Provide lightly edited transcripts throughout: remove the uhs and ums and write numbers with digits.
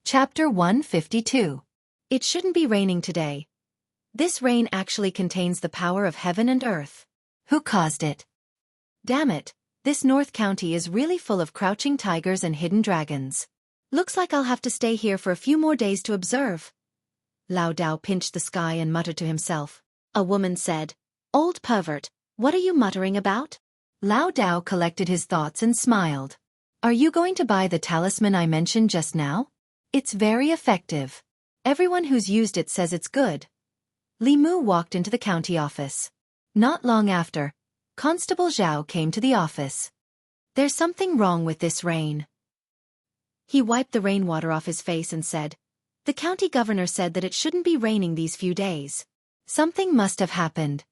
Chapter 152. It shouldn't be raining today. This rain actually contains the power of heaven and earth. Who caused it? Damn it, this North County is really full of crouching tigers and hidden dragons. Looks like I'll have to stay here for a few more days to observe. Lao Dao pinched the sky and muttered to himself. A woman said, "Old pervert, what are you muttering about?" Lao Dao collected his thoughts and smiled. Are you going to buy the talisman I mentioned just now? It's very effective. Everyone who's used it says it's good. Li Mu walked into the county office. Not long after, Constable Xiao came to the office. There's something wrong with this rain. He wiped the rainwater off his face and said, the county governor said that it shouldn't be raining these few days. Something must have happened.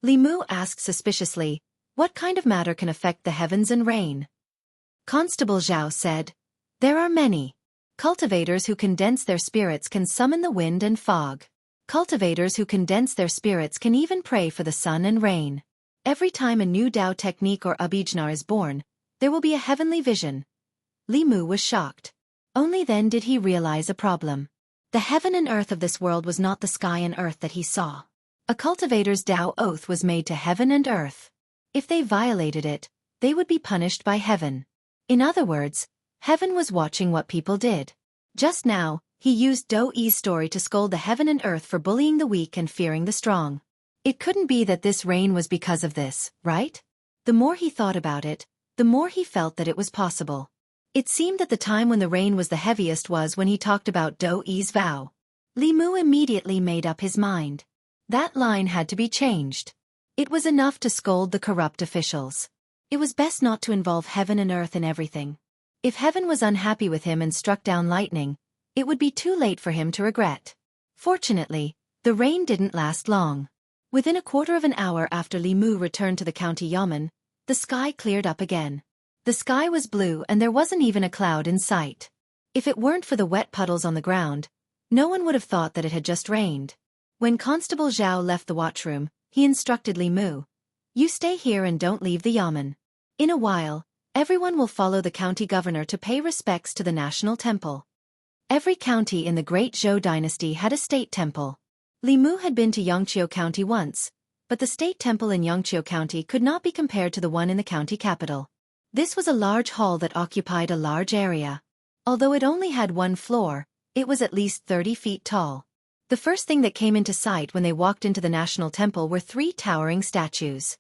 Li Mu asked suspiciously, what kind of matter can affect the heavens and rain? Constable Xiao said, there are many. Cultivators who condense their spirits can summon the wind and fog. Cultivators who condense their spirits can even pray for the sun and rain. Every time a new Dao technique or abhijna is born, there will be a heavenly vision. Li Mu was shocked. Only then did he realize a problem. The heaven and earth of this world was not the sky and earth that he saw. A cultivator's Dao oath was made to heaven and earth. If they violated it, they would be punished by heaven. In other words, heaven was watching what people did. Just now, he used Do Yi's story to scold the heaven and earth for bullying the weak and fearing the strong. It couldn't be that this rain was because of this, right? The more he thought about it, the more he felt that it was possible. It seemed that the time when the rain was the heaviest was when he talked about Do Yi's vow. Li Mu immediately made up his mind. That line had to be changed. It was enough to scold the corrupt officials. It was best not to involve heaven and earth in everything. If heaven was unhappy with him and struck down lightning, it would be too late for him to regret. Fortunately, the rain didn't last long. Within a quarter of an hour after Li Mu returned to the county yamen, the sky cleared up again. The sky was blue and there wasn't even a cloud in sight. If it weren't for the wet puddles on the ground, no one would have thought that it had just rained. When Constable Zhao left the watchroom, he instructed Li Mu, "You stay here and don't leave the yamen. In a while, everyone will follow the county governor to pay respects to the national temple." Every county in the Great Zhou dynasty had a state temple. Li Mu had been to Yangqiu County once, but the state temple in Yangqiu County could not be compared to the one in the county capital. This was a large hall that occupied a large area. Although it only had one floor, it was at least 30 feet tall. The first thing that came into sight when they walked into the national temple were 3 towering statues.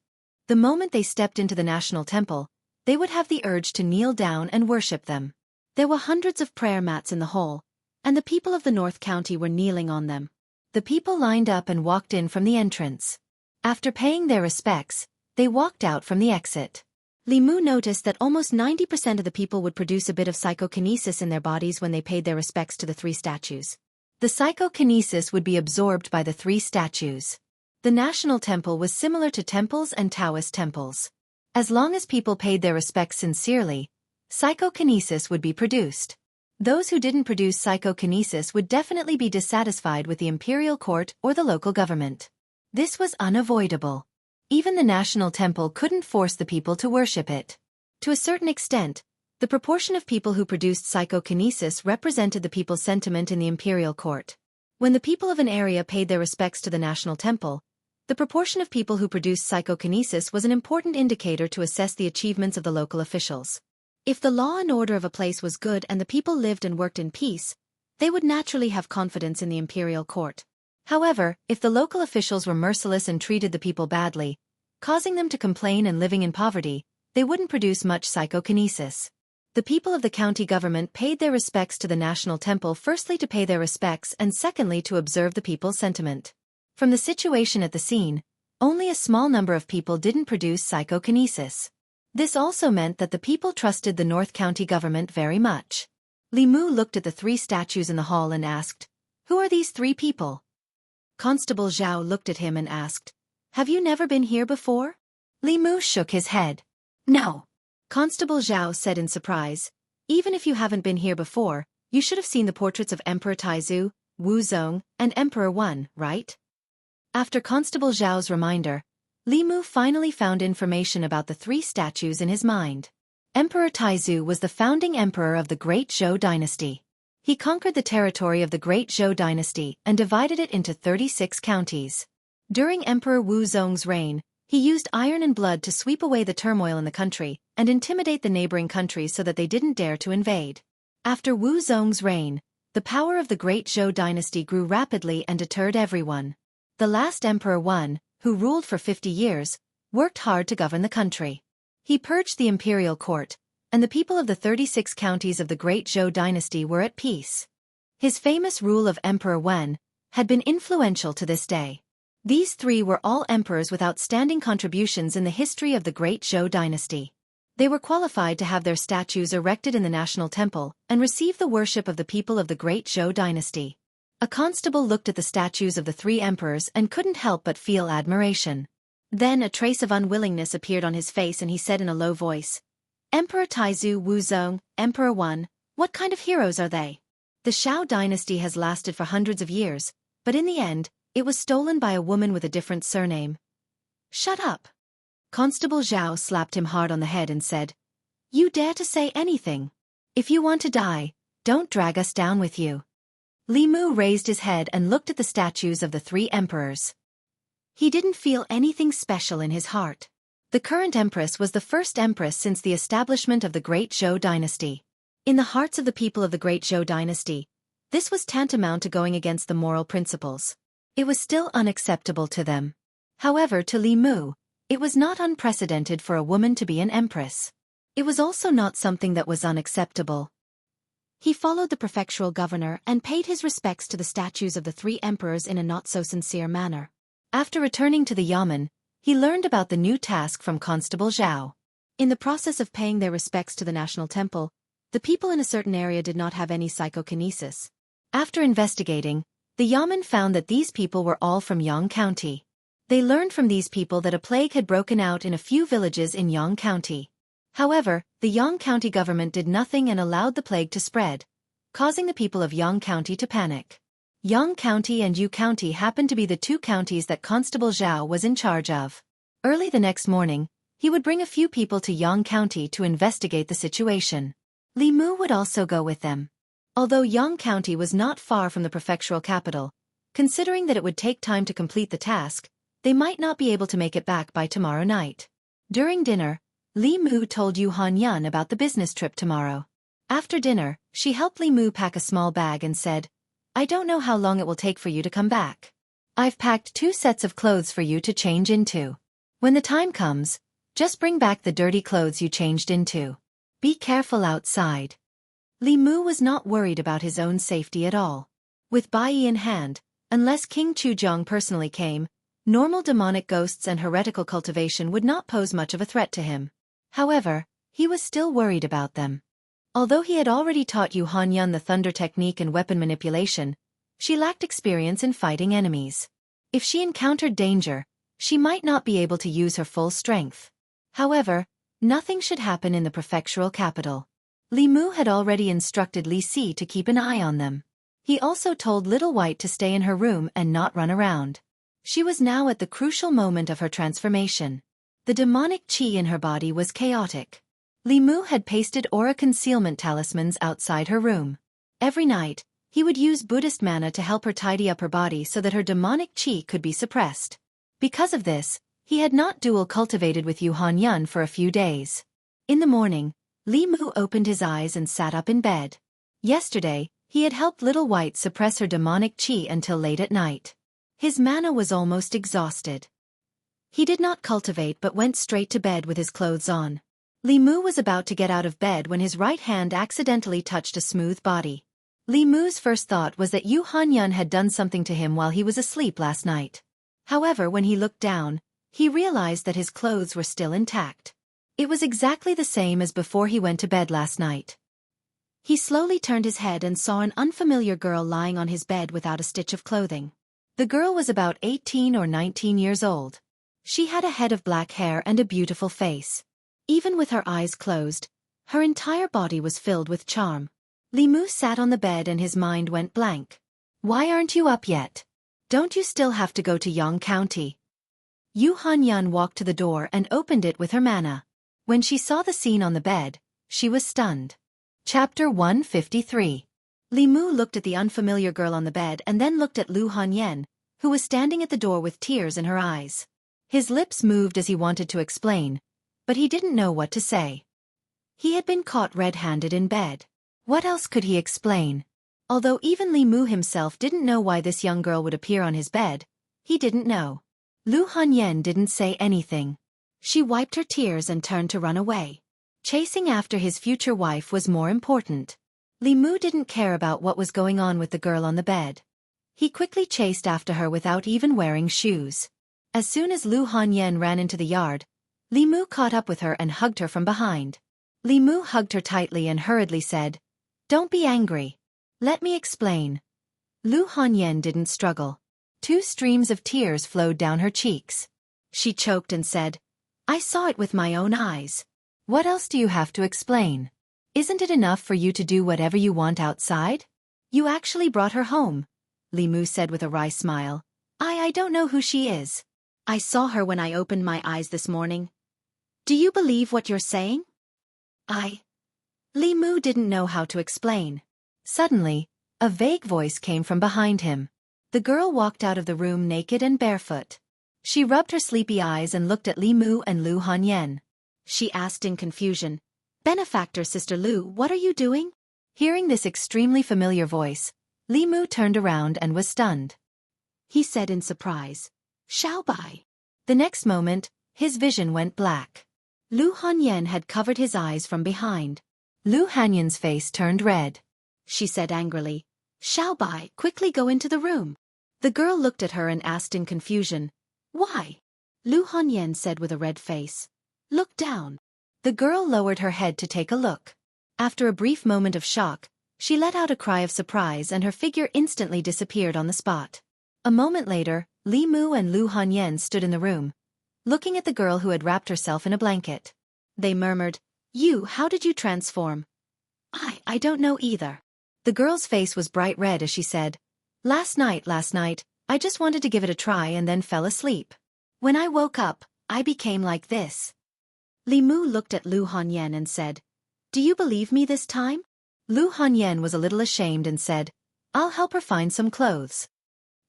The moment they stepped into the national temple, they would have the urge to kneel down and worship them. There were hundreds of prayer mats in the hall, and the people of the North County were kneeling on them. The people lined up and walked in from the entrance. After paying their respects, they walked out from the exit. Li Mu noticed that almost 90% of the people would produce a bit of psychokinesis in their bodies when they paid their respects to the 3 statues. The psychokinesis would be absorbed by the 3 statues. The national temple was similar to temples and Taoist temples. As long as people paid their respects sincerely, psychokinesis would be produced. Those who didn't produce psychokinesis would definitely be dissatisfied with the imperial court or the local government. This was unavoidable. Even the national temple couldn't force the people to worship it. To a certain extent, the proportion of people who produced psychokinesis represented the people's sentiment in the imperial court. When the people of an area paid their respects to the national temple, the proportion of people who produced psychokinesis was an important indicator to assess the achievements of the local officials. If the law and order of a place was good and the people lived and worked in peace, they would naturally have confidence in the imperial court. However, if the local officials were merciless and treated the people badly, causing them to complain and living in poverty, they wouldn't produce much psychokinesis. The people of the county government paid their respects to the national temple firstly to pay their respects and secondly to observe the people's sentiment. From the situation at the scene, only a small number of people didn't produce psychokinesis. This also meant that the people trusted the North County government very much. Li Mu looked at the 3 statues in the hall and asked, "Who are these 3 people?" Constable Zhao looked at him and asked, "Have you never been here before?" Li Mu shook his head. "No." Constable Zhao said in surprise, "Even if you haven't been here before, you should have seen the portraits of Emperor Taizu, Wu Zong, and Emperor Wen, right?" After Constable Zhao's reminder, Li Mu finally found information about the 3 statues in his mind. Emperor Taizu was the founding emperor of the Great Zhou dynasty. He conquered the territory of the Great Zhou dynasty and divided it into 36 counties. During Emperor Wu Zong's reign, he used iron and blood to sweep away the turmoil in the country and intimidate the neighboring countries so that they didn't dare to invade. After Wu Zong's reign, the power of the Great Zhou dynasty grew rapidly and deterred everyone. The last Emperor Wen, who ruled for 50 years, worked hard to govern the country. He purged the imperial court, and the people of the 36 counties of the Great Zhou dynasty were at peace. His famous rule of Emperor Wen had been influential to this day. These three were all emperors with outstanding contributions in the history of the Great Zhou dynasty. They were qualified to have their statues erected in the national temple and receive the worship of the people of the Great Zhou dynasty. A constable looked at the statues of the three emperors and couldn't help but feel admiration. Then a trace of unwillingness appeared on his face and he said in a low voice, "Emperor Taizu Wuzong, Emperor Wen, what kind of heroes are they? The Shao dynasty has lasted for hundreds of years, but in the end, it was stolen by a woman with a different surname." "Shut up." Constable Zhao slapped him hard on the head and said, "You dare to say anything? If you want to die, don't drag us down with you." Li Mu raised his head and looked at the statues of the three emperors. He didn't feel anything special in his heart. The current empress was the first empress since the establishment of the Great Zhou dynasty. In the hearts of the people of the Great Zhou dynasty, this was tantamount to going against the moral principles. It was still unacceptable to them. However, to Li Mu, it was not unprecedented for a woman to be an empress. It was also not something that was unacceptable. He followed the prefectural governor and paid his respects to the statues of the three emperors in a not-so-sincere manner. After returning to the yamen, he learned about the new task from Constable Zhao. In the process of paying their respects to the national temple, the people in a certain area did not have any psychokinesis. After investigating, the yamen found that these people were all from Yang County. They learned from these people that a plague had broken out in a few villages in Yang County. However, the Yang County government did nothing and allowed the plague to spread, causing the people of Yang County to panic. Yang County and Yu County happened to be the two counties that Constable Zhao was in charge of. Early the next morning, he would bring a few people to Yang County to investigate the situation. Li Mu would also go with them. Although Yang County was not far from the prefectural capital, considering that it would take time to complete the task, they might not be able to make it back by tomorrow night. During dinner, Li Mu told Yu Hanyan about the business trip tomorrow. After dinner, she helped Li Mu pack a small bag and said, "I don't know how long it will take for you to come back. I've packed 2 sets of clothes for you to change into. When the time comes, just bring back the dirty clothes you changed into. Be careful outside." Li Mu was not worried about his own safety at all. With Bai Yi in hand, unless King Chuzhong personally came, normal demonic ghosts and heretical cultivation would not pose much of a threat to him. However, he was still worried about them. Although he had already taught Yu Hanyan the thunder technique and weapon manipulation, she lacked experience in fighting enemies. If she encountered danger, she might not be able to use her full strength. However, nothing should happen in the prefectural capital. Li Mu had already instructed Li Si to keep an eye on them. He also told Little White to stay in her room and not run around. She was now at the crucial moment of her transformation. The demonic qi in her body was chaotic. Li Mu had pasted aura concealment talismans outside her room. Every night, he would use Buddhist mana to help her tidy up her body so that her demonic qi could be suppressed. Because of this, he had not dual cultivated with Yu Hanyan for a few days. In the morning, Li Mu opened his eyes and sat up in bed. Yesterday, he had helped Little White suppress her demonic qi until late at night. His mana was almost exhausted. He did not cultivate but went straight to bed with his clothes on. Li Mu was about to get out of bed when his right hand accidentally touched a smooth body. Li Mu's first thought was that Yu Hanyan had done something to him while he was asleep last night. However, when he looked down, he realized that his clothes were still intact. It was exactly the same as before he went to bed last night. He slowly turned his head and saw an unfamiliar girl lying on his bed without a stitch of clothing. The girl was about 18 or 19 years old. She had a head of black hair and a beautiful face. Even with her eyes closed, her entire body was filled with charm. Li Mu sat on the bed and his mind went blank. "Why aren't you up yet? Don't you still have to go to Yang County?" Yu Hanyan walked to the door and opened it with her mana. When she saw the scene on the bed, she was stunned. Chapter 153. Li Mu looked at the unfamiliar girl on the bed and then looked at Lu Hanyan, who was standing at the door with tears in her eyes. His lips moved as he wanted to explain, but he didn't know what to say. He had been caught red-handed in bed. What else could he explain? Although even Li Mu himself didn't know why this young girl would appear on his bed, he didn't know. Lu Hanyan didn't say anything. She wiped her tears and turned to run away. Chasing after his future wife was more important. Li Mu didn't care about what was going on with the girl on the bed. He quickly chased after her without even wearing shoes. As soon as Lu Hanyan ran into the yard, Li Mu caught up with her and hugged her from behind. Li Mu hugged her tightly and hurriedly said, "Don't be angry. Let me explain." Lu Hanyan didn't struggle. 2 streams of tears flowed down her cheeks. She choked and said, "I saw it with my own eyes. What else do you have to explain? Isn't it enough for you to do whatever you want outside? You actually brought her home," Li Mu said with a wry smile. I don't know who she is. I saw her when I opened my eyes this morning. Do you believe what you're saying?" Li Mu didn't know how to explain. Suddenly, a vague voice came from behind him. The girl walked out of the room naked and barefoot. She rubbed her sleepy eyes and looked at Li Mu and Lu Hanyan. She asked in confusion, "Benefactor Sister Lu, what are you doing?" Hearing this extremely familiar voice, Li Mu turned around and was stunned. He said in surprise, "Xiaobai." The next moment, his vision went black. Lu Hanyan had covered his eyes from behind. Lu Hanyan's face turned red. She said angrily, "Xiaobai, quickly go into the room." The girl looked at her and asked in confusion, "Why?" Lu Hanyan said with a red face, "Look down." The girl lowered her head to take a look. After a brief moment of shock, she let out a cry of surprise and her figure instantly disappeared on the spot. A moment later, Li Mu and Lu Hanyan stood in the room, looking at the girl who had wrapped herself in a blanket. They murmured, How did you transform?" I don't know either." The girl's face was bright red as she said, Last night, I just wanted to give it a try and then fell asleep. When I woke up, I became like this." Li Mu looked at Lu Hanyan and said, "Do you believe me this time?" Lu Hanyan was a little ashamed and said, "I'll help her find some clothes."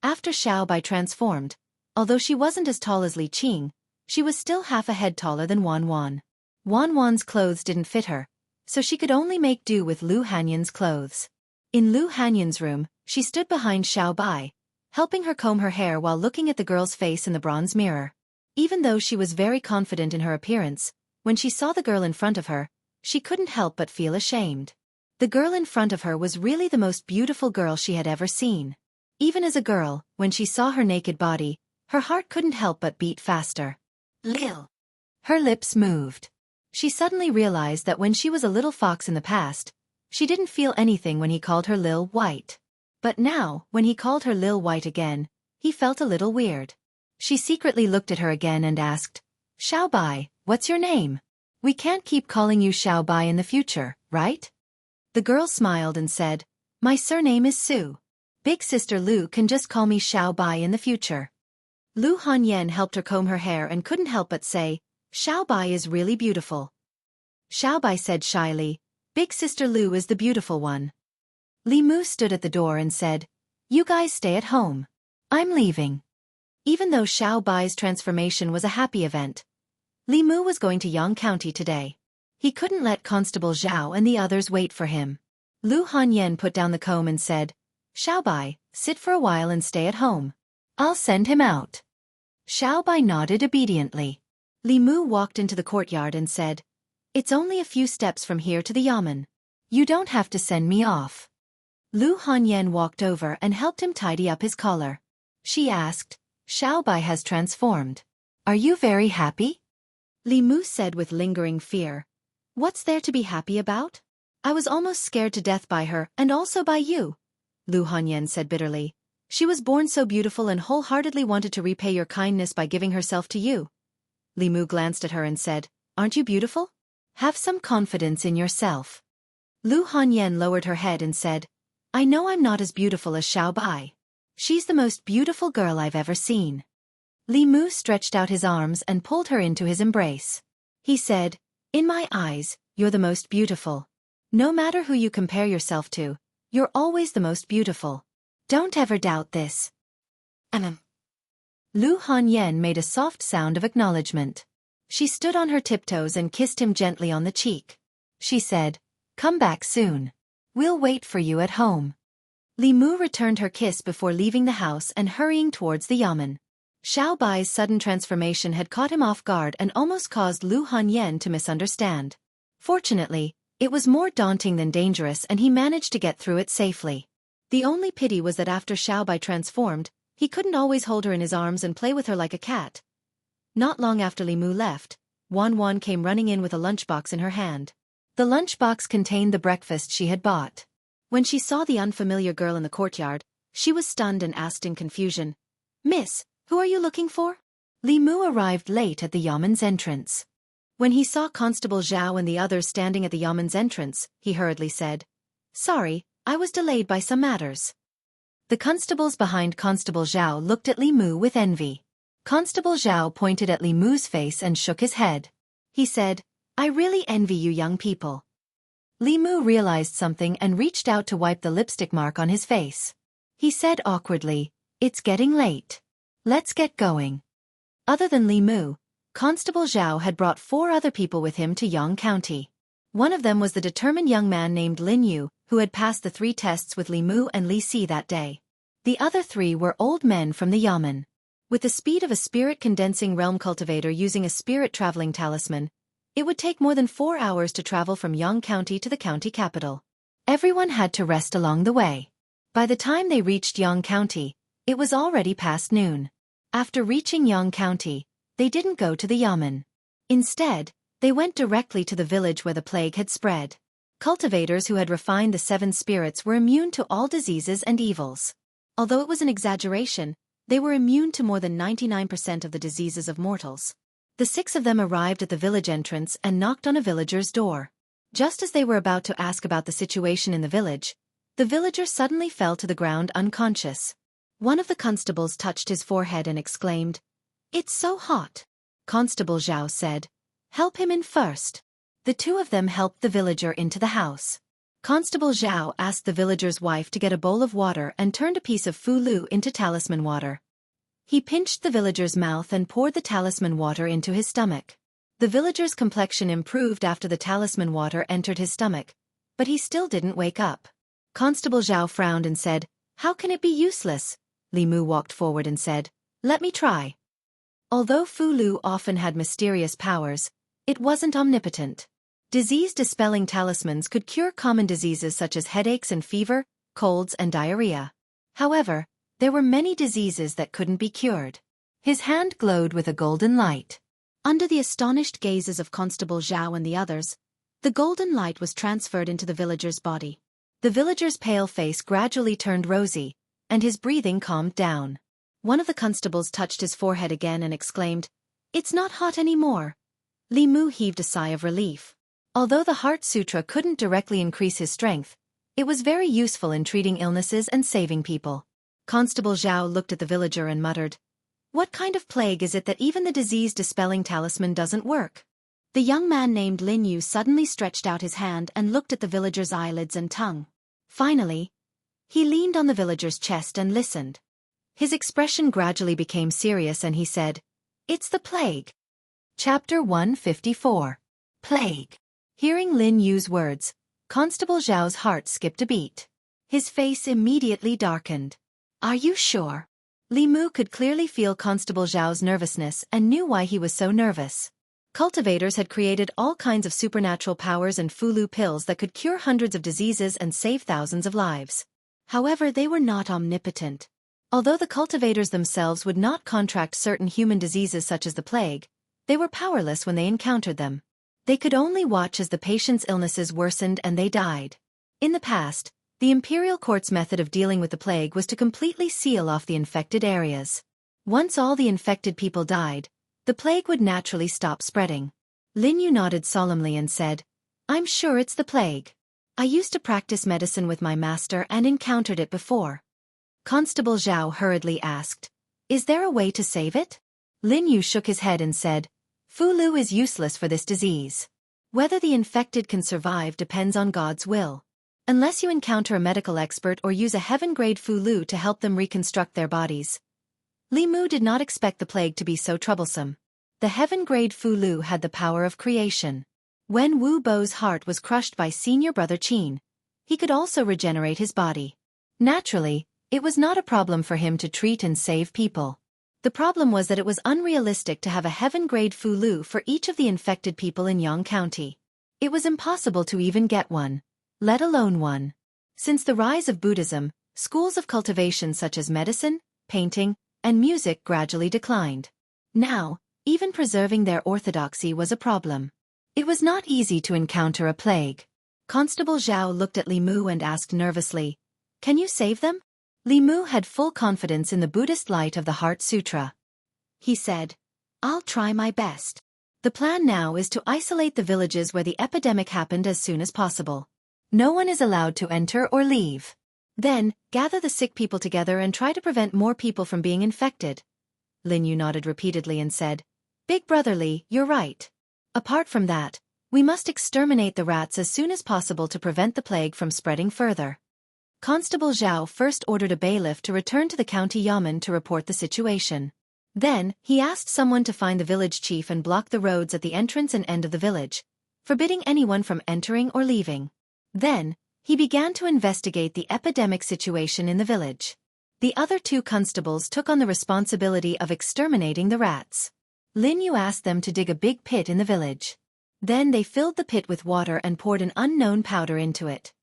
After Xiaobai transformed, although she wasn't as tall as Li Qing, she was still half a head taller than Wan Wan. Wan Wan's clothes didn't fit her, so she could only make do with Lu Hanyan's clothes. In Lu Hanyan's room, she stood behind Xiaobai, helping her comb her hair while looking at the girl's face in the bronze mirror. Even though she was very confident in her appearance, when she saw the girl in front of her, she couldn't help but feel ashamed. The girl in front of her was really the most beautiful girl she had ever seen. Even as a girl, when she saw her naked body, her heart couldn't help but beat faster. Lil. Her lips moved. She suddenly realized that when she was a little fox in the past, she didn't feel anything when he called her Lil White. But now, when he called her Lil White again, he felt a little weird. She secretly looked at her again and asked, "Xiaobai, what's your name? We can't keep calling you Xiaobai in the future, right?" The girl smiled and said, "My surname is Su. Big Sister Lu can just call me Xiaobai in the future." Lu Hanyan helped her comb her hair and couldn't help but say, "Xiaobai is really beautiful." Xiaobai said shyly, "Big Sister Lu is the beautiful one." Li Mu stood at the door and said, "You guys stay at home. I'm leaving." Even though Xiaobai's transformation was a happy event, Li Mu was going to Yang County today. He couldn't let Constable Zhao and the others wait for him. Lu Hanyan put down the comb and said, "Xiaobai, sit for a while and stay at home. I'll send him out." Xiaobai nodded obediently. Li Mu walked into the courtyard and said, "It's only a few steps from here to the yamen. You don't have to send me off." Lu Hanyan walked over and helped him tidy up his collar. She asked, "Xiaobai has transformed. Are you very happy?" Li Mu said with lingering fear, "What's there to be happy about? I was almost scared to death by her and also by you." Lu Hanyan said bitterly, "She was born so beautiful and wholeheartedly wanted to repay your kindness by giving herself to you." Li Mu glanced at her and said, "Aren't you beautiful? Have some confidence in yourself." Lu Hanyan lowered her head and said, "I know I'm not as beautiful as Xiaobai. She's the most beautiful girl I've ever seen." Li Mu stretched out his arms and pulled her into his embrace. He said, "In my eyes, you're the most beautiful. No matter who you compare yourself to, You're always the most beautiful. Don't ever doubt this. Lu Hanyan made a soft sound of acknowledgement. She stood on her tiptoes and kissed him gently on the cheek. She said, "Come back soon. We'll wait for you at home." Li Mu returned her kiss before leaving the house and hurrying towards the yamen. Xiao Bai's sudden transformation had caught him off guard and almost caused Lu Hanyan to misunderstand. Fortunately, it was more daunting than dangerous and he managed to get through it safely. The only pity was that after Xiao Bai transformed, he couldn't always hold her in his arms and play with her like a cat. Not long after Li Mu left, Wan Wan came running in with a lunchbox in her hand. The lunchbox contained the breakfast she had bought. When she saw the unfamiliar girl in the courtyard, she was stunned and asked in confusion, "Miss, who are you looking for?" Li Mu arrived late at the yamen's entrance. When he saw Constable Zhao and the others standing at the yamen's entrance, he hurriedly said, "Sorry, I was delayed by some matters." The constables behind Constable Zhao looked at Li Mu with envy. Constable Zhao pointed at Li Mu's face and shook his head. He said, "I really envy you young people." Li Mu realized something and reached out to wipe the lipstick mark on his face. He said awkwardly, "It's getting late. Let's get going." Other than Li Mu, Constable Zhao had brought 4 other people with him to Yang County. One of them was the determined young man named Lin Yu, who had passed the 3 tests with Li Mu and Li Si that day. The other 3 were old men from the yamen. With the speed of a spirit-condensing realm cultivator using a spirit-traveling talisman, it would take more than 4 hours to travel from Yang County to the county capital. Everyone had to rest along the way. By the time they reached Yang County, it was already past noon. After reaching Yang County, they didn't go to the yamen. Instead, they went directly to the village where the plague had spread. Cultivators who had refined the 7 spirits were immune to all diseases and evils. Although it was an exaggeration, they were immune to more than 99% of the diseases of mortals. The 6 of them arrived at the village entrance and knocked on a villager's door. Just as they were about to ask about the situation in the villager suddenly fell to the ground unconscious. One of the constables touched his forehead and exclaimed, "It's so hot." Constable Zhao said, "Help him in first." The 2 of them helped the villager into the house. Constable Zhao asked the villager's wife to get a bowl of water and turned a piece of fulu into talisman water. He pinched the villager's mouth and poured the talisman water into his stomach. The villager's complexion improved after the talisman water entered his stomach, but he still didn't wake up. Constable Zhao frowned and said, "How can it be useless?" Li Mu walked forward and said, "Let me try." Although fulu often had mysterious powers, it wasn't omnipotent. Disease-dispelling talismans could cure common diseases such as headaches and fever, colds and diarrhea. However, there were many diseases that couldn't be cured. His hand glowed with a golden light. Under the astonished gazes of Constable Zhao and the others, the golden light was transferred into the villager's body. The villager's pale face gradually turned rosy, and his breathing calmed down. One of the constables touched his forehead again and exclaimed, "It's not hot anymore." Li Mu heaved a sigh of relief. Although the Heart Sutra couldn't directly increase his strength, it was very useful in treating illnesses and saving people. Constable Zhao looked at the villager and muttered, "What kind of plague is it that even the disease-dispelling talisman doesn't work?" The young man named Lin Yu suddenly stretched out his hand and looked at the villager's eyelids and tongue. Finally, he leaned on the villager's chest and listened. His expression gradually became serious and he said, "It's the plague." Chapter 154. Plague. Hearing Lin Yu's words, Constable Zhao's heart skipped a beat. His face immediately darkened. "Are you sure?" Li Mu could clearly feel Constable Zhao's nervousness and knew why he was so nervous. Cultivators had created all kinds of supernatural powers and fulu pills that could cure hundreds of diseases and save thousands of lives. However, they were not omnipotent. Although the cultivators themselves would not contract certain human diseases such as the plague, they were powerless when they encountered them. They could only watch as the patient's illnesses worsened and they died. In the past, the imperial court's method of dealing with the plague was to completely seal off the infected areas. Once all the infected people died, the plague would naturally stop spreading. Lin Yu nodded solemnly and said, "I'm sure it's the plague. I used to practice medicine with my master and encountered it before." Constable Zhao hurriedly asked, "Is there a way to save it?" Lin Yu shook his head and said, "Fulu is useless for this disease. Whether the infected can survive depends on God's will. unless you encounter a medical expert or use a heaven-grade Fulu to help them reconstruct their bodies. Li Mu did not expect the plague to be so troublesome. The heaven-grade Fulu had the power of creation. When Wu Bo's heart was crushed by senior brother Qin, he could also regenerate his body. Naturally, it was not a problem for him to treat and save people. The problem was that it was unrealistic to have a heaven-grade Fulu for each of the infected people in Yang County. It was impossible to even get one, let alone one. Since the rise of Buddhism, schools of cultivation such as medicine, painting, and music gradually declined. Now, even preserving their orthodoxy was a problem. It was not easy to encounter a plague. Constable Zhao looked at Li Mu and asked nervously, "Can you save them?" Li Mu had full confidence in the Buddhist light of the Heart Sutra. He said, "I'll try my best. The plan now is to isolate the villages where the epidemic happened as soon as possible. No one is allowed to enter or leave. Then, gather the sick people together and try to prevent more people from being infected." Lin Yu nodded repeatedly and said, "Big Brother Li, you're right. Apart from that, we must exterminate the rats as soon as possible to prevent the plague from spreading further." Constable Zhao first ordered a bailiff to return to the county yamen to report the situation. Then, he asked someone to find the village chief and block the roads at the entrance and end of the village, forbidding anyone from entering or leaving. Then, he began to investigate the epidemic situation in the village. The other two constables took on the responsibility of exterminating the rats. Lin Yu asked them to dig a big pit in the village. Then they filled the pit with water and poured an unknown powder into it.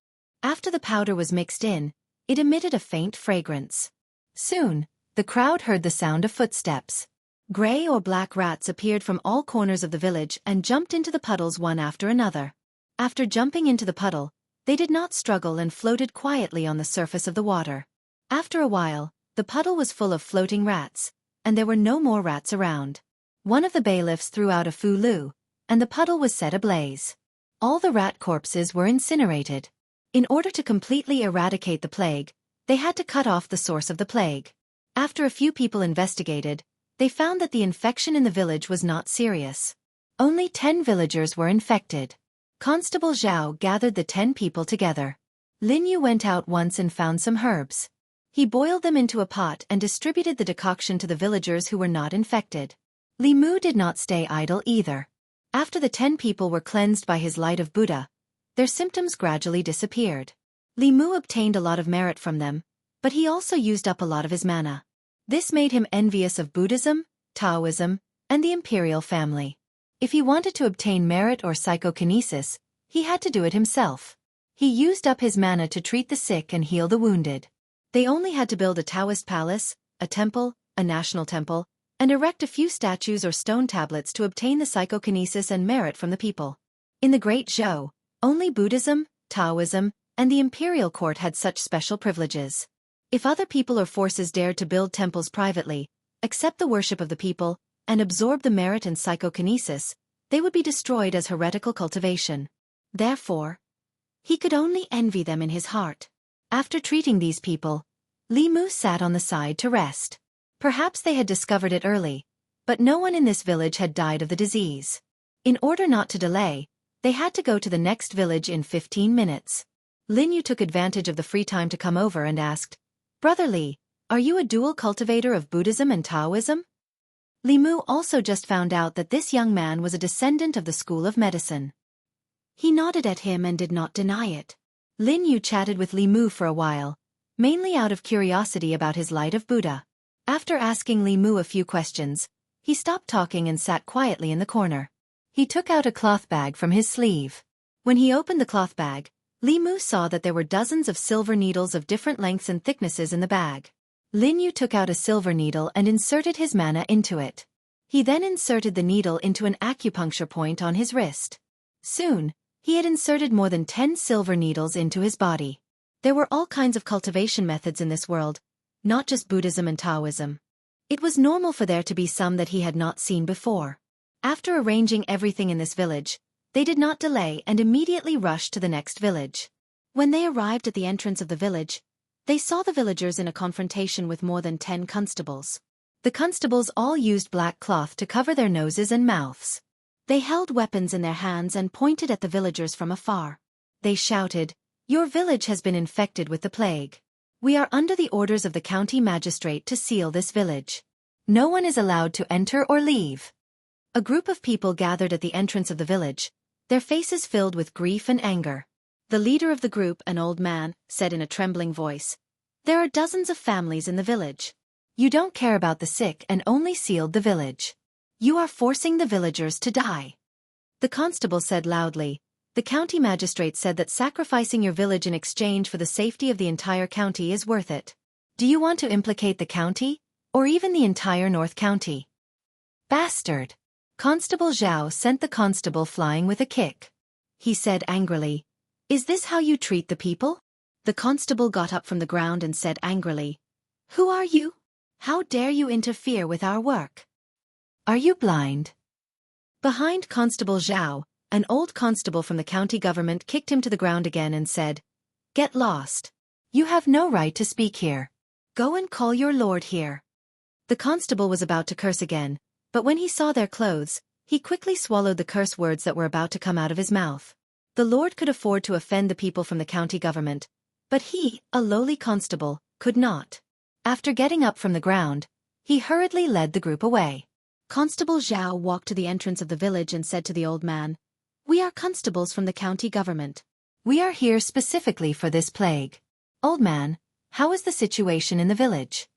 After the powder was mixed in, it emitted a faint fragrance. Soon, the crowd heard the sound of footsteps. Gray or black rats appeared from all corners of the village and jumped into the puddles one after another. After jumping into the puddle, they did not struggle and floated quietly on the surface of the water. After a while, the puddle was full of floating rats, and there were no more rats around. One of the bailiffs threw out a Fulu, and the puddle was set ablaze. All the rat corpses were incinerated. In order to completely eradicate the plague, they had to cut off the source of the plague. After a few people investigated, they found that the infection in the village was not serious. Only 10 villagers were infected. Constable Zhao gathered the 10 people together. Lin Yu went out once and found some herbs. He boiled them into a pot and distributed the decoction to the villagers who were not infected. Li Mu did not stay idle either. After the 10 people were cleansed by his light of Buddha, their symptoms gradually disappeared. Li Mu obtained a lot of merit from them, but he also used up a lot of his mana. This made him envious of Buddhism, Taoism, and the imperial family. If he wanted to obtain merit or psychokinesis, he had to do it himself. He used up his mana to treat the sick and heal the wounded. They only had to build a Taoist palace, a temple, a national temple, and erect a few statues or stone tablets to obtain the psychokinesis and merit from the people. In the Great Zhou, only Buddhism, Taoism, and the imperial court had such special privileges. If other people or forces dared to build temples privately, accept the worship of the people, and absorb the merit and psychokinesis, they would be destroyed as heretical cultivation. Therefore, he could only envy them in his heart. After treating these people, Li Mu sat on the side to rest. Perhaps they had discovered it early, but no one in this village had died of the disease. In order not to delay, they had to go to the next village in 15 minutes. Lin Yu took advantage of the free time to come over and asked, "Brother Li, are you a dual cultivator of Buddhism and Taoism?" Li Mu also just found out that this young man was a descendant of the School of Medicine. He nodded at him and did not deny it. Lin Yu chatted with Li Mu for a while, mainly out of curiosity about his light of Buddha. After asking Li Mu a few questions, he stopped talking and sat quietly in the corner. He took out a cloth bag from his sleeve. When he opened the cloth bag, Li Mu saw that there were dozens of silver needles of different lengths and thicknesses in the bag. Lin Yu took out a silver needle and inserted his mana into it. He then inserted the needle into an acupuncture point on his wrist. Soon, he had inserted more than 10 silver needles into his body. There were all kinds of cultivation methods in this world, not just Buddhism and Taoism. It was normal for there to be some that he had not seen before. After arranging everything in this village, they did not delay and immediately rushed to the next village. When they arrived at the entrance of the village, they saw the villagers in a confrontation with more than 10 constables. The constables all used black cloth to cover their noses and mouths. They held weapons in their hands and pointed at the villagers from afar. They shouted, Your village has been infected with the plague. We are under the orders of the county magistrate to seal this village. No one is allowed to enter or leave. A group of people gathered at the entrance of the village, their faces filled with grief and anger. The leader of the group, an old man, said in a trembling voice, "There are dozens of families in the village. You don't care about the sick and only sealed the village. You are forcing the villagers to die." The constable said loudly, "The county magistrate said that sacrificing your village in exchange for the safety of the entire county is worth it. Do you want to implicate the county, or even the entire North County?" "Bastard!" Constable Xiao sent the constable flying with a kick. He said angrily, "Is this how you treat the people?" The constable got up from the ground and said angrily, "Who are you? How dare you interfere with our work? Are you blind?" Behind Constable Xiao, an old constable from the county government kicked him to the ground again and said, "Get lost. You have no right to speak here. Go and call your lord here." The constable was about to curse again, but when he saw their clothes, he quickly swallowed the curse words that were about to come out of his mouth. The lord could afford to offend the people from the county government, but he, a lowly constable, could not. After getting up from the ground, he hurriedly led the group away. Constable Xiao walked to the entrance of the village and said to the old man, "We are constables from the county government. We are here specifically for this plague. Old man, how is the situation in the village?"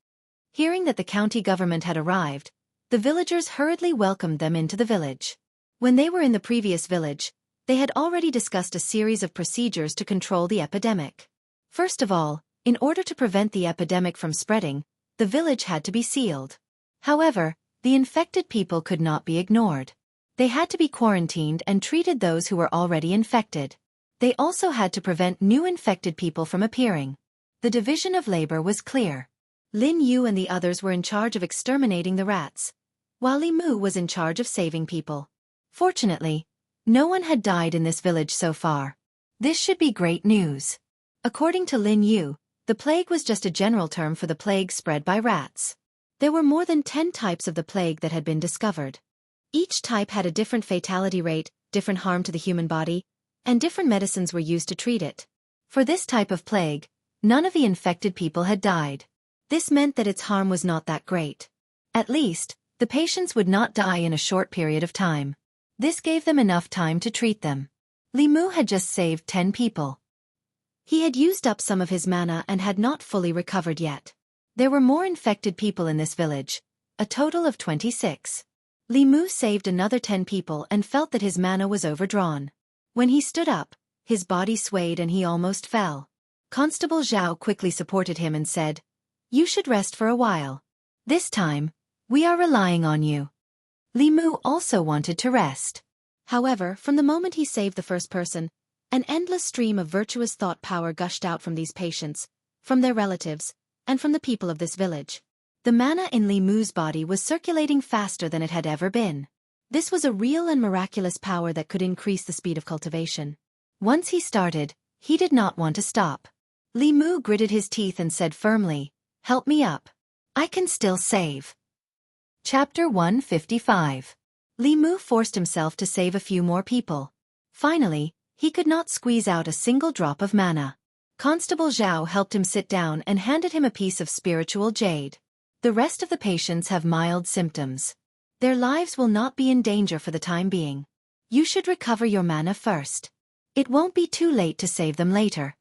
Hearing that the county government had arrived, the villagers hurriedly welcomed them into the village. When they were in the previous village, they had already discussed a series of procedures to control the epidemic. First of all, in order to prevent the epidemic from spreading, the village had to be sealed. However, the infected people could not be ignored. They had to be quarantined and treated those who were already infected. They also had to prevent new infected people from appearing. The division of labor was clear. Lin Yu and the others were in charge of exterminating the rats, while Li Mu was in charge of saving people. Fortunately, no one had died in this village so far. This should be great news. According to Lin Yu, the plague was just a general term for the plague spread by rats. There were more than 10 types of the plague that had been discovered. Each type had a different fatality rate, different harm to the human body, and different medicines were used to treat it. For this type of plague, none of the infected people had died. This meant that its harm was not that great. At least, the patients would not die in a short period of time. This gave them enough time to treat them. Li Mu had just saved 10 people. He had used up some of his mana and had not fully recovered yet. There were more infected people in this village, a total of 26. Li Mu saved another 10 people and felt that his mana was overdrawn. When he stood up, his body swayed and he almost fell. Constable Zhao quickly supported him and said, "You should rest for a while. This time, we are relying on you." Li Mu also wanted to rest. However, from the moment he saved the first person, an endless stream of virtuous thought power gushed out from these patients, from their relatives, and from the people of this village. The mana in Li Mu's body was circulating faster than it had ever been. This was a real and miraculous power that could increase the speed of cultivation. Once he started, he did not want to stop. Li Mu gritted his teeth and said firmly, "Help me up. I can still save." Chapter 155. Li Mu forced himself to save a few more people. Finally, he could not squeeze out a single drop of mana. Constable Zhao helped him sit down and handed him a piece of spiritual jade. The rest of the patients have mild symptoms. Their lives will not be in danger for the time being. You should recover your mana first. It won't be too late to save them later.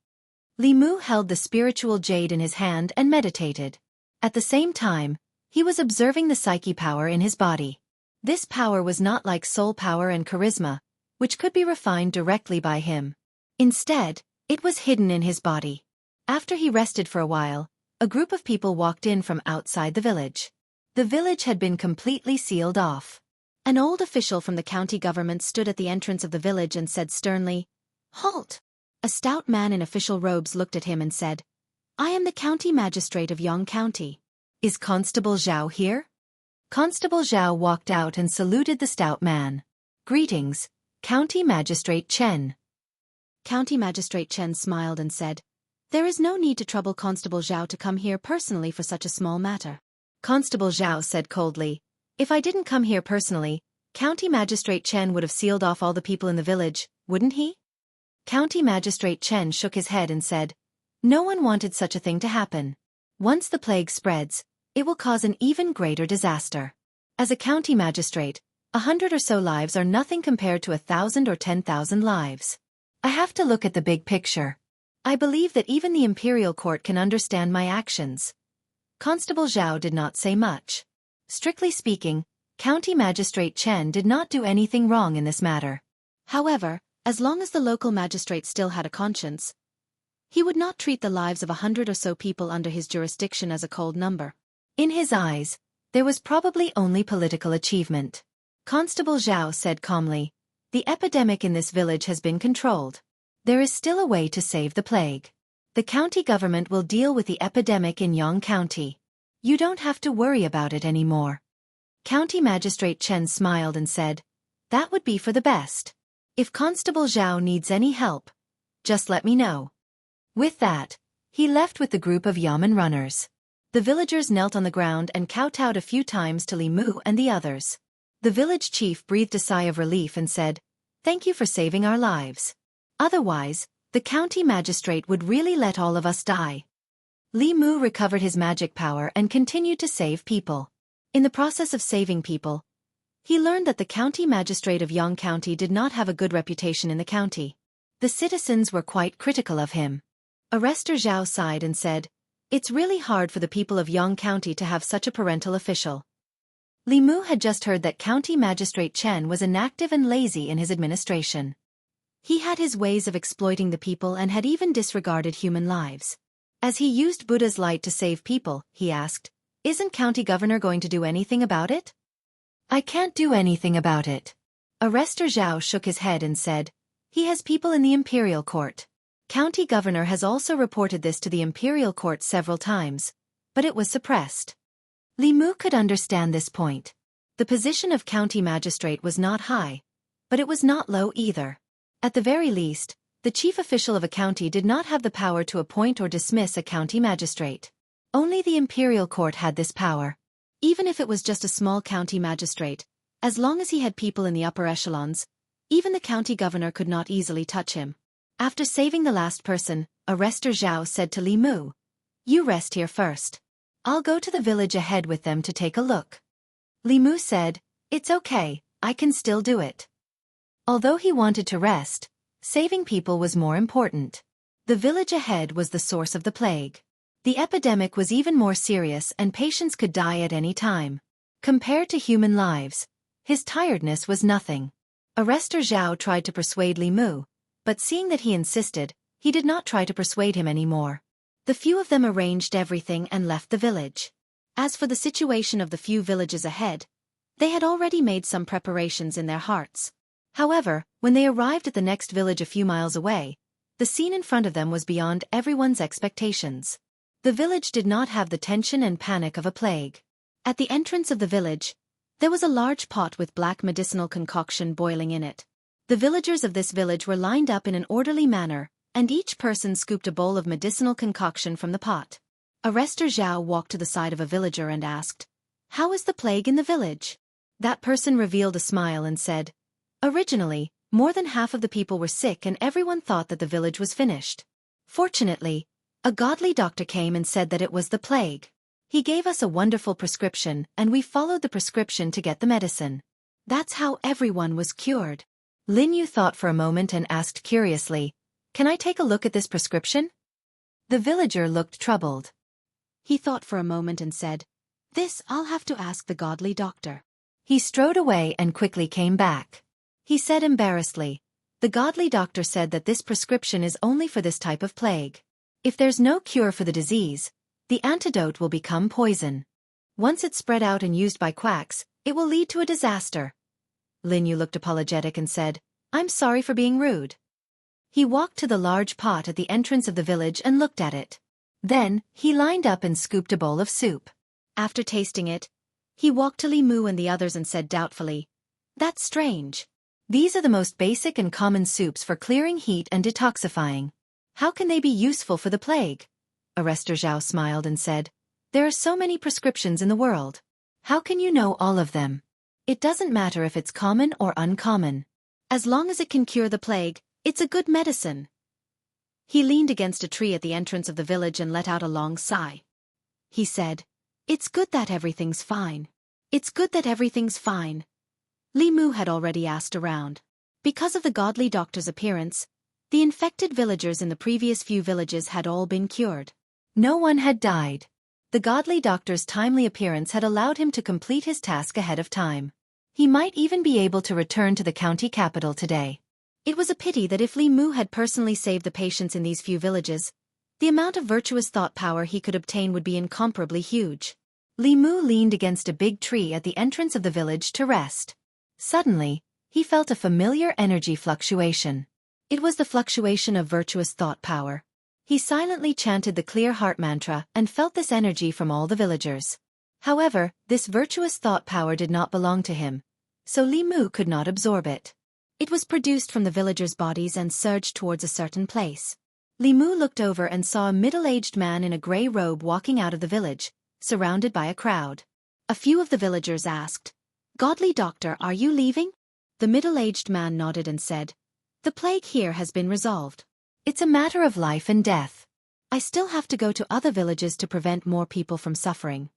Li Mu held the spiritual jade in his hand and meditated. At the same time, he was observing the psyche power in his body. This power was not like soul power and charisma, which could be refined directly by him. Instead, it was hidden in his body. After he rested for a while, a group of people walked in from outside the village. The village had been completely sealed off. An old official from the county government stood at the entrance of the village and said sternly, "Halt!" A stout man in official robes looked at him and said, "I am the county magistrate of Yang County. Is Constable Zhao here?" Constable Zhao walked out and saluted the stout man. "Greetings, County Magistrate Chen." County Magistrate Chen smiled and said, "There is no need to trouble Constable Zhao to come here personally for such a small matter." Constable Zhao said coldly, "If I didn't come here personally, County Magistrate Chen would have sealed off all the people in the village, wouldn't he?" County Magistrate Chen shook his head and said, "No one wanted such a thing to happen. Once the plague spreads, it will cause an even greater disaster. As a county magistrate, 100 or so lives are nothing compared to 1,000 or 10,000 lives. I have to look at the big picture. I believe that even the imperial court can understand my actions." Constable Zhao did not say much. Strictly speaking, County Magistrate Chen did not do anything wrong in this matter. However, as long as the local magistrate still had a conscience, he would not treat the lives of 100 or so people under his jurisdiction as a cold number. In his eyes, there was probably only political achievement. Constable Zhao said calmly, "The epidemic in this village has been controlled. There is still a way to save the plague. The county government will deal with the epidemic in Yang County. You don't have to worry about it anymore." County Magistrate Chen smiled and said, "That would be for the best. If Constable Zhao needs any help, just let me know." With that, he left with the group of yamen runners. The villagers knelt on the ground and kowtowed a few times to Li Mu and the others. The village chief breathed a sigh of relief and said, "Thank you for saving our lives. Otherwise, the county magistrate would really let all of us die." Li Mu recovered his magic power and continued to save people. In the process of saving people, he learned that the county magistrate of Yang County did not have a good reputation in the county. The citizens were quite critical of him. Arrestor Zhao sighed and said, "It's really hard for the people of Yang County to have such a parental official." Li Mu had just heard that County Magistrate Chen was inactive and lazy in his administration. He had his ways of exploiting the people and had even disregarded human lives. As he used Buddha's light to save people, he asked, "Isn't county governor going to do anything about it?" "I can't do anything about it." Arrestor Zhao shook his head and said, "He has people in the imperial court. County governor has also reported this to the imperial court several times, but it was suppressed." Li Mu could understand this point. The position of county magistrate was not high, but it was not low either. At the very least, the chief official of a county did not have the power to appoint or dismiss a county magistrate. Only the imperial court had this power. Even if it was just a small county magistrate, as long as he had people in the upper echelons, even the county governor could not easily touch him. After saving the last person, Arrestor Zhao said to Li Mu, "You rest here first. I'll go to the village ahead with them to take a look." Li Mu said, "It's okay, I can still do it." Although he wanted to rest, saving people was more important. The village ahead was the source of the plague. The epidemic was even more serious and patients could die at any time. Compared to human lives, his tiredness was nothing. Arrestor Zhao tried to persuade Li Mu, but seeing that he insisted, he did not try to persuade him anymore. The few of them arranged everything and left the village. As for the situation of the few villages ahead, they had already made some preparations in their hearts. However, when they arrived at the next village a few miles away, the scene in front of them was beyond everyone's expectations. The village did not have the tension and panic of a plague. At the entrance of the village, there was a large pot with black medicinal concoction boiling in it. The villagers of this village were lined up in an orderly manner, and each person scooped a bowl of medicinal concoction from the pot. Arrestor Zhao walked to the side of a villager and asked, "How is the plague in the village?" That person revealed a smile and said, "Originally, more than half of the people were sick and everyone thought that the village was finished. Fortunately, a godly doctor came and said that it was the plague. He gave us a wonderful prescription and we followed the prescription to get the medicine. That's how everyone was cured." Lin Yu thought for a moment and asked curiously, "Can I take a look at this prescription?" The villager looked troubled. He thought for a moment and said, "This I'll have to ask the godly doctor." He strode away and quickly came back. He said embarrassedly, "The godly doctor said that this prescription is only for this type of plague. If there's no cure for the disease, the antidote will become poison. Once it's spread out and used by quacks, it will lead to a disaster." Lin Yu looked apologetic and said, "I'm sorry for being rude." He walked to the large pot at the entrance of the village and looked at it. Then, he lined up and scooped a bowl of soup. After tasting it, he walked to Li Mu and the others and said doubtfully, "That's strange. These are the most basic and common soups for clearing heat and detoxifying. How can they be useful for the plague?" Arrestor Zhao smiled and said, "There are so many prescriptions in the world. How can you know all of them? It doesn't matter if it's common or uncommon. As long as it can cure the plague, It's a good medicine. He leaned against a tree at the entrance of the village and let out a long sigh. He said, "It's good that everything's fine. It's good that everything's fine." Li Mu had already asked around. Because of the godly doctor's appearance, the infected villagers in the previous few villages had all been cured. No one had died. The godly doctor's timely appearance had allowed him to complete his task ahead of time. He might even be able to return to the county capital today. It was a pity that if Li Mu had personally saved the patients in these few villages, the amount of virtuous thought power he could obtain would be incomparably huge. Li Mu leaned against a big tree at the entrance of the village to rest. Suddenly, he felt a familiar energy fluctuation. It was the fluctuation of virtuous thought power. He silently chanted the clear heart mantra and felt this energy from all the villagers. However, this virtuous thought power did not belong to him, so Li Mu could not absorb it. It was produced from the villagers' bodies and surged towards a certain place. Li Mu looked over and saw a middle-aged man in a grey robe walking out of the village, surrounded by a crowd. A few of the villagers asked, "Godly doctor, are you leaving?" The middle-aged man nodded and said, "The plague here has been resolved. It's a matter of life and death. I still have to go to other villages to prevent more people from suffering."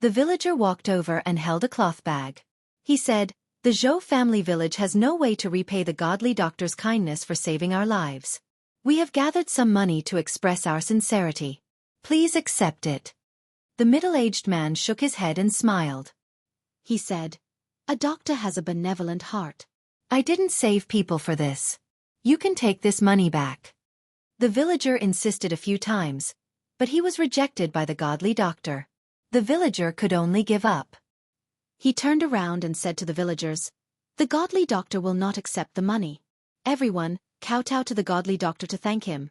The villager walked over and held a cloth bag. He said, "The Zhou family village has no way to repay the godly doctor's kindness for saving our lives. We have gathered some money to express our sincerity. Please accept it." The middle-aged man shook his head and smiled. He said, "A doctor has a benevolent heart. I didn't save people for this. You can take this money back." The villager insisted a few times, but he was rejected by the godly doctor. The villager could only give up. He turned around and said to the villagers, "The godly doctor will not accept the money. Everyone, kowtow to the godly doctor to thank him."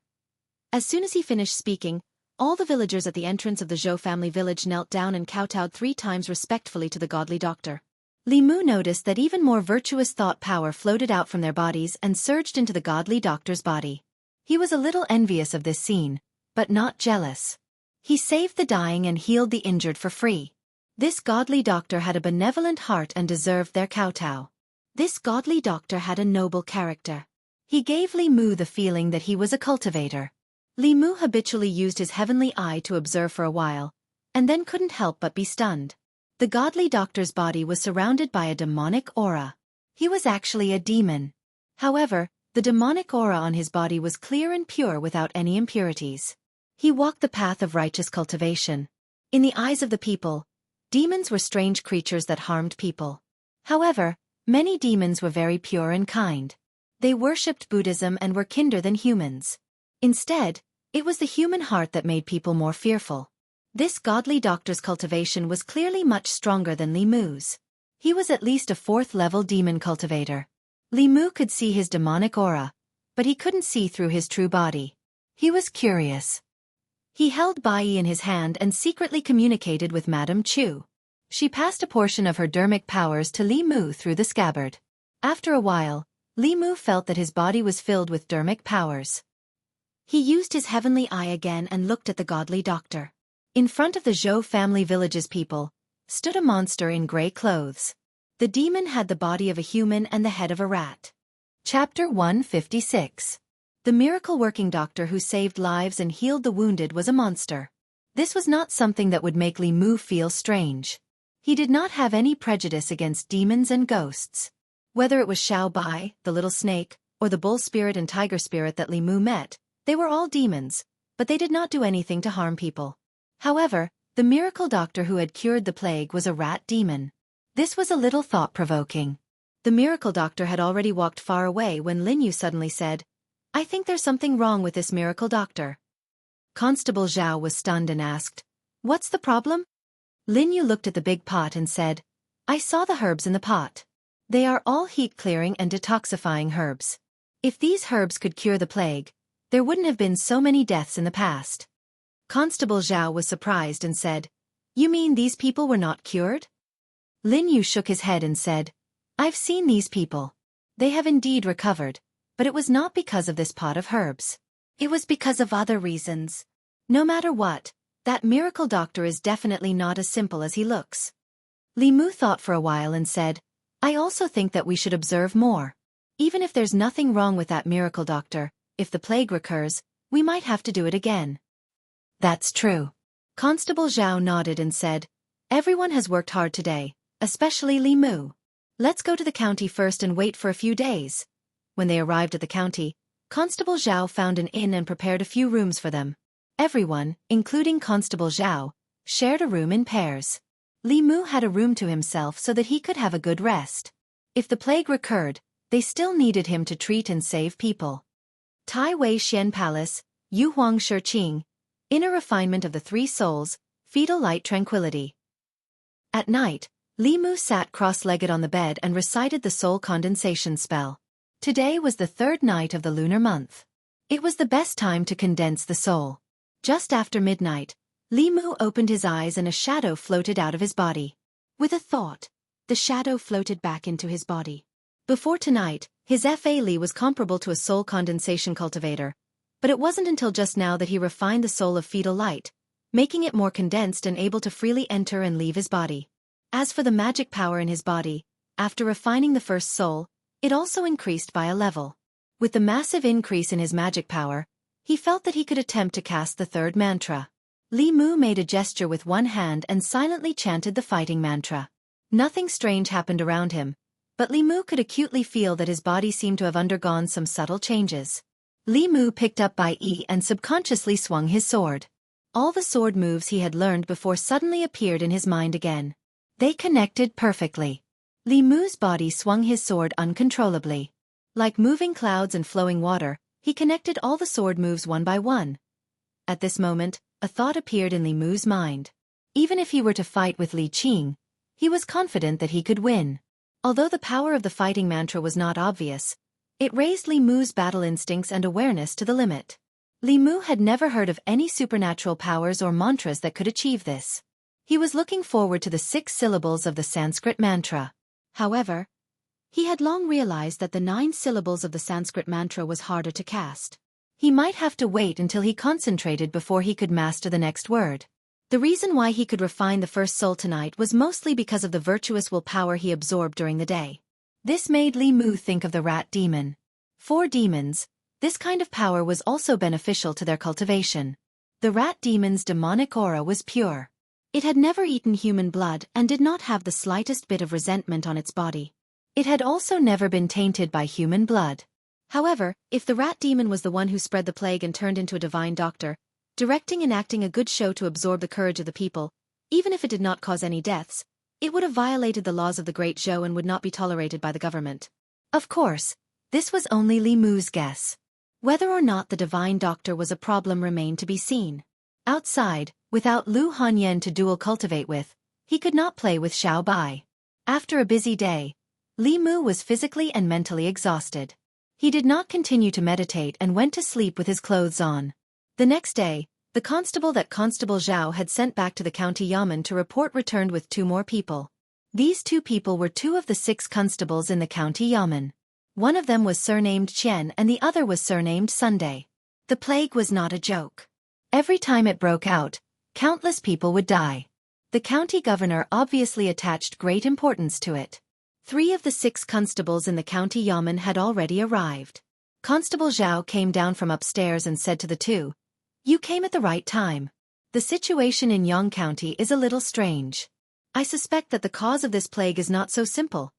As soon as he finished speaking, all the villagers at the entrance of the Zhou family village knelt down and kowtowed 3 times respectfully to the godly doctor. Li Mu noticed that even more virtuous thought power floated out from their bodies and surged into the godly doctor's body. He was a little envious of this scene, but not jealous. He saved the dying and healed the injured for free. This godly doctor had a benevolent heart and deserved their kowtow. This godly doctor had a noble character. He gave Li Mu the feeling that he was a cultivator. Li Mu habitually used his heavenly eye to observe for a while, and then couldn't help but be stunned. The godly doctor's body was surrounded by a demonic aura. He was actually a demon. However, the demonic aura on his body was clear and pure without any impurities. He walked the path of righteous cultivation. In the eyes of the people, demons were strange creatures that harmed people. However, many demons were very pure and kind. They worshipped Buddhism and were kinder than humans. Instead, it was the human heart that made people more fearful. This godly doctor's cultivation was clearly much stronger than Li Mu's. He was at least a 4th-level demon cultivator. Li Mu could see his demonic aura, but he couldn't see through his true body. He was curious. He held Bai in his hand and secretly communicated with Madame Chu. She passed a portion of her dermic powers to Li Mu through the scabbard. After a while, Li Mu felt that his body was filled with dermic powers. He used his heavenly eye again and looked at the godly doctor. In front of the Zhou family village's people stood a monster in grey clothes. The demon had the body of a human and the head of a rat. Chapter 156. The miracle-working doctor who saved lives and healed the wounded was a monster. This was not something that would make Li Mu feel strange. He did not have any prejudice against demons and ghosts. Whether it was Xiao Bai, the little snake, or the bull spirit and tiger spirit that Li Mu met, they were all demons, but they did not do anything to harm people. However, the miracle doctor who had cured the plague was a rat demon. This was a little thought-provoking. The miracle doctor had already walked far away when Lin Yu suddenly said, "I think there's something wrong with this miracle doctor." Constable Zhao was stunned and asked, "What's the problem?" Lin Yu looked at the big pot and said, "I saw the herbs in the pot. They are all heat-clearing and detoxifying herbs. If these herbs could cure the plague, there wouldn't have been so many deaths in the past." Constable Zhao was surprised and said, "You mean these people were not cured?" Lin Yu shook his head and said, "I've seen these people. They have indeed recovered, but it was not because of this pot of herbs. It was because of other reasons. No matter what, that miracle doctor is definitely not as simple as he looks." Li Mu thought for a while and said, "I also think that we should observe more. Even if there's nothing wrong with that miracle doctor, if the plague recurs, we might have to do it again. That's true. Constable Zhao nodded and said, everyone has worked hard today, especially Li Mu. Let's go to the county first and wait for a few days. When they arrived at the county, Constable Zhao found an inn and prepared a few rooms for them. Everyone, including Constable Zhao, shared a room in pairs. Li Mu had a room to himself so that he could have a good rest. If the plague recurred, they still needed him to treat and save people. Tai Wei Xian Palace, Yu Huang Shi Qing, Inner Refinement of the Three Souls, Fetal Light Tranquility. At night, Li Mu sat cross-legged on the bed and recited the soul condensation spell. Today was the third night of the lunar month. It was the best time to condense the soul. Just after midnight, Li Mu opened his eyes and a shadow floated out of his body. With a thought, the shadow floated back into his body. Before tonight, his Fa Li was comparable to a soul condensation cultivator, but it wasn't until just now that he refined the soul of fetal light, making it more condensed and able to freely enter and leave his body. As for the magic power in his body, after refining the first soul, it also increased by a level. With the massive increase in his magic power, he felt that he could attempt to cast the third mantra. Li Mu made a gesture with one hand and silently chanted the fighting mantra. Nothing strange happened around him, but Li Mu could acutely feel that his body seemed to have undergone some subtle changes. Li Mu picked up Bai Yi and subconsciously swung his sword. All the sword moves he had learned before suddenly appeared in his mind again. They connected perfectly. Li Mu's body swung his sword uncontrollably. Like moving clouds and flowing water, he connected all the sword moves one by one. At this moment, a thought appeared in Li Mu's mind. Even if he were to fight with Li Qing, he was confident that he could win. Although the power of the fighting mantra was not obvious, it raised Li Mu's battle instincts and awareness to the limit. Li Mu had never heard of any supernatural powers or mantras that could achieve this. He was looking forward to the 6 syllables of the Sanskrit mantra. However, he had long realized that the 9 syllables of the Sanskrit mantra was harder to cast. He might have to wait until he concentrated before he could master the next word. The reason why he could refine the first soul tonight was mostly because of the virtuous willpower he absorbed during the day. This made Li Mu think of the rat demon. For demons, this kind of power was also beneficial to their cultivation. The rat demon's demonic aura was pure. It had never eaten human blood and did not have the slightest bit of resentment on its body. It had also never been tainted by human blood. However, if the rat demon was the one who spread the plague and turned into a divine doctor, directing and acting a good show to absorb the courage of the people, even if it did not cause any deaths, it would have violated the laws of the Great Zhou and would not be tolerated by the government. Of course, this was only Li Mu's guess. Whether or not the divine doctor was a problem remained to be seen. Outside, without Lu Hanyan to dual cultivate with, he could not play with Xiao Bai. After a busy day, Li Mu was physically and mentally exhausted. He did not continue to meditate and went to sleep with his clothes on. The next day, the constable that Constable Zhao had sent back to the county yamen to report returned with 2 more people. These 2 people were 2 of the 6 constables in the county yamen. One of them was surnamed Qian and the other was surnamed Sunday. The plague was not a joke. Every time it broke out, countless people would die. The county governor obviously attached great importance to it. 3 of the 6 constables in the county yamen had already arrived. Constable Zhao came down from upstairs and said to the 2, "You came at the right time. The situation in Yang County is a little strange. I suspect that the cause of this plague is not so simple."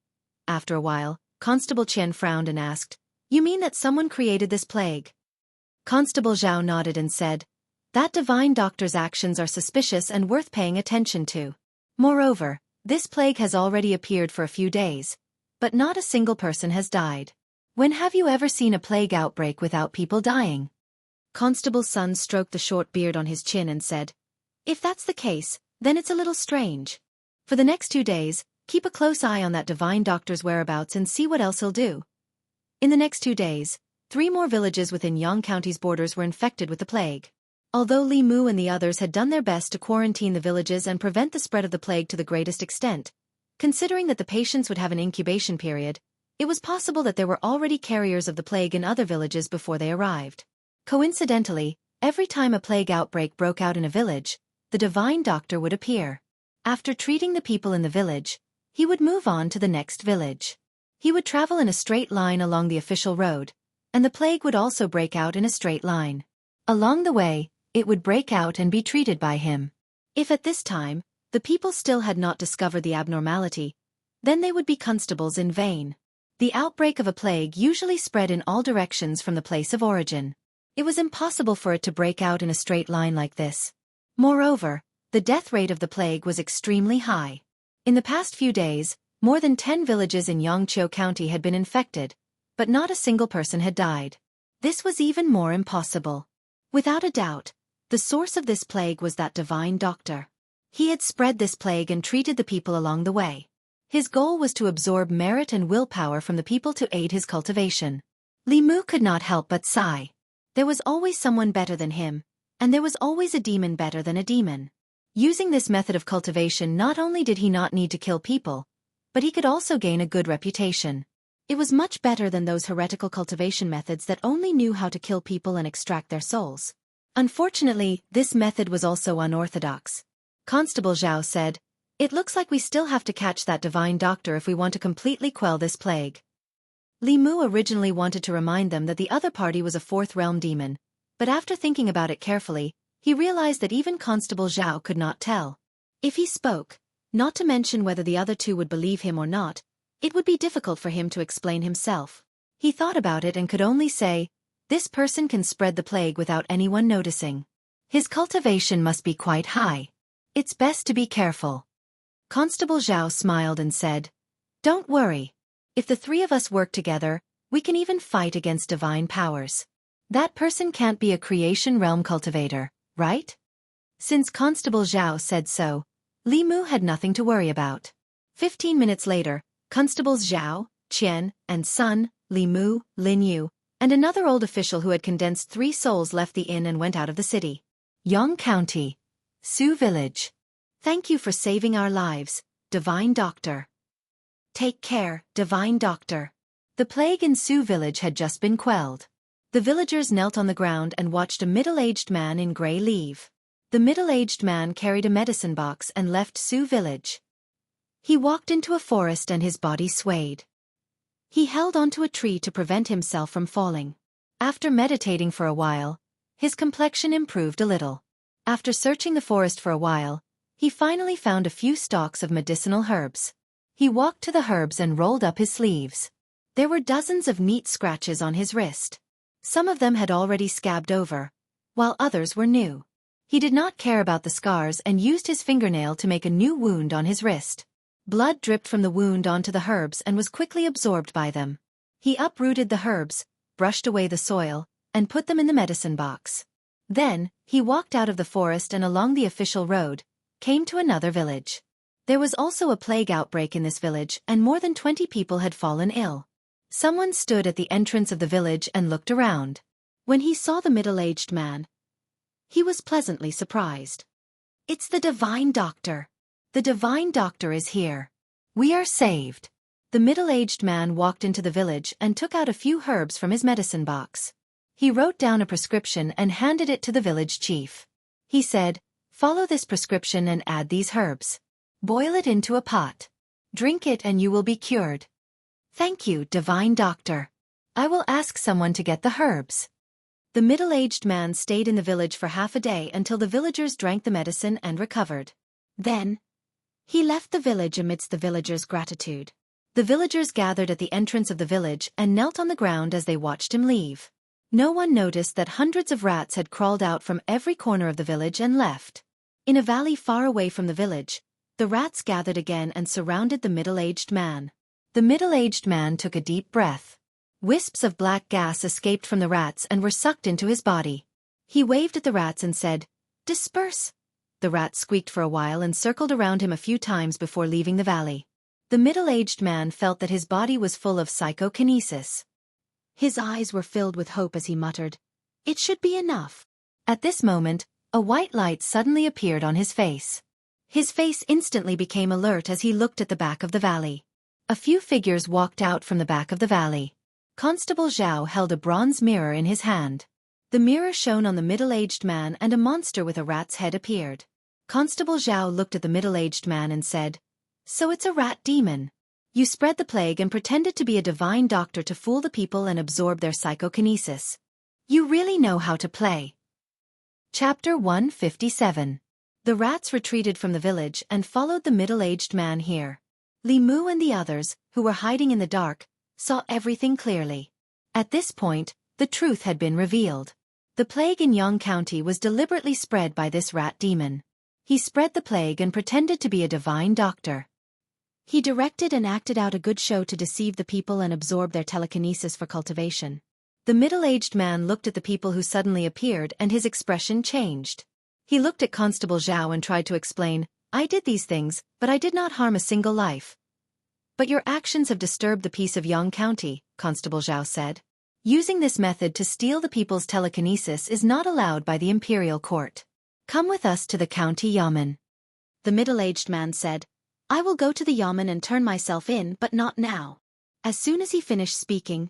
After a while, Constable Qian frowned and asked, "You mean that someone created this plague?" Constable Zhao nodded and said, "That divine doctor's actions are suspicious and worth paying attention to. Moreover, this plague has already appeared for a few days, but not a single person has died. When have you ever seen a plague outbreak without people dying?" Constable's son stroked the short beard on his chin and said, "If that's the case, then it's a little strange. For the next 2 days, keep a close eye on that divine doctor's whereabouts and see what else he'll do." In the next 2 days, 3 more villages within Yang County's borders were infected with the plague. Although Li Mu and the others had done their best to quarantine the villages and prevent the spread of the plague to the greatest extent, considering that the patients would have an incubation period, it was possible that there were already carriers of the plague in other villages before they arrived. Coincidentally, every time a plague outbreak broke out in a village, the divine doctor would appear. After treating the people in the village, he would move on to the next village. He would travel in a straight line along the official road, and the plague would also break out in a straight line. Along the way, it would break out and be treated by him. If at this time, the people still had not discovered the abnormality, then they would be constables in vain. The outbreak of a plague usually spread in all directions from the place of origin. It was impossible for it to break out in a straight line like this. Moreover, the death rate of the plague was extremely high. In the past few days, more than 10 villages in Yangqiu County had been infected, but not a single person had died. This was even more impossible. Without a doubt, the source of this plague was that divine doctor. He had spread this plague and treated the people along the way. His goal was to absorb merit and willpower from the people to aid his cultivation. Li Mu could not help but sigh. There was always someone better than him, and there was always a demon better than a demon. Using this method of cultivation, not only did he not need to kill people, but he could also gain a good reputation. It was much better than those heretical cultivation methods that only knew how to kill people and extract their souls. Unfortunately, this method was also unorthodox. Constable Zhao said, "It looks like we still have to catch that divine doctor if we want to completely quell this plague." Li Mu originally wanted to remind them that the other party was a fourth realm demon, but after thinking about it carefully, he realized that even Constable Zhao could not tell. If he spoke, not to mention whether the other two would believe him or not, it would be difficult for him to explain himself. He thought about it and could only say, "This person can spread the plague without anyone noticing. His cultivation must be quite high. It's best to be careful." Constable Zhao smiled and said, "Don't worry. If the three of us work together, we can even fight against divine powers. That person can't be a creation realm cultivator, right?" Since Constable Zhao said so, Li Mu had nothing to worry about. 15 minutes later, Constables Zhao, Qian, and Sun, Li Mu, Lin Yu, and another old official who had condensed 3 souls left the inn and went out of the city. Yang County, Su Village. "Thank you for saving our lives, Divine Doctor." "Take care, Divine Doctor." The plague in Su Village had just been quelled. The villagers knelt on the ground and watched a middle-aged man in gray leave. The middle-aged man carried a medicine box and left Su Village. He walked into a forest and his body swayed. He held onto a tree to prevent himself from falling. After meditating for a while, his complexion improved a little. After searching the forest for a while, he finally found a few stalks of medicinal herbs. He walked to the herbs and rolled up his sleeves. There were dozens of neat scratches on his wrist. Some of them had already scabbed over, while others were new. He did not care about the scars and used his fingernail to make a new wound on his wrist. Blood dripped from the wound onto the herbs and was quickly absorbed by them. He uprooted the herbs, brushed away the soil, and put them in the medicine box. Then, he walked out of the forest and along the official road, came to another village. There was also a plague outbreak in this village and more than 20 people had fallen ill. Someone stood at the entrance of the village and looked around. When he saw the middle-aged man, he was pleasantly surprised. "It's the Divine Doctor. The Divine Doctor is here. We are saved." The middle-aged man walked into the village and took out a few herbs from his medicine box. He wrote down a prescription and handed it to the village chief. He said, "Follow this prescription and add these herbs. Boil it into a pot. Drink it and you will be cured." "Thank you, Divine Doctor. I will ask someone to get the herbs." The middle-aged man stayed in the village for half a day until the villagers drank the medicine and recovered. Then, he left the village amidst the villagers' gratitude. The villagers gathered at the entrance of the village and knelt on the ground as they watched him leave. No one noticed that hundreds of rats had crawled out from every corner of the village and left. In a valley far away from the village, the rats gathered again and surrounded the middle-aged man. The middle-aged man took a deep breath. Wisps of black gas escaped from the rats and were sucked into his body. He waved at the rats and said, "Disperse." The rats squeaked for a while and circled around him a few times before leaving the valley. The middle-aged man felt that his body was full of psychokinesis. His eyes were filled with hope as he muttered, "It should be enough." At this moment, a white light suddenly appeared on his face. His face instantly became alert as he looked at the back of the valley. A few figures walked out from the back of the valley. Constable Zhao held a bronze mirror in his hand. The mirror shone on the middle-aged man and a monster with a rat's head appeared. Constable Zhao looked at the middle-aged man and said, "So it's a rat demon. You spread the plague and pretended to be a divine doctor to fool the people and absorb their psychokinesis. You really know how to play. Chapter 157. The rats retreated from the village and followed the middle-aged man here. Li Mu and the others, who were hiding in the dark, saw everything clearly. At this point, the truth had been revealed. The plague in Yang County was deliberately spread by this rat demon. He spread the plague and pretended to be a divine doctor. He directed and acted out a good show to deceive the people and absorb their telekinesis for cultivation. The middle-aged man looked at the people who suddenly appeared and his expression changed. He looked at Constable Xiao and tried to explain, I did these things, but I did not harm a single life. But your actions have disturbed the peace of Yang County, Constable Xiao said. Using this method to steal the people's telekinesis is not allowed by the imperial court. Come with us to the county yamen. The middle-aged man said, I will go to the yamen and turn myself in, but not now. As soon as he finished speaking,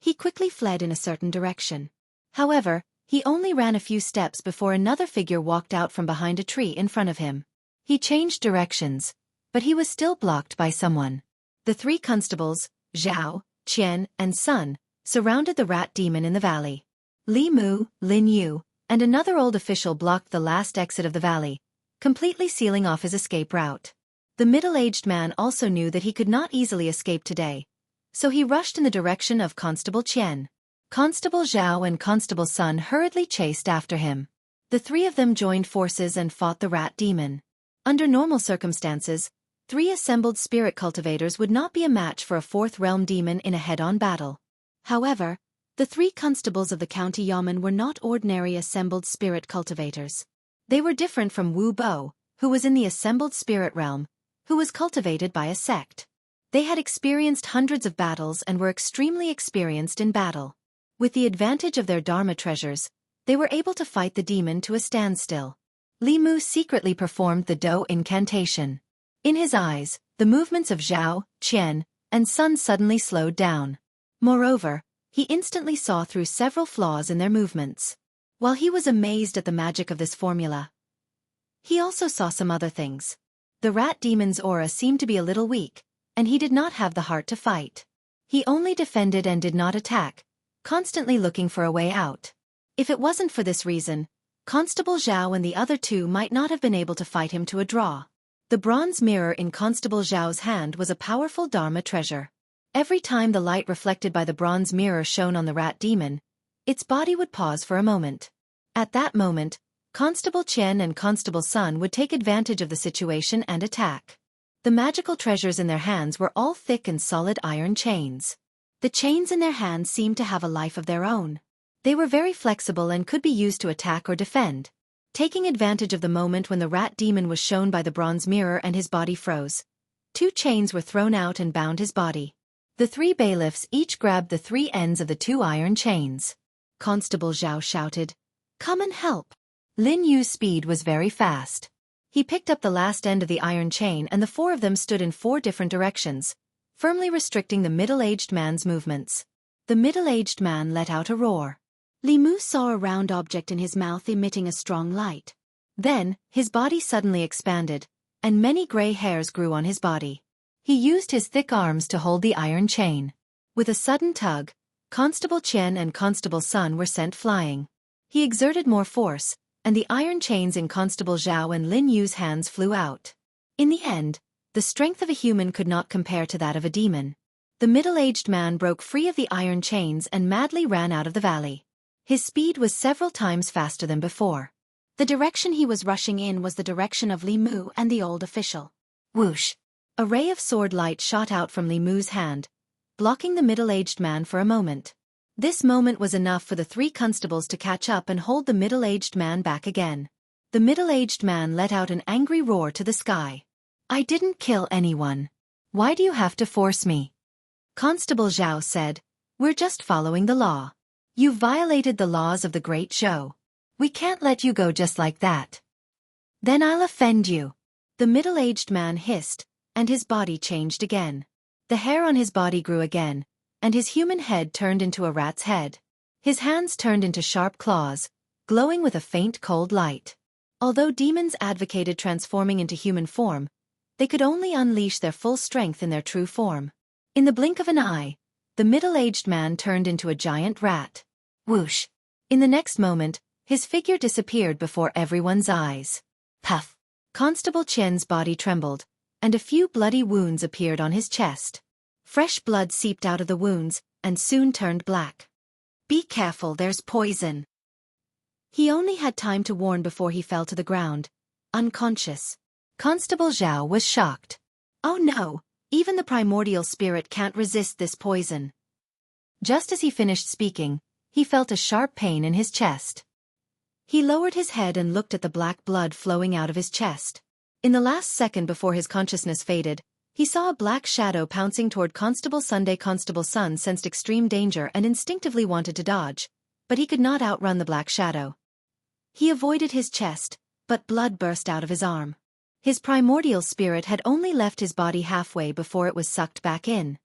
he quickly fled in a certain direction. However, he only ran a few steps before another figure walked out from behind a tree in front of him. He changed directions, but he was still blocked by someone. The three constables, Zhao, Qian, and Sun, surrounded the rat demon in the valley. Li Mu, Lin Yu, and another old official blocked the last exit of the valley, completely sealing off his escape route. The middle-aged man also knew that he could not easily escape today, so he rushed in the direction of Constable Qian. Constable Zhao and Constable Sun hurriedly chased after him. The three of them joined forces and fought the rat demon. Under normal circumstances, 3 assembled spirit cultivators would not be a match for a 4th realm demon in a head-on battle. However, the 3 constables of the county yamen were not ordinary assembled spirit cultivators. They were different from Wu Bo, who was in the assembled spirit realm, who was cultivated by a sect. They had experienced hundreds of battles and were extremely experienced in battle. With the advantage of their Dharma treasures, they were able to fight the demon to a standstill. Li Mu secretly performed the Do incantation. In his eyes, the movements of Zhao, Qian, and Sun suddenly slowed down. Moreover, he instantly saw through several flaws in their movements. While he was amazed at the magic of this formula, he also saw some other things. The rat demon's aura seemed to be a little weak, and he did not have the heart to fight. He only defended and did not attack, constantly looking for a way out. If it wasn't for this reason, Constable Zhao and the other 2 might not have been able to fight him to a draw. The bronze mirror in Constable Zhao's hand was a powerful Dharma treasure. Every time the light reflected by the bronze mirror shone on the rat demon, its body would pause for a moment. At that moment, Constable Qian and Constable Sun would take advantage of the situation and attack. The magical treasures in their hands were all thick and solid iron chains. The chains in their hands seemed to have a life of their own. They were very flexible and could be used to attack or defend. Taking advantage of the moment when the rat demon was shown by the bronze mirror and his body froze, 2 chains were thrown out and bound his body. The 3 bailiffs each grabbed the 3 ends of the 2 iron chains. Constable Zhao shouted, "Come and help!" Lin Yu's speed was very fast. He picked up the last end of the iron chain and the 4 of them stood in 4 different directions, firmly restricting the middle-aged man's movements. The middle-aged man let out a roar. Li Mu saw a round object in his mouth emitting a strong light. Then, his body suddenly expanded, and many gray hairs grew on his body. He used his thick arms to hold the iron chain. With a sudden tug, Constable Qian and Constable Sun were sent flying. He exerted more force, and the iron chains in Constable Zhao and Lin Yu's hands flew out. In the end, the strength of a human could not compare to that of a demon. The middle-aged man broke free of the iron chains and madly ran out of the valley. His speed was several times faster than before. The direction he was rushing in was the direction of Li Mu and the old official. Whoosh! A ray of sword light shot out from Li Mu's hand, blocking the middle-aged man for a moment. This moment was enough for the 3 constables to catch up and hold the middle-aged man back again. The middle-aged man let out an angry roar to the sky. "I didn't kill anyone. Why do you have to force me?" Constable Zhao said, "We're just following the law. You violated the laws of the Great Zhou. We can't let you go just like that. Then I'll offend you." The middle-aged man hissed, and his body changed again. The hair on his body grew again, and his human head turned into a rat's head. His hands turned into sharp claws, glowing with a faint cold light. Although demons advocated transforming into human form, they could only unleash their full strength in their true form. In the blink of an eye, the middle-aged man turned into a giant rat. Whoosh! In the next moment, his figure disappeared before everyone's eyes. Puff! Constable Qian's body trembled, and a few bloody wounds appeared on his chest. Fresh blood seeped out of the wounds, and soon turned black. "Be careful, there's poison." He only had time to warn before he fell to the ground, unconscious. Constable Zhao was shocked. "Oh no, even the primordial spirit can't resist this poison." Just as he finished speaking, he felt a sharp pain in his chest. He lowered his head and looked at the black blood flowing out of his chest. In the last second before his consciousness faded, he saw a black shadow pouncing toward Constable Sunday. Constable Sun sensed extreme danger and instinctively wanted to dodge, but he could not outrun the black shadow. He avoided his chest, but blood burst out of his arm. His primordial spirit had only left his body halfway before it was sucked back in.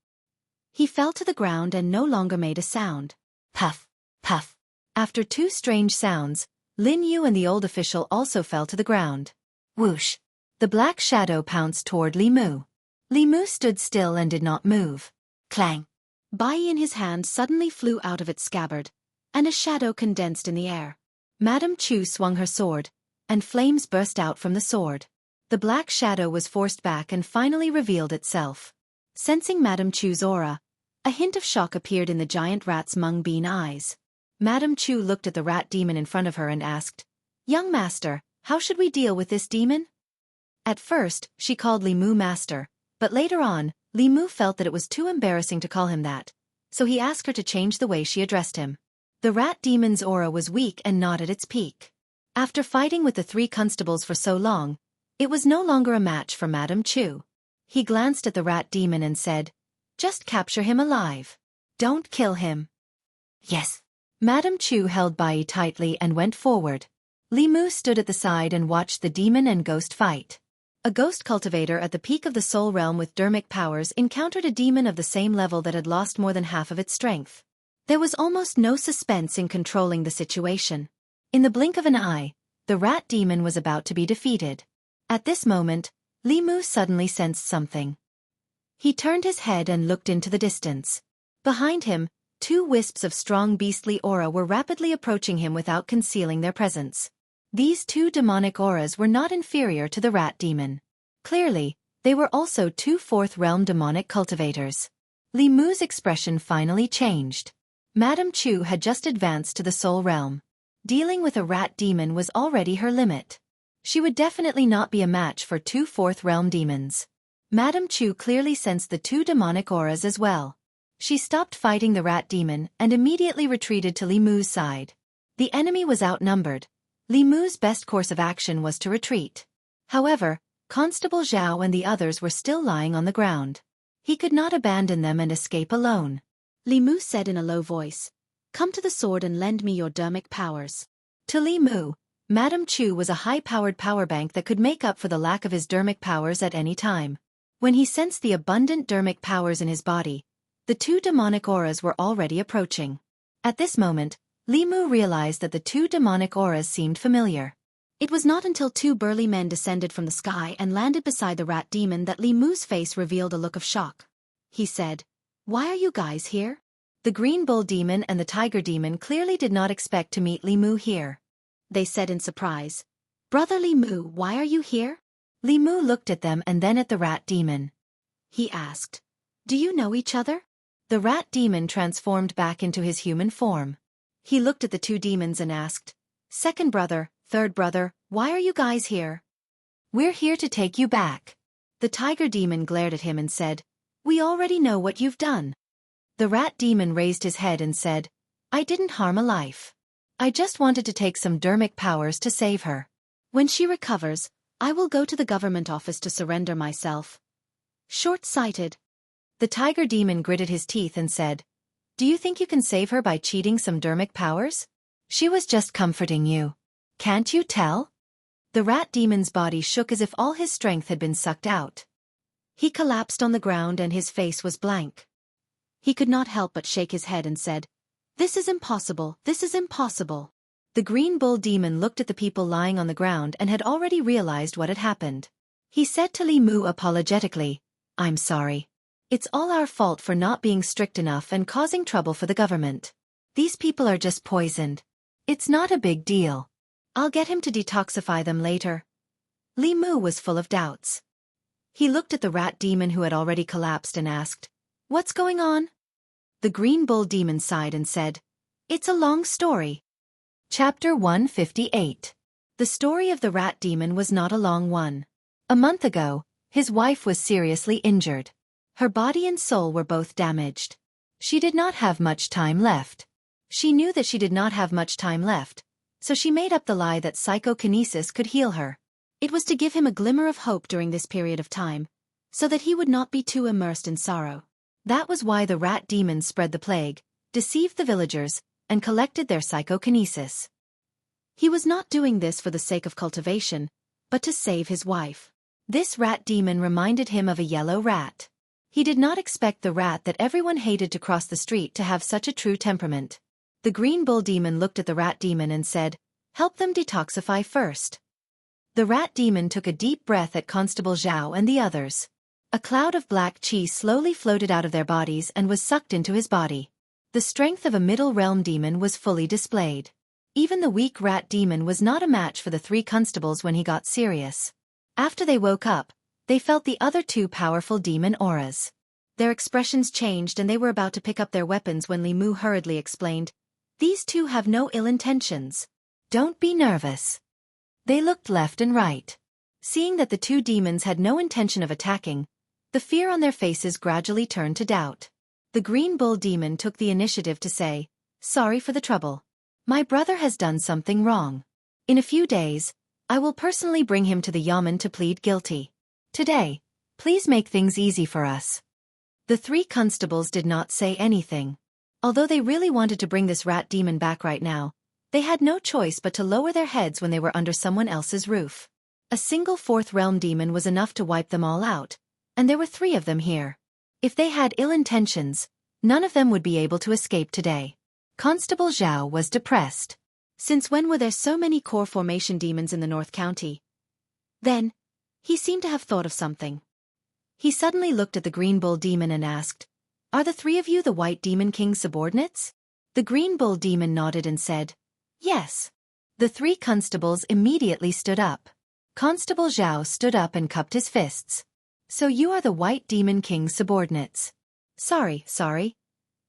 He fell to the ground and no longer made a sound. Puff, puff. After two strange sounds, Lin Yu and the old official also fell to the ground. Whoosh! The black shadow pounced toward Li Mu. Li Mu stood still and did not move. Clang! Bai in his hand suddenly flew out of its scabbard, and a shadow condensed in the air. Madame Chu swung her sword, and flames burst out from the sword. The black shadow was forced back and finally revealed itself. Sensing Madame Chu's aura, a hint of shock appeared in the giant rat's mung bean eyes. Madame Chu looked at the rat demon in front of her and asked, "Young master, how should we deal with this demon?" At first, she called Li Mu master, but later on, Li Mu felt that it was too embarrassing to call him that, so he asked her to change the way she addressed him. The rat demon's aura was weak and not at its peak. After fighting with the three constables for so long, it was no longer a match for Madame Chu. He glanced at the rat demon and said, "Just capture him alive. Don't kill him." "Yes." Madame Chu held Bai tightly and went forward. Li Mu stood at the side and watched the demon and ghost fight. A ghost cultivator at the peak of the soul realm with dermic powers encountered a demon of the same level that had lost more than half of its strength. There was almost no suspense in controlling the situation. In the blink of an eye, the rat demon was about to be defeated. At this moment, Li Mu suddenly sensed something. He turned his head and looked into the distance. Behind him, two wisps of strong beastly aura were rapidly approaching him without concealing their presence. These two demonic auras were not inferior to the rat demon. Clearly, they were also two fourth-realm demonic cultivators. Li Mu's expression finally changed. Madame Chu had just advanced to the soul realm. Dealing with a rat demon was already her limit. She would definitely not be a match for two fourth-realm demons. Madame Chu clearly sensed the two demonic auras as well. She stopped fighting the rat demon and immediately retreated to Li Mu's side. The enemy was outnumbered. Li Mu's best course of action was to retreat. However, Constable Zhao and the others were still lying on the ground. He could not abandon them and escape alone. Li Mu said in a low voice, "Come to the sword and lend me your dermic powers." To Li Mu, Madame Chu was a high-powered power bank that could make up for the lack of his dermic powers at any time. When he sensed the abundant dermic powers in his body, the two demonic auras were already approaching. At this moment, Li Mu realized that the two demonic auras seemed familiar. It was not until two burly men descended from the sky and landed beside the rat demon that Li Mu's face revealed a look of shock. He said, "Why are you guys here?" The green bull demon and the tiger demon clearly did not expect to meet Li Mu here. They said in surprise, "Brother Li Mu, why are you here?" Li Mu looked at them and then at the rat demon. He asked, "Do you know each other?" The rat demon transformed back into his human form. He looked at the two demons and asked, "Second brother, third brother, why are you guys here?" "We're here to take you back." The tiger demon glared at him and said, "We already know what you've done." The rat demon raised his head and said, "I didn't harm a life. I just wanted to take some dermic powers to save her. When she recovers, I will go to the government office to surrender myself." Short-sighted. The tiger demon gritted his teeth and said, "Do you think you can save her by cheating some dermic powers? She was just comforting you. Can't you tell?" The rat demon's body shook as if all his strength had been sucked out. He collapsed on the ground and his face was blank. He could not help but shake his head and said, "This is impossible, this is impossible." The green bull demon looked at the people lying on the ground and had already realized what had happened. He said to Li Mu apologetically, "I'm sorry. It's all our fault for not being strict enough and causing trouble for the government. These people are just poisoned. It's not a big deal. I'll get him to detoxify them later." Li Mu was full of doubts. He looked at the rat demon who had already collapsed and asked, "What's going on?" The green bull demon sighed and said, "It's a long story." Chapter 158. The story of the rat demon was not a long one. A month ago, his wife was seriously injured. Her body and soul were both damaged. She did not have much time left. She knew that she did not have much time left, so she made up the lie that psychokinesis could heal her. It was to give him a glimmer of hope during this period of time, so that he would not be too immersed in sorrow. That was why the rat demon spread the plague, deceived the villagers, and collected their psychokinesis. He was not doing this for the sake of cultivation, but to save his wife. This rat demon reminded him of a yellow rat. He did not expect the rat that everyone hated to cross the street to have such a true temperament. The green bull demon looked at the rat demon and said, "Help them detoxify first." The rat demon took a deep breath at Constable Xiao and the others. A cloud of black chi slowly floated out of their bodies and was sucked into his body. The strength of a middle realm demon was fully displayed. Even the weak rat demon was not a match for the three constables when he got serious. After they woke up, they felt the other two powerful demon auras. Their expressions changed and they were about to pick up their weapons when Li Mu hurriedly explained, "These two have no ill intentions. Don't be nervous." They looked left and right. Seeing that the two demons had no intention of attacking, the fear on their faces gradually turned to doubt. The green bull demon took the initiative to say, "Sorry for the trouble. My brother has done something wrong. In a few days, I will personally bring him to the yamen to plead guilty. Today, please make things easy for us." The three constables did not say anything. Although they really wanted to bring this rat demon back right now, they had no choice but to lower their heads when they were under someone else's roof. A single fourth realm demon was enough to wipe them all out, and there were three of them here. If they had ill intentions, none of them would be able to escape today. Constable Xiao was depressed. Since when were there so many core formation demons in the North County? Then, he seemed to have thought of something. He suddenly looked at the green bull demon and asked, "Are the three of you the white demon king's subordinates?" The green bull demon nodded and said, "Yes." The three constables immediately stood up. Constable Xiao stood up and cupped his fists. "So you are the white demon king's subordinates." Sorry.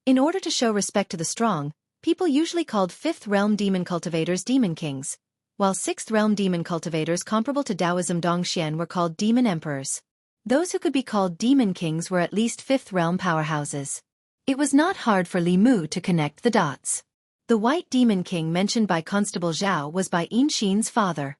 In order to show respect to the strong, people usually called 5th realm demon cultivators demon kings, while 6th realm demon cultivators comparable to Taoism Dongxian were called demon emperors. Those who could be called demon kings were at least 5th realm powerhouses. It was not hard for Li Mu to connect the dots. The white demon king mentioned by Constable Xiao was by Inxin's father.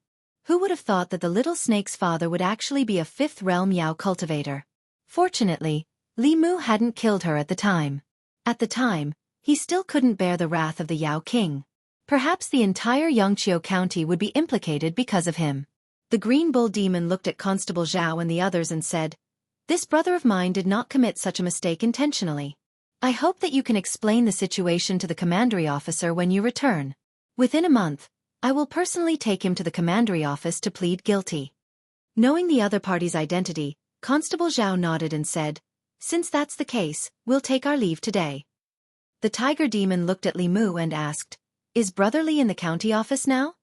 Who would have thought that the little snake's father would actually be a 5th realm Yao cultivator? Fortunately, Li Mu hadn't killed her at the time. At the time, he still couldn't bear the wrath of the Yao king. Perhaps the entire Yangqiu County would be implicated because of him. The green bull demon looked at Constable Xiao and the others and said, "This brother of mine did not commit such a mistake intentionally. I hope that you can explain the situation to the commandery officer when you return. Within a month, I will personally take him to the commandery office to plead guilty." Knowing the other party's identity, Constable Xiao nodded and said, "Since that's the case, we'll take our leave today." The tiger demon looked at Li Mu and asked, "Is Brother Li in the county office now?"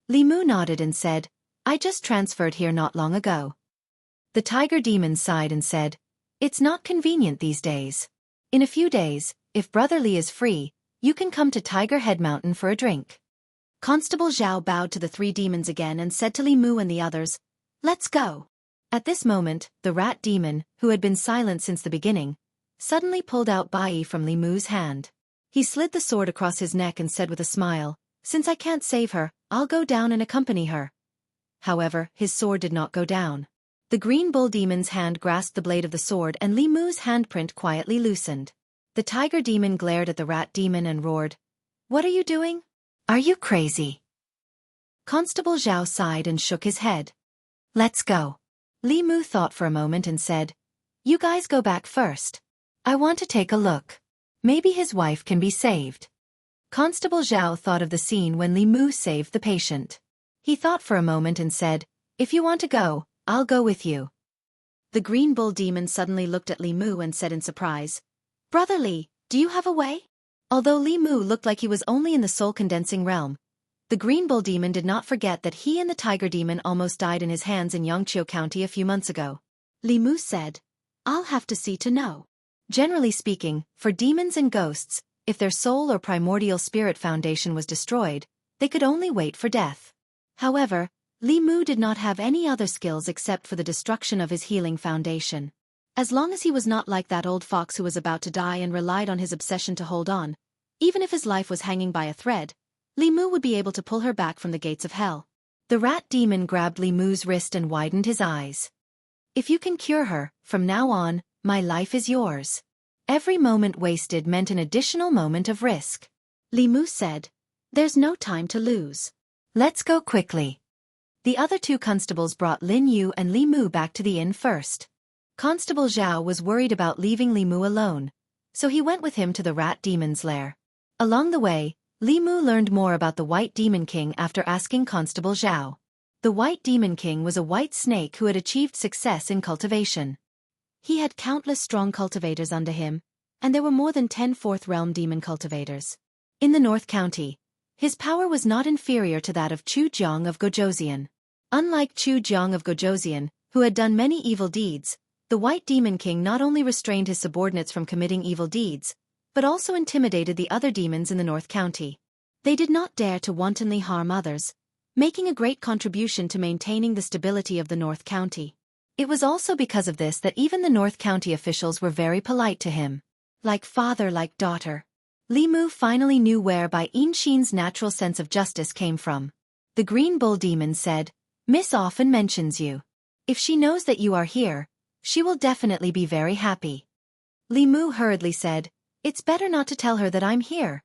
Li Mu nodded and said, "I just transferred here not long ago." The tiger demon sighed and said, "It's not convenient these days. In a few days, if Brother Li is free, you can come to Tiger Head Mountain for a drink." Constable Xiao bowed to the three demons again and said to Li Mu and the others, "Let's go." At this moment, the rat demon, who had been silent since the beginning, suddenly pulled out Bai from Li Mu's hand. He slid the sword across his neck and said with a smile, "Since I can't save her, I'll go down and accompany her." However, his sword did not go down. The green bull demon's hand grasped the blade of the sword and Li Mu's handprint quietly loosened. The tiger demon glared at the rat demon and roared, "What are you doing? Are you crazy?" Constable Xiao sighed and shook his head. "Let's go." Li Mu thought for a moment and said, "You guys go back first. I want to take a look. Maybe his wife can be saved." Constable Xiao thought of the scene when Li Mu saved the patient. He thought for a moment and said, "If you want to go, I'll go with you. The green bull demon suddenly looked at Li Mu and said in surprise, Brother Li, do you have a way? Although Li Mu looked like he was only in the soul-condensing realm, the green bull demon did not forget that he and the tiger demon almost died in his hands in Yangqiu County a few months ago. Li Mu said, I'll have to see to know. Generally speaking, for demons and ghosts, if their soul or primordial spirit foundation was destroyed, they could only wait for death. However, Li Mu did not have any other skills except for the destruction of his healing foundation. As long as he was not like that old fox who was about to die and relied on his obsession to hold on, even if his life was hanging by a thread, Li Mu would be able to pull her back from the gates of hell. The rat demon grabbed Li Mu's wrist and widened his eyes. If you can cure her, from now on, my life is yours. Every moment wasted meant an additional moment of risk. Li Mu said, There's no time to lose. Let's go quickly. The other two constables brought Lin Yu and Li Mu back to the inn first. Constable Zhao was worried about leaving Li Mu alone, so he went with him to the rat demon's lair. Along the way, Li Mu learned more about the White Demon King after asking Constable Zhao. The White Demon King was a white snake who had achieved success in cultivation. He had countless strong cultivators under him, and there were more than 10 Fourth Realm demon cultivators. In the North County, his power was not inferior to that of Chu Jiang of Gojoseon. Unlike Chu Jiang of Gojoseon, who had done many evil deeds, the White Demon King not only restrained his subordinates from committing evil deeds, but also intimidated the other demons in the North County. They did not dare to wantonly harm others, making a great contribution to maintaining the stability of the North County. It was also because of this that even the North County officials were very polite to him. Like father, like daughter. Li Mu finally knew where Bai Yinxin's natural sense of justice came from. The Green Bull Demon said, Miss often mentions you. If she knows that you are here, she will definitely be very happy. Li Mu hurriedly said, It's better not to tell her that I'm here.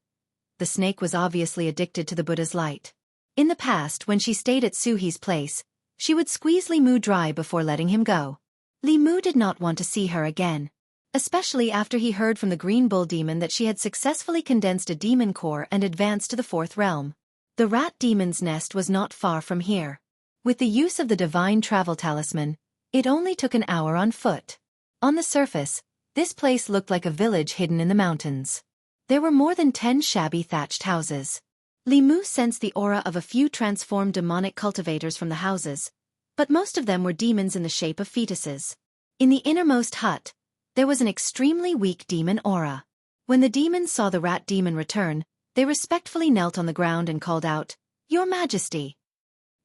The snake was obviously addicted to the Buddha's light. In the past, when she stayed at Suhi's place, she would squeeze Li Mu dry before letting him go. Li Mu did not want to see her again, especially after he heard from the Green Bull Demon that she had successfully condensed a demon core and advanced to the Fourth Realm. The rat demon's nest was not far from here. With the use of the divine travel talisman, it only took an hour on foot. On the surface, this place looked like a village hidden in the mountains. There were more than 10 shabby thatched houses. Li Mu sensed the aura of a few transformed demonic cultivators from the houses, but most of them were demons in the shape of fetuses. In the innermost hut, there was an extremely weak demon aura. When the demons saw the rat demon return, they respectfully knelt on the ground and called out, Your Majesty.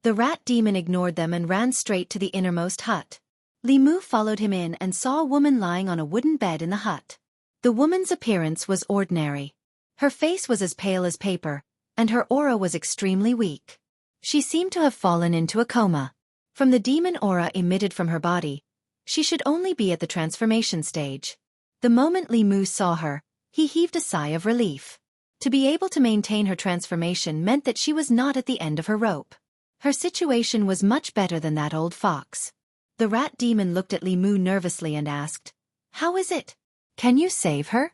The rat demon ignored them and ran straight to the innermost hut. Li Mu followed him in and saw a woman lying on a wooden bed in the hut. The woman's appearance was ordinary. Her face was as pale as paper, and her aura was extremely weak. She seemed to have fallen into a coma. From the demon aura emitted from her body, she should only be at the transformation stage. The moment Li Mu saw her, he heaved a sigh of relief. To be able to maintain her transformation meant that she was not at the end of her rope. Her situation was much better than that old fox. The rat demon looked at Li Mu nervously and asked, How is it? Can you save her?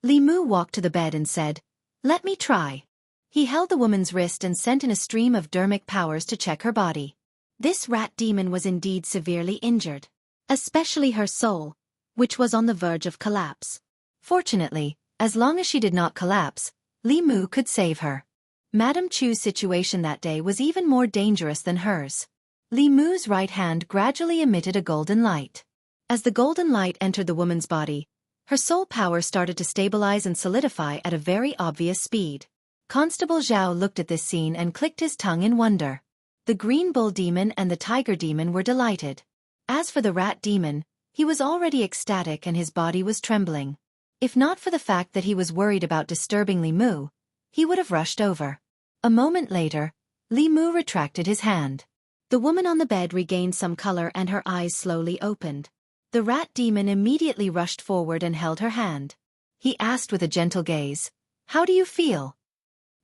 Li Mu walked to the bed and said, Let me try. He held the woman's wrist and sent in a stream of dermic powers to check her body. This rat demon was indeed severely injured, especially her soul, which was on the verge of collapse. Fortunately, as long as she did not collapse, Li Mu could save her. Madame Chu's situation that day was even more dangerous than hers. Li Mu's right hand gradually emitted a golden light. As the golden light entered the woman's body, her soul power started to stabilize and solidify at a very obvious speed. Constable Zhao looked at this scene and clicked his tongue in wonder. The Green Bull Demon and the Tiger Demon were delighted. As for the Rat Demon, he was already ecstatic and his body was trembling. If not for the fact that he was worried about disturbing Li Mu, he would have rushed over. A moment later, Li Mu retracted his hand. The woman on the bed regained some color and her eyes slowly opened. The rat demon immediately rushed forward and held her hand. He asked with a gentle gaze, How do you feel?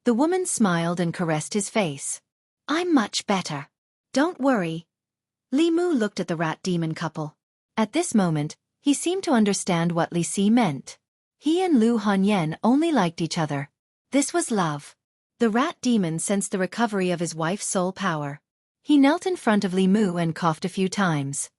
The woman smiled and caressed his face. I'm much better. Don't worry. Li Mu looked at the rat demon couple. At this moment, he seemed to understand what Li Si meant. He and Lu Hanyan only liked each other. This was love. The rat demon sensed the recovery of his wife's soul power. He knelt in front of Li Mu and coughed a few times.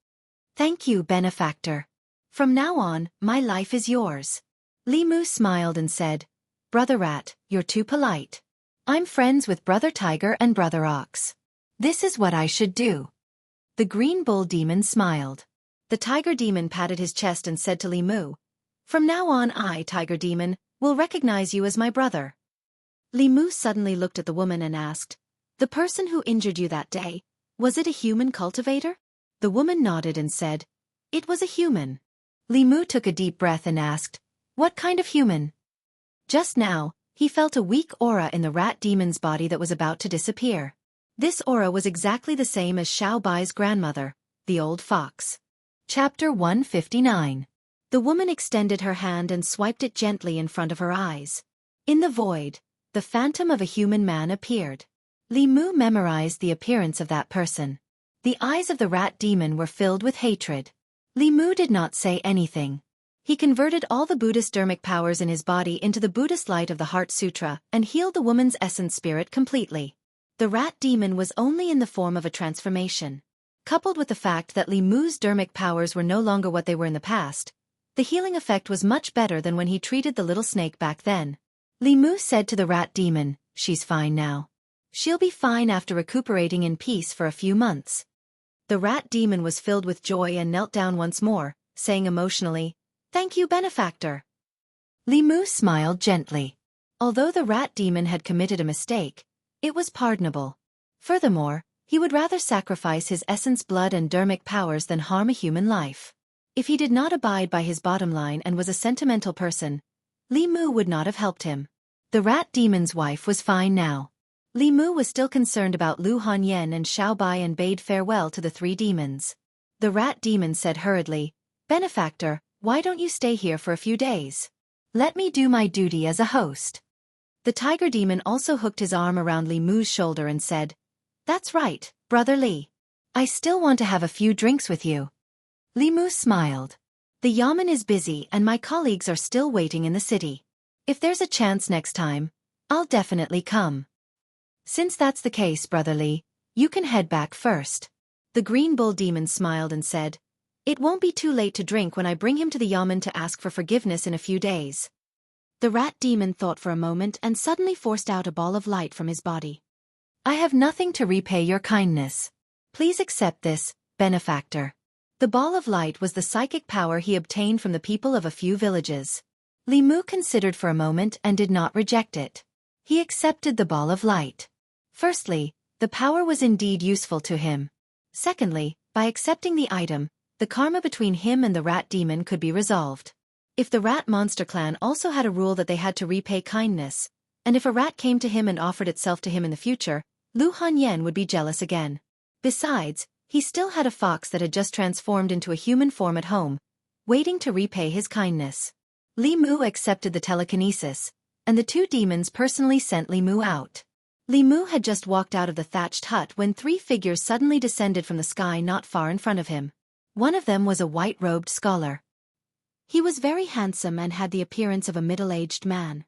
"Thank you, benefactor. From now on, my life is yours." Li Mu smiled and said, "Brother Rat, you're too polite. I'm friends with Brother Tiger and Brother Ox. This is what I should do." The Green Bull Demon smiled. The Tiger Demon patted his chest and said to Li Mu, "From now on I, Tiger Demon, will recognize you as my brother." Li Mu suddenly looked at the woman and asked, "The person who injured you that day, was it a human cultivator?" The woman nodded and said, "It was a human." Li Mu took a deep breath and asked, "What kind of human?" Just now, he felt a weak aura in the rat demon's body that was about to disappear. This aura was exactly the same as Xiao Bai's grandmother, the old fox. Chapter 159. The woman extended her hand and swiped it gently in front of her eyes. In the void, the phantom of a human man appeared. Li Mu memorized the appearance of that person. The eyes of the rat demon were filled with hatred. Li Mu did not say anything. He converted all the Buddhist dharmic powers in his body into the Buddhist light of the Heart Sutra and healed the woman's essence spirit completely. The rat demon was only in the form of a transformation. Coupled with the fact that Li Mu's dharmic powers were no longer what they were in the past, the healing effect was much better than when he treated the little snake back then. Li Mu said to the rat demon, "She's fine now. She'll be fine after recuperating in peace for a few months." The rat demon was filled with joy and knelt down once more, saying emotionally, "Thank you, benefactor." Li Mu smiled gently. Although the rat demon had committed a mistake, it was pardonable. Furthermore, he would rather sacrifice his essence blood and dharmic powers than harm a human life. If he did not abide by his bottom line and was a sentimental person, Li Mu would not have helped him. The rat demon's wife was fine now. Li Mu was still concerned about Lu Hanyan and Xiao Bai and bade farewell to the three demons. The rat demon said hurriedly, "Benefactor, why don't you stay here for a few days? Let me do my duty as a host." The tiger demon also hooked his arm around Li Mu's shoulder and said, "That's right, Brother Li. I still want to have a few drinks with you." Li Mu smiled. "The yamen is busy and my colleagues are still waiting in the city. If there's a chance next time, I'll definitely come." "Since that's the case, Brother Li, you can head back first." The Green Bull Demon smiled and said, "It won't be too late to drink when I bring him to the yamen to ask for forgiveness in a few days." The Rat Demon thought for a moment and suddenly forced out a ball of light from his body. "I have nothing to repay your kindness. Please accept this, benefactor." The ball of light was the psychic power he obtained from the people of a few villages. Li Mu considered for a moment and did not reject it. He accepted the ball of light. Firstly, the power was indeed useful to him. Secondly, by accepting the item, the karma between him and the rat demon could be resolved. If the rat monster clan also had a rule that they had to repay kindness, and if a rat came to him and offered itself to him in the future, Lu Hanyan would be jealous again. Besides, he still had a fox that had just transformed into a human form at home, waiting to repay his kindness. Li Mu accepted the telekinesis, and the two demons personally sent Li Mu out. Li Mu had just walked out of the thatched hut when three figures suddenly descended from the sky not far in front of him. One of them was a white-robed scholar. He was very handsome and had the appearance of a middle-aged man.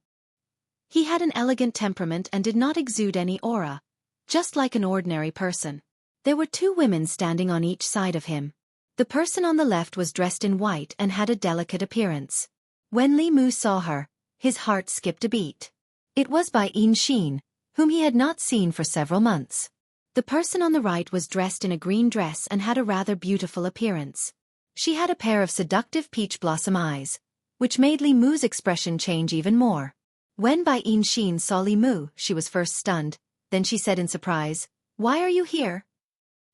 He had an elegant temperament and did not exude any aura, just like an ordinary person. There were two women standing on each side of him. The person on the left was dressed in white and had a delicate appearance. When Li Mu saw her, his heart skipped a beat. It was Bai Xin, whom he had not seen for several months. The person on the right was dressed in a green dress and had a rather beautiful appearance. She had a pair of seductive peach blossom eyes, which made Li Mu's expression change even more. When Bai Xin saw Li Mu, she was first stunned, then she said in surprise, "Why are you here?"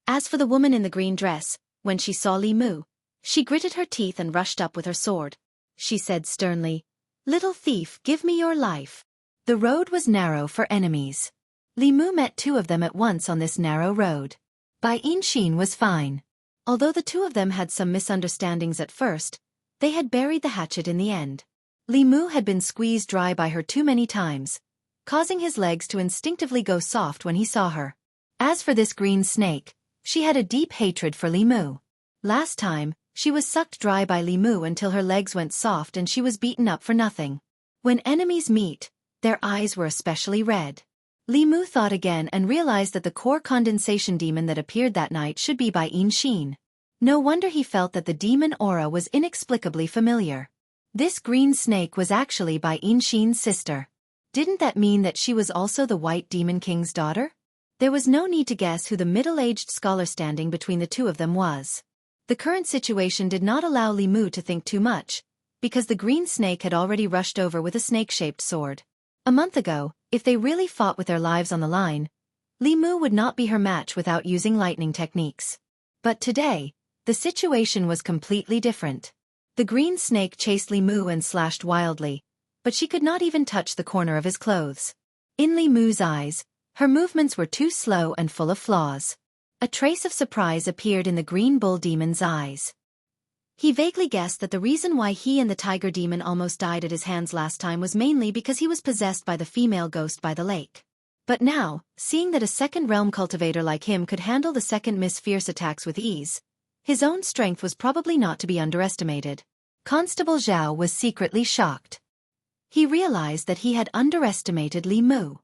As for the woman in the green dress, when she saw Li Mu, she gritted her teeth and rushed up with her sword. She said sternly, "Little thief, give me your life." The road was narrow for enemies. Li Mu met two of them at once on this narrow road. Bai Xin was fine. Although the two of them had some misunderstandings at first, they had buried the hatchet in the end. Li Mu had been squeezed dry by her too many times, causing his legs to instinctively go soft when he saw her. As for this green snake, she had a deep hatred for Li Mu. Last time, she was sucked dry by Li Mu until her legs went soft and she was beaten up for nothing. When enemies meet, their eyes were especially red. Li Mu thought again and realized that the core condensation demon that appeared that night should be Bai Xin. No wonder he felt that the demon aura was inexplicably familiar. This green snake was actually Bai Xin's sister. Didn't that mean that she was also the White Demon King's daughter? There was no need to guess who the middle-aged scholar standing between the two of them was. The current situation did not allow Li Mu to think too much, because the green snake had already rushed over with a snake-shaped sword. A month ago, if they really fought with their lives on the line, Li Mu would not be her match without using lightning techniques. But today, the situation was completely different. The green snake chased Li Mu and slashed wildly, but she could not even touch the corner of his clothes. In Li Mu's eyes, her movements were too slow and full of flaws. A trace of surprise appeared in the green bull demon's eyes. He vaguely guessed that the reason why he and the tiger demon almost died at his hands last time was mainly because he was possessed by the female ghost by the lake. But now, seeing that a second realm cultivator like him could handle the second Miss Fierce attacks with ease, his own strength was probably not to be underestimated. Constable Zhao was secretly shocked. He realized that he had underestimated Li Mu.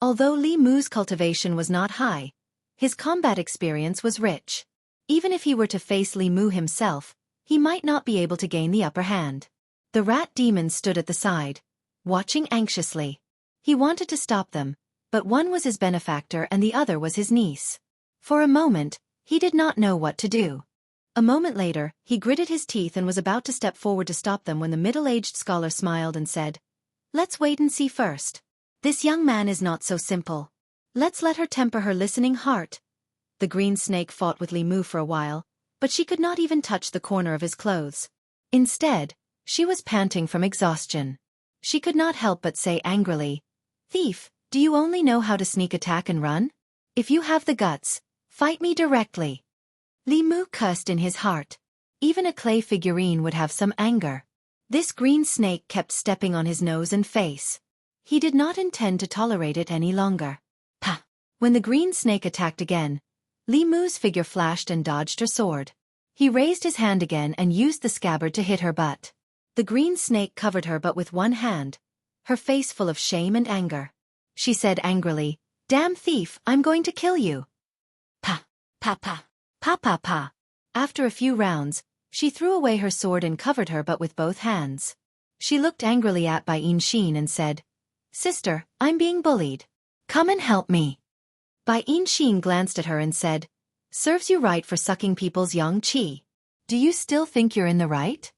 Although Li Mu's cultivation was not high, his combat experience was rich. Even if he were to face Li Mu himself, he might not be able to gain the upper hand. The rat demon stood at the side, watching anxiously. He wanted to stop them, but one was his benefactor and the other was his niece. For a moment, he did not know what to do. A moment later, he gritted his teeth and was about to step forward to stop them when the middle-aged scholar smiled and said, "Let's wait and see first. This young man is not so simple. Let's let her temper her listening heart." The green snake fought with Li Mu for a while, but she could not even touch the corner of his clothes. Instead, she was panting from exhaustion. She could not help but say angrily, "Thief, do you only know how to sneak attack and run? If you have the guts, fight me directly." Li Mu cursed in his heart. Even a clay figurine would have some anger. This green snake kept stepping on his nose and face. He did not intend to tolerate it any longer. Pa! When the green snake attacked again, Li Mu's figure flashed and dodged her sword. He raised his hand again and used the scabbard to hit her butt. The green snake covered her butt with one hand, her face full of shame and anger. She said angrily, "Damn thief, I'm going to kill you." Pa! Pa pa! Pa pa pa! After a few rounds, she threw away her sword and covered her butt with both hands. She looked angrily at Bai Xin and said, "Sister, I'm being bullied. Come and help me." Bai Xin glanced at her and said, "Serves you right for sucking people's yang qi. Do you still think you're in the right?"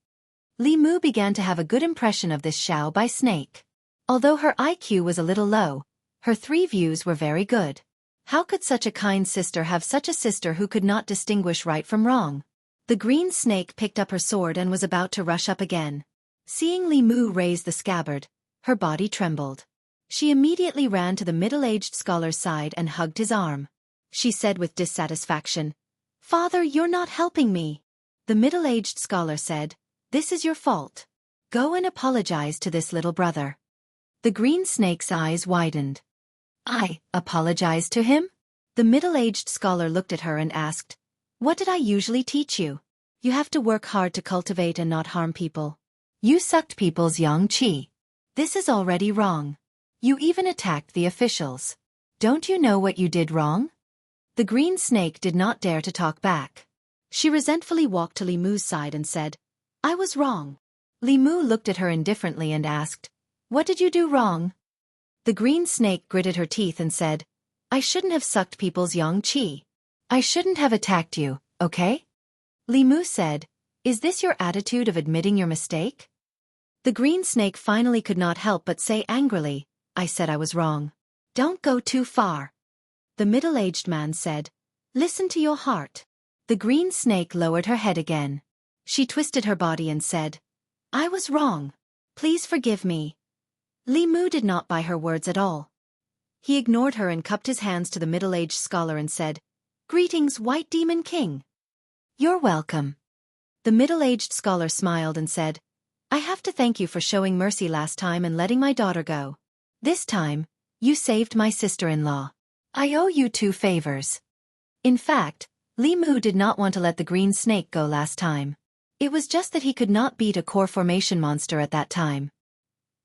Li Mu began to have a good impression of this Xiao Bai snake. Although her IQ was a little low, her three views were very good. How could such a kind sister have such a sister who could not distinguish right from wrong? The green snake picked up her sword and was about to rush up again. Seeing Li Mu raise the scabbard, her body trembled. She immediately ran to the middle-aged scholar's side and hugged his arm. She said with dissatisfaction, "Father, you're not helping me." The middle-aged scholar said, "This is your fault. Go and apologize to this little brother." The green snake's eyes widened. "I apologize to him?" The middle-aged scholar looked at her and asked, "What did I usually teach you? You have to work hard to cultivate and not harm people. You sucked people's yang qi. This is already wrong. You even attacked the officials. Don't you know what you did wrong?" The green snake did not dare to talk back. She resentfully walked to Li Mu's side and said, "I was wrong." Li Mu looked at her indifferently and asked, "What did you do wrong?" The green snake gritted her teeth and said, "I shouldn't have sucked people's yang qi. I shouldn't have attacked you, okay?" Li Mu said, "Is this your attitude of admitting your mistake?" The green snake finally could not help but say angrily, "I said I was wrong. Don't go too far." The middle-aged man said, "Listen to your heart." The green snake lowered her head again. She twisted her body and said, "I was wrong. Please forgive me." Li Mu did not buy her words at all. He ignored her and cupped his hands to the middle-aged scholar and said, "Greetings, White Demon King." "You're welcome." The middle-aged scholar smiled and said, "I have to thank you for showing mercy last time and letting my daughter go. This time, you saved my sister-in-law. I owe you 2 favors." In fact, Li Mu did not want to let the green snake go last time. It was just that he could not beat a core formation monster at that time.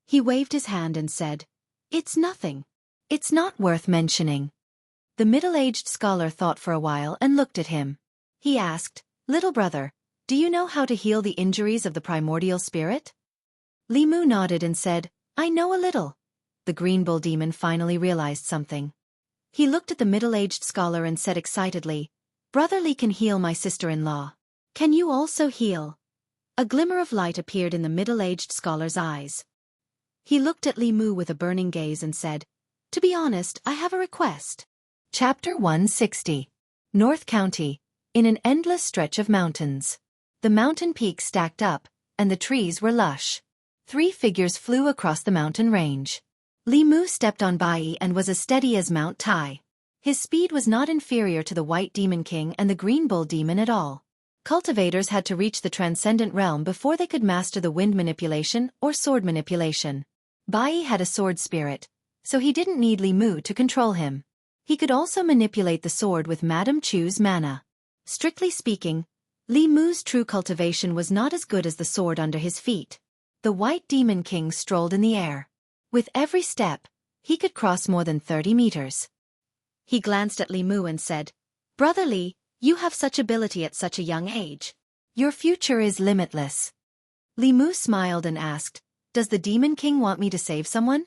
He waved his hand and said, "It's nothing. It's not worth mentioning. The middle-aged scholar thought for a while and looked at him. He asked, "Little brother, do you know how to heal the injuries of the primordial spirit?" Li Mu nodded and said, "I know a little." The green bull demon finally realized something. He looked at the middle-aged scholar and said excitedly, "Brother Li can heal my sister-in-law. Can you also heal?" A glimmer of light appeared in the middle-aged scholar's eyes. He looked at Li Mu with a burning gaze and said, "To be honest, I have a request." Chapter 160. North County. In an endless stretch of mountains. The mountain peaks stacked up, and the trees were lush. 3 figures flew across the mountain range. Li Mu stepped on Bai and was as steady as Mount Tai. His speed was not inferior to the White Demon King and the Green Bull Demon at all. Cultivators had to reach the transcendent realm before they could master the wind manipulation or sword manipulation. Bai had a sword spirit, so he didn't need Li Mu to control him. He could also manipulate the sword with Madame Chu's mana. Strictly speaking, Li Mu's true cultivation was not as good as the sword under his feet. The White Demon King strolled in the air. With every step, he could cross more than 30 meters. He glanced at Li Mu and said, "Brother Li, you have such ability at such a young age. Your future is limitless." Li Mu smiled and asked, "Does the Demon King want me to save someone?"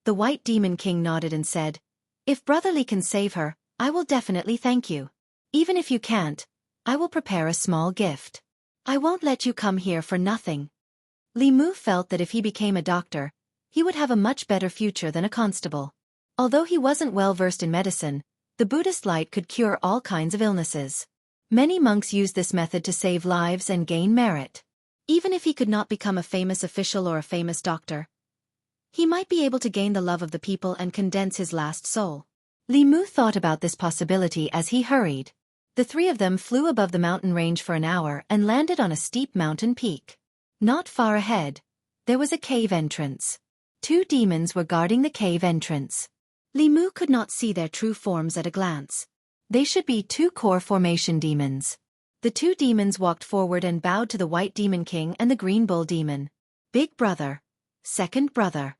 The White Demon King nodded and said, "If Brother Li can save her, I will definitely thank you. Even if you can't, I will prepare a small gift. I won't let you come here for nothing." Li Mu felt that if he became a doctor, he would have a much better future than a constable. Although he wasn't well versed in medicine, the Buddhist light could cure all kinds of illnesses. Many monks used this method to save lives and gain merit. Even if he could not become a famous official or a famous doctor, he might be able to gain the love of the people and condense his last soul. Li Mu thought about this possibility as he hurried. The 3 of them flew above the mountain range for an hour and landed on a steep mountain peak. Not far ahead, there was a cave entrance. 2 demons were guarding the cave entrance. Li Mu could not see their true forms at a glance. They should be 2 core formation demons. The 2 demons walked forward and bowed to the White Demon King and the Green Bull Demon. "Big brother. Second brother."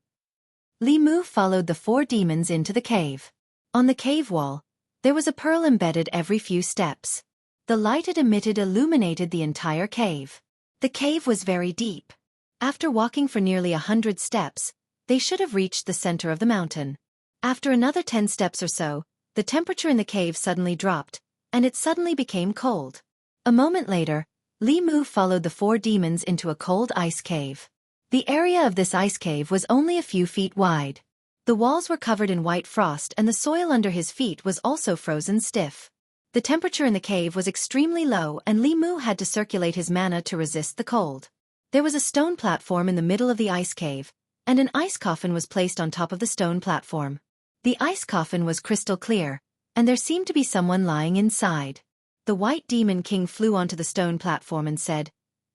Li Mu followed the 4 demons into the cave. On the cave wall, there was a pearl embedded every few steps. The light it emitted illuminated the entire cave. The cave was very deep. After walking for nearly 100 steps, they should have reached the center of the mountain. After another 10 steps or so, the temperature in the cave suddenly dropped, and it suddenly became cold. A moment later, Li Mu followed the 4 demons into a cold ice cave. The area of this ice cave was only a few feet wide. The walls were covered in white frost and the soil under his feet was also frozen stiff. The temperature in the cave was extremely low and Li Mu had to circulate his mana to resist the cold. There was a stone platform in the middle of the ice cave, and an ice coffin was placed on top of the stone platform. The ice coffin was crystal clear, and there seemed to be someone lying inside. The White Demon King flew onto the stone platform and said,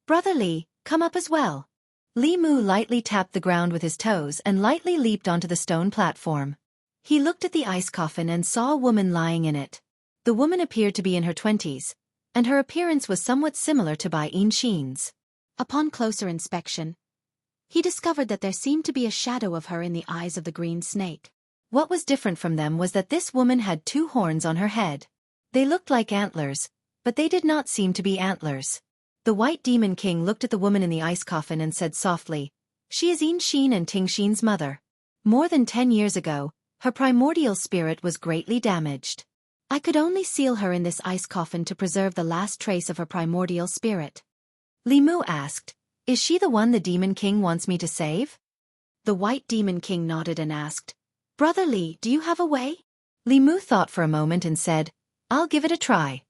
"Brother Li, come up as well." Li Mu lightly tapped the ground with his toes and lightly leaped onto the stone platform. He looked at the ice coffin and saw a woman lying in it. The woman appeared to be in her 20s, and her appearance was somewhat similar to Bai Yinxin's. Upon closer inspection, he discovered that there seemed to be a shadow of her in the eyes of the green snake. What was different from them was that this woman had 2 horns on her head. They looked like antlers, but they did not seem to be antlers. The White Demon King looked at the woman in the ice coffin and said softly, "She is Yinxin and Tingxin's mother. More than 10 years ago, her primordial spirit was greatly damaged. I could only seal her in this ice coffin to preserve the last trace of her primordial spirit." Li Mu asked, "Is she the one the Demon King wants me to save?" The White Demon King nodded and asked, "Brother Li, do you have a way?" Li Mu thought for a moment and said, "I'll give it a try."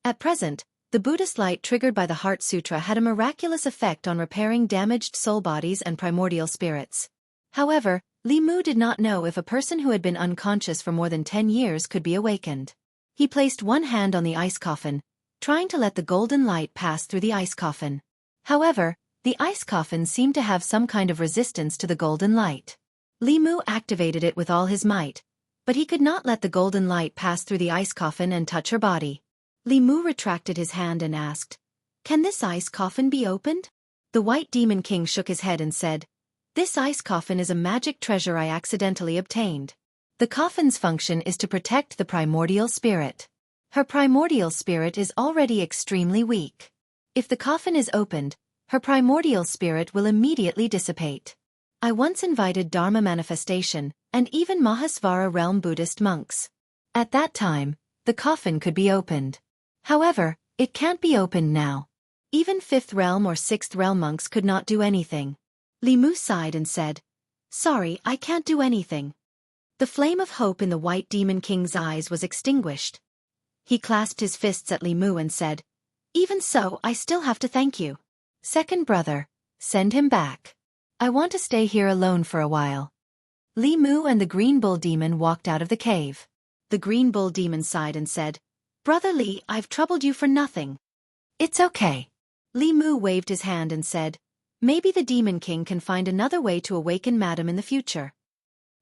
At present, the Buddhist light triggered by the Heart Sutra had a miraculous effect on repairing damaged soul bodies and primordial spirits. However, Li Mu did not know if a person who had been unconscious for more than 10 years could be awakened. He placed one hand on the ice coffin, trying to let the golden light pass through the ice coffin. However, the ice coffin seemed to have some kind of resistance to the golden light. Li Mu activated it with all his might, but he could not let the golden light pass through the ice coffin and touch her body. Li Mu retracted his hand and asked, "Can this ice coffin be opened?" The White Demon King shook his head and said, "This ice coffin is a magic treasure I accidentally obtained. The coffin's function is to protect the primordial spirit. Her primordial spirit is already extremely weak. If the coffin is opened, her primordial spirit will immediately dissipate. I once invited Dharma manifestation, and even Mahasvara realm Buddhist monks. At that time, the coffin could be opened. However, it can't be opened now. Even 5th realm or 6th realm monks could not do anything. Li Mu sighed and said, "Sorry, I can't do anything." The flame of hope in the White Demon King's eyes was extinguished. He clasped his fists at Li Mu and said, "Even so, I still have to thank you. Second brother, send him back. I want to stay here alone for a while." Li Mu and the Green Bull Demon walked out of the cave. The Green Bull Demon sighed and said, "Brother Li, I've troubled you for nothing." "It's okay." Li Mu waved his hand and said, "Maybe the Demon King can find another way to awaken Madam in the future."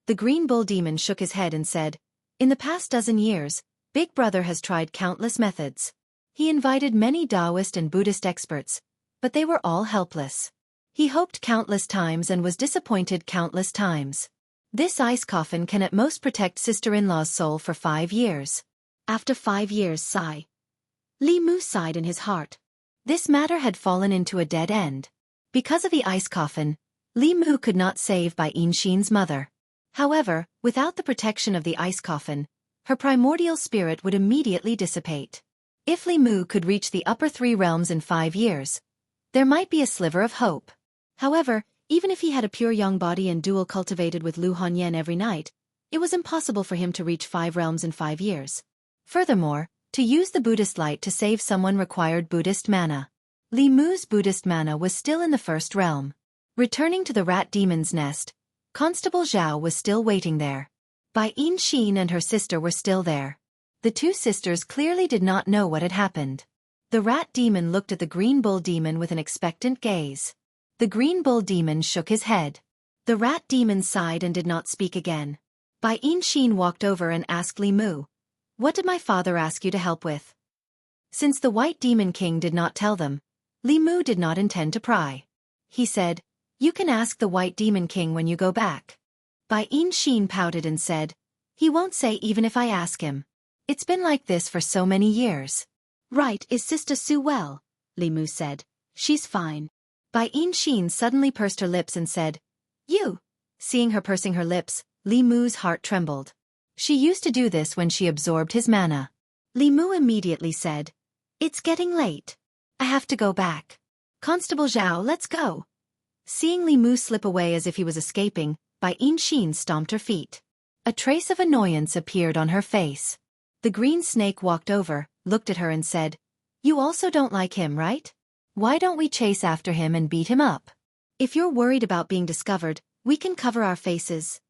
The Green Bull Demon shook his head and said, "In the past dozen years, Big Brother has tried countless methods. He invited many Taoist and Buddhist experts, but they were all helpless. He hoped countless times and was disappointed countless times. This ice coffin can at most protect sister-in-law's soul for 5 years. After 5 years, sigh." Li Mu sighed in his heart. This matter had fallen into a dead end. Because of the ice coffin, Li Mu could not save Bai Yinshin's mother. However, without the protection of the ice coffin, her primordial spirit would immediately dissipate. If Li Mu could reach the upper 3 realms in 5 years, there might be a sliver of hope. However, even if he had a pure young body and dual cultivated with Lu Hongyan every night, it was impossible for him to reach 5 realms in 5 years. Furthermore, to use the Buddhist light to save someone required Buddhist mana. Li Mu's Buddhist mana was still in the 1st realm. Returning to the rat demon's nest, Constable Zhao was still waiting there. Bai Yinshin and her sister were still there. The 2 sisters clearly did not know what had happened. The rat demon looked at the Green Bull Demon with an expectant gaze. The Green Bull Demon shook his head. The rat demon sighed and did not speak again. Bai Yinshin walked over and asked Li Mu, "What did my father ask you to help with?" Since the White Demon King did not tell them, Li Mu did not intend to pry. He said, "You can ask the White Demon King when you go back." Bai Yinshin pouted and said, "He won't say even if I ask him. It's been like this for so many years." "Right, is Sister Sue well?" Li Mu said. "She's fine." Bai Yinshin suddenly pursed her lips and said, "You." Seeing her pursing her lips, Li Mu's heart trembled. She used to do this when she absorbed his mana. Li Mu immediately said, "It's getting late. I have to go back. Constable Zhao, let's go." Seeing Li Mu slip away as if he was escaping, Bai Yinshin stomped her feet. A trace of annoyance appeared on her face. The green snake walked over, looked at her and said, "You also don't like him, right? Why don't we chase after him and beat him up? If you're worried about being discovered, we can cover our faces.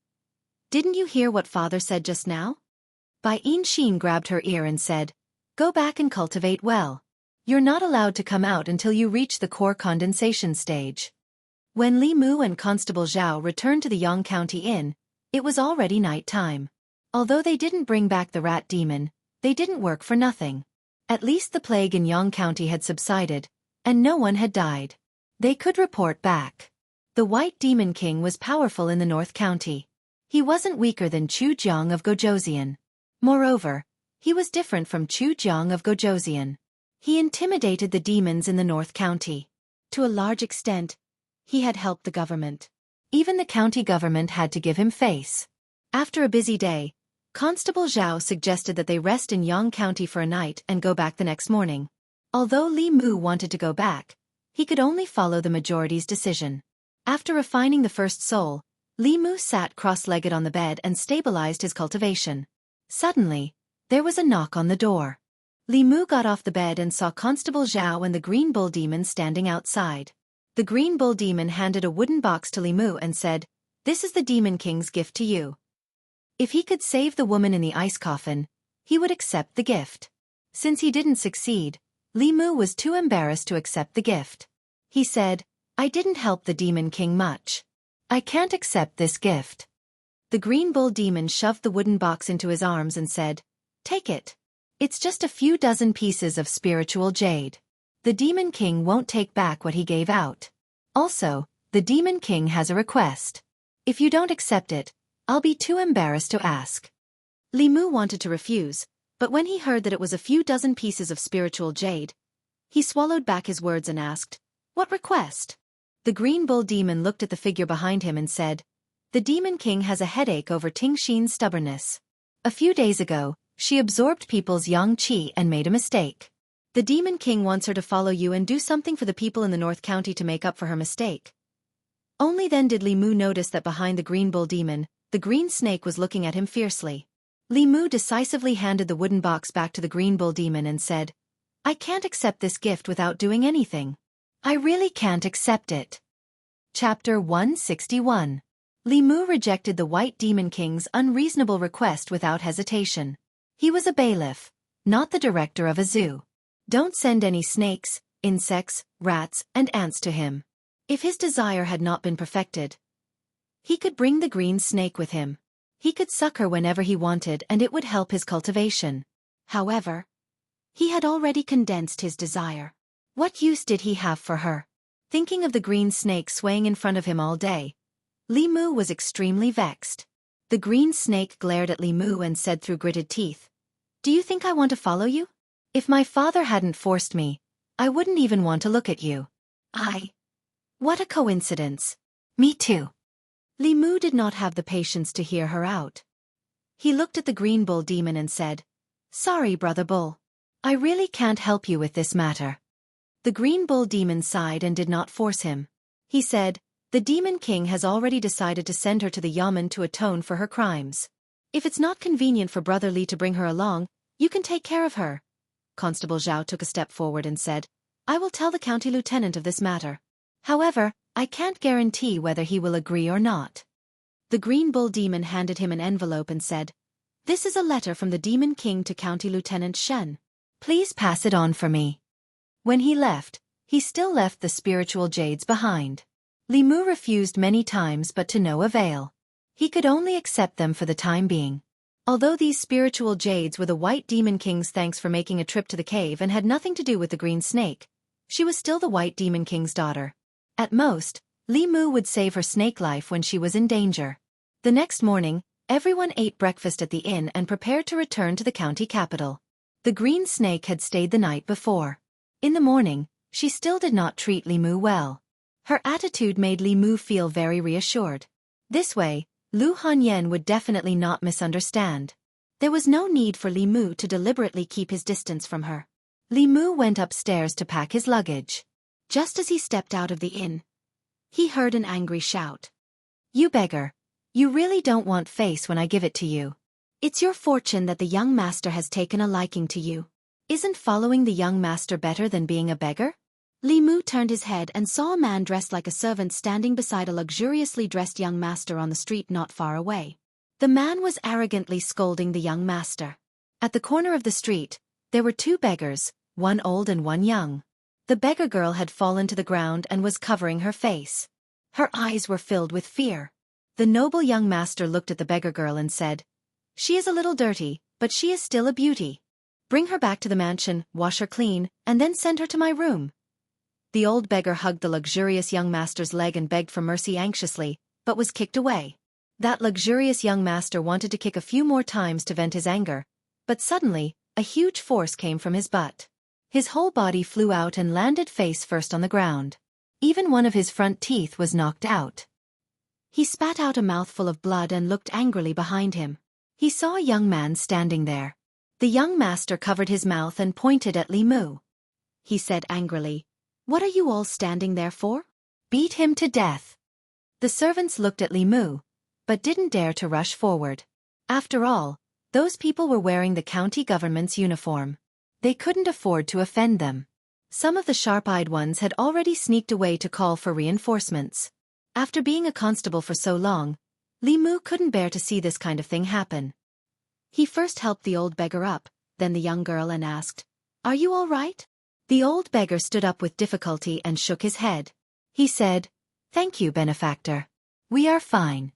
Didn't you hear what father said just now?" Bai Yinshin grabbed her ear and said, "Go back and cultivate well. You're not allowed to come out until you reach the core condensation stage." When Li Mu and Constable Zhao returned to the Yang County Inn, it was already night time. Although they didn't bring back the rat demon, they didn't work for nothing. At least the plague in Yang County had subsided, and no one had died. They could report back. The White Demon King was powerful in the North County. He wasn't weaker than Chu Jiang of Gojoseon. Moreover, he was different from Chu Jiang of Gojoseon. He intimidated the demons in the North County. To a large extent, he had helped the government. Even the county government had to give him face. After a busy day, Constable Zhao suggested that they rest in Yang County for a night and go back the next morning. Although Li Mu wanted to go back, he could only follow the majority's decision. After refining the first soul, Li Mu sat cross-legged on the bed and stabilized his cultivation. Suddenly, there was a knock on the door. Li Mu got off the bed and saw Constable Zhao and the Green Bull Demon standing outside. The Green Bull Demon handed a wooden box to Li Mu and said, "This is the Demon King's gift to you." If he could save the woman in the ice coffin, he would accept the gift. Since he didn't succeed, Li Mu was too embarrassed to accept the gift. He said, "I didn't help the Demon King much. I can't accept this gift." The Green Bull Demon shoved the wooden box into his arms and said, "Take it. It's just a few dozen pieces of spiritual jade. The Demon King won't take back what he gave out. Also, the Demon King has a request. If you don't accept it, I'll be too embarrassed to ask. Li Mu wanted to refuse, but when he heard that it was a few dozen pieces of spiritual jade, he swallowed back his words and asked, "What request?" The green bull demon looked at the figure behind him and said, "The demon king has a headache over Ting Xin's stubbornness. A few days ago, she absorbed people's yang qi and made a mistake. The demon king wants her to follow you and do something for the people in the North County to make up for her mistake." Only then did Li Mu notice that behind the green bull demon, the green snake was looking at him fiercely. Li Mu decisively handed the wooden box back to the green bull demon and said, "I can't accept this gift without doing anything. I really can't accept it." Chapter 161. Li Mu rejected the White Demon King's unreasonable request without hesitation. He was a bailiff, not the director of a zoo. Don't send any snakes, insects, rats, and ants to him. If his desire had not been perfected, he could bring the green snake with him. He could suck her whenever he wanted and it would help his cultivation. However, he had already condensed his desire. What use did he have for her? Thinking of the green snake swaying in front of him all day, Li Mu was extremely vexed. The green snake glared at Li Mu and said through gritted teeth, "Do you think I want to follow you? If my father hadn't forced me, I wouldn't even want to look at you." What a coincidence. Me too. Li Mu did not have the patience to hear her out. He looked at the green bull demon and said, "Sorry, brother bull. I really can't help you with this matter." The green bull demon sighed and did not force him. He said, "The demon king has already decided to send her to the yamen to atone for her crimes. If it's not convenient for Brother Li to bring her along, you can take care of her." Constable Zhao took a step forward and said, "I will tell the county lieutenant of this matter. However, I can't guarantee whether he will agree or not." The green bull demon handed him an envelope and said, "This is a letter from the demon king to County Lieutenant Shen. Please pass it on for me." When he left, he still left the spiritual jades behind. Li Mu refused many times but to no avail. He could only accept them for the time being. Although these spiritual jades were the White Demon King's thanks for making a trip to the cave and had nothing to do with the green snake, she was still the White Demon King's daughter. At most, Li Mu would save her snake life when she was in danger. The next morning, everyone ate breakfast at the inn and prepared to return to the county capital. The green snake had stayed the night before. In the morning, she still did not treat Li Mu well. Her attitude made Li Mu feel very reassured. This way, Lu Hanyan would definitely not misunderstand. There was no need for Li Mu to deliberately keep his distance from her. Li Mu went upstairs to pack his luggage. Just as he stepped out of the inn, he heard an angry shout. "You beggar! You really don't want face when I give it to you. It's your fortune that the young master has taken a liking to you. Isn't following the young master better than being a beggar?" Li Mu turned his head and saw a man dressed like a servant standing beside a luxuriously dressed young master on the street not far away. The man was arrogantly scolding the young master. At the corner of the street, there were two beggars, one old and one young. The beggar girl had fallen to the ground and was covering her face. Her eyes were filled with fear. The noble young master looked at the beggar girl and said, "She is a little dirty, but she is still a beauty. Bring her back to the mansion, wash her clean, and then send her to my room." The old beggar hugged the luxurious young master's leg and begged for mercy anxiously, but was kicked away. That luxurious young master wanted to kick a few more times to vent his anger, but suddenly, a huge force came from his butt. His whole body flew out and landed face first on the ground. Even one of his front teeth was knocked out. He spat out a mouthful of blood and looked angrily behind him. He saw a young man standing there. The young master covered his mouth and pointed at Li Mu. He said angrily, "What are you all standing there for? Beat him to death." The servants looked at Li Mu, but didn't dare to rush forward. After all, those people were wearing the county government's uniform. They couldn't afford to offend them. Some of the sharp-eyed ones had already sneaked away to call for reinforcements. After being a constable for so long, Li Mu couldn't bear to see this kind of thing happen. He first helped the old beggar up, then the young girl and asked, "Are you all right?" The old beggar stood up with difficulty and shook his head. He said, "Thank you, benefactor. We are fine."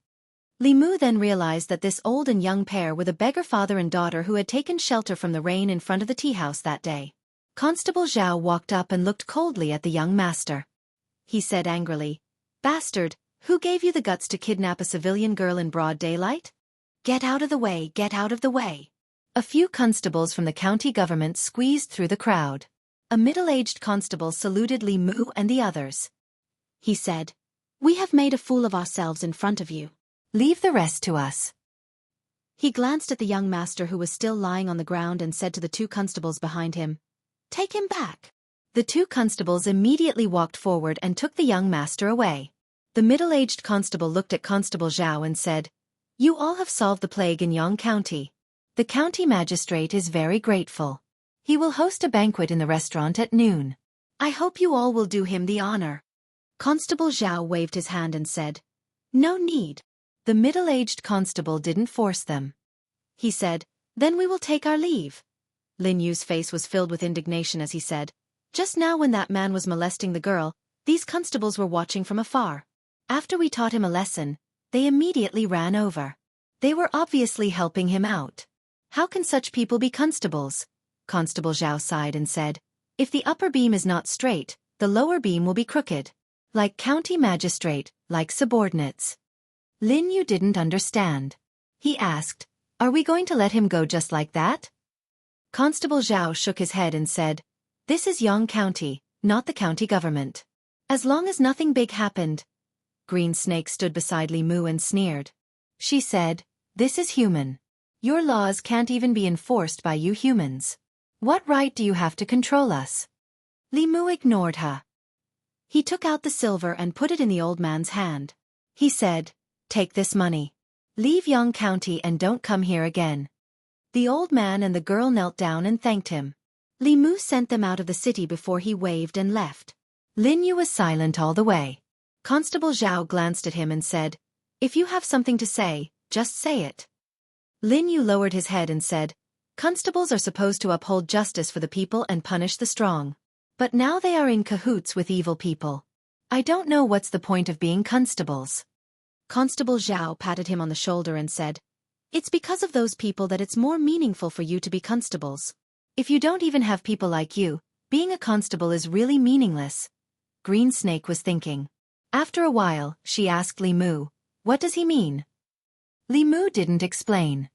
Li Mu then realized that this old and young pair were the beggar father and daughter who had taken shelter from the rain in front of the tea house that day. Constable Zhao walked up and looked coldly at the young master. He said angrily, "Bastard, Who gave you the guts to kidnap a civilian girl in broad daylight? Get out of the way, get out of the way. A few constables from the county government squeezed through the crowd. A middle-aged constable saluted Li Mu and the others. He said, "We have made a fool of ourselves in front of you. Leave the rest to us." He glanced at the young master who was still lying on the ground and said to the two constables behind him, "Take him back." The two constables immediately walked forward and took the young master away. The middle-aged constable looked at Constable Xiao and said, "You all have solved the plague in Yang County. The county magistrate is very grateful. He will host a banquet in the restaurant at noon. I hope you all will do him the honor." Constable Xiao waved his hand and said, "No need." The middle-aged constable didn't force them. He said, "Then we will take our leave." Lin Yu's face was filled with indignation as he said, "Just now when that man was molesting the girl, these constables were watching from afar. After we taught him a lesson, they immediately ran over. They were obviously helping him out. How can such people be constables?" Constable Zhao sighed and said, "If the upper beam is not straight, the lower beam will be crooked. Like county magistrate, like subordinates." Lin Yu didn't understand. He asked, "Are we going to let him go just like that?" Constable Zhao shook his head and said, "This is Yang County, not the county government. As long as nothing big happened." Green Snake stood beside Li Mu and sneered. She said, "This is human. Your laws can't even be enforced by you humans. What right do you have to control us?" Li Mu ignored her. He took out the silver and put it in the old man's hand. He said, "Take this money. Leave Yang County and don't come here again." The old man and the girl knelt down and thanked him. Li Mu sent them out of the city before he waved and left. Lin Yu was silent all the way. Constable Zhao glanced at him and said, "If you have something to say, just say it." Lin Yu lowered his head and said, "Constables are supposed to uphold justice for the people and punish the strong. But now they are in cahoots with evil people. I don't know what's the point of being constables." Constable Zhao patted him on the shoulder and said, "It's because of those people that it's more meaningful for you to be constables. If you don't even have people like you, being a constable is really meaningless." Green Snake was thinking. After a while, she asked Li Mu, "What does he mean?" Li Mu didn't explain.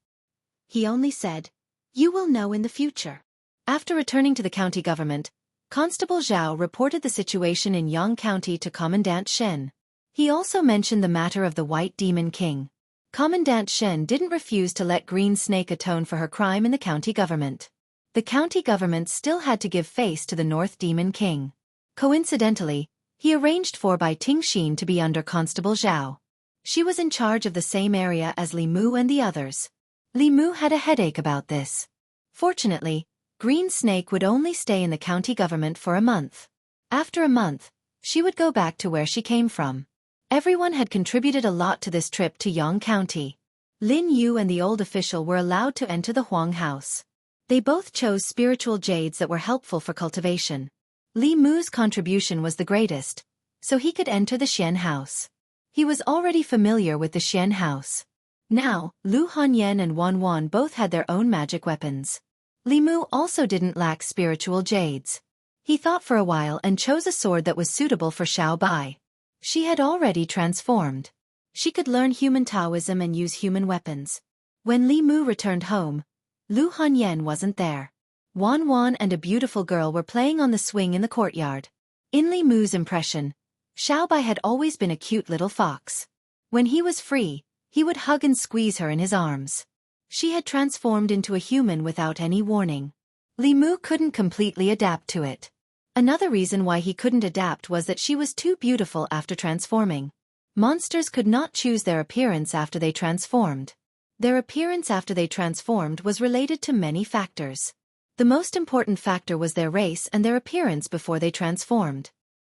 He only said, "You will know in the future." After returning to the county government, Constable Zhao reported the situation in Yang County to Commandant Shen. He also mentioned the matter of the White Demon King. Commandant Shen didn't refuse to let Green Snake atone for her crime in the county government. The county government still had to give face to the North Demon King. Coincidentally, he arranged for Bai Tingxin to be under Constable Zhao. She was in charge of the same area as Li Mu and the others. Li Mu had a headache about this. Fortunately, Green Snake would only stay in the county government for a month. After a month, she would go back to where she came from. Everyone had contributed a lot to this trip to Yang County. Lin Yu and the old official were allowed to enter the Huang house. They both chose spiritual jades that were helpful for cultivation. Li Mu's contribution was the greatest, so he could enter the Xian house. He was already familiar with the Xian house. Now, Lu Hanyan and Wan Wan both had their own magic weapons. Li Mu also didn't lack spiritual jades. He thought for a while and chose a sword that was suitable for Xiao Bai. She had already transformed. She could learn human Taoism and use human weapons. When Li Mu returned home, Lu Hanyan wasn't there. Wan Wan and a beautiful girl were playing on the swing in the courtyard. In Li Mu's impression, Xiao Bai had always been a cute little fox. When he was free, he would hug and squeeze her in his arms. She had transformed into a human without any warning. Li Mu couldn't completely adapt to it. Another reason why he couldn't adapt was that she was too beautiful after transforming. Monsters could not choose their appearance after they transformed. Their appearance after they transformed was related to many factors. The most important factor was their race and their appearance before they transformed.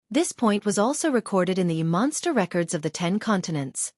This point was also recorded in the monster records of the 10 continents.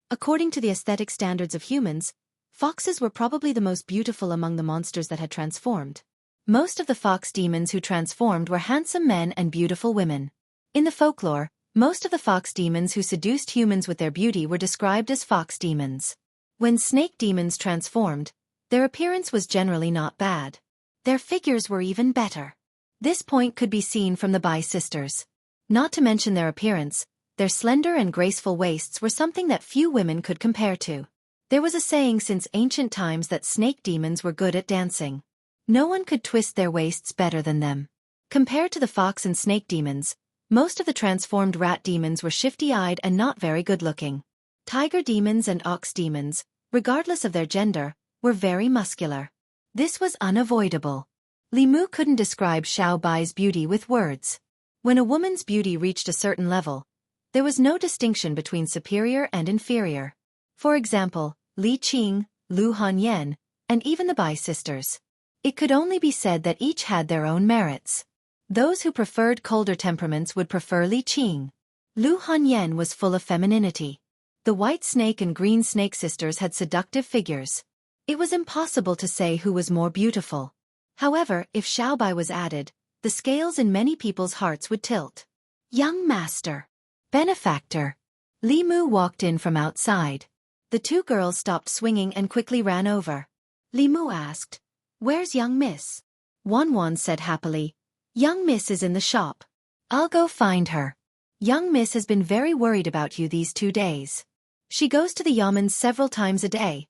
According to the aesthetic standards of humans, foxes were probably the most beautiful among the monsters that had transformed. Most of the fox demons who transformed were handsome men and beautiful women. In the folklore, most of the fox demons who seduced humans with their beauty were described as fox demons. When snake demons transformed, their appearance was generally not bad. Their figures were even better. This point could be seen from the Bai sisters. Not to mention their appearance, Their slender and graceful waists were something that few women could compare to. There was a saying since ancient times that snake demons were good at dancing. No one could twist their waists better than them. Compared to the fox and snake demons, most of the transformed rat demons were shifty-eyed and not very good-looking. Tiger demons and ox demons, regardless of their gender, were very muscular. This was unavoidable. Li Mu couldn't describe Xiao Bai's beauty with words. When a woman's beauty reached a certain level, there was no distinction between superior and inferior. For example, Li Qing, Lu Hanyan, and even the Bai sisters. It could only be said that each had their own merits. Those who preferred colder temperaments would prefer Li Qing. Lu Hanyan was full of femininity. The white snake and green snake sisters had seductive figures. It was impossible to say who was more beautiful. However, if Xiao Bai was added, the scales in many people's hearts would tilt. Young master. Benefactor. Li Mu walked in from outside. The two girls stopped swinging and quickly ran over. Li Mu asked, "Where's young miss?" Wan said happily, "Young miss is in the shop. I'll go find her. Young miss has been very worried about you these 2 days. She goes to the yamen several times a day."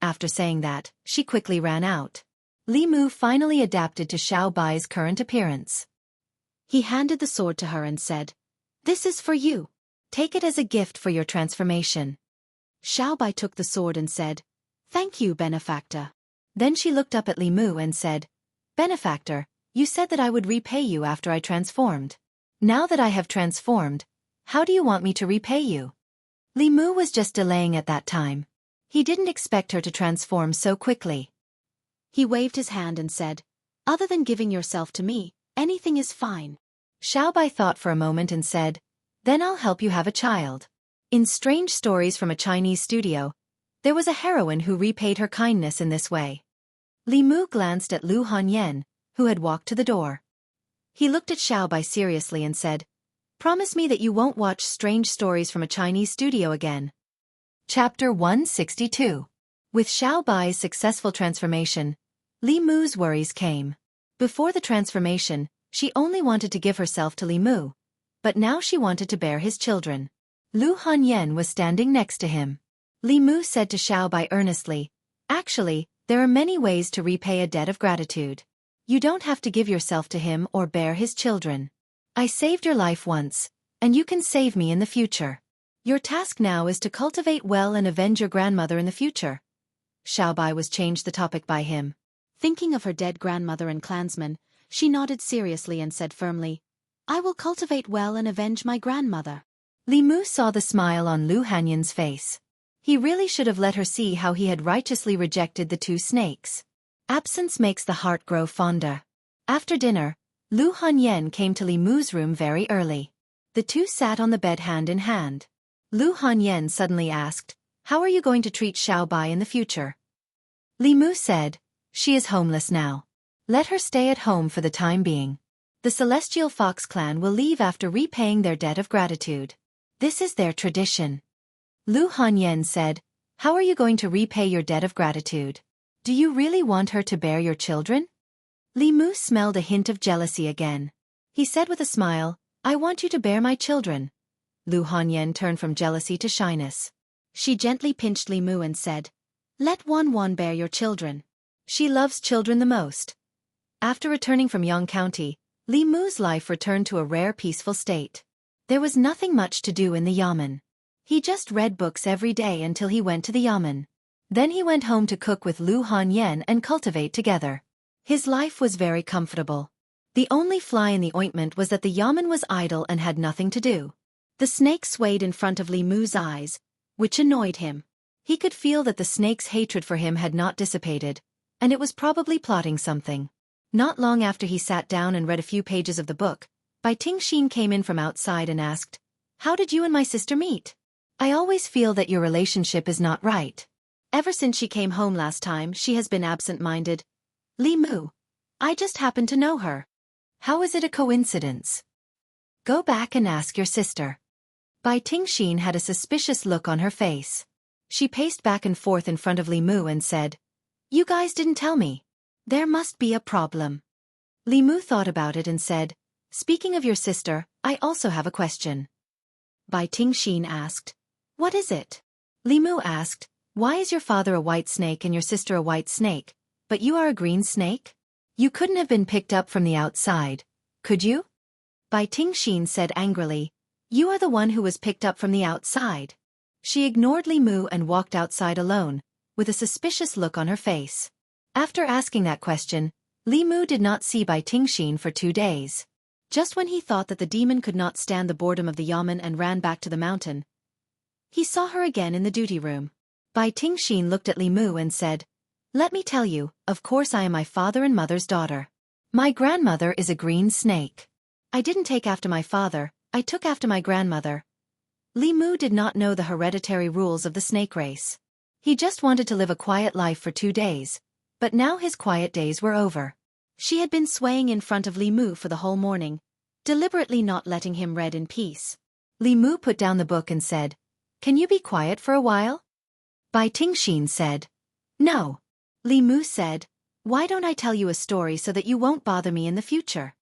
After saying that, she quickly ran out. Li Mu finally adapted to Xiao Bai's current appearance. He handed the sword to her and said, "This is for you. Take it as a gift for your transformation." Xiao Bai took the sword and said, "Thank you, benefactor." Then she looked up at Li Mu and said, "Benefactor, you said that I would repay you after I transformed. Now that I have transformed, how do you want me to repay you?" Li Mu was just delaying at that time. He didn't expect her to transform so quickly. He waved his hand and said, "Other than giving yourself to me, anything is fine." Xiao Bai thought for a moment and said, "Then I'll help you have a child." In Strange Stories from a Chinese Studio, there was a heroine who repaid her kindness in this way. Li Mu glanced at Lu Hanyan, who had walked to the door. He looked at Xiao Bai seriously and said, "Promise me that you won't watch Strange Stories from a Chinese Studio again." Chapter 162. With Xiao Bai's successful transformation, Li Mu's worries came. Before the transformation, she only wanted to give herself to Li Mu, but now she wanted to bear his children. Lu Hanyan was standing next to him. Li Mu said to Xiao Bai earnestly, "Actually, there are many ways to repay a debt of gratitude. You don't have to give yourself to him or bear his children. I saved your life once, and you can save me in the future. Your task now is to cultivate well and avenge your grandmother in the future." Xiao Bai was changed the topic by him. Thinking of her dead grandmother and clansmen, she nodded seriously and said firmly, "I will cultivate well and avenge my grandmother." Li Mu saw the smile on Lu Hanyan's face. He really should have let her see how he had righteously rejected the 2 snakes. Absence makes the heart grow fonder. After dinner, Lu Hanyan came to Li Mu's room very early. The two sat on the bed hand in hand. Lu Hanyan suddenly asked, "How are you going to treat Xiao Bai in the future?" Li Mu said, "She is homeless now. Let her stay at home for the time being. The Celestial Fox clan will leave after repaying their debt of gratitude. This is their tradition." Lu Hanyan said, "How are you going to repay your debt of gratitude? Do you really want her to bear your children?" Li Mu smelled a hint of jealousy again. He said with a smile, "I want you to bear my children." Lu Hanyan turned from jealousy to shyness. She gently pinched Li Mu and said, "Let Wan bear your children. She loves children the most." After returning from Yang County, Li Mu's life returned to a rare peaceful state. There was nothing much to do in the yamen. He just read books every day until he went to the yamen. Then he went home to cook with Lu Hanyan and cultivate together. His life was very comfortable. The only fly in the ointment was that the yamen was idle and had nothing to do. The snake swayed in front of Li Mu's eyes, which annoyed him. He could feel that the snake's hatred for him had not dissipated, and it was probably plotting something. Not long after he sat down and read a few pages of the book, Bai Tingxin came in from outside and asked, "How did you and my sister meet? I always feel that your relationship is not right. Ever since she came home last time, she has been absent-minded." "Li Mu, I just happened to know her. How is it a coincidence? Go back and ask your sister." Bai Tingxin had a suspicious look on her face. She paced back and forth in front of Li Mu and said, "You guys didn't tell me. There must be a problem." Li Mu thought about it and said, "Speaking of your sister, I also have a question." Bai Tingxin asked. What is it? Li Mu asked, why is your father a white snake and your sister a white snake, but you are a green snake? You couldn't have been picked up from the outside, could you? Bai Tingxin said angrily, you are the one who was picked up from the outside. She ignored Li Mu and walked outside alone, with a suspicious look on her face. After asking that question, Li Mu did not see Bai Tingxin for 2 days. Just when he thought that the demon could not stand the boredom of the yamen and ran back to the mountain, he saw her again in the duty room. Bai Tingxin looked at Li Mu and said, let me tell you, of course I am my father and mother's daughter. My grandmother is a green snake. I didn't take after my father, I took after my grandmother. Li Mu did not know the hereditary rules of the snake race. He just wanted to live a quiet life for 2 days, but now his quiet days were over. She had been swaying in front of Li Mu for the whole morning, deliberately not letting him read in peace. Li Mu put down the book and said, can you be quiet for a while? Bai Tingxin said, no. Li Mu said, why don't I tell you a story so that you won't bother me in the future?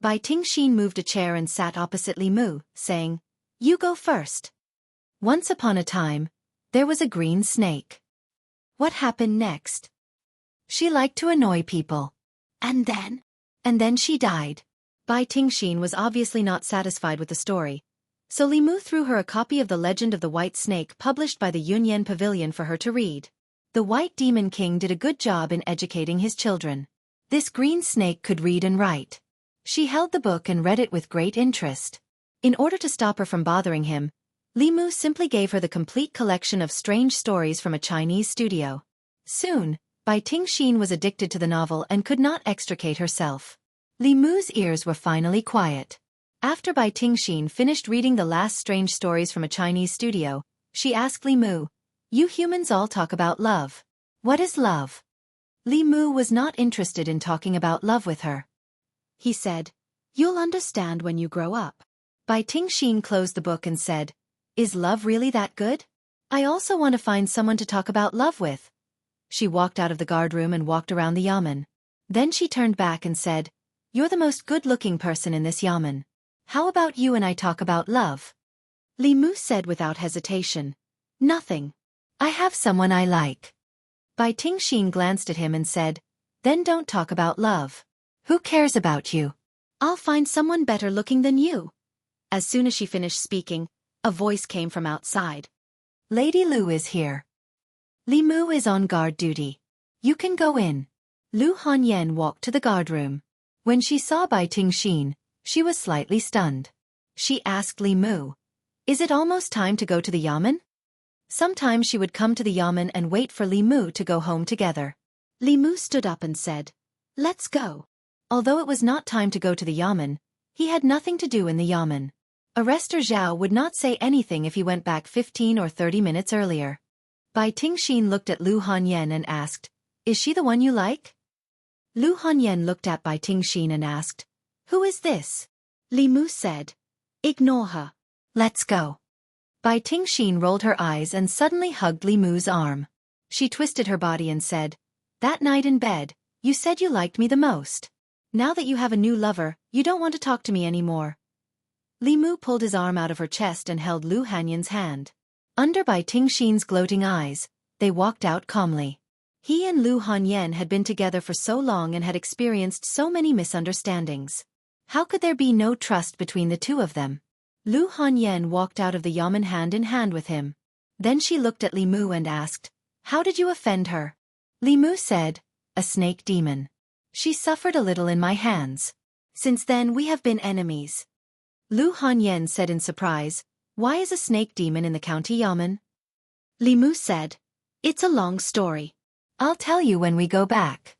Bai Tingxin moved a chair and sat opposite Li Mu, saying, you go first. Once upon a time, there was a green snake. What happened next? She liked to annoy people. And then she died. Bai Tingxin was obviously not satisfied with the story, so Li Mu threw her a copy of The Legend of the White Snake published by the Yunyan Pavilion for her to read. The White Demon King did a good job in educating his children. This green snake could read and write. She held the book and read it with great interest. In order to stop her from bothering him, Li Mu simply gave her the complete collection of strange stories from a Chinese studio. Soon, Bai Tingxin was addicted to the novel and could not extricate herself. Li Mu's ears were finally quiet. After Bai Tingxin finished reading the last strange stories from a Chinese studio, she asked Li Mu, you humans all talk about love. What is love? Li Mu was not interested in talking about love with her. He said, you'll understand when you grow up. Bai Tingxin closed the book and said, is love really that good? I also want to find someone to talk about love with. She walked out of the guard room and walked around the yamen. Then she turned back and said, you're the most good-looking person in this yamen. How about you and I talk about love? Li Mu said without hesitation, nothing. I have someone I like. Bai Tingxin glanced at him and said, then don't talk about love. Who cares about you? I'll find someone better looking than you. As soon as she finished speaking, a voice came from outside. Lady Lu is here. Li Mu is on guard duty. You can go in. Lu Hanyan walked to the guard room. When she saw Bai Tingxin, she was slightly stunned. She asked Li Mu, is it almost time to go to the yamen? Sometimes she would come to the yamen and wait for Li Mu to go home together. Li Mu stood up and said, let's go. Although it was not time to go to the yamen, he had nothing to do in the yamen. Arrestor Zhao would not say anything if he went back 15 or 30 minutes earlier. Bai Tingxin looked at Lu Hanyan and asked, is she the one you like? Lu Hanyan looked at Bai Tingxin and asked, who is this? Li Mu said, ignore her. Let's go. Bai Tingxin rolled her eyes and suddenly hugged Li Mu's arm. She twisted her body and said, that night in bed, you said you liked me the most. Now that you have a new lover, you don't want to talk to me anymore. Li Mu pulled his arm out of her chest and held Lu Hanyan's hand. Under Bai Tingxin's gloating eyes, they walked out calmly. He and Lu Hanyan had been together for so long and had experienced so many misunderstandings. How could there be no trust between the two of them? Lu Hanyan walked out of the yamen hand in hand with him. Then she looked at Li Mu and asked, how did you offend her? Li Mu said, a snake demon. She suffered a little in my hands. Since then we have been enemies. Lu Hanyan said in surprise, why is a snake demon in the county yamen? Li Mu said, it's a long story. I'll tell you when we go back.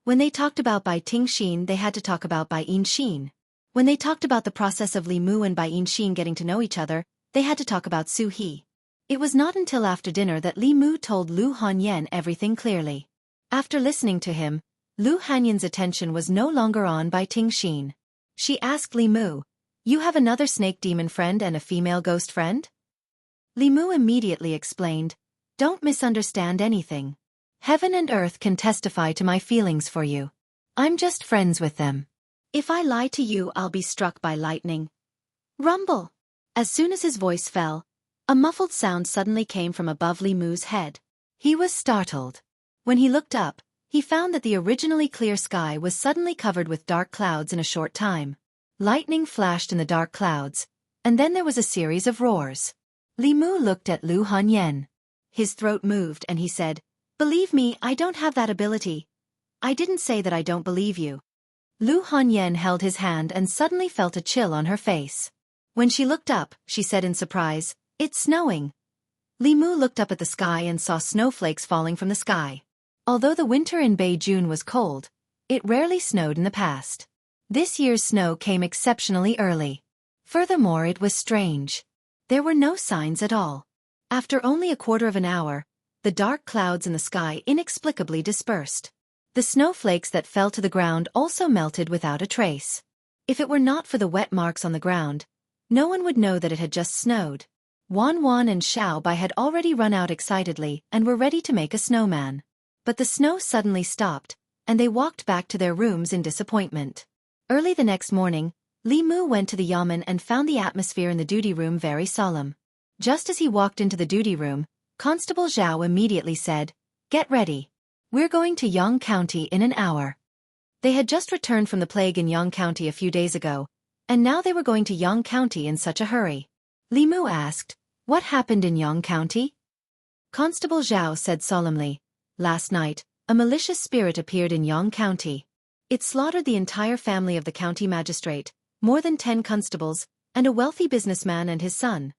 When they talked about Bai Tingxin, they had to talk about Bai Yinxin. When they talked about the process of Li Mu and Bai Yinxin getting to know each other, they had to talk about Su He. It was not until after dinner that Li Mu told Lu Hanyan everything clearly. After listening to him, Lu Hanyan's attention was no longer on Bai Tingxin. She asked Li Mu, you have another snake demon friend and a female ghost friend? Li Mu immediately explained, don't misunderstand anything. Heaven and earth can testify to my feelings for you. I'm just friends with them. If I lie to you, I'll be struck by lightning. Rumble. As soon as his voice fell, a muffled sound suddenly came from above Li Mu's head. He was startled. When he looked up, he found that the originally clear sky was suddenly covered with dark clouds in a short time. Lightning flashed in the dark clouds, and then there was a series of roars. Li Mu looked at Lu Hanyan. His throat moved and he said, "Believe me, I don't have that ability. I didn't say that I don't believe you." Lu Hanyan held his hand and suddenly felt a chill on her face. When she looked up, she said in surprise, "It's snowing." Li Mu looked up at the sky and saw snowflakes falling from the sky. Although the winter in Beijing was cold, it rarely snowed in the past. This year's snow came exceptionally early. Furthermore, it was strange. There were no signs at all. After only a quarter of an hour, the dark clouds in the sky inexplicably dispersed. The snowflakes that fell to the ground also melted without a trace. If it were not for the wet marks on the ground, no one would know that it had just snowed. Wan and Xiao Bai had already run out excitedly and were ready to make a snowman. But the snow suddenly stopped, and they walked back to their rooms in disappointment. Early the next morning, Li Mu went to the yamen and found the atmosphere in the duty room very solemn. Just as he walked into the duty room, Constable Zhao immediately said, "Get ready. We're going to Yang County in an hour." They had just returned from the plague in Yang County a few days ago, and now they were going to Yang County in such a hurry. Li Mu asked, "What happened in Yang County?" Constable Zhao said solemnly, "Last night, a malicious spirit appeared in Yang County. It slaughtered the entire family of the county magistrate, more than 10 constables, and a wealthy businessman and his son."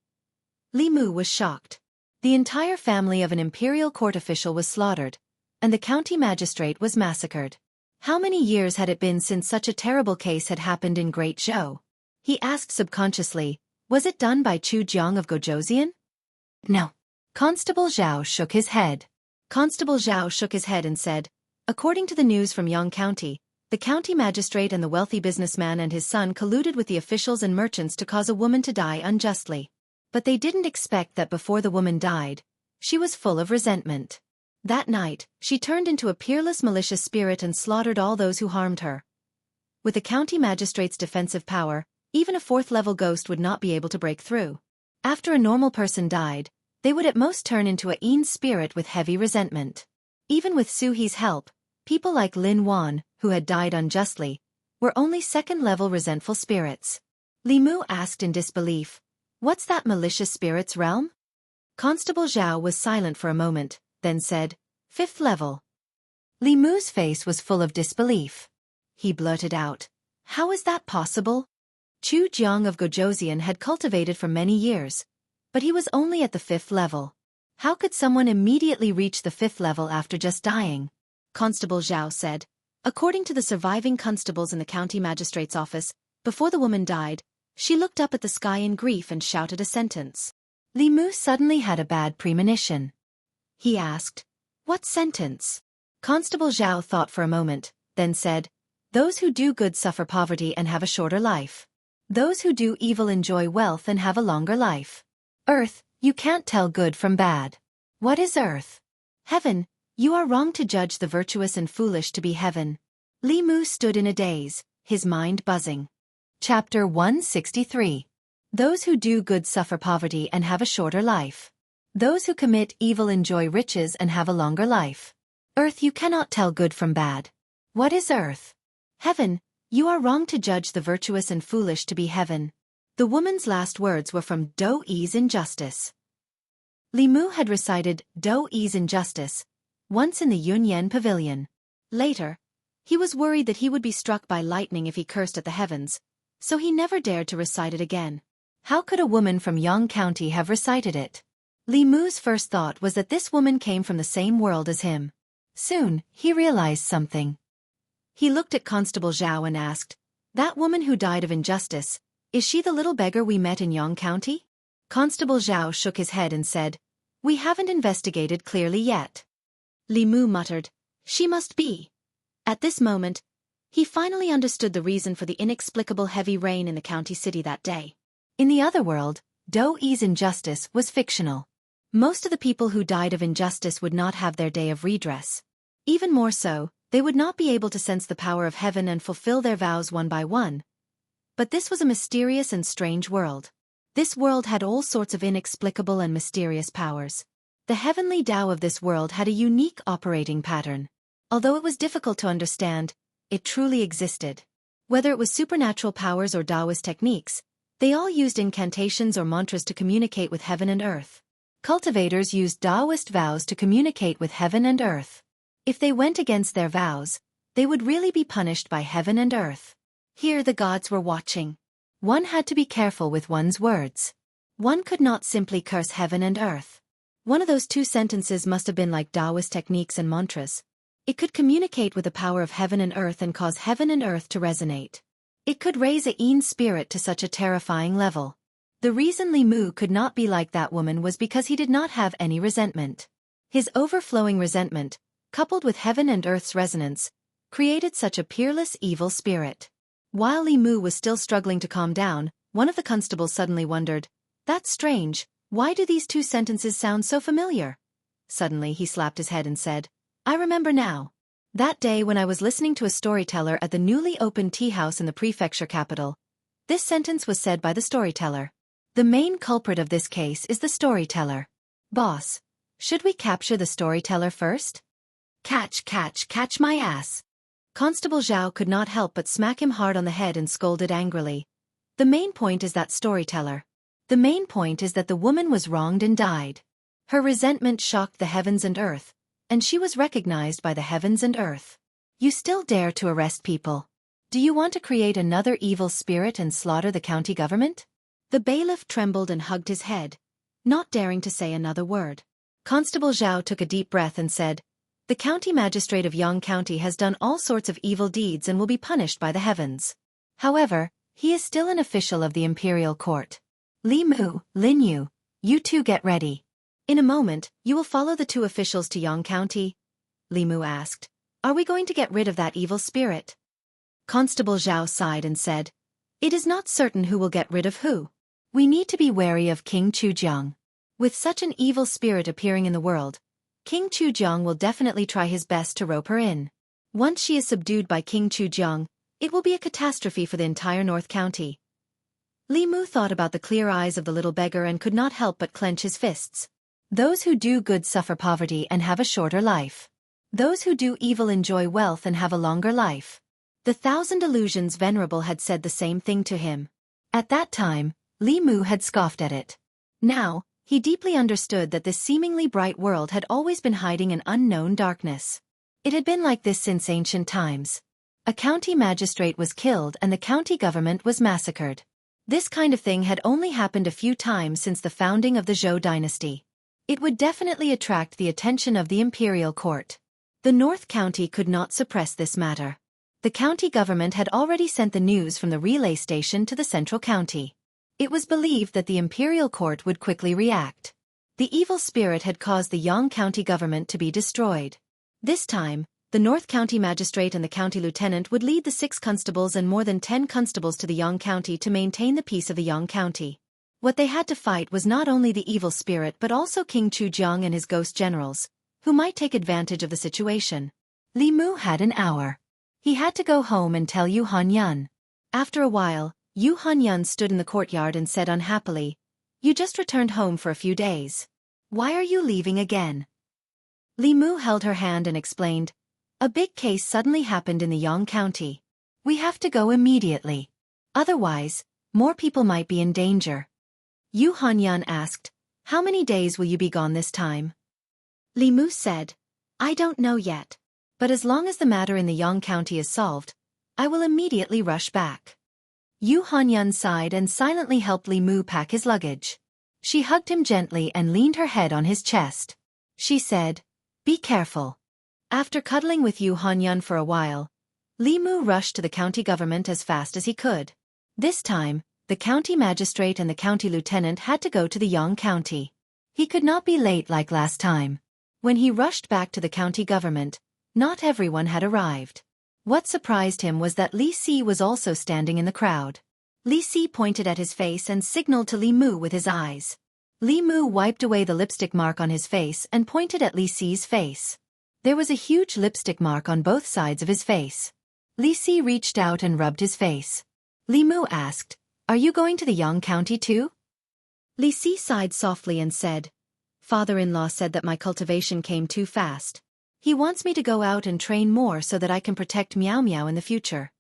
Li Mu was shocked. The entire family of an imperial court official was slaughtered, and the county magistrate was massacred. How many years had it been since such a terrible case had happened in Great Zhou? He asked subconsciously, "Was it done by Chu Jiang of Gojoseon?" "No." Constable Zhao shook his head. Constable Zhao shook his head and said, "According to the news from Yang County, the county magistrate and the wealthy businessman and his son colluded with the officials and merchants to cause a woman to die unjustly. But they didn't expect that before the woman died, she was full of resentment. That night, she turned into a peerless malicious spirit and slaughtered all those who harmed her. With the county magistrate's defensive power, even a 4th-level ghost would not be able to break through. After a normal person died, they would at most turn into a Yin spirit with heavy resentment. Even with Su He's help, people like Lin Wan, who had died unjustly, were only 2nd-level resentful spirits." Li Mu asked in disbelief, "What's that malicious spirit's realm?" Constable Zhao was silent for a moment, then said, "5th level." Li Mu's face was full of disbelief. He blurted out, "How is that possible?" Chu Jiang of Gojoseon had cultivated for many years, but he was only at the 5th level. How could someone immediately reach the 5th level after just dying? Constable Zhao said, "According to the surviving constables in the county magistrate's office, before the woman died, she looked up at the sky in grief and shouted a sentence." Li Mu suddenly had a bad premonition. He asked, "What sentence?" Constable Zhao thought for a moment, then said, "Those who do good suffer poverty and have a shorter life. Those who do evil enjoy wealth and have a longer life. Earth, you can't tell good from bad. What is earth? Heaven, you are wrong to judge the virtuous and foolish to be heaven." Li Mu stood in a daze, his mind buzzing. Chapter 163. Those who do good suffer poverty and have a shorter life. Those who commit evil enjoy riches and have a longer life. Earth, you cannot tell good from bad. What is earth? Heaven, you are wrong to judge the virtuous and foolish to be heaven. The woman's last words were from Do Yi's Injustice. Li Mu had recited Do Yi's Injustice once in the Yunyan Pavilion. Later, he was worried that he would be struck by lightning if he cursed at the heavens, so he never dared to recite it again. How could a woman from Yang County have recited it? Li Mu's first thought was that this woman came from the same world as him. Soon, he realized something. He looked at Constable Zhao and asked, "That woman who died of injustice, is she the little beggar we met in Yang County?" Constable Zhao shook his head and said, "We haven't investigated clearly yet." Li Mu muttered, "She must be." At this moment, he finally understood the reason for the inexplicable heavy rain in the county city that day. In the other world, Do Yi's injustice was fictional. Most of the people who died of injustice would not have their day of redress. Even more so, they would not be able to sense the power of heaven and fulfill their vows one by one. But this was a mysterious and strange world. This world had all sorts of inexplicable and mysterious powers. The heavenly Tao of this world had a unique operating pattern. Although it was difficult to understand, it truly existed. Whether it was supernatural powers or Taoist techniques, they all used incantations or mantras to communicate with heaven and earth. Cultivators used Taoist vows to communicate with heaven and earth. If they went against their vows, they would really be punished by heaven and earth. Here the gods were watching. One had to be careful with one's words. One could not simply curse heaven and earth. One of those two sentences must have been like Taoist techniques and mantras. It could communicate with the power of heaven and earth and cause heaven and earth to resonate. It could raise a Yin spirit to such a terrifying level. The reason Li Mu could not be like that woman was because he did not have any resentment. His overflowing resentment, coupled with heaven and earth's resonance, created such a peerless evil spirit. While Li Mu was still struggling to calm down, one of the constables suddenly wondered, "That's strange, why do these two sentences sound so familiar?" Suddenly he slapped his head and said, "I remember now. That day when I was listening to a storyteller at the newly opened tea house in the prefecture capital, this sentence was said by the storyteller. The main culprit of this case is the storyteller. Boss, should we capture the storyteller first?" Catch my ass." Constable Zhao could not help but smack him hard on the head and scolded angrily. "The main point is that storyteller. The main point is that the woman was wronged and died. Her resentment shocked the heavens and earth, and she was recognized by the heavens and earth. You still dare to arrest people? Do you want to create another evil spirit and slaughter the county government?" The bailiff trembled and hugged his head, not daring to say another word. Constable Zhao took a deep breath and said, "The county magistrate of Yang County has done all sorts of evil deeds and will be punished by the heavens. However, he is still an official of the imperial court. Li Mu, Lin Yu, you two get ready. In a moment, you will follow the two officials to Yang County." Li Mu asked, "Are we going to get rid of that evil spirit?" Constable Zhao sighed and said, "It is not certain who will get rid of who. We need to be wary of King Chujiang. With such an evil spirit appearing in the world, King Chujiang will definitely try his best to rope her in. Once she is subdued by King Chujiang, it will be a catastrophe for the entire North County." Li Mu thought about the clear eyes of the little beggar and could not help but clench his fists. Those who do good suffer poverty and have a shorter life. Those who do evil enjoy wealth and have a longer life. The Thousand Illusions Venerable had said the same thing to him. At that time, Li Mu had scoffed at it. Now, he deeply understood that this seemingly bright world had always been hiding an unknown darkness. It had been like this since ancient times. A county magistrate was killed and the county government was massacred. This kind of thing had only happened a few times since the founding of the Zhou dynasty. It would definitely attract the attention of the imperial court. The North County could not suppress this matter. The county government had already sent the news from the relay station to the central county. It was believed that the imperial court would quickly react. The evil spirit had caused the Yang County government to be destroyed. This time, the North County magistrate and the county lieutenant would lead the 6 constables and more than 10 constables to the Yang County to maintain the peace of the Yang County. What they had to fight was not only the evil spirit but also King Chujiang and his ghost generals, who might take advantage of the situation. Li Mu had an hour. He had to go home and tell Yu Hanyun. After a while, Yu Hanyun stood in the courtyard and said unhappily, "You just returned home for a few days. Why are you leaving again?" Li Mu held her hand and explained, "A big case suddenly happened in the Yang County. We have to go immediately. Otherwise, more people might be in danger." Yu Hanyun asked, "How many days will you be gone this time?" Li Mu said, "I don't know yet. But as long as the matter in the Yang County is solved, I will immediately rush back." Yu Hanyun sighed and silently helped Li Mu pack his luggage. She hugged him gently and leaned her head on his chest. She said, "Be careful." After cuddling with Yu Hanyun for a while, Li Mu rushed to the county government as fast as he could. This time, the county magistrate and the county lieutenant had to go to the Yang County. He could not be late like last time. When he rushed back to the county government, not everyone had arrived. What surprised him was that Li Si was also standing in the crowd. Li Si pointed at his face and signaled to Li Mu with his eyes. Li Mu wiped away the lipstick mark on his face and pointed at Li Si's face. There was a huge lipstick mark on both sides of his face. Li Si reached out and rubbed his face. Li Mu asked, "Are you going to the Yang County too?" Li Si sighed softly and said, "Father-in-law said that my cultivation came too fast. He wants me to go out and train more so that I can protect Meow Meow in the future."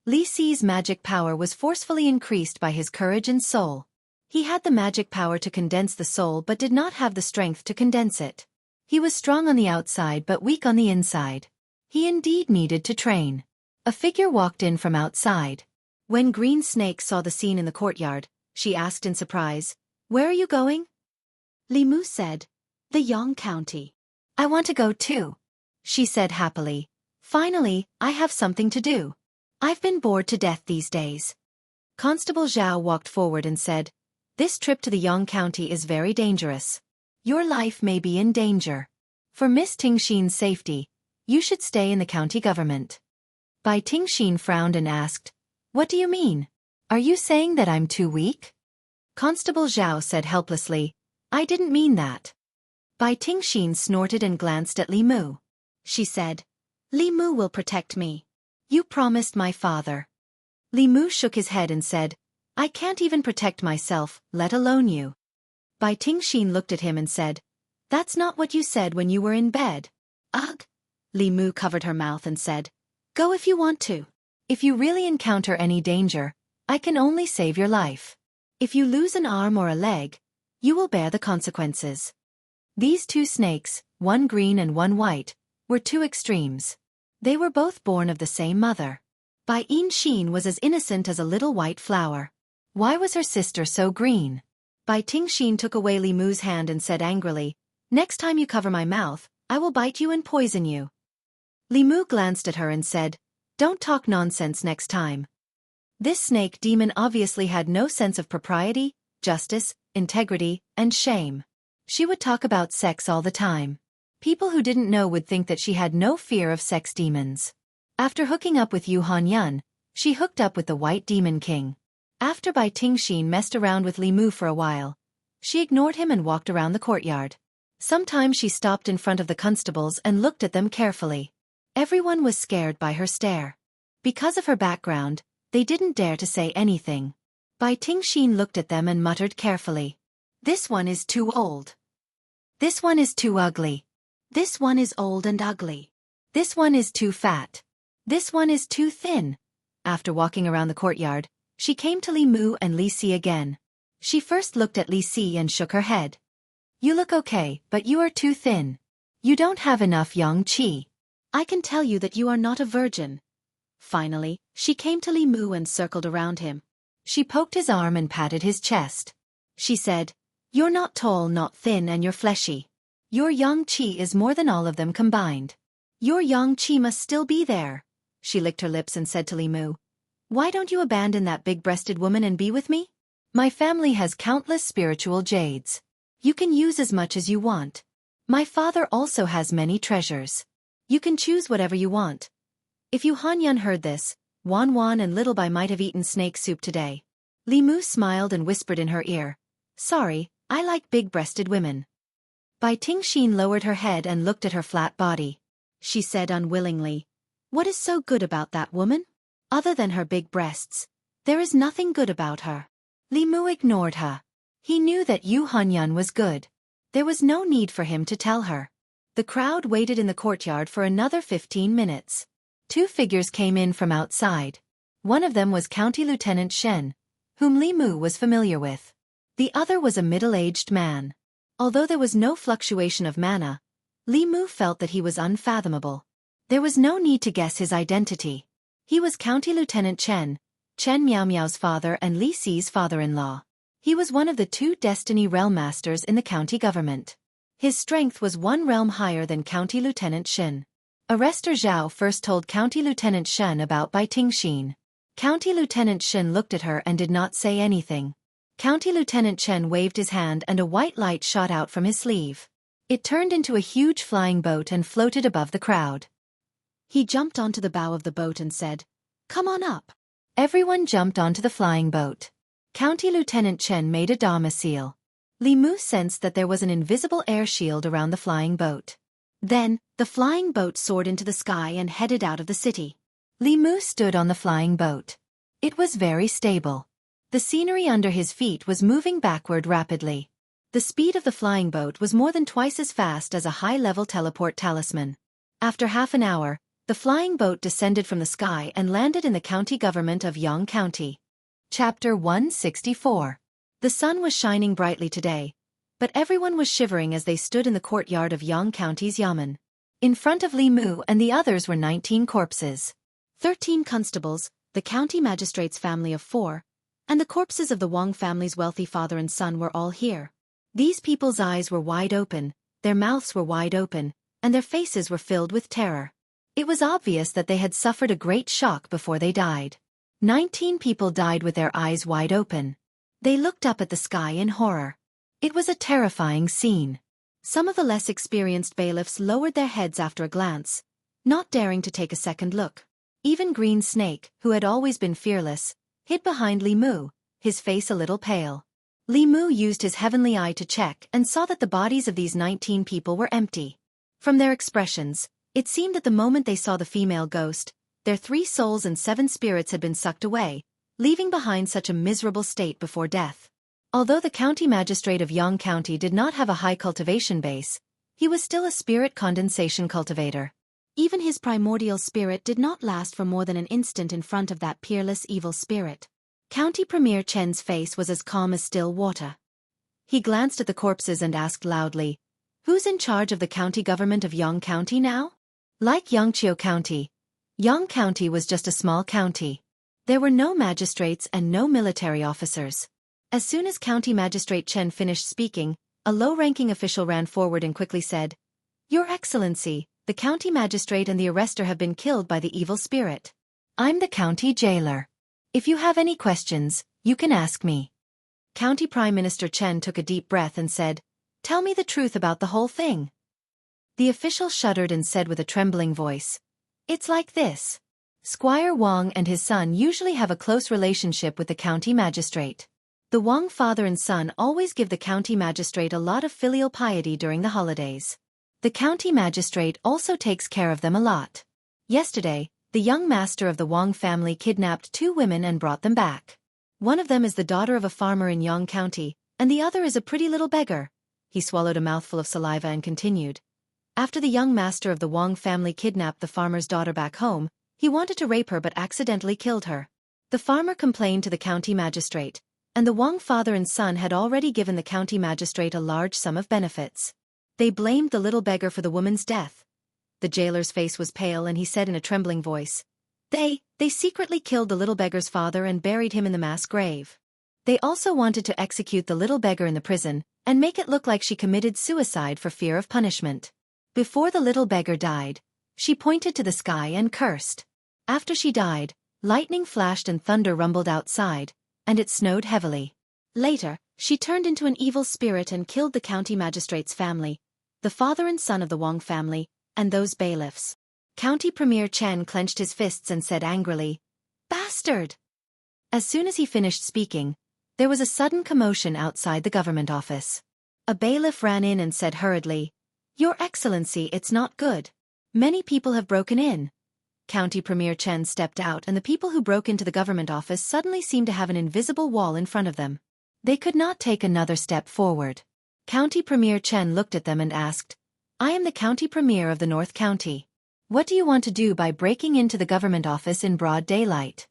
Li Si's magic power was forcefully increased by his courage and soul. He had the magic power to condense the soul but did not have the strength to condense it. He was strong on the outside but weak on the inside. He indeed needed to train. A figure walked in from outside. When Green Snake saw the scene in the courtyard, she asked in surprise, "Where are you going?" Li Mu said, "The Yang County." "I want to go too," she said happily. "Finally, I have something to do. I've been bored to death these days." Constable Zhao walked forward and said, "This trip to the Yang County is very dangerous. Your life may be in danger. For Miss Tingxin's safety, you should stay in the county government." Bai Tingxin frowned and asked, "What do you mean? Are you saying that I'm too weak?" Constable Zhao said helplessly, "I didn't mean that." Bai Tingxin snorted and glanced at Li Mu. She said, "Li Mu will protect me. You promised my father." Li Mu shook his head and said, "I can't even protect myself, let alone you." Bai Tingxin looked at him and said, "That's not what you said when you were in bed." "Ugh." Li Mu covered her mouth and said, "Go if you want to. If you really encounter any danger, I can only save your life. If you lose an arm or a leg, you will bear the consequences." These two snakes, one green and one white, were two extremes. They were both born of the same mother. Bai Xin was as innocent as a little white flower. Why was her sister so green? Bai Tingxin took away Li Mu's hand and said angrily, "Next time you cover my mouth, I will bite you and poison you." Li Mu glanced at her and said, "Don't talk nonsense next time." This snake demon obviously had no sense of propriety, justice, integrity, and shame. She would talk about sex all the time. People who didn't know would think that she had no fear of sex demons. After hooking up with Yu Hanyun, she hooked up with the White Demon King. After Bai Tingxin messed around with Li Mu for a while, she ignored him and walked around the courtyard. Sometimes she stopped in front of the constables and looked at them carefully. Everyone was scared by her stare. Because of her background, they didn't dare to say anything. Bai Tingxin looked at them and muttered carefully, "This one is too old. This one is too ugly. This one is old and ugly. This one is too fat. This one is too thin." After walking around the courtyard, she came to Li Mu and Li Si again. She first looked at Li Si and shook her head. "You look okay, but you are too thin. You don't have enough yang qi. I can tell you that you are not a virgin." Finally, she came to Li Mu and circled around him. She poked his arm and patted his chest. She said, "You're not tall, not thin, and you're fleshy. Your yang qi is more than all of them combined. Your yang qi must still be there." She licked her lips and said to Li Mu, "Why don't you abandon that big-breasted woman and be with me? My family has countless spiritual jades. You can use as much as you want. My father also has many treasures. You can choose whatever you want." If Yu Hanyun heard this, Wan Wan and Little Bai might have eaten snake soup today. Li Mu smiled and whispered in her ear, "Sorry, I like big-breasted women." Bai Tingxin lowered her head and looked at her flat body. She said unwillingly, "What is so good about that woman? Other than her big breasts, there is nothing good about her." Li Mu ignored her. He knew that Yu Hanyun was good. There was no need for him to tell her. The crowd waited in the courtyard for another 15 minutes. Two figures came in from outside. One of them was County Lieutenant Shen, whom Li Mu was familiar with. The other was a middle-aged man. Although there was no fluctuation of mana, Li Mu felt that he was unfathomable. There was no need to guess his identity. He was County Lieutenant Chen Miao Miao's father and Li Si's father-in-law. He was one of the two Destiny Realm Masters in the county government. His strength was one realm higher than County Lieutenant Shen. Arrestor Zhao first told County Lieutenant Shen about Bai Tingxin. County Lieutenant Shen looked at her and did not say anything. County Lieutenant Chen waved his hand and a white light shot out from his sleeve. It turned into a huge flying boat and floated above the crowd. He jumped onto the bow of the boat and said, "Come on up." Everyone jumped onto the flying boat. County Lieutenant Chen made a Dharma seal. Li Mu sensed that there was an invisible air shield around the flying boat. Then, the flying boat soared into the sky and headed out of the city. Li Mu stood on the flying boat. It was very stable. The scenery under his feet was moving backward rapidly. The speed of the flying boat was more than twice as fast as a high-level teleport talisman. After half an hour, the flying boat descended from the sky and landed in the county government of Yang County. Chapter 164. The sun was shining brightly today, but everyone was shivering as they stood in the courtyard of Yang County's yamen. In front of Li Mu and the others were 19 corpses. 13 constables, the county magistrate's family of 4, and the corpses of the Wang family's wealthy father and son were all here. These people's eyes were wide open, their mouths were wide open, and their faces were filled with terror. It was obvious that they had suffered a great shock before they died. 19 people died with their eyes wide open. They looked up at the sky in horror. It was a terrifying scene. Some of the less experienced bailiffs lowered their heads after a glance, not daring to take a second look. Even Green Snake, who had always been fearless, hid behind Li Mu, his face a little pale. Li Mu used his heavenly eye to check and saw that the bodies of these 19 people were empty. From their expressions, it seemed that the moment they saw the female ghost, their 3 souls and 7 spirits had been sucked away, leaving behind such a miserable state before death. Although the county magistrate of Yang County did not have a high cultivation base, he was still a spirit condensation cultivator. Even his primordial spirit did not last for more than an instant in front of that peerless evil spirit. County Premier Chen's face was as calm as still water. He glanced at the corpses and asked loudly, "Who's in charge of the county government of Yang County now?" Like Yangqiu County, Yang County was just a small county. There were no magistrates and no military officers. As soon as County Magistrate Chen finished speaking, a low-ranking official ran forward and quickly said, "Your Excellency, the county magistrate and the arrestor have been killed by the evil spirit. I'm the county jailer. If you have any questions, you can ask me." County Prime Minister Chen took a deep breath and said, "Tell me the truth about the whole thing." The official shuddered and said with a trembling voice, "It's like this. Squire Wang and his son usually have a close relationship with the county magistrate. The Wang father and son always give the county magistrate a lot of filial piety during the holidays. The county magistrate also takes care of them a lot. Yesterday, the young master of the Wang family kidnapped 2 women and brought them back. One of them is the daughter of a farmer in Yang County, and the other is a pretty little beggar." He swallowed a mouthful of saliva and continued. "After the young master of the Wang family kidnapped the farmer's daughter back home, he wanted to rape her but accidentally killed her. The farmer complained to the county magistrate, and the Wang father and son had already given the county magistrate a large sum of benefits. They blamed the little beggar for the woman's death." The jailer's face was pale and he said in a trembling voice, They secretly killed the little beggar's father and buried him in the mass grave. They also wanted to execute the little beggar in the prison, and make it look like she committed suicide for fear of punishment. Before the little beggar died, she pointed to the sky and cursed. After she died, lightning flashed and thunder rumbled outside, and it snowed heavily. Later, she turned into an evil spirit and killed the county magistrate's family, the father and son of the Wang family, and those bailiffs. County Premier Chen clenched his fists and said angrily, "Bastard!" As soon as he finished speaking, there was a sudden commotion outside the government office. A bailiff ran in and said hurriedly, "Your Excellency, it's not good. Many people have broken in." County Premier Chen stepped out and the people who broke into the government office suddenly seemed to have an invisible wall in front of them. They could not take another step forward. County Premier Chen looked at them and asked, "I am the County Premier of the North County. What do you want to do by breaking into the government office in broad daylight?"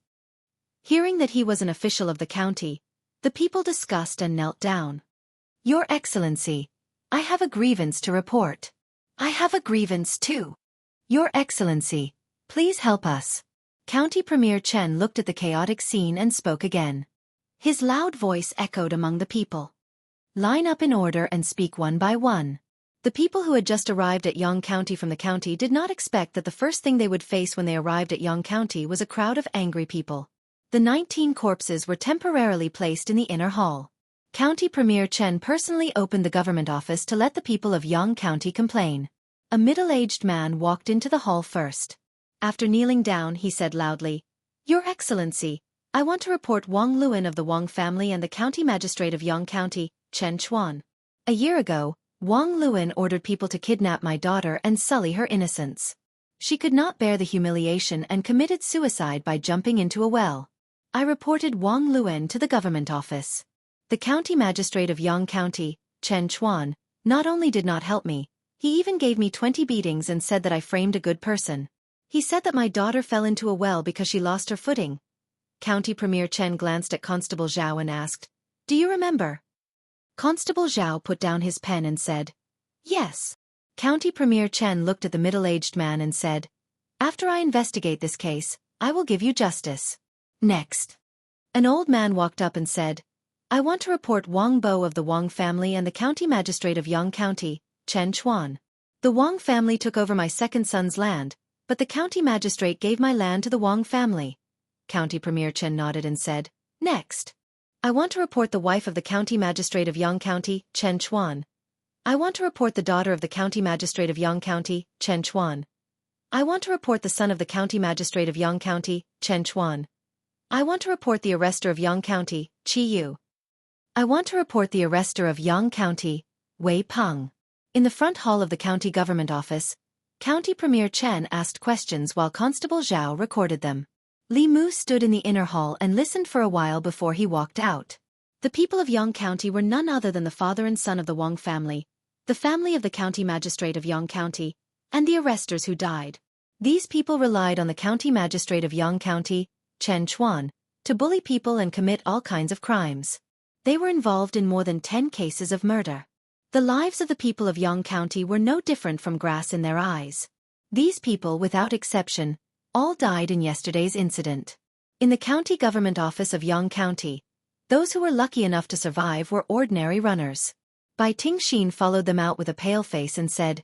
Hearing that he was an official of the county, the people discussed and knelt down. "Your Excellency, I have a grievance to report." "I have a grievance too." "Your Excellency, please help us." County Premier Chen looked at the chaotic scene and spoke again. His loud voice echoed among the people. "Line up in order and speak one by one." The people who had just arrived at Yang County from the county did not expect that the first thing they would face when they arrived at Yang County was a crowd of angry people. The 19 corpses were temporarily placed in the inner hall. County Premier Chen personally opened the government office to let the people of Yang County complain. A middle-aged man walked into the hall first. After kneeling down, he said loudly, "Your Excellency, I want to report Wang Luan of the Wang family and the county magistrate of Yang County, Chen Chuan. A year ago, Wang Luan ordered people to kidnap my daughter and sully her innocence. She could not bear the humiliation and committed suicide by jumping into a well. I reported Wang Luan to the government office. The county magistrate of Yang County, Chen Chuan, not only did not help me, he even gave me 20 beatings and said that I framed a good person. He said that my daughter fell into a well because she lost her footing. County Premier Chen glanced at Constable Zhao and asked, "Do you remember?" Constable Zhao put down his pen and said, "Yes." County Premier Chen looked at the middle-aged man and said, "After I investigate this case, I will give you justice." Next. An old man walked up and said, "I want to report Wang Bo of the Wang family and the county magistrate of Yang County, Chen Chuan. The Wang family took over my second son's land, but the county magistrate gave my land to the Wang family." County Premier Chen nodded and said, "Next. I want to report the wife of the county magistrate of Yang County, Chen Chuan. I want to report the daughter of the county magistrate of Yang County, Chen Chuan. I want to report the son of the county magistrate of Yang County, Chen Chuan. I want to report the arrestor of Yang County, Chi Yu. I want to report the arrestor of Yang County, Wei Peng." In the front hall of the county government office, County Premier Chen asked questions while Constable Zhao recorded them. Li Mu stood in the inner hall and listened for a while before he walked out. The people of Yang County were none other than the father and son of the Wang family, the family of the county magistrate of Yang County, and the arresters who died. These people relied on the county magistrate of Yang County, Chen Chuan, to bully people and commit all kinds of crimes. They were involved in more than 10 cases of murder. The lives of the people of Yang County were no different from grass in their eyes. These people, without exception, all died in yesterday's incident. In the county government office of Yang County, those who were lucky enough to survive were ordinary runners. Bai Tingxin followed them out with a pale face and said,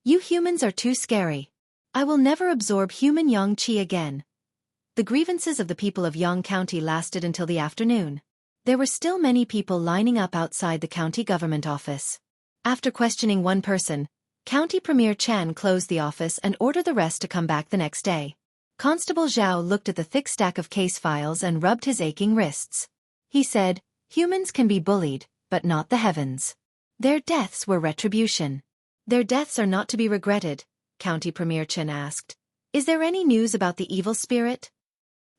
"You humans are too scary. I will never absorb human yang qi again." The grievances of the people of Yang County lasted until the afternoon. There were still many people lining up outside the county government office. After questioning one person, County Premier Chen closed the office and ordered the rest to come back the next day. Constable Zhao looked at the thick stack of case files and rubbed his aching wrists. He said, "Humans can be bullied, but not the heavens. Their deaths were retribution." "Their deaths are not to be regretted," County Premier Chen asked. "Is there any news about the evil spirit?"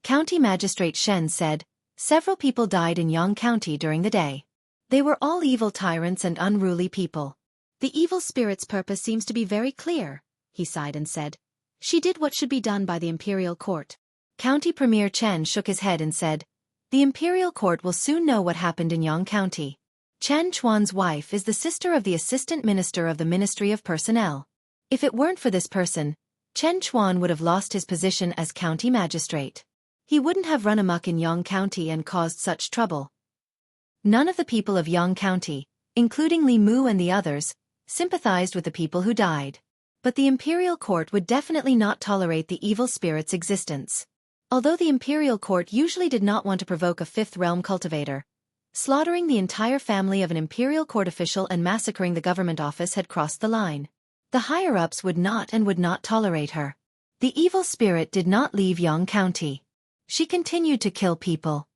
County Magistrate Shen said, "Several people died in Yang County during the day. They were all evil tyrants and unruly people. The evil spirit's purpose seems to be very clear," he sighed and said. "She did what should be done by the imperial court." County Premier Chen shook his head and said, "The imperial court will soon know what happened in Yang County. Chen Chuan's wife is the sister of the assistant minister of the Ministry of Personnel. If it weren't for this person, Chen Chuan would have lost his position as county magistrate. He wouldn't have run amok in Yang County and caused such trouble." None of the people of Yang County, including Li Mu and the others, sympathized with the people who died. But the imperial court would definitely not tolerate the evil spirit's existence. Although the imperial court usually did not want to provoke a fifth realm cultivator, slaughtering the entire family of an imperial court official and massacring the government office had crossed the line. The higher-ups would not tolerate her. The evil spirit did not leave Yang County. She continued to kill people.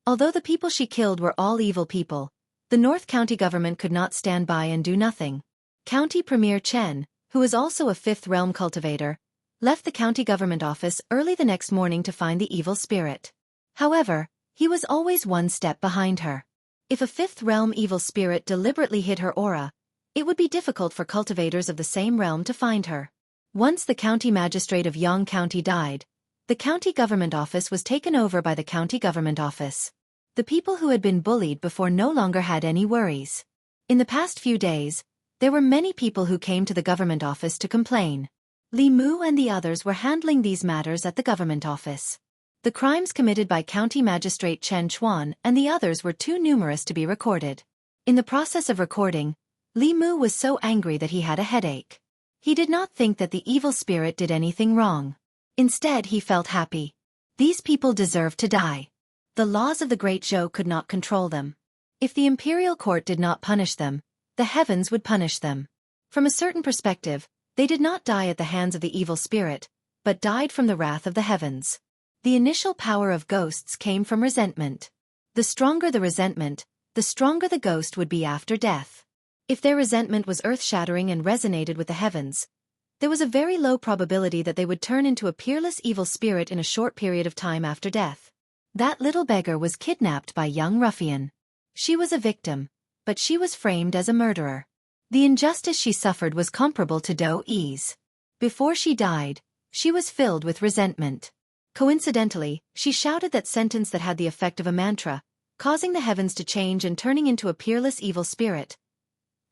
Although the people she killed were all evil people, the North County government could not stand by and do nothing. County Premier Chen, who was also a fifth realm cultivator, left the county government office early the next morning to find the evil spirit. However, he was always one step behind her. If a fifth realm evil spirit deliberately hid her aura, it would be difficult for cultivators of the same realm to find her. Once the county magistrate of Yang County died, the county government office was taken over by the county government office. The people who had been bullied before no longer had any worries. In the past few days, there were many people who came to the government office to complain. Li Mu and the others were handling these matters at the government office. The crimes committed by County Magistrate Chen Chuan and the others were too numerous to be recorded. In the process of recording, Li Mu was so angry that he had a headache. He did not think that the evil spirit did anything wrong. Instead, he felt happy. These people deserved to die. The laws of the Great Zhou could not control them. If the imperial court did not punish them, the heavens would punish them. From a certain perspective, they did not die at the hands of the evil spirit, but died from the wrath of the heavens. The initial power of ghosts came from resentment. The stronger the resentment, the stronger the ghost would be after death. If their resentment was earth-shattering and resonated with the heavens, there was a very low probability that they would turn into a peerless evil spirit in a short period of time after death. That little beggar was kidnapped by young ruffian. She was a victim, but she was framed as a murderer. The injustice she suffered was comparable to Do Yi's. Before she died, she was filled with resentment. Coincidentally, she shouted that sentence that had the effect of a mantra, causing the heavens to change and turning into a peerless evil spirit.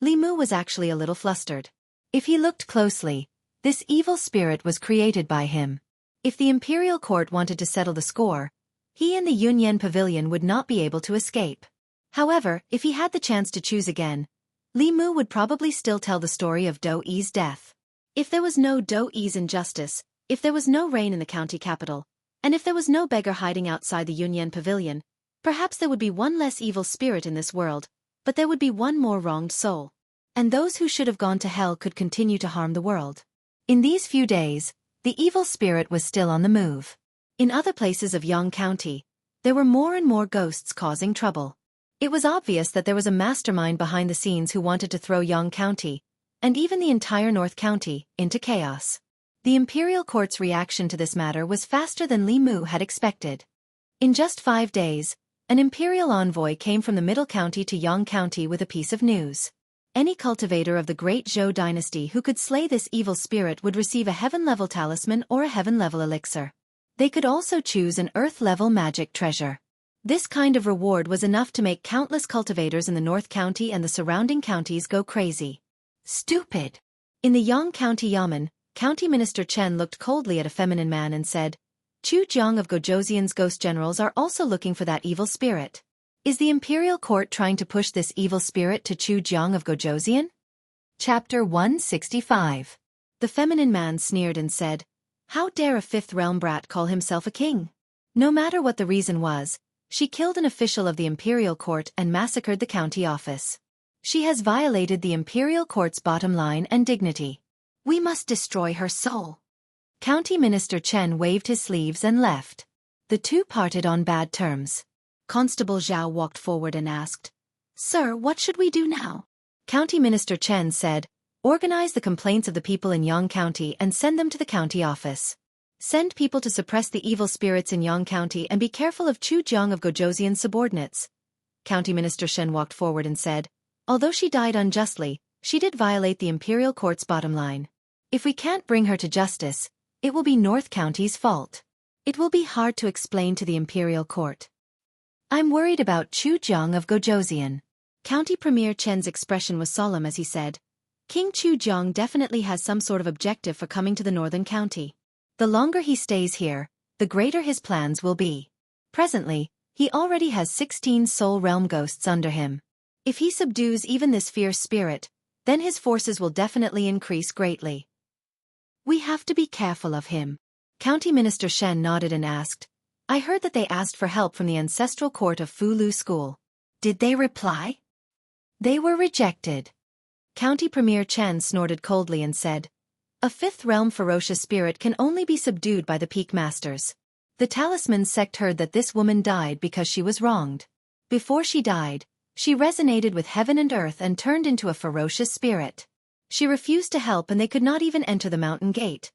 Li Mu was actually a little flustered. If he looked closely, this evil spirit was created by him. If the imperial court wanted to settle the score, he and the Yunyan Pavilion would not be able to escape. However, if he had the chance to choose again, Li Mu would probably still tell the story of Do Yi's death. If there was no Do Yi's injustice, if there was no rain in the county capital, and if there was no beggar hiding outside the Yunyan Pavilion, perhaps there would be one less evil spirit in this world, but there would be one more wronged soul. And those who should have gone to hell could continue to harm the world. In these few days, the evil spirit was still on the move. In other places of Yang County, there were more and more ghosts causing trouble. It was obvious that there was a mastermind behind the scenes who wanted to throw Yang County, and even the entire North County, into chaos. The imperial court's reaction to this matter was faster than Li Mu had expected. In just 5 days, an imperial envoy came from the Middle County to Yang County with a piece of news. Any cultivator of the great Zhou dynasty who could slay this evil spirit would receive a heaven-level talisman or a heaven-level elixir. They could also choose an earth-level magic treasure. This kind of reward was enough to make countless cultivators in the North County and the surrounding counties go crazy. Stupid! In the Yang County Yamen, County Minister Chen looked coldly at a feminine man and said, Chu Jiang of Gojoseon's ghost generals are also looking for that evil spirit. Is the imperial court trying to push this evil spirit to Chu Jiang of Gojoseon? Chapter 165. The feminine man sneered and said, How dare a fifth realm brat call himself a king? No matter what the reason was, she killed an official of the imperial court and massacred the county office. She has violated the imperial court's bottom line and dignity. We must destroy her soul. County Minister Chen waved his sleeves and left. The two parted on bad terms. Constable Zhao walked forward and asked, Sir, what should we do now? County Minister Chen said, Organize the complaints of the people in Yang County and send them to the county office. Send people to suppress the evil spirits in Yang County and be careful of Chu Jiang of Gojoseon's subordinates. County Minister Shen walked forward and said, Although she died unjustly, she did violate the imperial court's bottom line. If we can't bring her to justice, it will be North County's fault. It will be hard to explain to the imperial court. I'm worried about Chu Jiang of Gojoseon. County Premier Chen's expression was solemn as he said, King Chu Jiang definitely has some sort of objective for coming to the northern county. The longer he stays here, the greater his plans will be. Presently, he already has 16 soul realm ghosts under him. If he subdues even this fierce spirit, then his forces will definitely increase greatly. We have to be careful of him. County Minister Shen nodded and asked, I heard that they asked for help from the ancestral court of Fulu School. Did they reply? They were rejected. County Premier Chen snorted coldly and said, A fifth realm ferocious spirit can only be subdued by the peak masters. The talisman sect heard that this woman died because she was wronged. Before she died, she resonated with heaven and earth and turned into a ferocious spirit. She refused to help and they could not even enter the mountain gate.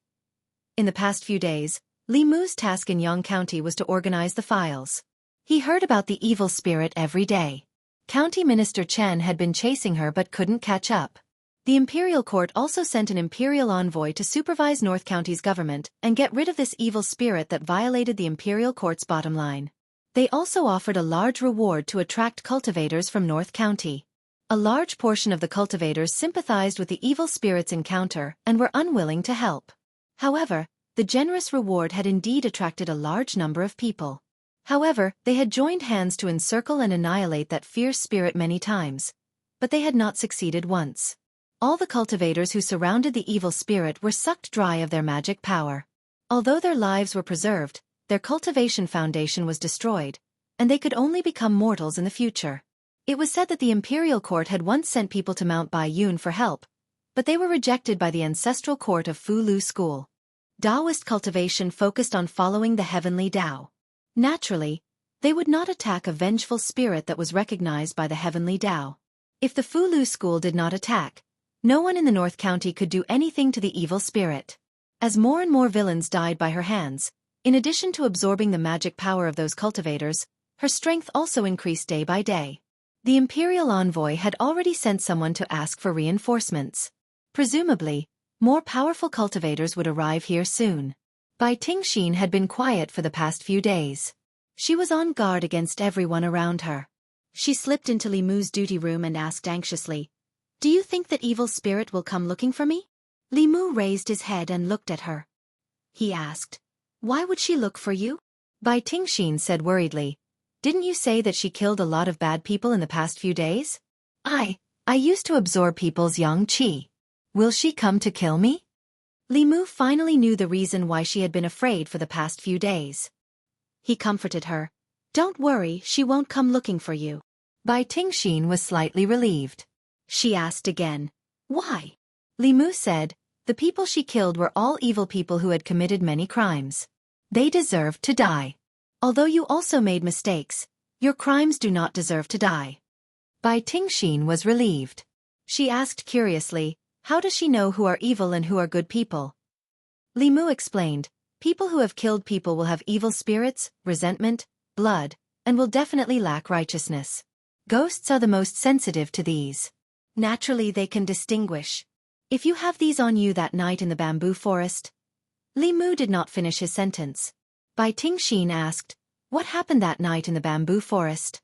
In the past few days, Li Mu's task in Yang County was to organize the files. He heard about the evil spirit every day. County Minister Chen had been chasing her but couldn't catch up. The imperial court also sent an imperial envoy to supervise North County's government and get rid of this evil spirit that violated the imperial court's bottom line. They also offered a large reward to attract cultivators from North County. A large portion of the cultivators sympathized with the evil spirit's encounter and were unwilling to help. However, the generous reward had indeed attracted a large number of people. However, they had joined hands to encircle and annihilate that fierce spirit many times, but they had not succeeded once. All the cultivators who surrounded the evil spirit were sucked dry of their magic power. Although their lives were preserved, their cultivation foundation was destroyed, and they could only become mortals in the future. It was said that the imperial court had once sent people to Mount Baiyun for help, but they were rejected by the ancestral court of Fulu School. Taoist cultivation focused on following the heavenly Tao. Naturally, they would not attack a vengeful spirit that was recognized by the heavenly Tao. If the Fulu School did not attack, no one in the North County could do anything to the evil spirit. As more and more villains died by her hands, In addition to absorbing the magic power of those cultivators, her strength also increased day by day. The imperial envoy had already sent someone to ask for reinforcements. Presumably, more powerful cultivators would arrive here soon. Bai Tingxin had been quiet for the past few days. She was on guard against everyone around her. She slipped into Li Mu's duty room and asked anxiously, "Do you think that evil spirit will come looking for me?" Li Mu raised his head and looked at her. He asked, "Why would she look for you?" Bai Tingxin said worriedly, "Didn't you say that she killed a lot of bad people in the past few days?" I used to absorb people's yang qi. Will she come to kill me?" Li Mu finally knew the reason why she had been afraid for the past few days. He comforted her. "Don't worry, she won't come looking for you." Bai Tingxin was slightly relieved. She asked again, "Why?" Li Mu said, "The people she killed were all evil people who had committed many crimes. They deserved to die. Although you also made mistakes, your crimes do not deserve to die." Bai Tingxin was relieved. She asked curiously, "How does she know who are evil and who are good people?" Li Mu explained, "People who have killed people will have evil spirits, resentment, blood, and will definitely lack righteousness. Ghosts are the most sensitive to these. Naturally they can distinguish. If you have these on you that night in the bamboo forest." Li Mu did not finish his sentence. Bai Tingxin asked, "What happened that night in the bamboo forest?"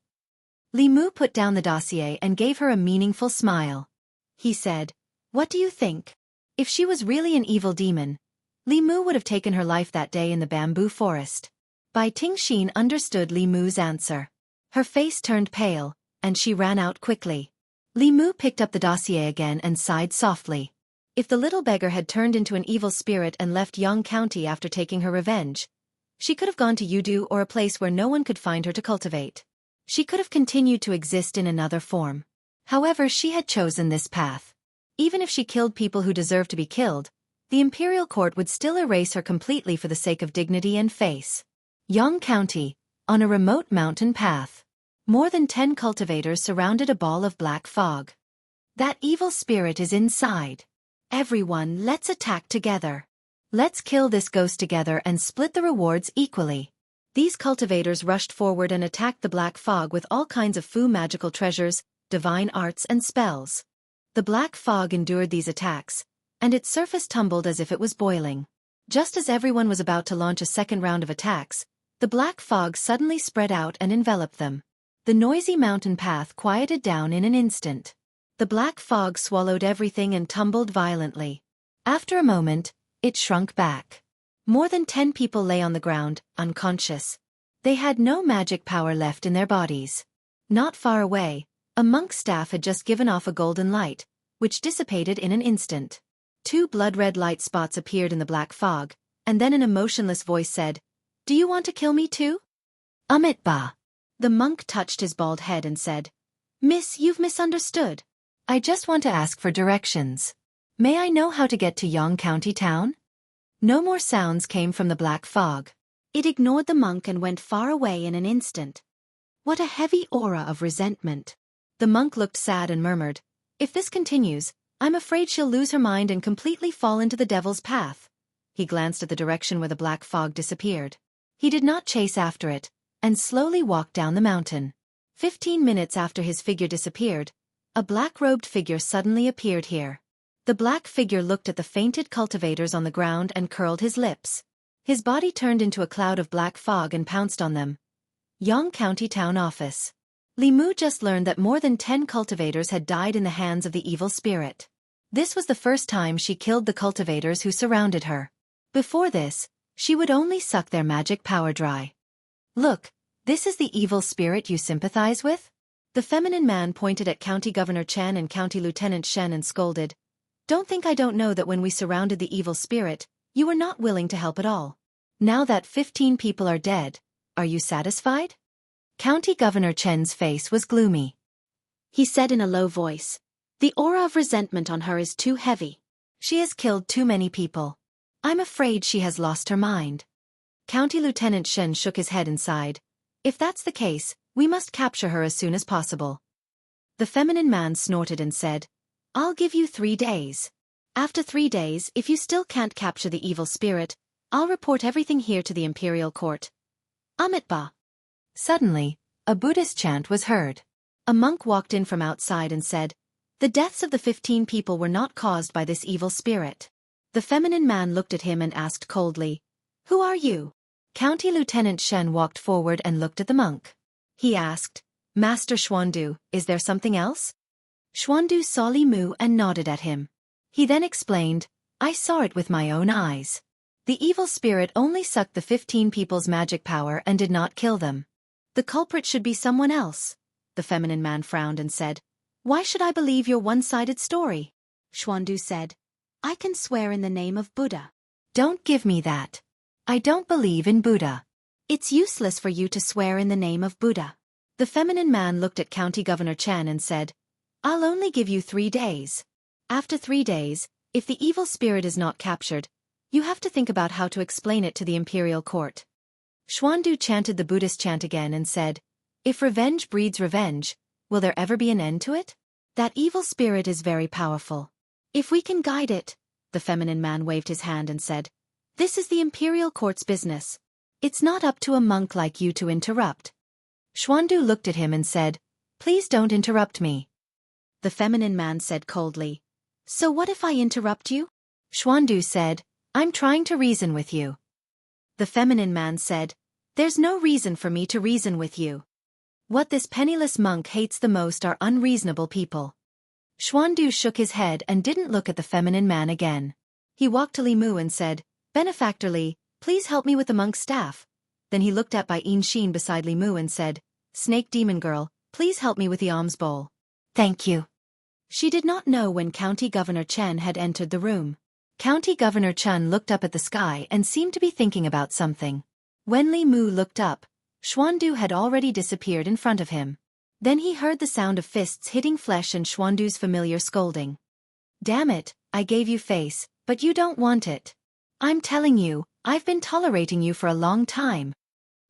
Li Mu put down the dossier and gave her a meaningful smile. He said, "What do you think? If she was really an evil demon, Li Mu would have taken her life that day in the bamboo forest." Bai Tingxin understood Li Mu's answer. Her face turned pale, and she ran out quickly. Li Mu picked up the dossier again and sighed softly. If the little beggar had turned into an evil spirit and left Yang County after taking her revenge, she could have gone to Yudu or a place where no one could find her to cultivate. She could have continued to exist in another form. However, she had chosen this path. Even if she killed people who deserved to be killed, the imperial court would still erase her completely for the sake of dignity and face. Yang County, on a remote mountain path. More than 10 cultivators surrounded a ball of black fog. "That evil spirit is inside. Everyone, let's attack together. Let's kill this ghost together and split the rewards equally." These cultivators rushed forward and attacked the black fog with all kinds of Fu magical treasures, divine arts and spells. The black fog endured these attacks, and its surface tumbled as if it was boiling. Just as everyone was about to launch a second round of attacks, the black fog suddenly spread out and enveloped them. The noisy mountain path quieted down in an instant. The black fog swallowed everything and tumbled violently. After a moment, it shrunk back. More than 10 people lay on the ground, unconscious. They had no magic power left in their bodies. Not far away, a monk's staff had just given off a golden light, which dissipated in an instant. 2 blood-red light spots appeared in the black fog, and then an emotionless voice said, "Do you want to kill me too?" "Ba." The monk touched his bald head and said, "Miss, you've misunderstood. I just want to ask for directions. May I know how to get to Yang County town?" No more sounds came from the black fog. It ignored the monk and went far away in an instant. What a heavy aura of resentment. The monk looked sad and murmured, "If this continues, I'm afraid she'll lose her mind and completely fall into the devil's path." He glanced at the direction where the black fog disappeared. He did not chase after it, and slowly walked down the mountain. 15 minutes after his figure disappeared, a black-robed figure suddenly appeared here. The black figure looked at the fainted cultivators on the ground and curled his lips. His body turned into a cloud of black fog and pounced on them. Yang County Town Office. Li Mu just learned that more than 10 cultivators had died in the hands of the evil spirit. This was the first time she killed the cultivators who surrounded her. Before this, she would only suck their magic power dry. "Look, this is the evil spirit you sympathize with?" The feminine man pointed at County Governor Chen and County Lieutenant Shen and scolded, "Don't think I don't know that when we surrounded the evil spirit, you were not willing to help at all. Now that 15 people are dead, are you satisfied?" County Governor Chen's face was gloomy. He said in a low voice, "The aura of resentment on her is too heavy. She has killed too many people. I'm afraid she has lost her mind." County Lieutenant Shen shook his head and sighed. "If that's the case, we must capture her as soon as possible." The feminine man snorted and said, "I'll give you 3 days. After 3 days, if you still can't capture the evil spirit, I'll report everything here to the imperial court. Amitba. Suddenly, a Buddhist chant was heard. A monk walked in from outside and said, "The deaths of the 15 people were not caused by this evil spirit." The feminine man looked at him and asked coldly, "Who are you?" County Lieutenant Shen walked forward and looked at the monk. He asked, "Master Xuandu, is there something else?" Xuandu saw Li Mu and nodded at him. He then explained, "I saw it with my own eyes. The evil spirit only sucked the 15 people's magic power and did not kill them. The culprit should be someone else." The feminine man frowned and said, "Why should I believe your one-sided story?" Xuandu said, "I can swear in the name of Buddha." "Don't give me that. I don't believe in Buddha." "It's useless for you to swear in the name of Buddha." The feminine man looked at County Governor Chen and said, "I'll only give you 3 days. After 3 days, if the evil spirit is not captured, you have to think about how to explain it to the imperial court." Xuandu chanted the Buddhist chant again and said, "If revenge breeds revenge, will there ever be an end to it? That evil spirit is very powerful. If we can guide it." The feminine man waved his hand and said, "This is the imperial court's business. It's not up to a monk like you to interrupt." Xuandu looked at him and said, "Please don't interrupt me." The feminine man said coldly, "So what if I interrupt you?" Xuandu said, "I'm trying to reason with you." The feminine man said, "There's no reason for me to reason with you. What this penniless monk hates the most are unreasonable people." Xuandu shook his head and didn't look at the feminine man again. He walked to Li Mu and said, "Benefactor Li, please help me with the monk's staff." Then he looked at Bai Xin beside Li Mu and said, "Snake Demon Girl, please help me with the alms bowl." "Thank you." She did not know when County Governor Chen had entered the room. County Governor Chen looked up at the sky and seemed to be thinking about something. When Li Mu looked up, Xuandu had already disappeared in front of him. Then he heard the sound of fists hitting flesh and Xuandu's familiar scolding. "Damn it, I gave you face, but you don't want it. I'm telling you, I've been tolerating you for a long time.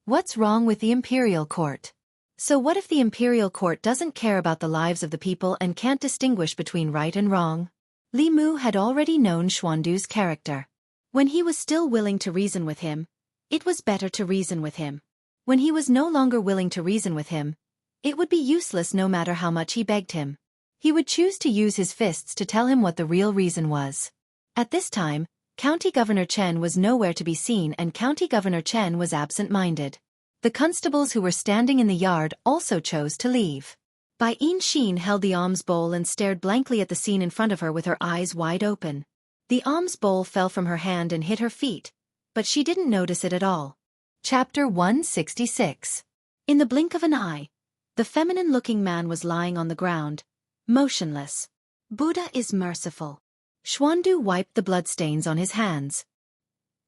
What's wrong with the imperial court? So what if the imperial court doesn't care about the lives of the people and can't distinguish between right and wrong?" Li Mu had already known Xuandu's character. When he was still willing to reason with him, it was better to reason with him. When he was no longer willing to reason with him, it would be useless no matter how much he begged him. He would choose to use his fists to tell him what the real reason was. At this time, County Governor Chen was nowhere to be seen and County Governor Chen was absent-minded. The constables who were standing in the yard also chose to leave. Bai Xin held the alms bowl and stared blankly at the scene in front of her with her eyes wide open. The alms bowl fell from her hand and hit her feet, but she didn't notice it at all. Chapter 166. In the blink of an eye, the feminine-looking man was lying on the ground, motionless. "Buddha is merciful." Xuandu wiped the bloodstains on his hands.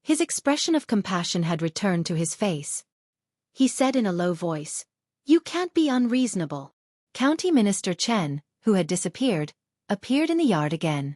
His expression of compassion had returned to his face. He said in a low voice, "You can't be unreasonable." County Minister Chen, who had disappeared, appeared in the yard again.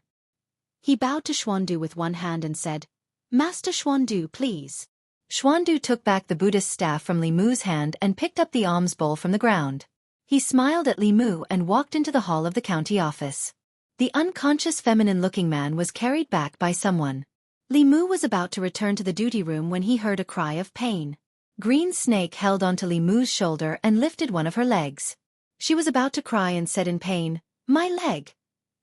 He bowed to Xuandu with one hand and said, "Master Xuandu, please." Xuandu took back the Buddhist staff from Li Mu's hand and picked up the alms bowl from the ground. He smiled at Li Mu and walked into the hall of the county office. The unconscious feminine-looking man was carried back by someone. Li Mu was about to return to the duty room when he heard a cry of pain. Green Snake held onto Li Mu's shoulder and lifted one of her legs. She was about to cry and said in pain, "My leg."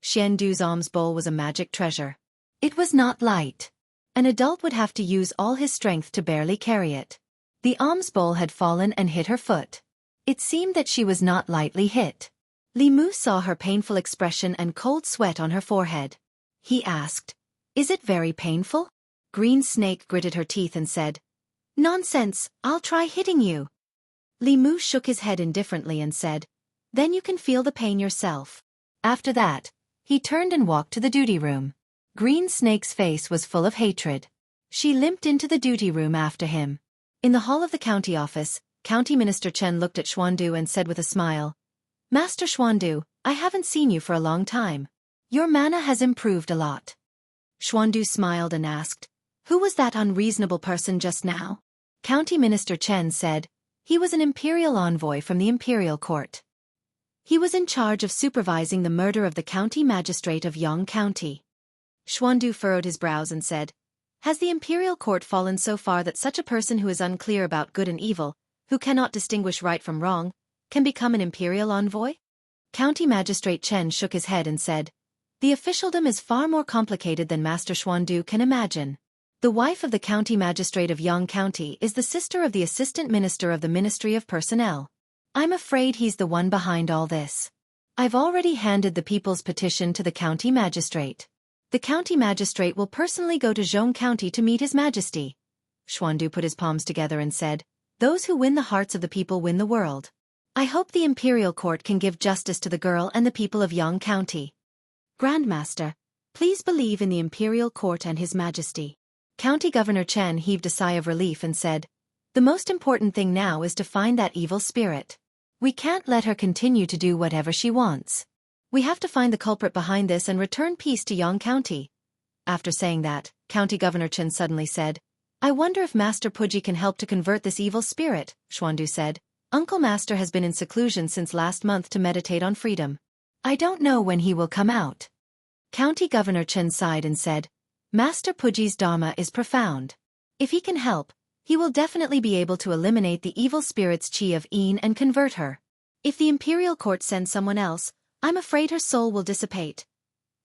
Xiandu's alms bowl was a magic treasure. It was not light. An adult would have to use all his strength to barely carry it. The alms bowl had fallen and hit her foot. It seemed that she was not lightly hit. Li Mu saw her painful expression and cold sweat on her forehead. He asked, "Is it very painful?" Green Snake gritted her teeth and said, "Nonsense, I'll try hitting you." Li Mu shook his head indifferently and said, "Then you can feel the pain yourself." After that, he turned and walked to the duty room. Green Snake's face was full of hatred. She limped into the duty room after him. In the hall of the county office, County Minister Chen looked at Xuandu and said with a smile, "Master Xuandu, I haven't seen you for a long time. Your mana has improved a lot." Xuandu smiled and asked, "Who was that unreasonable person just now?" County Minister Chen said, "He was an imperial envoy from the imperial court. He was in charge of supervising the murder of the county magistrate of Yang County." Xuandu furrowed his brows and said, Has the imperial court fallen so far that such a person who is unclear about good and evil, who cannot distinguish right from wrong, can become an imperial envoy? County Magistrate Chen shook his head and said, "The officialdom is far more complicated than Master Xuandu can imagine. The wife of the county magistrate of Yang County is the sister of the assistant minister of the Ministry of Personnel. I'm afraid he's the one behind all this. I've already handed the people's petition to the county magistrate. The county magistrate will personally go to Zhong County to meet His Majesty." Xuandu put his palms together and said, "Those who win the hearts of the people win the world. I hope the imperial court can give justice to the girl and the people of Yang County. Grandmaster, please believe in the imperial court and His Majesty." County Governor Chen heaved a sigh of relief and said, "The most important thing now is to find that evil spirit. We can't let her continue to do whatever she wants. We have to find the culprit behind this and return peace to Yang County." After saying that, County Governor Chen suddenly said, "I wonder if Master Puji can help to convert this evil spirit." Xuandu said, "Uncle Master has been in seclusion since last month to meditate on freedom. I don't know when he will come out." County Governor Chen sighed and said, "Master Puji's dharma is profound. If he can help, he will definitely be able to eliminate the evil spirit's chi of Yin and convert her. If the imperial court sends someone else, I'm afraid her soul will dissipate."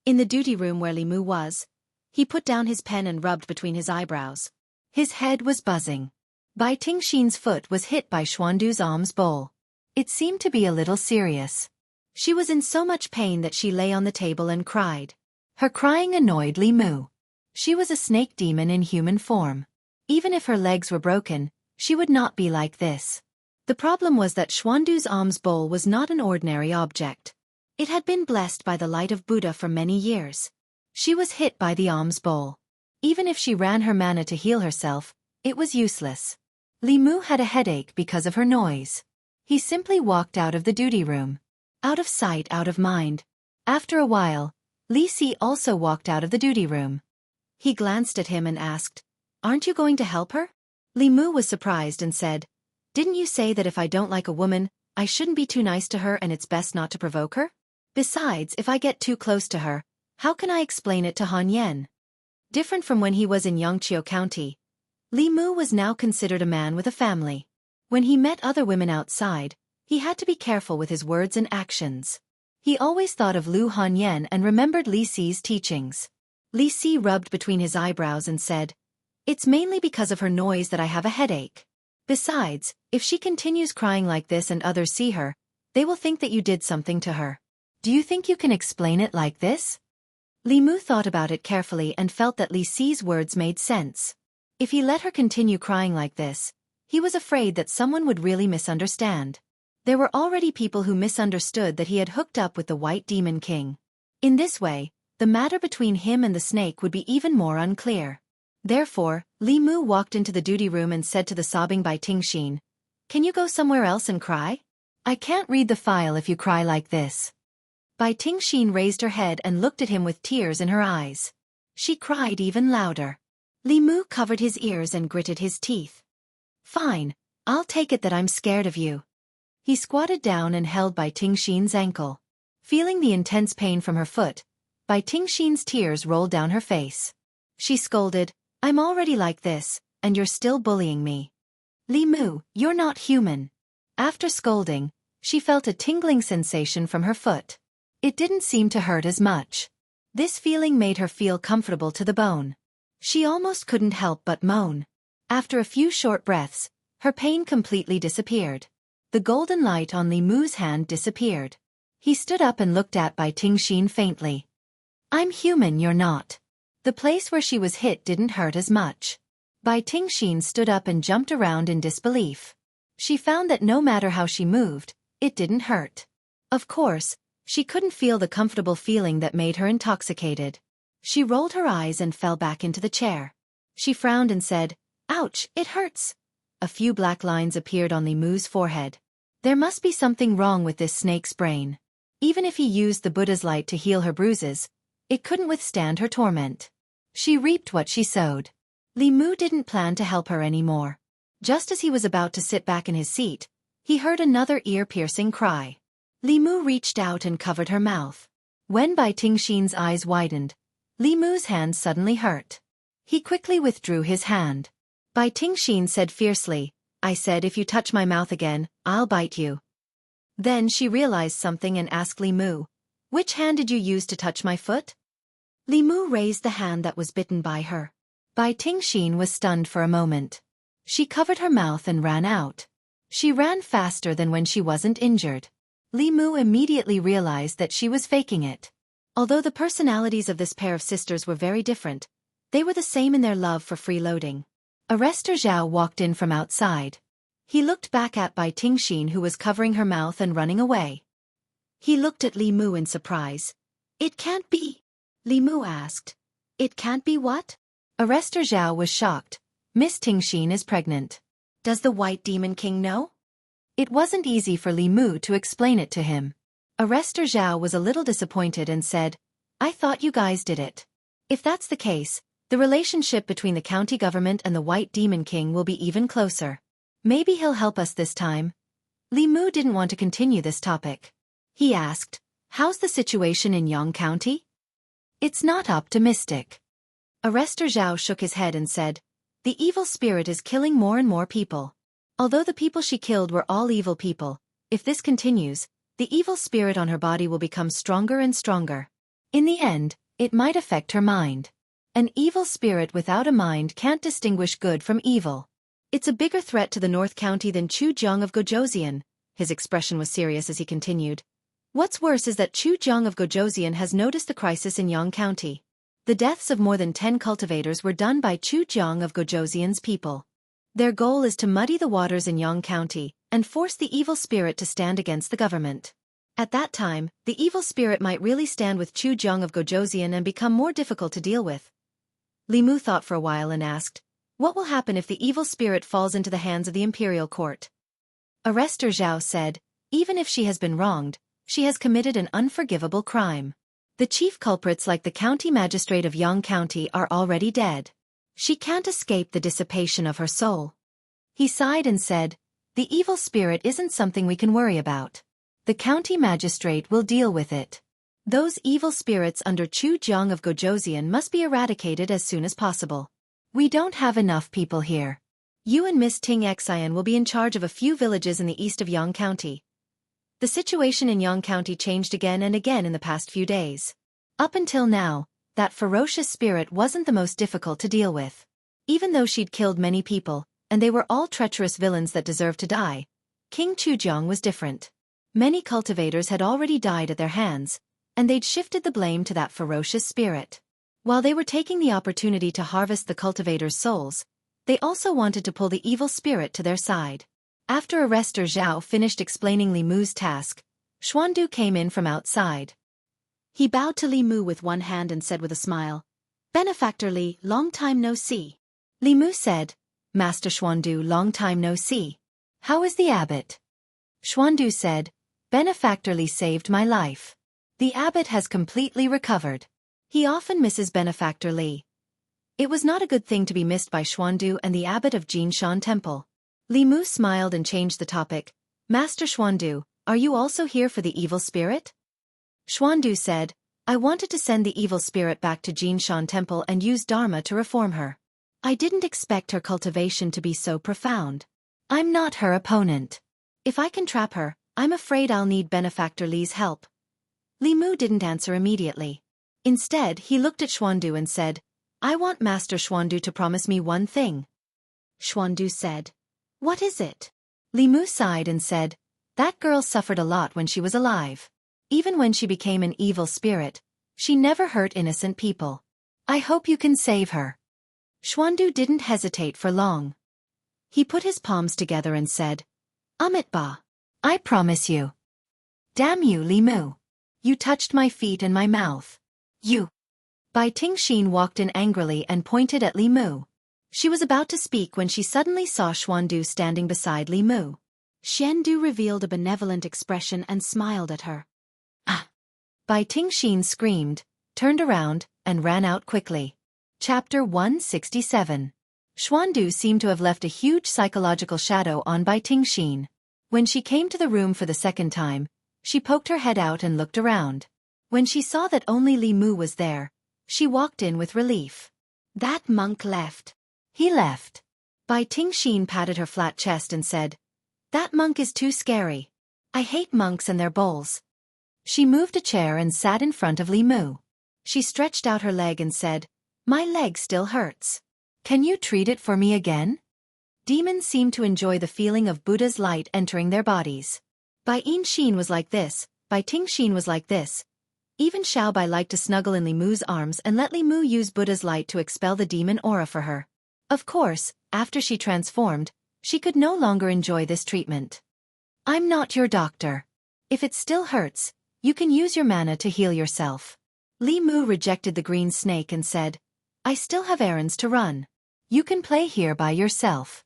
In the duty room where Li Mu was, he put down his pen and rubbed between his eyebrows. His head was buzzing. Bai Tingxin's foot was hit by Xuandu's alms bowl. It seemed to be a little serious. She was in so much pain that she lay on the table and cried. Her crying annoyed Li Mu. She was a snake demon in human form. Even if her legs were broken, she would not be like this. The problem was that Xuandu's alms bowl was not an ordinary object. It had been blessed by the light of Buddha for many years. She was hit by the alms bowl. Even if she ran her mana to heal herself, it was useless. Li Mu had a headache because of her noise. He simply walked out of the duty room. Out of sight, out of mind. After a while, Li Si also walked out of the duty room. He glanced at him and asked, "Aren't you going to help her?" Li Mu was surprised and said, "Didn't you say that if I don't like a woman, I shouldn't be too nice to her and it's best not to provoke her? Besides, if I get too close to her, how can I explain it to Han Yen?" Different from when he was in Yangqiu County, Li Mu was now considered a man with a family. When he met other women outside, he had to be careful with his words and actions. He always thought of Lu Han Yen and remembered Li Si's teachings. Li Si rubbed between his eyebrows and said, "It's mainly because of her noise that I have a headache. Besides, if she continues crying like this and others see her, they will think that you did something to her. Do you think you can explain it like this?" Li Mu thought about it carefully and felt that Li Si's words made sense. If he let her continue crying like this, he was afraid that someone would really misunderstand. There were already people who misunderstood that he had hooked up with the White Demon King. In this way, the matter between him and the snake would be even more unclear. Therefore, Li Mu walked into the duty room and said to the sobbing Bai Tingxin, "Can you go somewhere else and cry? I can't read the file if you cry like this." Bai Tingxin raised her head and looked at him with tears in her eyes. She cried even louder. Li Mu covered his ears and gritted his teeth. "Fine, I'll take it that I'm scared of you." He squatted down and held Bai Tingxin's ankle. Feeling the intense pain from her foot, Bai Tingxin's tears rolled down her face. She scolded, "I'm already like this, and you're still bullying me. Li Mu, you're not human." After scolding, she felt a tingling sensation from her foot. It didn't seem to hurt as much. This feeling made her feel comfortable to the bone. She almost couldn't help but moan. After a few short breaths, her pain completely disappeared. The golden light on Li Mu's hand disappeared. He stood up and looked at Bai Tingxin faintly. "I'm human, you're not." The place where she was hit didn't hurt as much. Bai Tingxin stood up and jumped around in disbelief. She found that no matter how she moved, it didn't hurt. Of course, she couldn't feel the comfortable feeling that made her intoxicated. She rolled her eyes and fell back into the chair. She frowned and said, "Ouch, it hurts." A few black lines appeared on Li Mu's forehead. There must be something wrong with this snake's brain. Even if he used the Buddha's light to heal her bruises, it couldn't withstand her torment. She reaped what she sowed. Li Mu didn't plan to help her anymore. Just as he was about to sit back in his seat, he heard another ear-piercing cry. Li Mu reached out and covered her mouth. When Bai Tingxin's eyes widened, Li Mu's hand suddenly hurt. He quickly withdrew his hand. Bai Tingxin said fiercely, "I said if you touch my mouth again, I'll bite you." Then she realized something and asked Li Mu, "Which hand did you use to touch my foot?" Li Mu raised the hand that was bitten by her. Bai Tingxin was stunned for a moment. She covered her mouth and ran out. She ran faster than when she wasn't injured. Li Mu immediately realized that she was faking it. Although the personalities of this pair of sisters were very different, they were the same in their love for freeloading. Arrestor Zhao walked in from outside. He looked back at Bai Tingxin, who was covering her mouth and running away. He looked at Li Mu in surprise. "It can't be." Li Mu asked. "It can't be what?" Arrestor Zhao was shocked. "Miss Tingxin is pregnant. Does the White Demon King know?" It wasn't easy for Li Mu to explain it to him. Arrestor Zhao was a little disappointed and said, "I thought you guys did it. If that's the case, the relationship between the county government and the White Demon King will be even closer. Maybe he'll help us this time." Li Mu didn't want to continue this topic. He asked, "How's the situation in Yang County?" "It's not optimistic." Arrestor Zhao shook his head and said, "The evil spirit is killing more and more people. Although the people she killed were all evil people, if this continues, the evil spirit on her body will become stronger and stronger. In the end, it might affect her mind. An evil spirit without a mind can't distinguish good from evil. It's a bigger threat to the North County than Chu Jiang of Gojoseon." His expression was serious as he continued. "What's worse is that Chu Jiang of Gojoseon has noticed the crisis in Yang County. The deaths of more than 10 cultivators were done by Chu Jiang of Gojoseon's people. Their goal is to muddy the waters in Yang County and force the evil spirit to stand against the government. At that time, the evil spirit might really stand with Chu Jiang of Gojoseon and become more difficult to deal with." Li Mu thought for a while and asked, "What will happen if the evil spirit falls into the hands of the imperial court?" Arrestor Zhao said, "Even if she has been wronged, she has committed an unforgivable crime. The chief culprits like the county magistrate of Yang County are already dead. She can't escape the dissipation of her soul." He sighed and said, "The evil spirit isn't something we can worry about. The county magistrate will deal with it. Those evil spirits under Chu Jiang of Gojoseon must be eradicated as soon as possible. We don't have enough people here. You and Miss Ting Xian will be in charge of a few villages in the east of Yang County." The situation in Yang County changed again and again in the past few days. Up until now, that ferocious spirit wasn't the most difficult to deal with. Even though she'd killed many people, and they were all treacherous villains that deserved to die, King Chujiang was different. Many cultivators had already died at their hands, and they'd shifted the blame to that ferocious spirit. While they were taking the opportunity to harvest the cultivators' souls, they also wanted to pull the evil spirit to their side. After Arrestor Zhao finished explaining Li Mu's task, Xuandu came in from outside. He bowed to Li Mu with one hand and said with a smile, "Benefactor Li, long time no see." Li Mu said, "Master Xuandu, long time no see. How is the abbot?" Xuandu said, "Benefactor Li saved my life. The abbot has completely recovered. He often misses Benefactor Li." It was not a good thing to be missed by Xuandu and the abbot of Jinshan Temple. Li Mu smiled and changed the topic. "Master Xuandu, are you also here for the evil spirit?" Xuandu said, "I wanted to send the evil spirit back to Jinshan Temple and use Dharma to reform her. I didn't expect her cultivation to be so profound. I'm not her opponent. If I can trap her, I'm afraid I'll need Benefactor Li's help." Li Mu didn't answer immediately. Instead, he looked at Xuandu and said, "I want Master Xuandu to promise me one thing." Xuandu said, "What is it?" Li Mu sighed and said, "That girl suffered a lot when she was alive. Even when she became an evil spirit, she never hurt innocent people. I hope you can save her." Xuandu didn't hesitate for long. He put his palms together and said, "Amitba, I promise you." "Damn you, Li Mu. You touched my feet and my mouth. You." Bai Tingxin walked in angrily and pointed at Li Mu. She was about to speak when she suddenly saw Xuandu standing beside Li Mu. Xuandu revealed a benevolent expression and smiled at her. "Ah!" Bai Tingxin screamed, turned around, and ran out quickly. Chapter 167. Xuandu seemed to have left a huge psychological shadow on Bai Tingxin. When she came to the room for the second time, she poked her head out and looked around. When she saw that only Li Mu was there, she walked in with relief. That monk left. He left. Bai Tingxin patted her flat chest and said, That monk is too scary. I hate monks and their bowls. She moved a chair and sat in front of Li Mu. She stretched out her leg and said, My leg still hurts. Can you treat it for me again? Demons seemed to enjoy the feeling of Buddha's light entering their bodies. Bai Yin was like this, Bai Tingxin was like this. Even Xiao Bai liked to snuggle in Li Mu's arms and let Li Mu use Buddha's light to expel the demon aura for her. Of course, after she transformed, she could no longer enjoy this treatment. I'm not your doctor. If it still hurts, you can use your mana to heal yourself. Li Mu rejected the green snake and said, I still have errands to run. You can play here by yourself.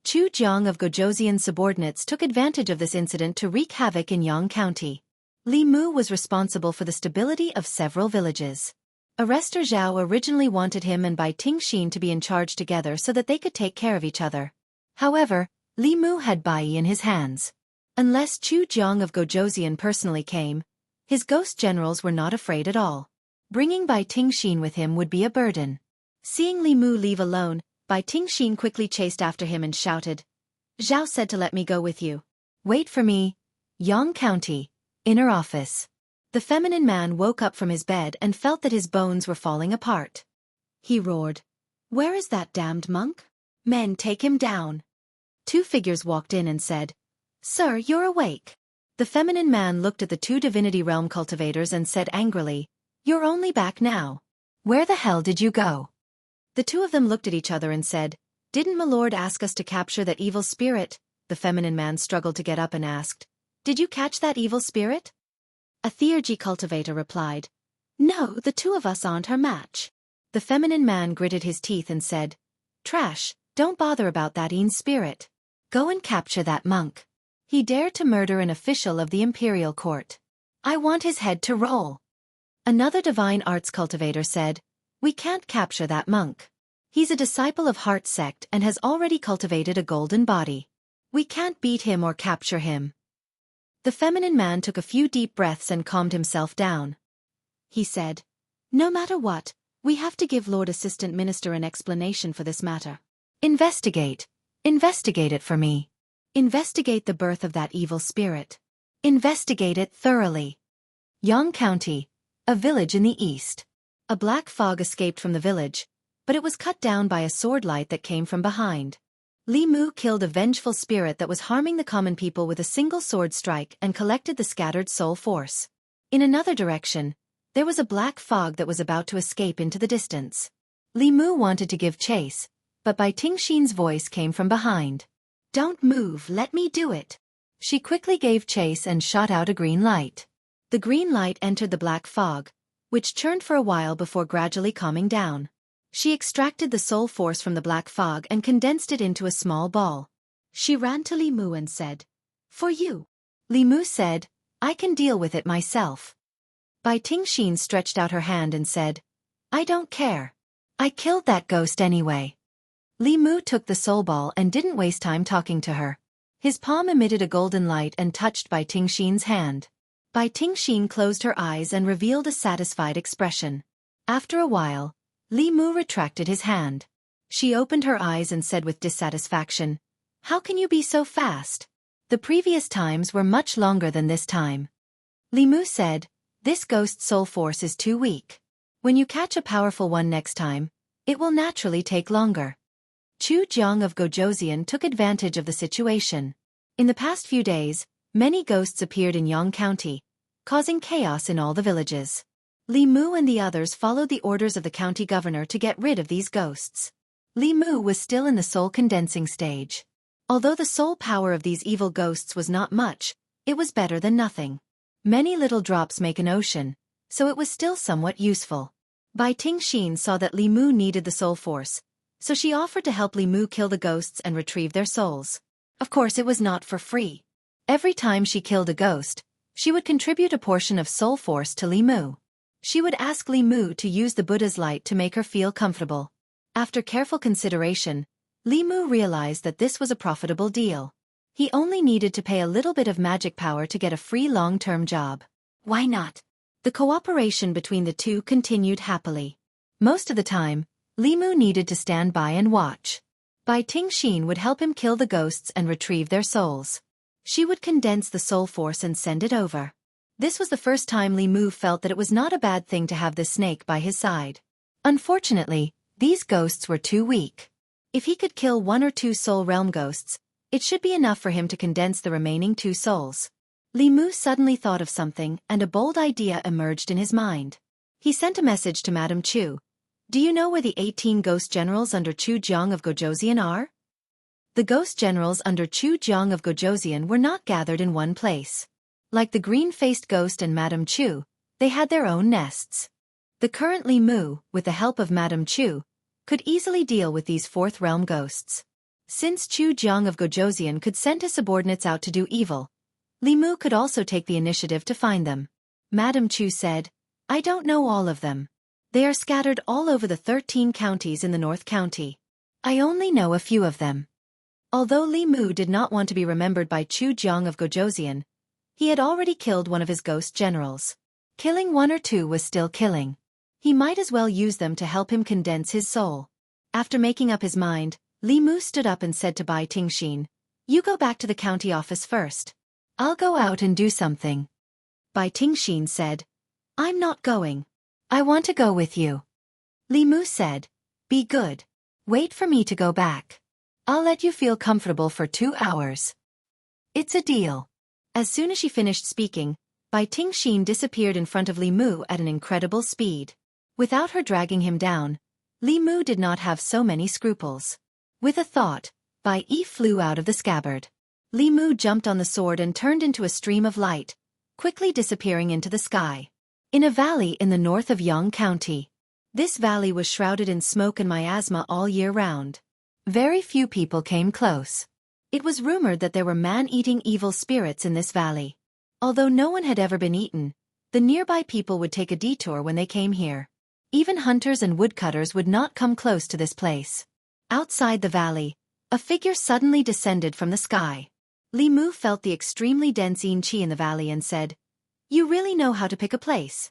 Chu Jiang of Gojosian's subordinates took advantage of this incident to wreak havoc in Yang County. Li Mu was responsible for the stability of several villages. Arrestor Zhao originally wanted him and Bai Tingxin to be in charge together so that they could take care of each other. However, Li Mu had Bai in his hands. Unless Chu Jiang of Gojosian personally came, his ghost generals were not afraid at all. Bringing Bai Tingxin with him would be a burden. Seeing Li Mu leave alone, Bai Tingxin quickly chased after him and shouted, Zhao said to let me go with you. Wait for me. Yang County. Inner office. The feminine man woke up from his bed and felt that his bones were falling apart. He roared, Where is that damned monk? Men, take him down. Two figures walked in and said, Sir, you're awake. The feminine man looked at the two Divinity Realm cultivators and said angrily, You're only back now. Where the hell did you go? The two of them looked at each other and said, Didn't my lord ask us to capture that evil spirit? The feminine man struggled to get up and asked, Did you catch that evil spirit? A theurgy cultivator replied, No, the two of us aren't her match. The feminine man gritted his teeth and said, Trash, don't bother about that een spirit. Go and capture that monk. He dared to murder an official of the imperial court. I want his head to roll. Another divine arts cultivator said, We can't capture that monk. He's a disciple of Heart sect and has already cultivated a golden body. We can't beat him or capture him. The feminine man took a few deep breaths and calmed himself down. He said, No matter what, we have to give Lord Assistant Minister an explanation for this matter. Investigate. Investigate it for me. Investigate the birth of that evil spirit. Investigate it thoroughly. Yang County, a village in the east. A black fog escaped from the village, but it was cut down by a sword light that came from behind. Li Mu killed a vengeful spirit that was harming the common people with a single sword strike and collected the scattered soul force. In another direction, there was a black fog that was about to escape into the distance. Li Mu wanted to give chase, but Bai Tingxin's voice came from behind. Don't move, let me do it. She quickly gave chase and shot out a green light. The green light entered the black fog, which churned for a while before gradually calming down. She extracted the soul force from the black fog and condensed it into a small ball. She ran to Li Mu and said, For you. Li Mu said, I can deal with it myself. Bai Tingxin stretched out her hand and said, I don't care. I killed that ghost anyway. Li Mu took the soul ball and didn't waste time talking to her. His palm emitted a golden light and touched Bai Tingxin's hand. Bai Tingxin closed her eyes and revealed a satisfied expression. After a while, Li Mu retracted his hand. She opened her eyes and said with dissatisfaction, How can you be so fast? The previous times were much longer than this time. Li Mu said, This ghost's soul force is too weak. When you catch a powerful one next time, it will naturally take longer. Chu Jiang of Gojosian took advantage of the situation. In the past few days, many ghosts appeared in Yang County, causing chaos in all the villages. Li Mu and the others followed the orders of the county governor to get rid of these ghosts. Li Mu was still in the soul condensing stage. Although the soul power of these evil ghosts was not much, it was better than nothing. Many little drops make an ocean, so it was still somewhat useful. Bai Tingxin saw that Li Mu needed the soul force, so she offered to help Li Mu kill the ghosts and retrieve their souls. Of course it was not for free. Every time she killed a ghost, she would contribute a portion of soul force to Li Mu. She would ask Li Mu to use the Buddha's light to make her feel comfortable. After careful consideration, Li Mu realized that this was a profitable deal. He only needed to pay a little bit of magic power to get a free long-term job. Why not? The cooperation between the two continued happily. Most of the time, Li Mu needed to stand by and watch. Bai Tingxin would help him kill the ghosts and retrieve their souls. She would condense the soul force and send it over. This was the first time Li Mu felt that it was not a bad thing to have this snake by his side. Unfortunately, these ghosts were too weak. If he could kill 1 or 2 soul realm ghosts, it should be enough for him to condense the remaining 2 souls. Li Mu suddenly thought of something and a bold idea emerged in his mind. He sent a message to Madame Chu. Do you know where the 18 ghost generals under Chu Jiang of Gojoseon are? The ghost generals under Chu Jiang of Gojoseon were not gathered in one place. Like the green-faced ghost and Madame Chu, they had their own nests. The current Li Mu, with the help of Madame Chu, could easily deal with these 4th realm ghosts. Since Chu Jiang of Gojoseon could send his subordinates out to do evil, Li Mu could also take the initiative to find them. Madame Chu said, I don't know all of them. They are scattered all over the 13 counties in the North County. I only know a few of them. Although Li Mu did not want to be remembered by Chu Jiang of Gojoseon, he had already killed one of his ghost generals. Killing 1 or 2 was still killing. He might as well use them to help him condense his soul. After making up his mind, Li Mu stood up and said to Bai Tingxin, You go back to the county office first. I'll go out and do something. Bai Tingxin said, I'm not going. I want to go with you. Li Mu said, Be good. Wait for me to go back. I'll let you feel comfortable for 2 hours. It's a deal. As soon as she finished speaking, Bai Tingxin disappeared in front of Li Mu at an incredible speed. Without her dragging him down, Li Mu did not have so many scruples. With a thought, Bai Yi flew out of the scabbard. Li Mu jumped on the sword and turned into a stream of light, quickly disappearing into the sky. In a valley in the north of Yang County. This valley was shrouded in smoke and miasma all year round. Very few people came close. It was rumored that there were man-eating evil spirits in this valley. Although no one had ever been eaten, the nearby people would take a detour when they came here. Even hunters and woodcutters would not come close to this place. Outside the valley, a figure suddenly descended from the sky. Li Mu felt the extremely dense yin qi in the valley and said, You really know how to pick a place.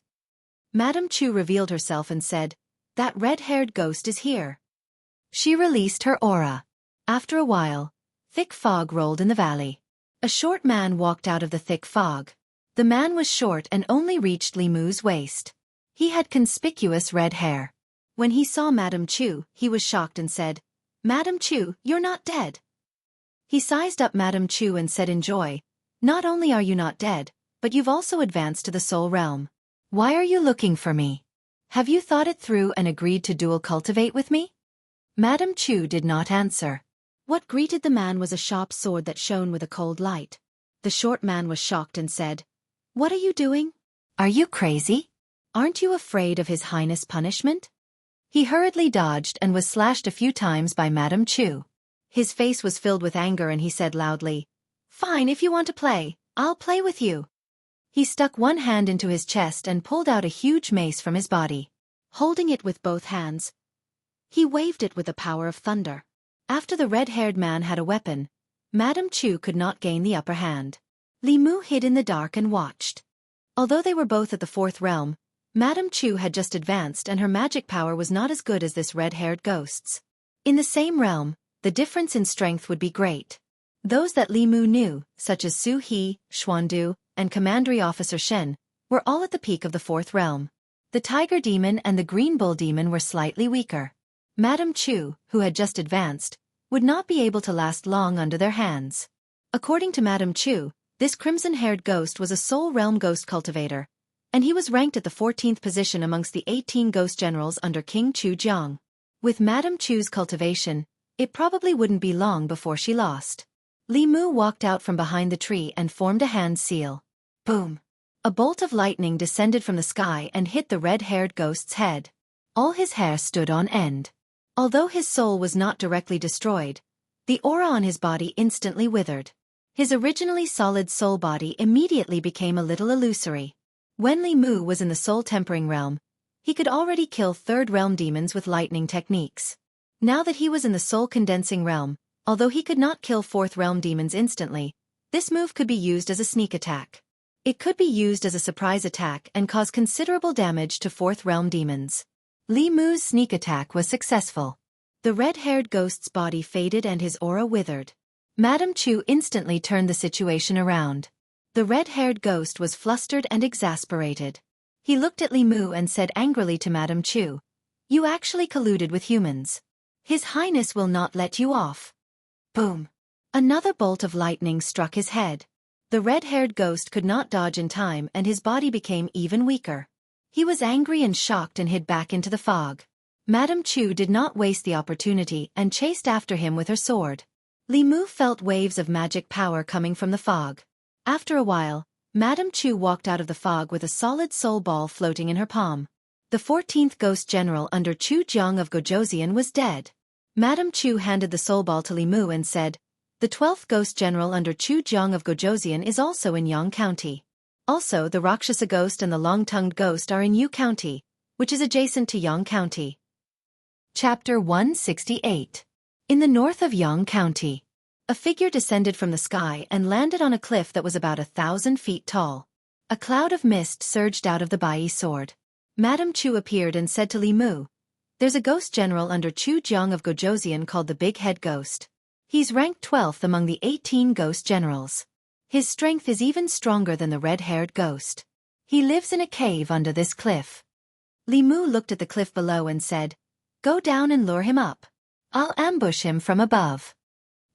Madame Chu revealed herself and said, That red-haired ghost is here. She released her aura. After a while, thick fog rolled in the valley. A short man walked out of the thick fog. The man was short and only reached Li Mu's waist. He had conspicuous red hair. When he saw Madame Chu, he was shocked and said, Madame Chu, you're not dead. He sized up Madame Chu and said in joy, Not only are you not dead, but you've also advanced to the soul realm. Why are you looking for me? Have you thought it through and agreed to dual cultivate with me? Madame Chu did not answer. What greeted the man was a sharp sword that shone with a cold light. The short man was shocked and said, What are you doing? Are you crazy? Aren't you afraid of His Highness' punishment? He hurriedly dodged and was slashed a few times by Madame Chu. His face was filled with anger and he said loudly, Fine, if you want to play, I'll play with you. He stuck one hand into his chest and pulled out a huge mace from his body. Holding it with both hands, he waved it with the power of thunder. After the red-haired man had a weapon, Madame Chu could not gain the upper hand. Li Mu hid in the dark and watched. Although they were both at the 4th realm, Madame Chu had just advanced and her magic power was not as good as this red-haired ghost's. In the same realm, the difference in strength would be great. Those that Li Mu knew, such as Su He, Xuandu, and Commandery Officer Shen, were all at the peak of the 4th realm. The Tiger Demon and the Green Bull Demon were slightly weaker. Madame Chu, who had just advanced, would not be able to last long under their hands. According to Madame Chu, this crimson-haired ghost was a soul realm ghost cultivator, and he was ranked at the 14th position amongst the 18 ghost generals under King Chu Jiang. With Madame Chu's cultivation, it probably wouldn't be long before she lost. Li Mu walked out from behind the tree and formed a hand seal. Boom! A bolt of lightning descended from the sky and hit the red-haired ghost's head. All his hair stood on end. Although his soul was not directly destroyed, the aura on his body instantly withered. His originally solid soul body immediately became a little illusory. When Li Mu was in the soul-tempering realm, he could already kill 3rd realm demons with lightning techniques. Now that he was in the soul-condensing realm, although he could not kill 4th realm demons instantly, this move could be used as a sneak attack. It could be used as a surprise attack and cause considerable damage to 4th realm demons. Li Mu's sneak attack was successful. The red-haired ghost's body faded and his aura withered. Madame Chu instantly turned the situation around. The red-haired ghost was flustered and exasperated. He looked at Li Mu and said angrily to Madame Chu, "You actually colluded with humans. His Highness will not let you off." Boom! Another bolt of lightning struck his head. The red-haired ghost could not dodge in time and his body became even weaker. He was angry and shocked and hid back into the fog. Madame Chu did not waste the opportunity and chased after him with her sword. Li Mu felt waves of magic power coming from the fog. After a while, Madame Chu walked out of the fog with a solid soul ball floating in her palm. The 14th Ghost General under Chu Jiang of Gojoseon was dead. Madame Chu handed the soul ball to Li Mu and said, "The 12th Ghost General under Chu Jiang of Gojoseon is also in Yang County. Also, the Rakshasa Ghost and the Long-Tongued Ghost are in Yu County, which is adjacent to Yang County." Chapter 168. In the north of Yang County, a figure descended from the sky and landed on a cliff that was about 1,000 feet tall. A cloud of mist surged out of the Bai sword. Madame Chu appeared and said to Li Mu, "There's a ghost general under Chu Jiang of Gojoseon called the Big Head Ghost. He's ranked 12th among the 18 ghost generals. His strength is even stronger than the red-haired ghost. He lives in a cave under this cliff." Li Mu looked at the cliff below and said, "Go down and lure him up. I'll ambush him from above."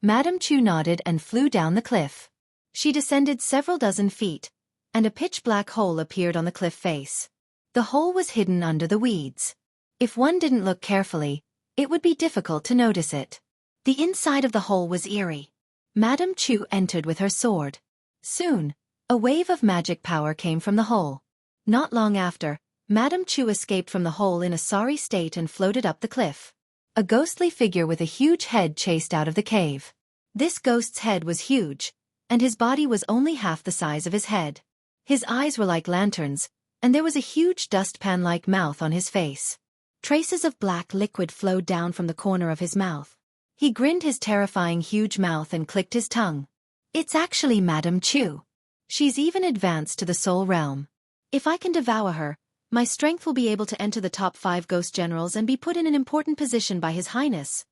Madame Chu nodded and flew down the cliff. She descended several dozen feet, and a pitch-black hole appeared on the cliff face. The hole was hidden under the weeds. If one didn't look carefully, it would be difficult to notice it. The inside of the hole was eerie. Madame Chu entered with her sword. Soon, a wave of magic power came from the hole. Not long after, Madame Chu escaped from the hole in a sorry state and floated up the cliff. A ghostly figure with a huge head chased out of the cave. This ghost's head was huge, and his body was only half the size of his head. His eyes were like lanterns, and there was a huge dustpan-like mouth on his face. Traces of black liquid flowed down from the corner of his mouth. He grinned his terrifying huge mouth and clicked his tongue. "It's actually Madame Chu. She's even advanced to the soul realm. If I can devour her, my strength will be able to enter the top 5 ghost generals and be put in an important position by His Highness."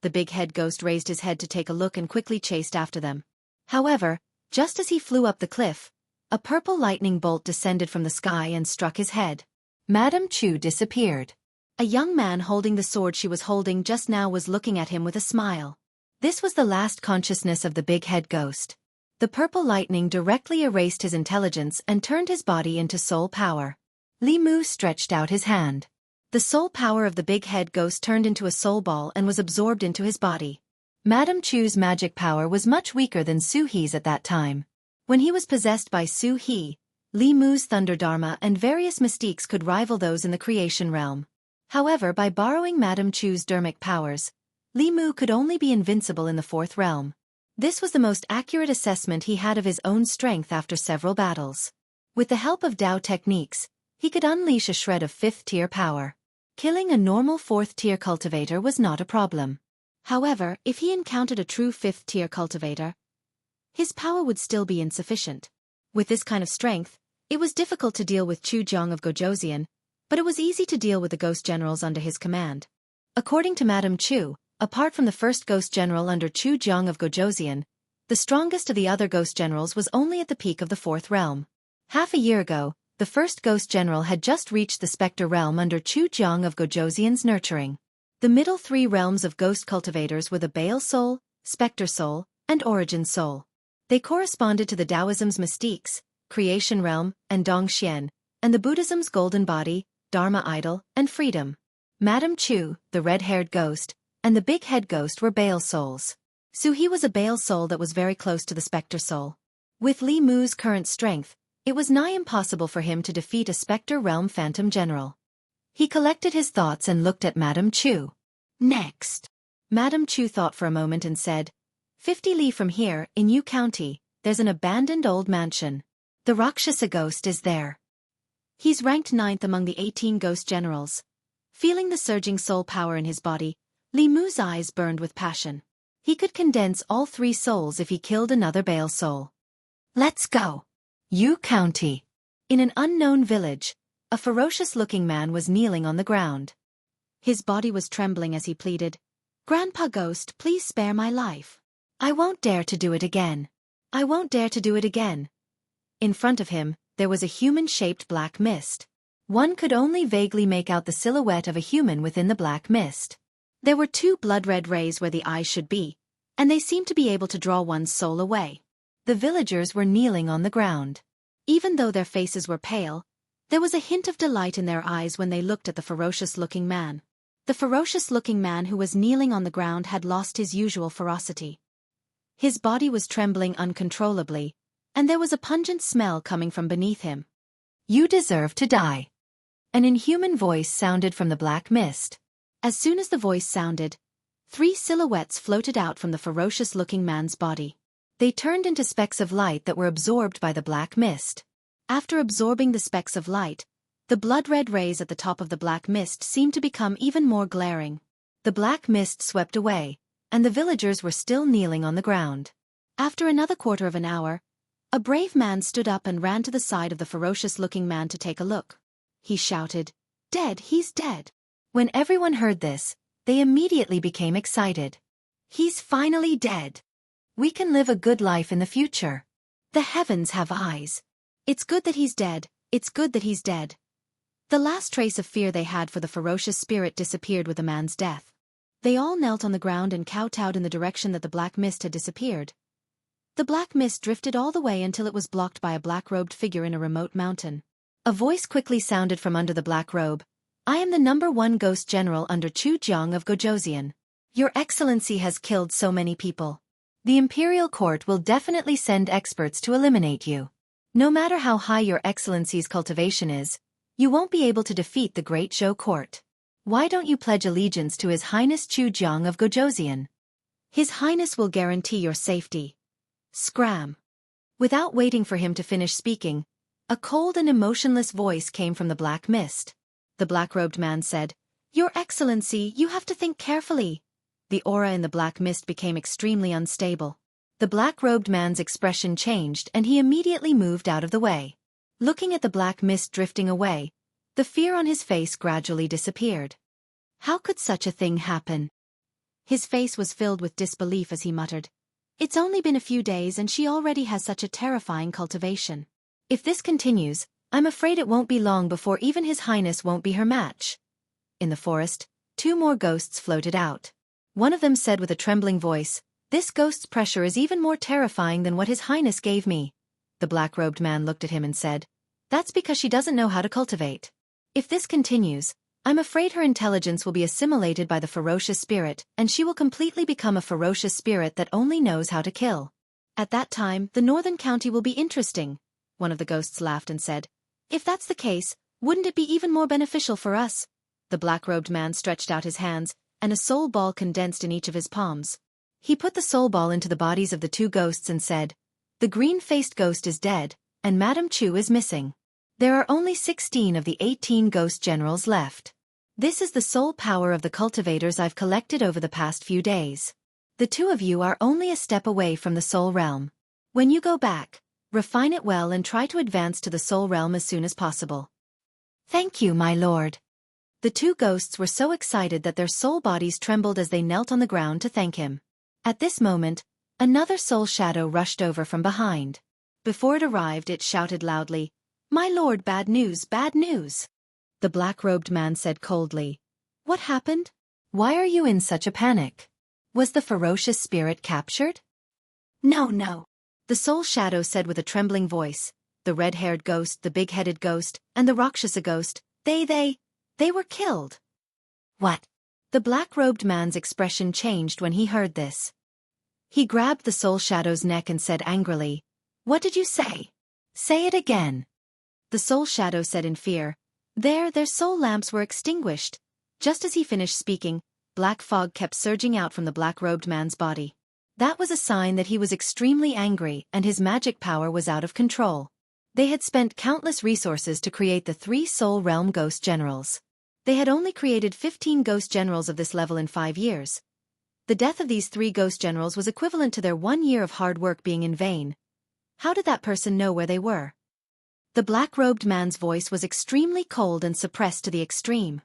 The big head ghost raised his head to take a look and quickly chased after them. However, just as he flew up the cliff, a purple lightning bolt descended from the sky and struck his head. Madame Chu disappeared. A young man holding the sword she was holding just now was looking at him with a smile. This was the last consciousness of the big head ghost. The purple lightning directly erased his intelligence and turned his body into soul power. Li Mu stretched out his hand. The soul power of the big head ghost turned into a soul ball and was absorbed into his body. Madame Chu's magic power was much weaker than Su He's at that time. When he was possessed by Su He, Li Mu's thunder dharma and various mystiques could rival those in the creation realm. However, by borrowing Madame Chu's dermic powers, Li Mu could only be invincible in the 4th realm. This was the most accurate assessment he had of his own strength after several battles. With the help of Dao techniques, he could unleash a shred of 5th-tier power. Killing a normal 4th-tier cultivator was not a problem. However, if he encountered a true 5th-tier cultivator, his power would still be insufficient. With this kind of strength, it was difficult to deal with Chu Jiang of Gojoseon, but it was easy to deal with the ghost generals under his command. According to Madame Chu, apart from the first ghost general under Chu Jiang of Gojoseon, the strongest of the other ghost generals was only at the peak of the 4th realm. Half a year ago, the first ghost general had just reached the spectre realm under Chu Jiang of Gojoseon's nurturing. The middle 3 realms of ghost cultivators were the Baal Soul, Spectre Soul, and Origin Soul. They corresponded to the Taoism's mystiques, Creation Realm, and Dongxian, and the Buddhism's Golden Body, Dharma Idol, and Freedom. Madame Chu, the red-haired ghost, and the big head ghost were Baal Souls. Su He was a Baal Soul that was very close to the Spectre Soul. With Li Mu's current strength, it was nigh impossible for him to defeat a Spectre Realm Phantom General. He collected his thoughts and looked at Madame Chu. Next. Madame Chu thought for a moment and said, 50 li from here, in Yu County, there's an abandoned old mansion. The Rakshasa ghost is there. He's ranked 9th among the 18 ghost generals. Feeling the surging soul power in his body, Li Mu's eyes burned with passion. He could condense all 3 souls if he killed another Baal Soul. Let's go. Yu County. In an unknown village, A ferocious-looking man was kneeling on the ground. His body was trembling as he pleaded, "Grandpa Ghost, please spare my life. I won't dare to do it again. I won't dare to do it again." In front of him, there was a human-shaped black mist. One could only vaguely make out the silhouette of a human within the black mist. There were two blood-red rays where the eyes should be, and they seemed to be able to draw one's soul away. The villagers were kneeling on the ground. Even though their faces were pale, there was a hint of delight in their eyes when they looked at the ferocious-looking man. The ferocious-looking man who was kneeling on the ground had lost his usual ferocity. His body was trembling uncontrollably, and there was a pungent smell coming from beneath him. "You deserve to die." An inhuman voice sounded from the black mist. As soon as the voice sounded, 3 silhouettes floated out from the ferocious-looking man's body. They turned into specks of light that were absorbed by the black mist. After absorbing the specks of light, the blood-red rays at the top of the black mist seemed to become even more glaring. The black mist swept away, and the villagers were still kneeling on the ground. After another quarter of an hour, a brave man stood up and ran to the side of the ferocious-looking man to take a look. He shouted, "Dead, he's dead." When everyone heard this, they immediately became excited. "He's finally dead. We can live a good life in the future. The heavens have eyes. It's good that he's dead, it's good that he's dead." The last trace of fear they had for the ferocious spirit disappeared with the man's death. They all knelt on the ground and kowtowed in the direction that the black mist had disappeared. The black mist drifted all the way until it was blocked by a black-robed figure in a remote mountain. A voice quickly sounded from under the black robe. "I am the #1 ghost general under Chu Jiang of Gojoseon. Your Excellency has killed so many people. The Imperial Court will definitely send experts to eliminate you. No matter how high your Excellency's cultivation is, you won't be able to defeat the Great Zhou Court. Why don't you pledge allegiance to His Highness Chu Jiang of Gojoseon? His Highness will guarantee your safety." Scram. Without waiting for him to finish speaking, a cold and emotionless voice came from the black mist. The black-robed man said, "Your Excellency, you have to think carefully." The aura in the black mist became extremely unstable. The black-robed man's expression changed and he immediately moved out of the way. Looking at the black mist drifting away, the fear on his face gradually disappeared. How could such a thing happen? His face was filled with disbelief as he muttered, "It's only been a few days and she already has such a terrifying cultivation. If this continues, I'm afraid it won't be long before even His Highness won't be her match." In the forest, 2 more ghosts floated out. One of them said with a trembling voice, "This ghost's pressure is even more terrifying than what His Highness gave me." The black-robed man looked at him and said, "That's because she doesn't know how to cultivate. If this continues, I'm afraid her intelligence will be assimilated by the ferocious spirit, and she will completely become a ferocious spirit that only knows how to kill. At that time, the northern county will be interesting." One of the ghosts laughed and said, "If that's the case, wouldn't it be even more beneficial for us?" The black-robed man stretched out his hands, and a soul ball condensed in each of his palms. He put the soul ball into the bodies of the 2 ghosts and said, "The green-faced ghost is dead, and Madame Chu is missing. There are only 16 of the 18 ghost generals left. This is the soul power of the cultivators I've collected over the past few days. The 2 of you are only a step away from the soul realm. When you go back, refine it well and try to advance to the soul realm as soon as possible." "Thank you, my lord." The 2 ghosts were so excited that their soul bodies trembled as they knelt on the ground to thank him. At this moment, another soul shadow rushed over from behind. Before it arrived, it shouted loudly, "My lord, bad news, bad news." The black-robed man said coldly, "What happened? Why are you in such a panic? Was the ferocious spirit captured?" "No, no," the soul shadow said with a trembling voice. "The red-haired ghost, the big-headed ghost, and the Rakshasa ghost, they were killed." "What?" The black-robed man's expression changed when he heard this. He grabbed the soul shadow's neck and said angrily, "What did you say? Say it again." The soul shadow said in fear, Their soul lamps were extinguished." Just as he finished speaking, black fog kept surging out from the black-robed man's body. That was a sign that he was extremely angry and his magic power was out of control. They had spent countless resources to create the 3 Soul Realm Ghost Generals. They had only created 15 Ghost Generals of this level in 5 years. The death of these 3 Ghost Generals was equivalent to their 1 year of hard work being in vain. How did that person know where they were? The black-robed man's voice was extremely cold and suppressed to the extreme.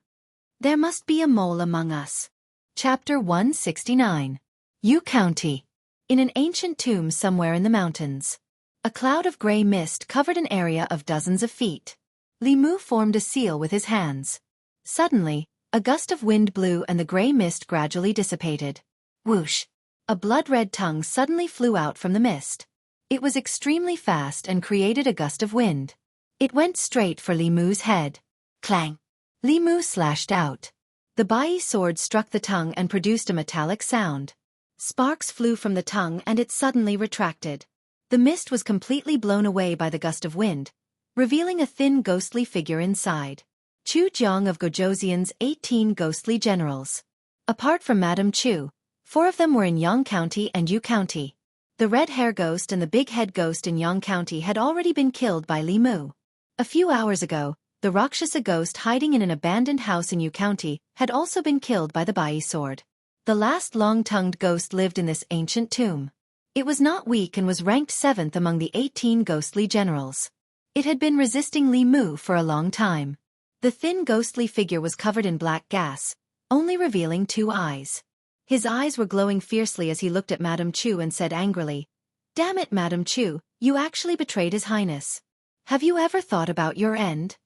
There must be a mole among us. Chapter 169. Yu County. In an ancient tomb somewhere in the mountains, a cloud of gray mist covered an area of dozens of feet. Li Mu formed a seal with his hands. Suddenly, a gust of wind blew and the gray mist gradually dissipated. Whoosh! A blood-red tongue suddenly flew out from the mist. It was extremely fast and created a gust of wind. It went straight for Li Mu's head. Clang! Li Mu slashed out. The bai sword struck the tongue and produced a metallic sound. Sparks flew from the tongue and it suddenly retracted. The mist was completely blown away by the gust of wind, revealing a thin ghostly figure inside. Chu Jiang of Gojoseon's 18 ghostly generals. Apart from Madame Chu, 4 of them were in Yang County and Yu County. The red hair ghost and the big head ghost in Yang County had already been killed by Li Mu. A few hours ago, the Rakshasa ghost hiding in an abandoned house in Yu County had also been killed by the bai sword. The last long-tongued ghost lived in this ancient tomb. It was not weak and was ranked 7th among the 18 ghostly generals. It had been resisting Li Mu for a long time. The thin ghostly figure was covered in black gas, only revealing 2 eyes. His eyes were glowing fiercely as he looked at Madame Chu and said angrily, "Damn it, Madame Chu, you actually betrayed His Highness. Have you ever thought about your end?"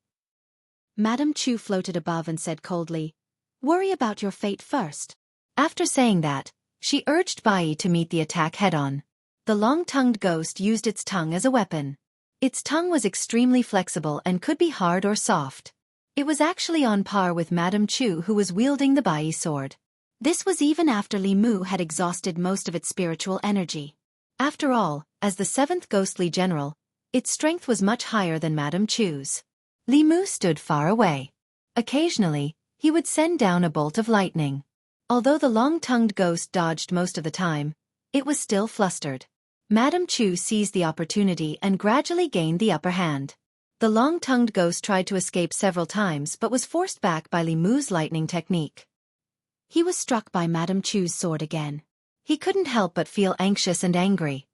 Madame Chu floated above and said coldly, "Worry about your fate first." After saying that, she urged Bai to meet the attack head-on. The long-tongued ghost used its tongue as a weapon. Its tongue was extremely flexible and could be hard or soft. It was actually on par with Madame Chu, who was wielding the bai sword. This was even after Li Mu had exhausted most of its spiritual energy. After all, as the 7th ghostly general, its strength was much higher than Madame Chu's. Li Mu stood far away. Occasionally, he would send down a bolt of lightning. Although the long-tongued ghost dodged most of the time, it was still flustered. Madame Chu seized the opportunity and gradually gained the upper hand. The long-tongued ghost tried to escape several times but was forced back by Li Mu's lightning technique. He was struck by Madame Chu's sword again. He couldn't help but feel anxious and angry.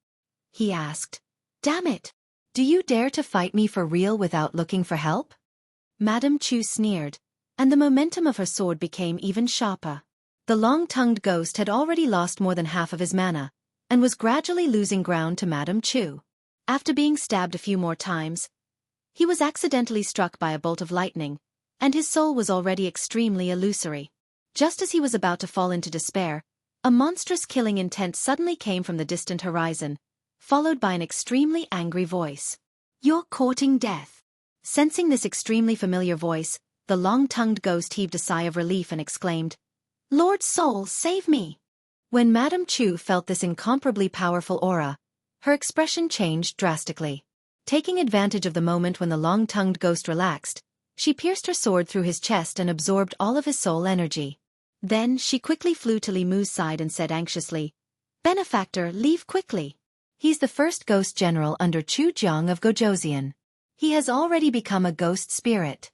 He asked, "Damn it! Do you dare to fight me for real without looking for help?" Madame Chu sneered, and the momentum of her sword became even sharper. The long-tongued ghost had already lost more than half of his mana, and was gradually losing ground to Madame Chu. After being stabbed a few more times, he was accidentally struck by a bolt of lightning, and his soul was already extremely illusory. Just as he was about to fall into despair, a monstrous killing intent suddenly came from the distant horizon, followed by an extremely angry voice. "You're courting death." Sensing this extremely familiar voice, the long-tongued ghost heaved a sigh of relief and exclaimed, "Lord Soul, save me!" When Madame Chu felt this incomparably powerful aura, her expression changed drastically. Taking advantage of the moment when the long-tongued ghost relaxed, she pierced her sword through his chest and absorbed all of his soul energy. Then she quickly flew to Li Mu's side and said anxiously, "Benefactor, leave quickly. He's the 1st ghost general under Chu Jiang of Gojoseon. He has already become a ghost spirit."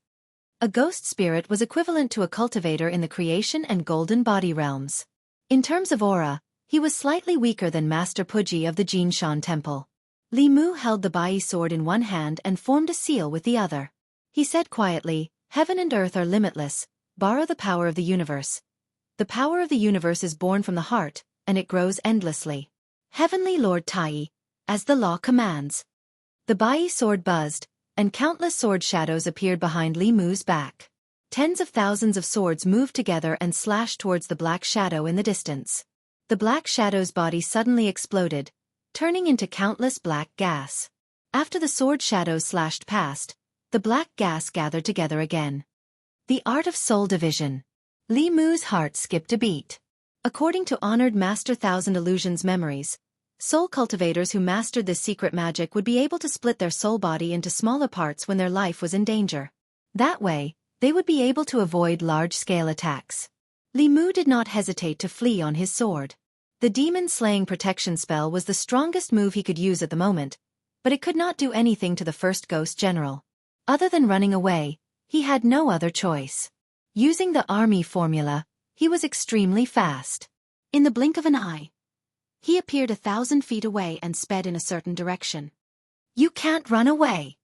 A ghost spirit was equivalent to a cultivator in the creation and golden body realms. In terms of aura, he was slightly weaker than Master Puji of the Jinshan Temple. Li Mu held the bai sword in one hand and formed a seal with the other. He said quietly, "Heaven and earth are limitless, borrow the power of the universe. The power of the universe is born from the heart, and it grows endlessly. Heavenly Lord Tai, as the law commands." The bai sword buzzed, and countless sword shadows appeared behind Li Mu's back. Tens of thousands of swords moved together and slashed towards the black shadow in the distance. The black shadow's body suddenly exploded, turning into countless black gas. After the sword shadows slashed past, the black gas gathered together again. The art of soul division. Li Mu's heart skipped a beat. According to honored Master Thousand Illusions memories, soul cultivators who mastered this secret magic would be able to split their soul body into smaller parts when their life was in danger. That way, they would be able to avoid large-scale attacks. Li Mu did not hesitate to flee on his sword. The demon-slaying protection spell was the strongest move he could use at the moment, but it could not do anything to the 1st ghost general. Other than running away, he had no other choice. Using the army formula, he was extremely fast. In the blink of an eye, he appeared 1,000 feet away and sped in a certain direction. "You can't run away."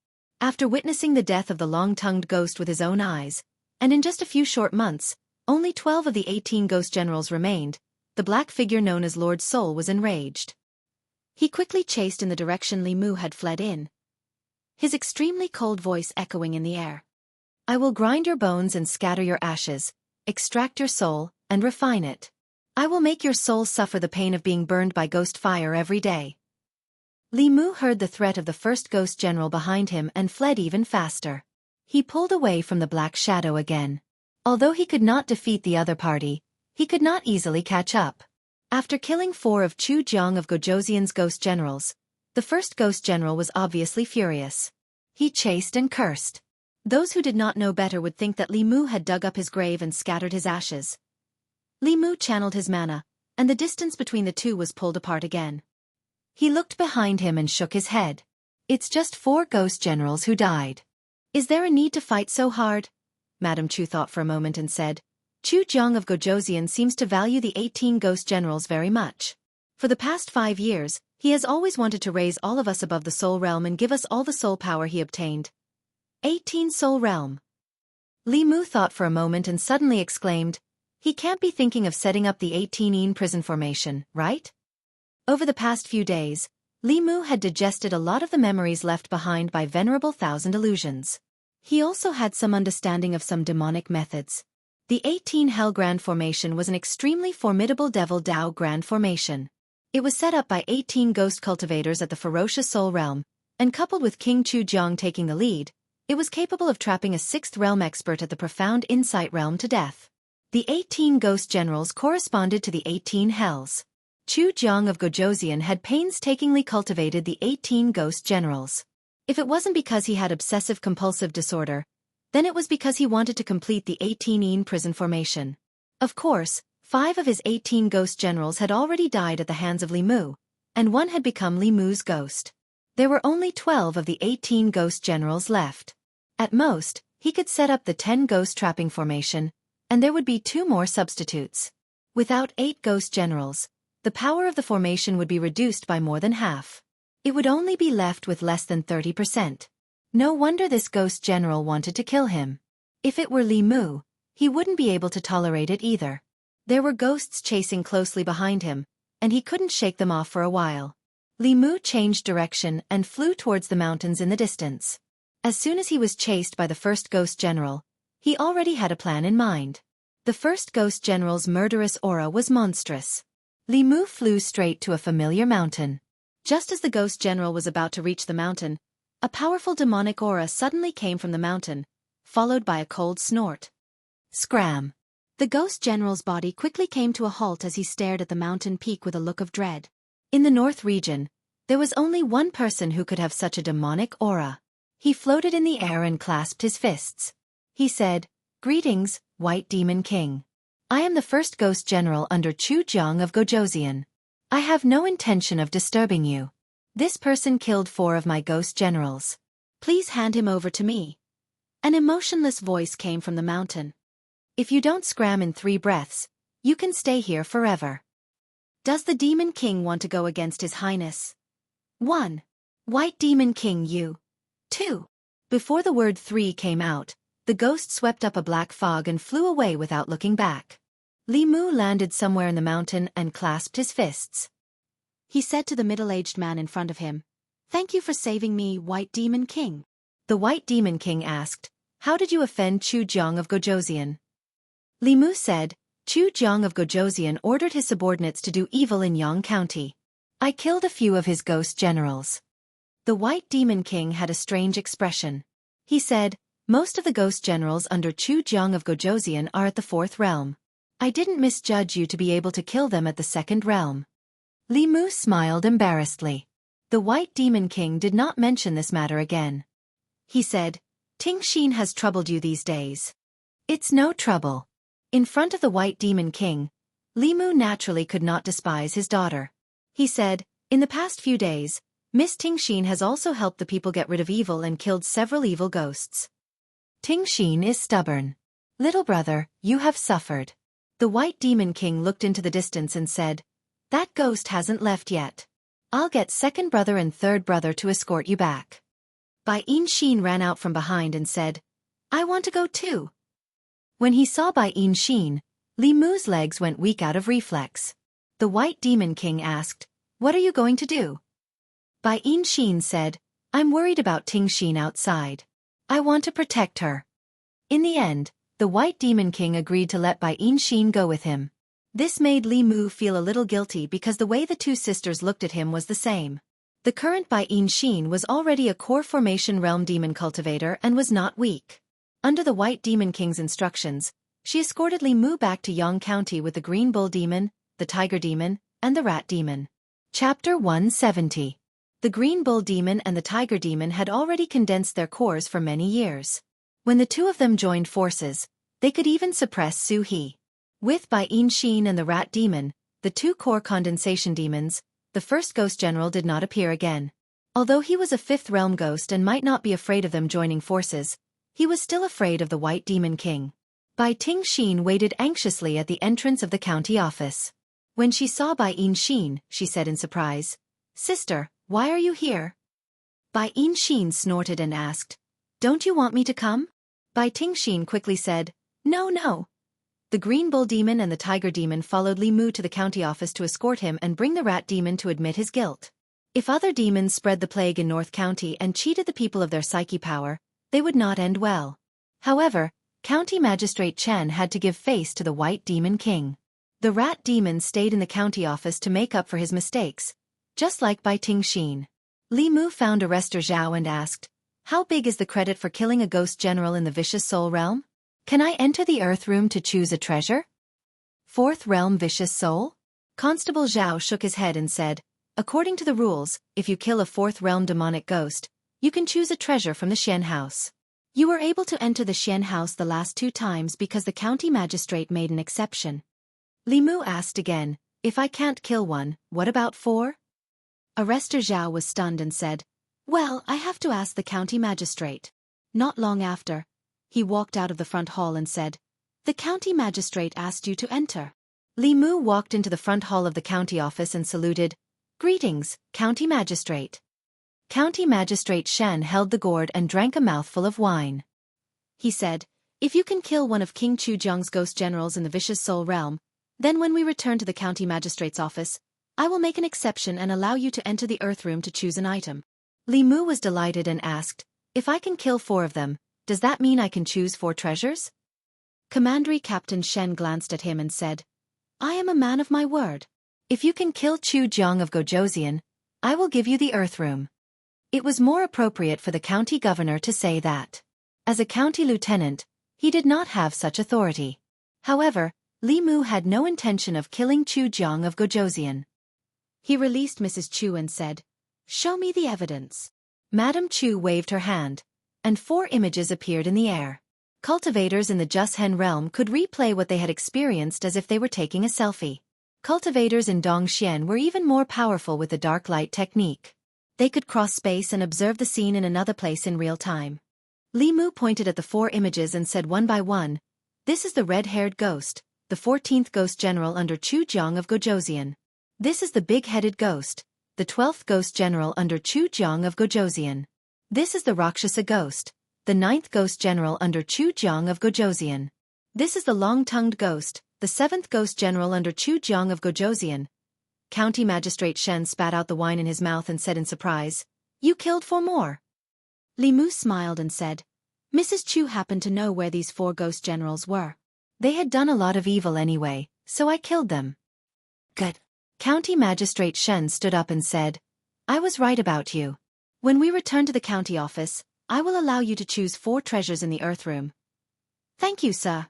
After witnessing the death of the long-tongued ghost with his own eyes, and in just a few short months, only 12 of the 18 ghost generals remained, the black figure known as Lord Soul was enraged. He quickly chased in the direction Li Mu had fled in, his extremely cold voice echoing in the air. I will grind your bones and scatter your ashes, extract your soul, and refine it. I will make your soul suffer the pain of being burned by ghost fire every day. Li Mu heard the threat of the first ghost general behind him and fled even faster. He pulled away from the black shadow again. Although he could not defeat the other party, he could not easily catch up. After killing 4 of Chu Jiang of Gojoseon's ghost generals, the first ghost general was obviously furious. He chased and cursed. Those who did not know better would think that Li Mu had dug up his grave and scattered his ashes. Li Mu channeled his mana, and the distance between the two was pulled apart again. He looked behind him and shook his head. It's just 4 ghost generals who died. Is there a need to fight so hard? Madame Chu thought for a moment and said, Chu Jiang of Gojoseon seems to value the 18 ghost generals very much. For the past 5 years, he has always wanted to raise all of us above the soul realm and give us all the soul power he obtained. 18 soul realm. Li Mu thought for a moment and suddenly exclaimed, he can't be thinking of setting up the 18-ine prison formation, right? Over the past few days, Li Mu had digested a lot of the memories left behind by Venerable Thousand Illusions. He also had some understanding of some demonic methods. The 18 Hell Grand Formation was an extremely formidable Devil Dao Grand Formation. It was set up by 18 ghost cultivators at the ferocious soul realm, and coupled with King Chu Jiang taking the lead, it was capable of trapping a 6th realm expert at the profound insight realm to death. The 18 ghost generals corresponded to the 18 hells. Chu Jiang of Gojoseon had painstakingly cultivated the 18 ghost generals. If it wasn't because he had obsessive-compulsive disorder, then it was because he wanted to complete the 18-ine prison formation. Of course, 5 of his 18 ghost generals had already died at the hands of Li Mu, and 1 had become Li Mu's ghost. There were only 12 of the 18 ghost generals left. At most, he could set up the 10 ghost trapping formation, and there would be 2 more substitutes. Without 8 ghost generals, the power of the formation would be reduced by more than half. It would only be left with less than 30%. No wonder this ghost general wanted to kill him. If it were Li Mu, he wouldn't be able to tolerate it either. There were ghosts chasing closely behind him, and he couldn't shake them off for a while. Li Mu changed direction and flew towards the mountains in the distance. As soon as he was chased by the first ghost general, he already had a plan in mind. The first ghost general's murderous aura was monstrous. Li Mu flew straight to a familiar mountain. Just as the ghost general was about to reach the mountain, a powerful demonic aura suddenly came from the mountain, followed by a cold snort. Scram! The ghost general's body quickly came to a halt as he stared at the mountain peak with a look of dread. In the north region, there was only one person who could have such a demonic aura. He floated in the air and clasped his fists. He said, Greetings, White Demon King. I am the first ghost general under Chu Jiang of Gojoseon. I have no intention of disturbing you. This person killed 4 of my ghost generals. Please hand him over to me. An emotionless voice came from the mountain. If you don't scram in 3 breaths, you can stay here forever. Does the Demon King want to go against His Highness? 1. White Demon King you. 2. Before the word 3 came out, the ghost swept up a black fog and flew away without looking back. Li Mu landed somewhere in the mountain and clasped his fists. He said to the middle-aged man in front of him, Thank you for saving me, White Demon King. The White Demon King asked, How did you offend Chu Jiang of Gojoseon? Li Mu said, Chu Jiang of Gojoseon ordered his subordinates to do evil in Yang County. I killed a few of his ghost generals. The White Demon King had a strange expression. He said, Most of the ghost generals under Chu Jiang of Gojoseon are at the 4th realm. I didn't misjudge you to be able to kill them at the 2nd realm. Li Mu smiled embarrassedly. The White Demon King did not mention this matter again. He said, Ting Xin has troubled you these days. It's no trouble. In front of the White Demon King, Li Mu naturally could not despise his daughter. He said, In the past few days, Miss Ting Xin has also helped the people get rid of evil and killed several evil ghosts. Ting Xin is stubborn. Little brother, you have suffered. The White Demon King looked into the distance and said, That ghost hasn't left yet. I'll get 2nd brother and 3rd brother to escort you back. Bai Xin ran out from behind and said, I want to go too. When he saw Bai Xin, Li Mu's legs went weak out of reflex. The White Demon King asked, What are you going to do? Bai Xin said, I'm worried about Ting Xin outside. I want to protect her. In the end, the White Demon King agreed to let Bai Xin go with him. This made Li Mu feel a little guilty because the way the two sisters looked at him was the same. The current Bai Xin was already a core formation realm demon cultivator and was not weak. Under the White Demon King's instructions, she escorted Li Mu back to Yang County with the Green Bull Demon, the Tiger Demon, and the Rat Demon. Chapter 170. The Green Bull Demon and the Tiger Demon had already condensed their cores for many years. When the two of them joined forces, they could even suppress Su He. With Bai Xin and the Rat Demon, the two core condensation demons, the first ghost general did not appear again. Although he was a fifth realm ghost and might not be afraid of them joining forces, he was still afraid of the White Demon King. Bai Xin waited anxiously at the entrance of the county office. When she saw Bai Xin, she said in surprise, Sister, why are you here? Bai Xin snorted and asked, Don't you want me to come? Bai Xin quickly said, No, no. The Green Bull Demon and the Tiger Demon followed Li Mu to the county office to escort him and bring the Rat Demon to admit his guilt. If other demons spread the plague in North County and cheated the people of their psyche power, they would not end well. However, County Magistrate Chen had to give face to the White Demon King. The Rat Demon stayed in the county office to make up for his mistakes, just like Bai Xin. Li Mu found Arrestor Zhao and asked, How big is the credit for killing a ghost general in the Vicious Soul Realm? Can I enter the Earth Room to choose a treasure? Fourth Realm Vicious Soul? Constable Zhao shook his head and said, According to the rules, if you kill a fourth realm demonic ghost, you can choose a treasure from the Xian House. You were able to enter the Xian House the last 2 times because the county magistrate made an exception. Li Mu asked again, If I can't kill one, what about 4? Arrestor Zhao was stunned and said, Well, I have to ask the county magistrate. Not long after, he walked out of the front hall and said, The county magistrate asked you to enter. Li Mu walked into the front hall of the county office and saluted, Greetings, county magistrate. County Magistrate Shen held the gourd and drank a mouthful of wine. He said, If you can kill one of King Chujiang's ghost generals in the Vicious Soul Realm, then when we return to the county magistrate's office, I will make an exception and allow you to enter the Earth Room to choose an item. Li Mu was delighted and asked, If I can kill 4 of them, does that mean I can choose 4 treasures? Commandery Captain Shen glanced at him and said, I am a man of my word. If you can kill Chu Jiang of Gojoseon, I will give you the Earth Room. It was more appropriate for the county governor to say that. As a county lieutenant, he did not have such authority. However, Li Mu had no intention of killing Chu Jiang of Gojoseon. He released Mrs. Chu and said, Show me the evidence. Madame Chu waved her hand, and 4 images appeared in the air. Cultivators in the Jushen realm could replay what they had experienced as if they were taking a selfie. Cultivators in Dongxian were even more powerful with the dark light technique. They could cross space and observe the scene in another place in real time. Li Mu pointed at the 4 images and said one by one, This is the red-haired ghost, the 14th ghost general under Chu Jiang of Gojoseon. This is the big-headed ghost, the 12th ghost general under Chu Jiang of Gojoseon. This is the Rakshasa ghost, the 9th ghost general under Chu Jiang of Gojoseon. This is the long-tongued ghost, the 7th ghost general under Chu Jiang of Gojoseon. County Magistrate Shen spat out the wine in his mouth and said in surprise, You killed 4 more. Li Mu smiled and said, Mrs. Chu happened to know where these 4 ghost generals were. They had done a lot of evil anyway, so I killed them. Good. County Magistrate Shen stood up and said, I was right about you. When we return to the county office, I will allow you to choose 4 treasures in the Earth Room. Thank you, sir.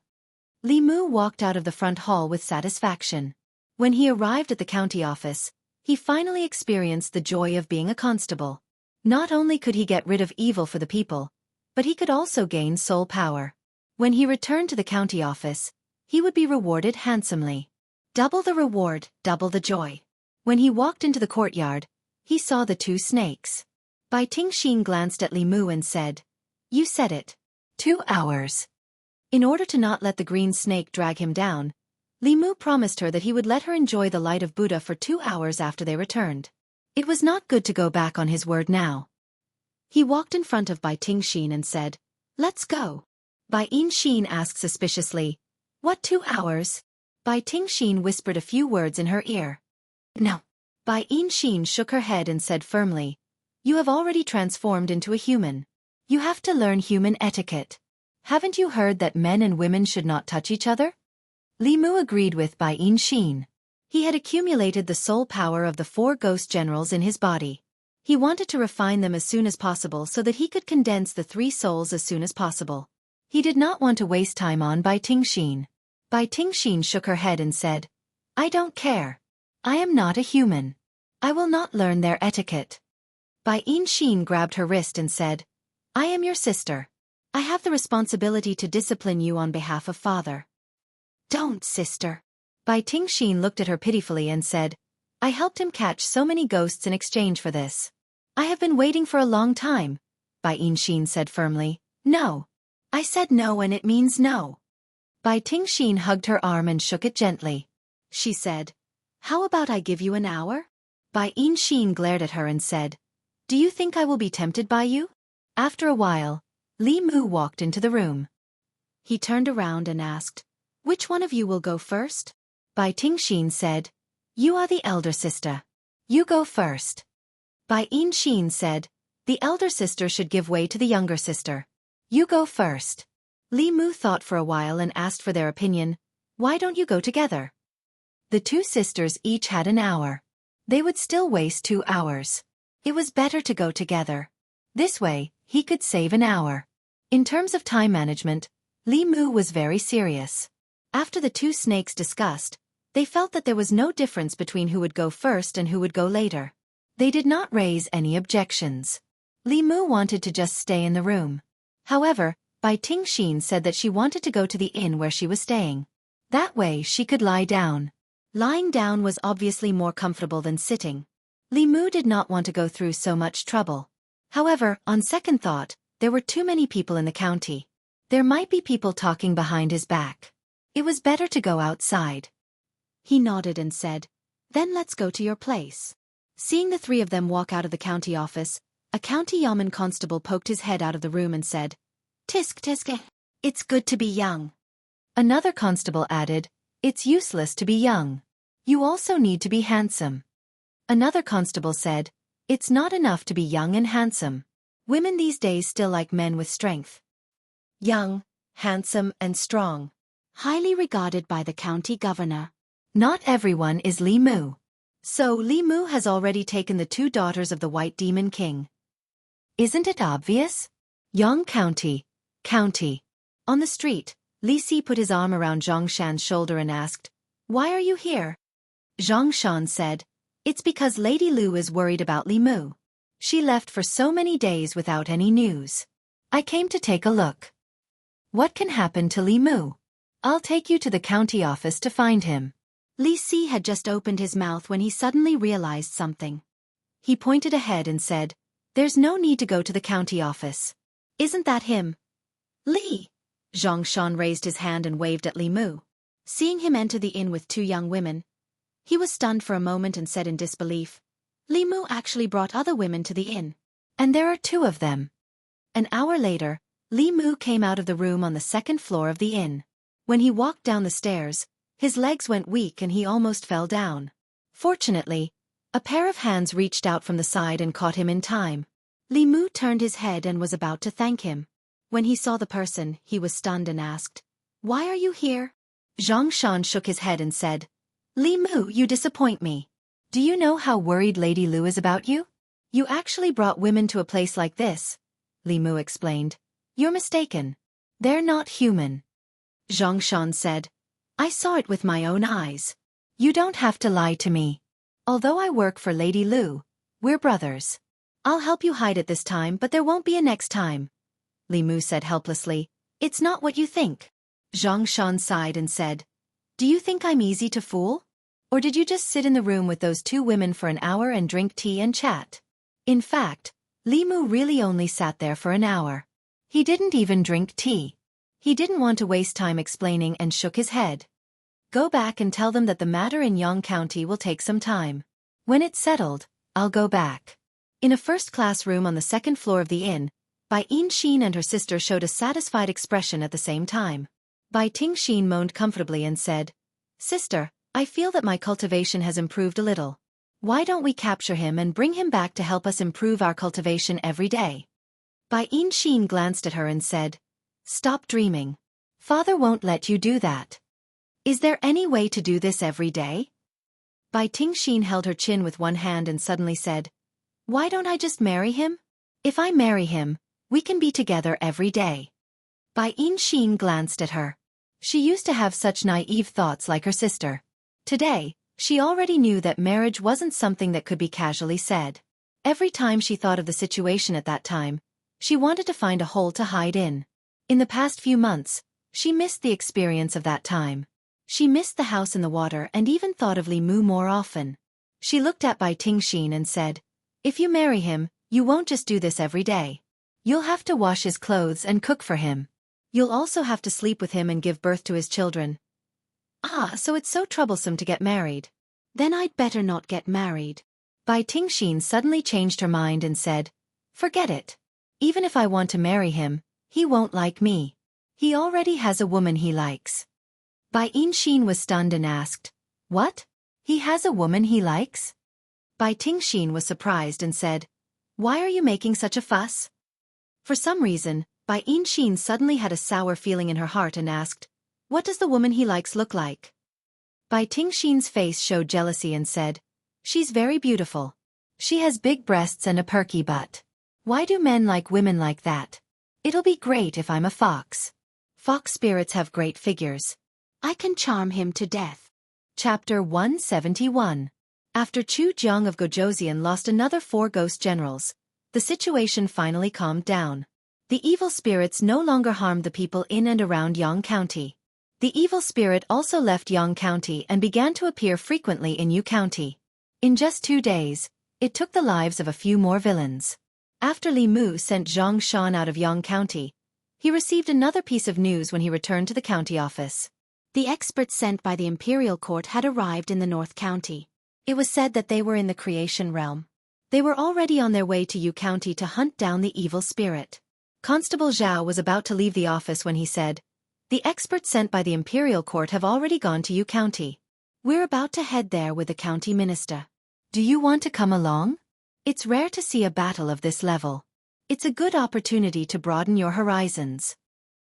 Li Mu walked out of the front hall with satisfaction. When he arrived at the county office, he finally experienced the joy of being a constable. Not only could he get rid of evil for the people, but he could also gain soul power. When he returned to the county office, he would be rewarded handsomely. Double the reward, double the joy. When he walked into the courtyard, he saw the 2 snakes. Bai Xin glanced at Li Mu and said, You said it. 2 hours. In order to not let the green snake drag him down, Li Mu promised her that he would let her enjoy the light of Buddha for 2 hours after they returned. It was not good to go back on his word now. He walked in front of Bai Tingxin and said, "Let's go." Bai Yinxin asked suspiciously, "What 2 hours?" Bai Tingxin whispered a few words in her ear. "No." Bai Yinxin shook her head and said firmly, "You have already transformed into a human. You have to learn human etiquette. Haven't you heard that men and women should not touch each other?" Li Mu agreed with Bai Yinxin. He had accumulated the soul power of the 4 ghost generals in his body. He wanted to refine them as soon as possible so that he could condense the 3 souls as soon as possible. He did not want to waste time on Bai Tingxin. Bai Tingxin shook her head and said, "I don't care. I am not a human. I will not learn their etiquette." Bai Yinxin grabbed her wrist and said, "I am your sister. I have the responsibility to discipline you on behalf of father." "Don't, sister." Bai Tingxin looked at her pitifully and said, "I helped him catch so many ghosts in exchange for this. I have been waiting for a long time." Bai Yinxin said firmly, "No. I said no and it means no." Bai Tingxin hugged her arm and shook it gently. She said, "How about I give you an hour?" Bai Yinxin glared at her and said, "Do you think I will be tempted by you?" After a while, Li Mu walked into the room. He turned around and asked, "Which one of you will go first?" Bai Tingxin said, "You are the elder sister. You go first." Bai Yinxin said, "The elder sister should give way to the younger sister. You go first." Li Mu thought for a while and asked for their opinion, "Why don't you go together?" The 2 sisters each had an hour. They would still waste 2 hours. It was better to go together. This way, he could save an hour. In terms of time management, Li Mu was very serious. After the 2 snakes discussed, they felt that there was no difference between who would go first and who would go later. They did not raise any objections. Li Mu wanted to just stay in the room. However, Bai Tingxin said that she wanted to go to the inn where she was staying. That way she could lie down. Lying down was obviously more comfortable than sitting. Li Mu did not want to go through so much trouble. However, on second thought, there were too many people in the county. There might be people talking behind his back. It was better to go outside. He nodded and said, "Then let's go to your place." Seeing the 3 of them walk out of the county office, a county yeoman constable poked his head out of the room and said, "Tisk tisk, it's good to be young." Another constable added, "It's useless to be young. You also need to be handsome." Another constable said, "It's not enough to be young and handsome. Women these days still like men with strength." Young, handsome and strong. Highly regarded by the county governor. Not everyone is Li Mu. So Li Mu has already taken the 2 daughters of the White Demon King. Isn't it obvious? Yang County. On the street, Li Si put his arm around Zhang Shan's shoulder and asked, "Why are you here?" Zhang Shan said, "It's because Lady Lu is worried about Li Mu. She left for so many days without any news. I came to take a look. What can happen to Li Mu? I'll take you to the county office to find him." Li Si had just opened his mouth when he suddenly realized something. He pointed ahead and said, "There's no need to go to the county office. Isn't that him?" "Li!" Zhang Shan raised his hand and waved at Li Mu. Seeing him enter the inn with 2 young women, he was stunned for a moment and said in disbelief, "Li Mu actually brought other women to the inn. And there are 2 of them." An hour later, Li Mu came out of the room on the 2nd floor of the inn. When he walked down the stairs, his legs went weak and he almost fell down. Fortunately, a pair of hands reached out from the side and caught him in time. Li Mu turned his head and was about to thank him. When he saw the person, he was stunned and asked, "Why are you here?" Zhang Shan shook his head and said, "Li Mu, you disappoint me. Do you know how worried Lady Lu is about you? You actually brought women to a place like this." Li Mu explained, "You're mistaken. They're not human." Zhang Shan said, "I saw it with my own eyes. You don't have to lie to me. Although I work for Lady Lu, we're brothers. I'll help you hide it this time, but there won't be a next time." Li Mu said helplessly, "It's not what you think." Zhang Shan sighed and said, "Do you think I'm easy to fool? Or did you just sit in the room with those 2 women for an hour and drink tea and chat?" In fact, Li Mu really only sat there for an hour. He didn't even drink tea. He didn't want to waste time explaining and shook his head. "Go back and tell them that the matter in Yang County will take some time. When it's settled, I'll go back." In a first-class room on the second floor of the inn, Bai Xin and her sister showed a satisfied expression at the same time. Bai Tingxin moaned comfortably and said, "Sister, I feel that my cultivation has improved a little. Why don't we capture him and bring him back to help us improve our cultivation every day?" Bai Xin glanced at her and said, "Stop dreaming. Father won't let you do that. Is there any way to do this every day?" Bai Tingxin held her chin with one hand and suddenly said, "Why don't I just marry him? If I marry him, we can be together every day." Bai Xin glanced at her. She used to have such naive thoughts like her sister. Today, she already knew that marriage wasn't something that could be casually said. Every time she thought of the situation at that time, she wanted to find a hole to hide in. In the past few months, she missed the experience of that time. She missed the house in the water and even thought of Li Mu more often. She looked at Bai Tingxin and said, "If you marry him, you won't just do this every day. You'll have to wash his clothes and cook for him. You'll also have to sleep with him and give birth to his children." "Ah, so it's so troublesome to get married. Then I'd better not get married." Bai Tingxin suddenly changed her mind and said, "Forget it. Even if I want to marry him, he won't like me. He already has a woman he likes." Bai Xin was stunned and asked, "What? He has a woman he likes?" Bai Tingxin was surprised and said, "Why are you making such a fuss?" For some reason, Bai Xin suddenly had a sour feeling in her heart and asked, "What does the woman he likes look like?" Bai Tingxin's face showed jealousy and said, "She's very beautiful. She has big breasts and a perky butt. Why do men like women like that? It'll be great if I'm a fox. Fox spirits have great figures. I can charm him to death." Chapter 171. After Chu Jiang of Gojoseon lost another 4 ghost generals, the situation finally calmed down. The evil spirits no longer harmed the people in and around Yang County. The evil spirit also left Yang County and began to appear frequently in Yu County. In just 2 days, it took the lives of a few more villains. After Li Mu sent Zhang Shan out of Yang County, he received another piece of news when he returned to the county office. The experts sent by the imperial court had arrived in the North County. It was said that they were in the creation realm. They were already on their way to Yu County to hunt down the evil spirit. Constable Zhao was about to leave the office when he said, "The experts sent by the imperial court have already gone to Yu County. We're about to head there with the county minister. Do you want to come along? It's rare to see a battle of this level. It's a good opportunity to broaden your horizons."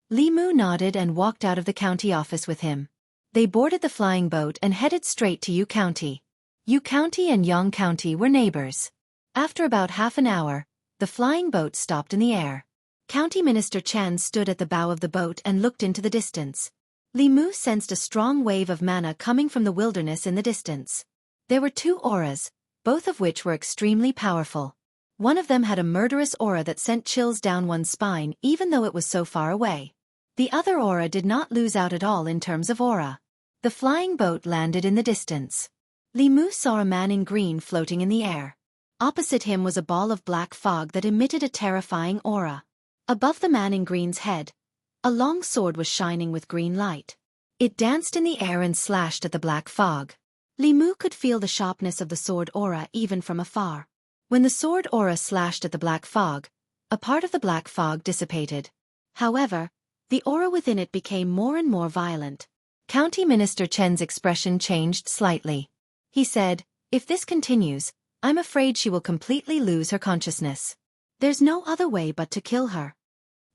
Li Mu nodded and walked out of the county office with him. They boarded the flying boat and headed straight to Yu County. Yu County and Yang County were neighbors. After about half an hour, the flying boat stopped in the air. County Minister Chen stood at the bow of the boat and looked into the distance. Li Mu sensed a strong wave of mana coming from the wilderness in the distance. There were 2 auras, both of which were extremely powerful. One of them had a murderous aura that sent chills down one's spine even though it was so far away. The other aura did not lose out at all in terms of aura. The flying boat landed in the distance. Li Mu saw a man in green floating in the air. Opposite him was a ball of black fog that emitted a terrifying aura. Above the man in green's head, a long sword was shining with green light. It danced in the air and slashed at the black fog. Li Mu could feel the sharpness of the sword aura even from afar. When the sword aura slashed at the black fog, a part of the black fog dissipated. However, the aura within it became more and more violent. County Minister Chen's expression changed slightly. He said, "If this continues, I'm afraid she will completely lose her consciousness. There's no other way but to kill her."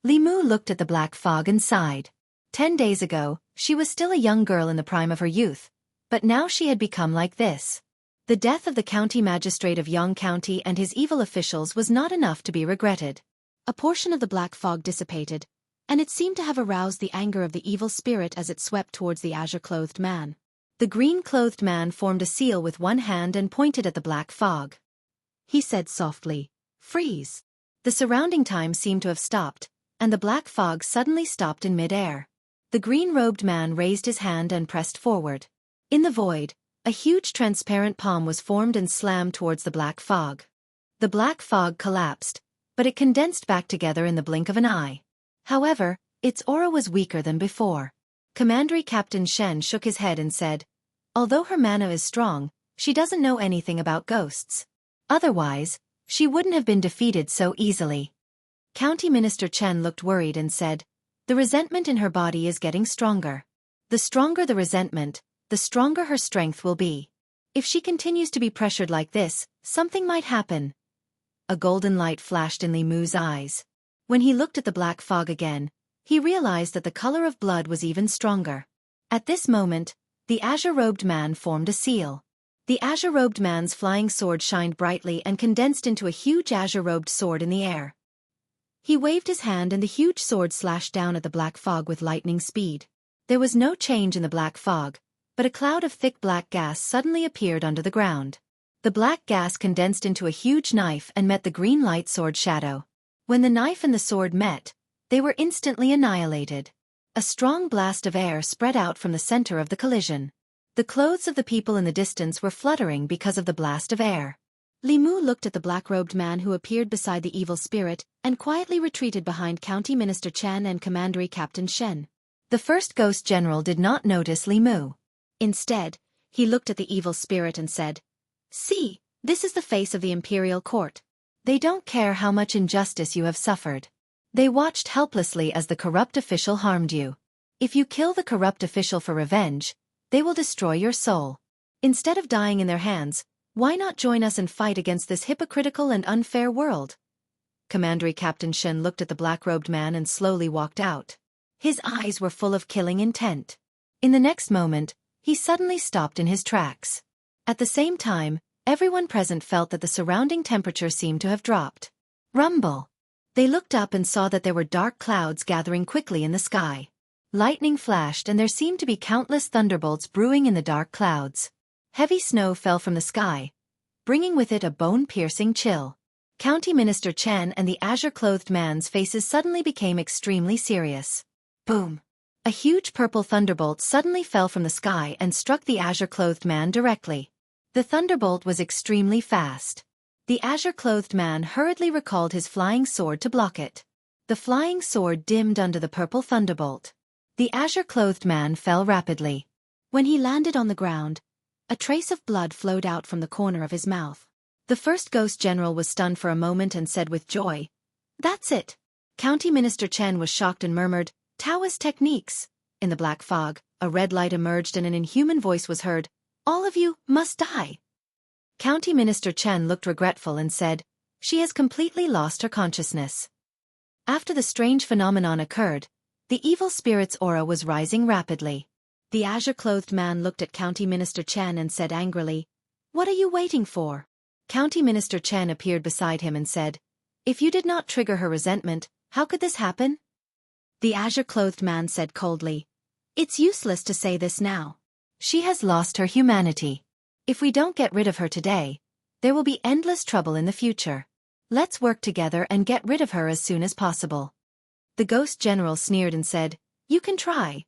Li Mu looked at the black fog and sighed. 10 days ago, she was still a young girl in the prime of her youth, but now she had become like this. The death of the county magistrate of Yang County and his evil officials was not enough to be regretted. A portion of the black fog dissipated, and it seemed to have aroused the anger of the evil spirit as it swept towards the azure-clothed man. The green-clothed man formed a seal with one hand and pointed at the black fog. He said softly, "Freeze." The surrounding time seemed to have stopped, and the black fog suddenly stopped in mid-air. The green-robed man raised his hand and pressed forward. In the void, a huge transparent palm was formed and slammed towards the black fog. The black fog collapsed, but it condensed back together in the blink of an eye. However, its aura was weaker than before. Commandery Captain Shen shook his head and said, "Although her mana is strong, she doesn't know anything about ghosts. Otherwise, she wouldn't have been defeated so easily. County Minister Chen looked worried and said, "The resentment in her body is getting stronger. The stronger the resentment, the stronger her strength will be. If she continues to be pressured like this, something might happen." A golden light flashed in Li Mu's eyes. When he looked at the black fog again, he realized that the color of blood was even stronger. At this moment, the azure-robed man formed a seal. The azure-robed man's flying sword shined brightly and condensed into a huge azure-robed sword in the air. He waved his hand and the huge sword slashed down at the black fog with lightning speed. There was no change in the black fog, but a cloud of thick black gas suddenly appeared under the ground. The black gas condensed into a huge knife and met the green light sword shadow. When the knife and the sword met, they were instantly annihilated. A strong blast of air spread out from the center of the collision. The clothes of the people in the distance were fluttering because of the blast of air. Li Mu looked at the black-robed man who appeared beside the evil spirit and quietly retreated behind County Minister Chen and Commandery Captain Shen. The first ghost general did not notice Li Mu. Instead, he looked at the evil spirit and said, "See, this is the face of the imperial court. They don't care how much injustice you have suffered. They watched helplessly as the corrupt official harmed you. If you kill the corrupt official for revenge, they will destroy your soul. Instead of dying in their hands, why not join us and fight against this hypocritical and unfair world?" Commandery Captain Shen looked at the black-robed man and slowly walked out. His eyes were full of killing intent. In the next moment, he suddenly stopped in his tracks. At the same time, everyone present felt that the surrounding temperature seemed to have dropped. Rumble! They looked up and saw that there were dark clouds gathering quickly in the sky. Lightning flashed and there seemed to be countless thunderbolts brewing in the dark clouds. Heavy snow fell from the sky, bringing with it a bone-piercing chill. County Minister Chen and the azure-clothed man's faces suddenly became extremely serious. Boom! A huge purple thunderbolt suddenly fell from the sky and struck the azure-clothed man directly. The thunderbolt was extremely fast. The azure-clothed man hurriedly recalled his flying sword to block it. The flying sword dimmed under the purple thunderbolt. The azure-clothed man fell rapidly. When he landed on the ground, a trace of blood flowed out from the corner of his mouth. The first ghost general was stunned for a moment and said with joy, "That's it." County Minister Chen was shocked and murmured, "Taoist techniques." In the black fog, a red light emerged and an inhuman voice was heard, "All of you must die." County Minister Chen looked regretful and said, "She has completely lost her consciousness." After the strange phenomenon occurred, the evil spirit's aura was rising rapidly. The azure-clothed man looked at County Minister Chen and said angrily, "What are you waiting for?" County Minister Chen appeared beside him and said, "If you did not trigger her resentment, how could this happen?" The azure-clothed man said coldly, "It's useless to say this now. She has lost her humanity. If we don't get rid of her today, there will be endless trouble in the future. Let's work together and get rid of her as soon as possible." The ghost general sneered and said, "You can try."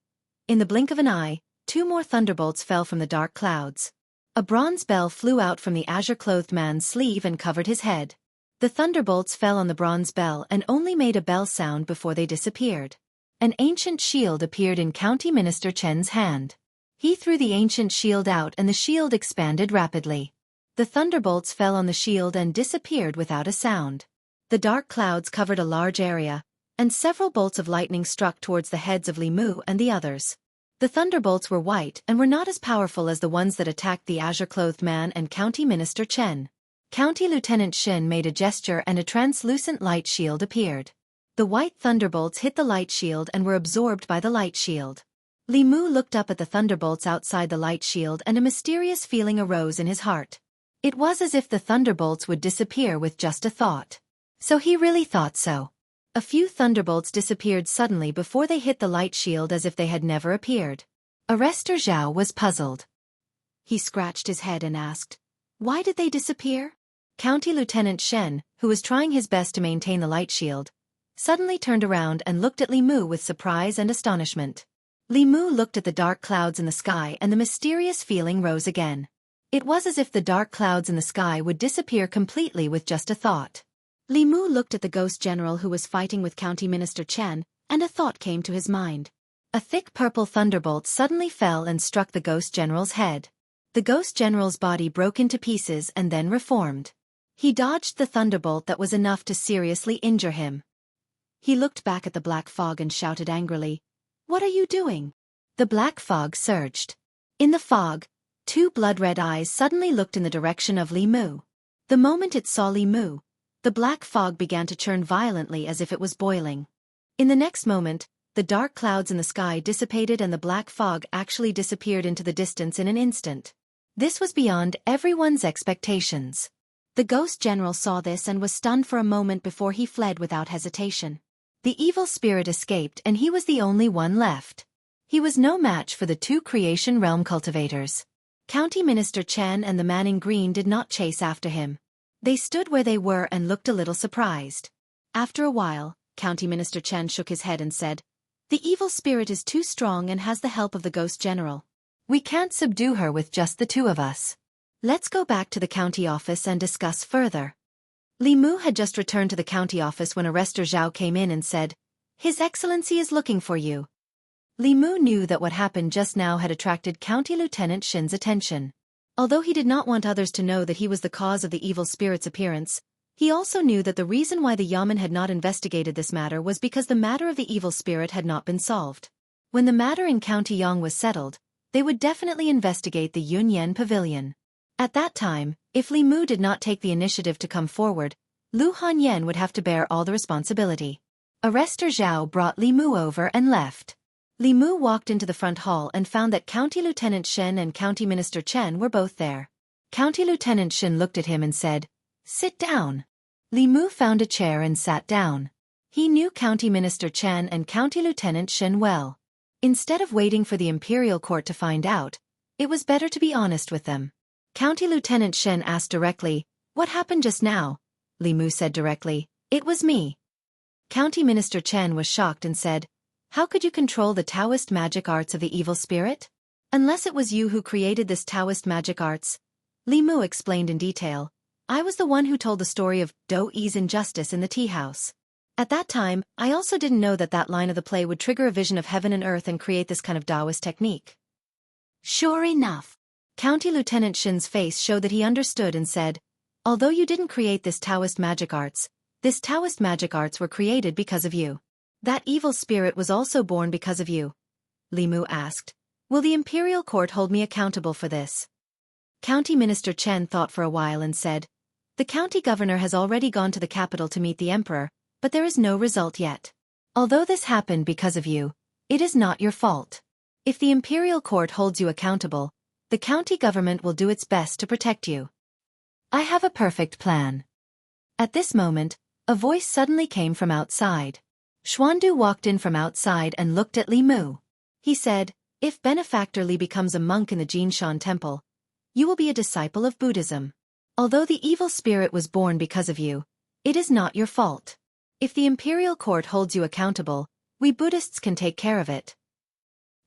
In the blink of an eye, 2 more thunderbolts fell from the dark clouds. A bronze bell flew out from the azure-clothed man's sleeve and covered his head. The thunderbolts fell on the bronze bell and only made a bell sound before they disappeared. An ancient shield appeared in County Minister Chen's hand. He threw the ancient shield out and the shield expanded rapidly. The thunderbolts fell on the shield and disappeared without a sound. The dark clouds covered a large area, and several bolts of lightning struck towards the heads of Li Mu and the others. The thunderbolts were white and were not as powerful as the ones that attacked the azure-clothed man and County Minister Chen. County Lieutenant Shin made a gesture and a translucent light shield appeared. The white thunderbolts hit the light shield and were absorbed by the light shield. Li Mu looked up at the thunderbolts outside the light shield and a mysterious feeling arose in his heart. It was as if the thunderbolts would disappear with just a thought. So he really thought so. A few thunderbolts disappeared suddenly before they hit the light shield as if they had never appeared. Arrestor Zhao was puzzled. He scratched his head and asked, "Why did they disappear?" County Lieutenant Shen, who was trying his best to maintain the light shield, suddenly turned around and looked at Li Mu with surprise and astonishment. Li Mu looked at the dark clouds in the sky and the mysterious feeling rose again. It was as if the dark clouds in the sky would disappear completely with just a thought. Li Mu looked at the ghost general who was fighting with County Minister Chen, and a thought came to his mind. A thick purple thunderbolt suddenly fell and struck the ghost general's head. The ghost general's body broke into pieces and then reformed. He dodged the thunderbolt that was enough to seriously injure him. He looked back at the black fog and shouted angrily, "What are you doing?" The black fog surged. In the fog, two blood-red eyes suddenly looked in the direction of Li Mu. The moment it saw Li Mu, the black fog began to churn violently as if it was boiling. In the next moment, the dark clouds in the sky dissipated and the black fog actually disappeared into the distance in an instant. This was beyond everyone's expectations. The ghost general saw this and was stunned for a moment before he fled without hesitation. The evil spirit escaped and he was the only one left. He was no match for the two creation realm cultivators. County Minister Chen and the man in green did not chase after him. They stood where they were and looked a little surprised. After a while, County Minister Chen shook his head and said, "The evil spirit is too strong and has the help of the ghost general. We can't subdue her with just the two of us. Let's go back to the county office and discuss further." Li Mu had just returned to the county office when Arrestor Zhao came in and said, "His Excellency is looking for you." Li Mu knew that what happened just now had attracted County Lieutenant Shin's attention. Although he did not want others to know that he was the cause of the evil spirit's appearance, he also knew that the reason why the Yamen had not investigated this matter was because the matter of the evil spirit had not been solved. When the matter in County Yang was settled, they would definitely investigate the Yunyan Pavilion. At that time, if Li Mu did not take the initiative to come forward, Lu Hanyan would have to bear all the responsibility. Arrestor Zhao brought Li Mu over and left. Li Mu walked into the front hall and found that County Lieutenant Shen and County Minister Chen were both there. County Lieutenant Shen looked at him and said, "Sit down." Li Mu found a chair and sat down. He knew County Minister Chen and County Lieutenant Shen well. Instead of waiting for the Imperial Court to find out, it was better to be honest with them. County Lieutenant Shen asked directly, "What happened just now?" Li Mu said directly, "It was me." County Minister Chen was shocked and said, "How could you control the Taoist magic arts of the evil spirit? Unless it was you who created this Taoist magic arts." Li Mu explained in detail, "I was the one who told the story of Do Yi's injustice in the tea house. At that time, I also didn't know that that line of the play would trigger a vision of heaven and earth and create this kind of Taoist technique." "Sure enough." County Lieutenant Shin's face showed that he understood and said, "Although you didn't create this Taoist magic arts were created because of you. That evil spirit was also born because of you." Li Mu asked, "Will the Imperial Court hold me accountable for this?" County Minister Chen thought for a while and said, "The county governor has already gone to the capital to meet the emperor, but there is no result yet. Although this happened because of you, it is not your fault. If the Imperial Court holds you accountable, the county government will do its best to protect you. I have a perfect plan." At this moment, a voice suddenly came from outside. Xuandu walked in from outside and looked at Li Mu. He said, "If Benefactor Li becomes a monk in the Jinshan Temple, you will be a disciple of Buddhism. Although the evil spirit was born because of you, it is not your fault. If the Imperial Court holds you accountable, we Buddhists can take care of it."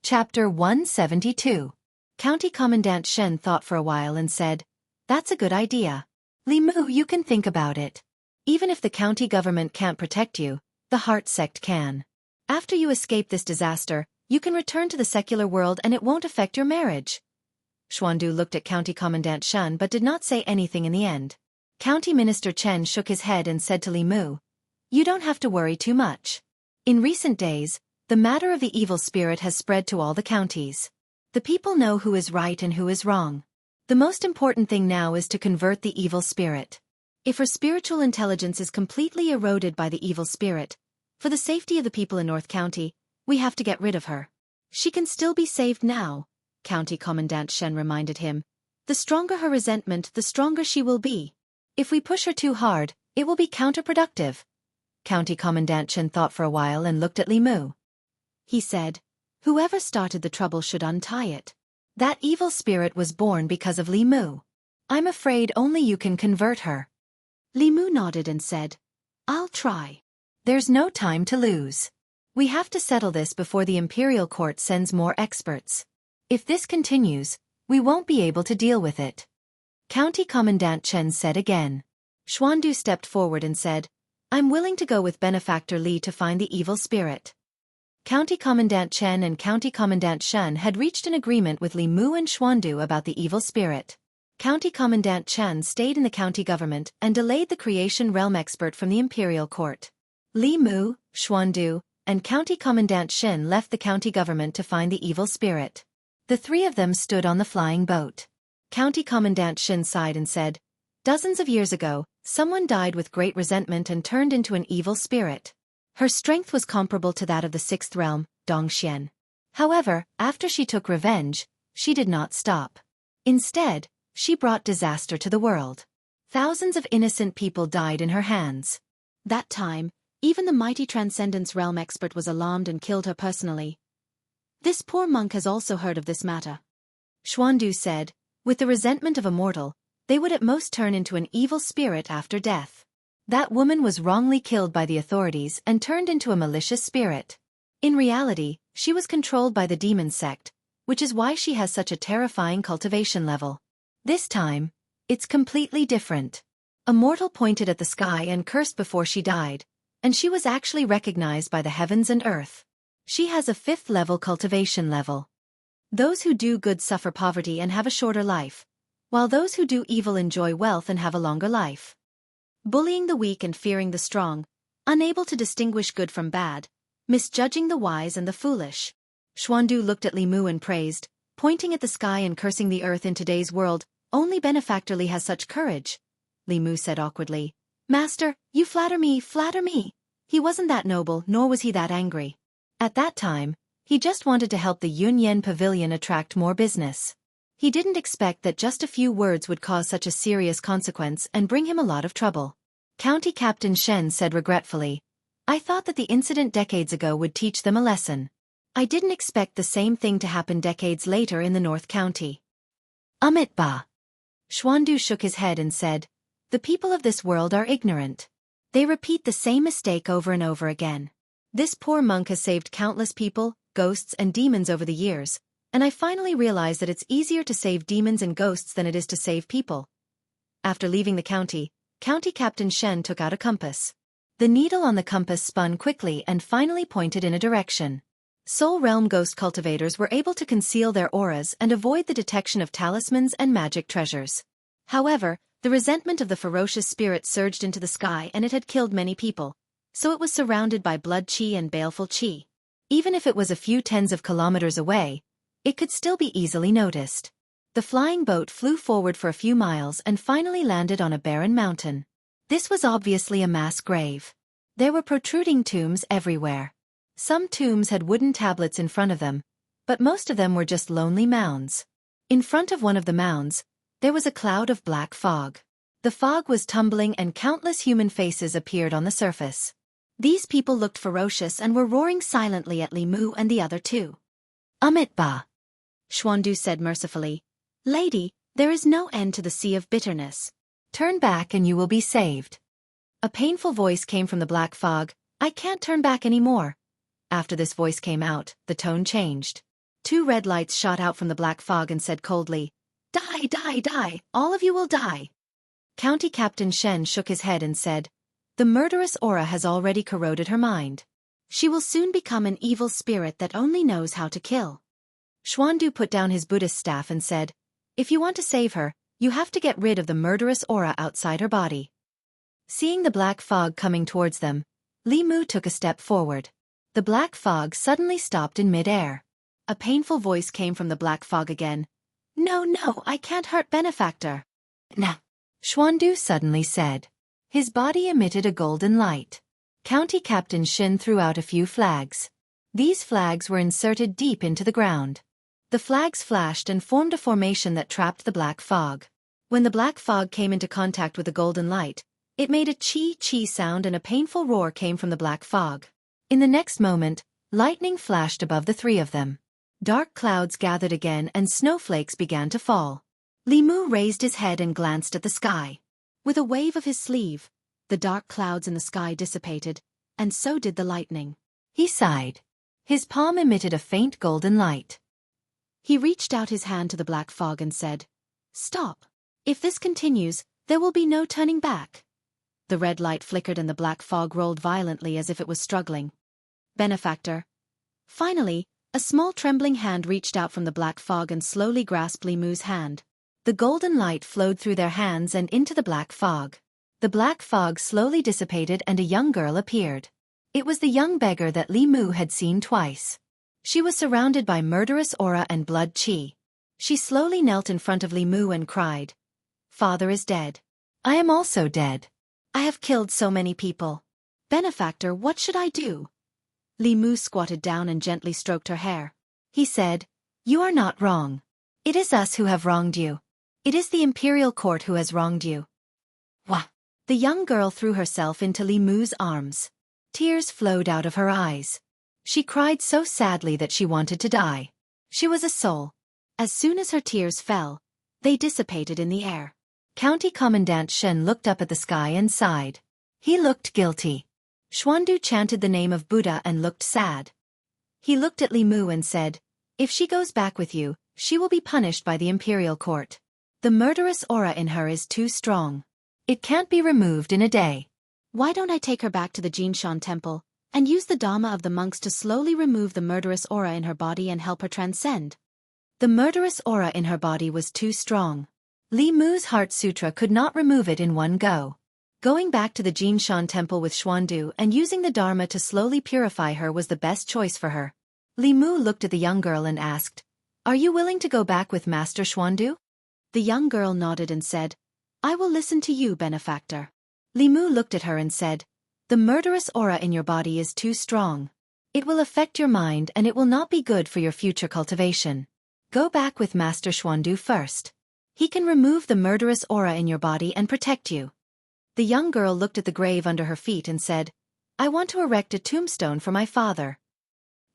Chapter 172. County Commandant Shen thought for a while and said, "That's a good idea. Li Mu, you can think about it. Even if the county government can't protect you, the heart sect can. After you escape this disaster, you can return to the secular world and it won't affect your marriage." Xuandu looked at County Commandant Shen but did not say anything in the end. County Minister Chen shook his head and said to Li Mu, "You don't have to worry too much. In recent days, the matter of the evil spirit has spread to all the counties. The people know who is right and who is wrong. The most important thing now is to convert the evil spirit. If her spiritual intelligence is completely eroded by the evil spirit, for the safety of the people in North County, we have to get rid of her. She can still be saved now," County Commandant Shen reminded him. "The stronger her resentment, the stronger she will be. If we push her too hard, it will be counterproductive." County Commandant Shen thought for a while and looked at Li Mu. He said, "Whoever started the trouble should untie it. That evil spirit was born because of Li Mu. I'm afraid only you can convert her." Li Mu nodded and said, "I'll try. There's no time to lose. We have to settle this before the Imperial Court sends more experts. If this continues, we won't be able to deal with it." County Commandant Chen said again. Xuandu stepped forward and said, "I'm willing to go with Benefactor Li to find the evil spirit." County Commandant Chen and County Commandant Shen had reached an agreement with Li Mu and Xuandu about the evil spirit. County Commandant Chen stayed in the county government and delayed the creation realm expert from the imperial court. Li Mu, Xuandu, and County Commandant Xin left the county government to find the evil spirit. The three of them stood on the flying boat. County Commandant Xin sighed and said, "Dozens of years ago, someone died with great resentment and turned into an evil spirit. Her strength was comparable to that of the sixth realm, Dongxian. However, after she took revenge, she did not stop. Instead, she brought disaster to the world. Thousands of innocent people died in her hands. That time, even the mighty Transcendence Realm expert was alarmed and killed her personally. This poor monk has also heard of this matter." Xuandu said, "With the resentment of a mortal, they would at most turn into an evil spirit after death. That woman was wrongly killed by the authorities and turned into a malicious spirit. In reality, she was controlled by the demon sect, which is why she has such a terrifying cultivation level. This time, it's completely different. A mortal pointed at the sky and cursed before she died, and she was actually recognized by the heavens and earth. She has a 5th level cultivation level. Those who do good suffer poverty and have a shorter life, while those who do evil enjoy wealth and have a longer life. Bullying the weak and fearing the strong, unable to distinguish good from bad, misjudging the wise and the foolish." Xuandu looked at Li Mu and praised, "Pointing at the sky and cursing the earth in today's world, only Benefactor Li has such courage." Li Mu said awkwardly, "Master, you flatter me, flatter me. He wasn't that noble, nor was he that angry. At that time, he just wanted to help the Yunyan Pavilion attract more business. He didn't expect that just a few words would cause such a serious consequence and bring him a lot of trouble." County Captain Shen said regretfully, "I thought that the incident decades ago would teach them a lesson. I didn't expect the same thing to happen decades later in the North County." Ba. Xuandu shook his head and said, "The people of this world are ignorant. They repeat the same mistake over and over again. This poor monk has saved countless people, ghosts and demons over the years, and I finally realized that it's easier to save demons and ghosts than it is to save people." After leaving the county, County Captain Shen took out a compass. The needle on the compass spun quickly and finally pointed in a direction. Soul Realm ghost cultivators were able to conceal their auras and avoid the detection of talismans and magic treasures. However, the resentment of the ferocious spirit surged into the sky and it had killed many people, so it was surrounded by blood chi and baleful chi. Even if it was a few tens of kilometers away, it could still be easily noticed. The flying boat flew forward for a few miles and finally landed on a barren mountain. This was obviously a mass grave. There were protruding tombs everywhere. Some tombs had wooden tablets in front of them, but most of them were just lonely mounds. In front of one of the mounds, there was a cloud of black fog. The fog was tumbling and countless human faces appeared on the surface. These people looked ferocious and were roaring silently at Li Mu and the other two. Ba. Xuandu said mercifully, "Lady, there is no end to the sea of bitterness. Turn back and you will be saved." A painful voice came from the black fog, "I can't turn back anymore." After this voice came out, the tone changed. 2 red lights shot out from the black fog and said coldly, "Die, die, die, all of you will die." County Captain Shen shook his head and said, "The murderous aura has already corroded her mind. She will soon become an evil spirit that only knows how to kill." Xuandu put down his Buddhist staff and said, "If you want to save her, you have to get rid of the murderous aura outside her body." Seeing the black fog coming towards them, Li Mu took a step forward. The black fog suddenly stopped in mid-air. A painful voice came from the black fog again. "No, no, I can't hurt Benefactor." "Nah," Xuandu suddenly said. His body emitted a golden light. County Captain Shin threw out a few flags. These flags were inserted deep into the ground. The flags flashed and formed a formation that trapped the black fog. When the black fog came into contact with the golden light, it made a chi-chi sound and a painful roar came from the black fog. In the next moment, lightning flashed above the three of them. Dark clouds gathered again and snowflakes began to fall. Li Mu raised his head and glanced at the sky. With a wave of his sleeve, the dark clouds in the sky dissipated, and so did the lightning. He sighed. His palm emitted a faint golden light. He reached out his hand to the black fog and said, "Stop. If this continues, there will be no turning back." The red light flickered and the black fog rolled violently as if it was struggling. "Benefactor." Finally, a small trembling hand reached out from the black fog and slowly grasped Li Mu's hand. The golden light flowed through their hands and into the black fog. The black fog slowly dissipated and a young girl appeared. It was the young beggar that Li Mu had seen twice. She was surrounded by murderous aura and blood qi. She slowly knelt in front of Li Mu and cried, "Father is dead. I am also dead. I have killed so many people. Benefactor, what should I do?" Li Mu squatted down and gently stroked her hair. He said, "You are not wrong. It is us who have wronged you. It is the imperial court who has wronged you." Wah! The young girl threw herself into Li Mu's arms. Tears flowed out of her eyes. She cried so sadly that she wanted to die. She was a soul. As soon as her tears fell, they dissipated in the air. County Commandant Shen looked up at the sky and sighed. He looked guilty. Xuandu chanted the name of Buddha and looked sad. He looked at Li Mu and said, "If she goes back with you, she will be punished by the imperial court. The murderous aura in her is too strong. It can't be removed in a day. Why don't I take her back to the Jinshan temple, and use the Dhamma of the monks to slowly remove the murderous aura in her body and help her transcend?" The murderous aura in her body was too strong. Li Mu's Heart Sutra could not remove it in one go. Going back to the Jinshan temple with Xuandu and using the Dharma to slowly purify her was the best choice for her. Li Mu looked at the young girl and asked, "Are you willing to go back with Master Xuandu?" The young girl nodded and said, "I will listen to you, benefactor." Li Mu looked at her and said, "The murderous aura in your body is too strong. It will affect your mind and it will not be good for your future cultivation. Go back with Master Xuandu first. He can remove the murderous aura in your body and protect you." The young girl looked at the grave under her feet and said, "I want to erect a tombstone for my father."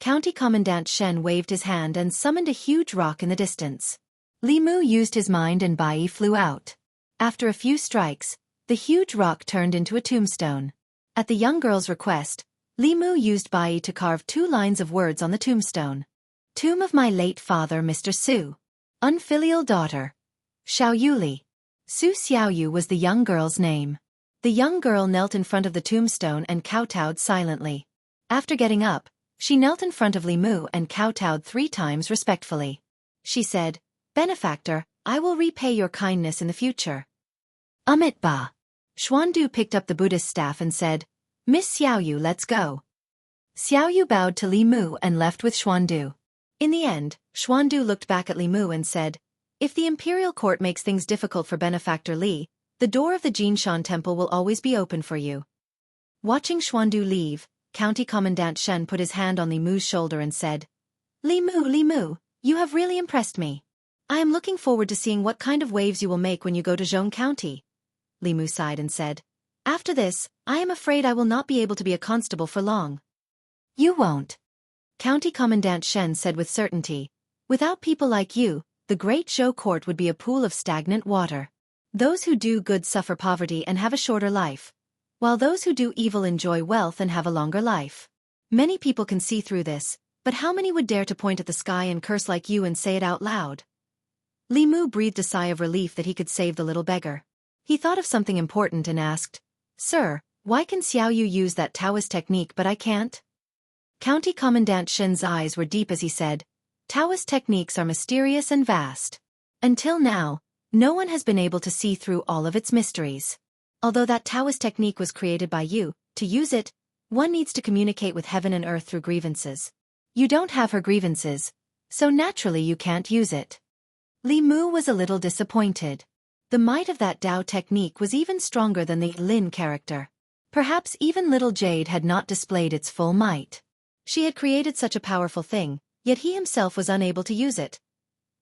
County Commandant Shen waved his hand and summoned a huge rock in the distance. Li Mu used his mind and Bai flew out. After a few strikes, the huge rock turned into a tombstone. At the young girl's request, Li Mu used Bai to carve 2 lines of words on the tombstone. "Tomb of my late father Mr. Su. Unfilial daughter. Xiao Yuli." Su Xiaoyu was the young girl's name. The young girl knelt in front of the tombstone and kowtowed silently. After getting up, she knelt in front of Li Mu and kowtowed 3 times respectfully. She said, "Benefactor, I will repay your kindness in the future." Amit Ba. Xuandu picked up the Buddhist staff and said, "Miss Xiaoyu, let's go." Xiaoyu bowed to Li Mu and left with Xuandu. In the end, Xuandu looked back at Li Mu and said, "If the imperial court makes things difficult for Benefactor Li, the door of the Jinshan temple will always be open for you." Watching Xuandu leave, County Commandant Shen put his hand on Li Mu's shoulder and said, Li Mu, you have really impressed me. I am looking forward to seeing what kind of waves you will make when you go to Zhong County." Li Mu sighed and said, "After this, I am afraid I will not be able to be a constable for long." "You won't," County Commandant Shen said with certainty. "Without people like you, the Great Zhou Court would be a pool of stagnant water. Those who do good suffer poverty and have a shorter life, while those who do evil enjoy wealth and have a longer life. Many people can see through this, but how many would dare to point at the sky and curse like you and say it out loud?" Li Mu breathed a sigh of relief that he could save the little beggar. He thought of something important and asked, "Sir, why can Xiaoyu use that Taoist technique but I can't?" County Commandant Shen's eyes were deep as he said, "Taoist techniques are mysterious and vast. Until now, no one has been able to see through all of its mysteries. Although that Taoist technique was created by you, to use it, one needs to communicate with heaven and earth through grievances. You don't have her grievances, so naturally you can't use it." Li Mu was a little disappointed. The might of that Tao technique was even stronger than the Lin character. Perhaps even little Jade had not displayed its full might. She had created such a powerful thing, yet he himself was unable to use it.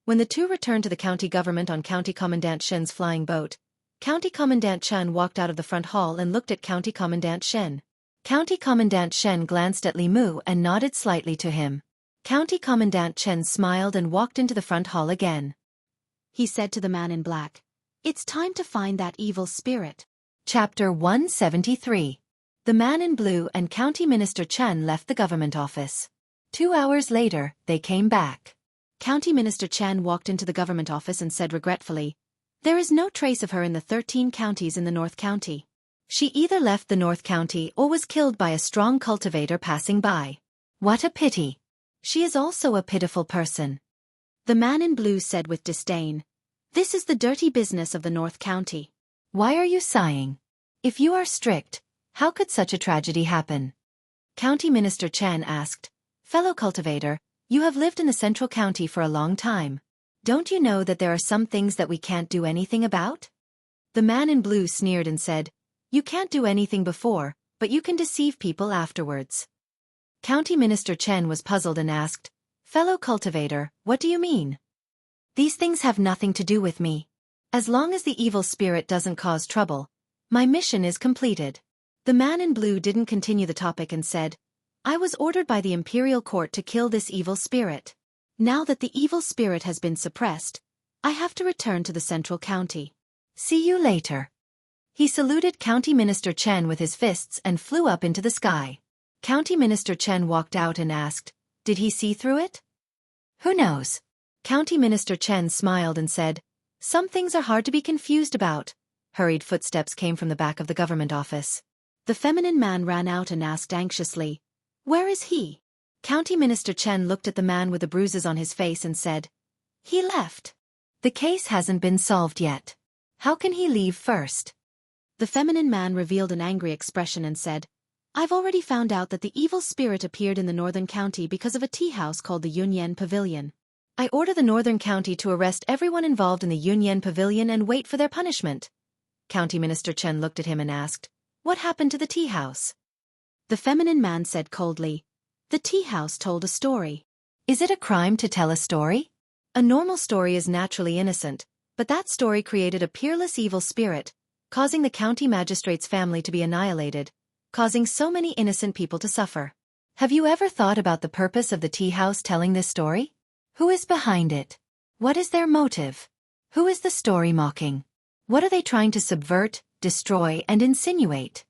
When the two returned to the county government on County Commandant Shen's flying boat, County Commandant Chen walked out of the front hall and looked at County Commandant Shen. County Commandant Shen glanced at Li Mu and nodded slightly to him. County Commandant Chen smiled and walked into the front hall again. He said to the man in black, "It's time to find that evil spirit." Chapter 173. The man in blue and County Minister Chen left the government office. 2 hours later, they came back. County Minister Chen walked into the government office and said regretfully, "There is no trace of her in the 13 counties in the North County. She either left the North County or was killed by a strong cultivator passing by. What a pity. She is also a pitiful person." The man in blue said with disdain, This is the dirty business of the North County. Why are you sighing? If you are strict, how could such a tragedy happen? County Minister Chen asked. Fellow cultivator, you have lived in the Central County for a long time. Don't you know that there are some things that we can't do anything about? The man in blue sneered and said, You can't do anything before, but you can deceive people afterwards. County Minister Chen was puzzled and asked, Fellow cultivator, what do you mean? These things have nothing to do with me. As long as the evil spirit doesn't cause trouble, my mission is completed. The man in blue didn't continue the topic and said, I was ordered by the imperial court to kill this evil spirit. Now that the evil spirit has been suppressed, I have to return to the Central County. See you later. He saluted County Minister Chen with his fists and flew up into the sky. County Minister Chen walked out and asked, Did he see through it? Who knows? County Minister Chen smiled and said, Some things are hard to be confused about. Hurried footsteps came from the back of the government office. The feminine man ran out and asked anxiously, Where is he? County Minister Chen looked at the man with the bruises on his face and said, He left. The case hasn't been solved yet. How can he leave first? The feminine man revealed an angry expression and said, I've already found out that the evil spirit appeared in the Northern County because of a tea house called the Yunyan Pavilion. I order the Northern County to arrest everyone involved in the Yunyan Pavilion and wait for their punishment. County Minister Chen looked at him and asked, What happened to the tea house? The feminine man said coldly, The tea house told a story. Is it a crime to tell a story? A normal story is naturally innocent, but that story created a peerless evil spirit, causing the county magistrate's family to be annihilated, causing so many innocent people to suffer. Have you ever thought about the purpose of the tea house telling this story? Who is behind it? What is their motive? Who is the story mocking? What are they trying to subvert, destroy, and insinuate?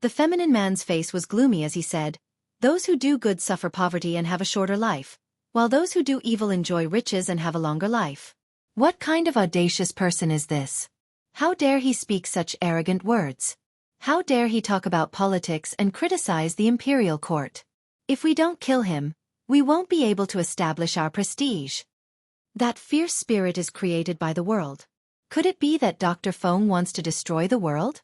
The feminine man's face was gloomy as he said, Those who do good suffer poverty and have a shorter life, while those who do evil enjoy riches and have a longer life. What kind of audacious person is this? How dare he speak such arrogant words? How dare he talk about politics and criticize the imperial court? If we don't kill him, we won't be able to establish our prestige. That fierce spirit is created by the world. Could it be that Dr. Feng wants to destroy the world?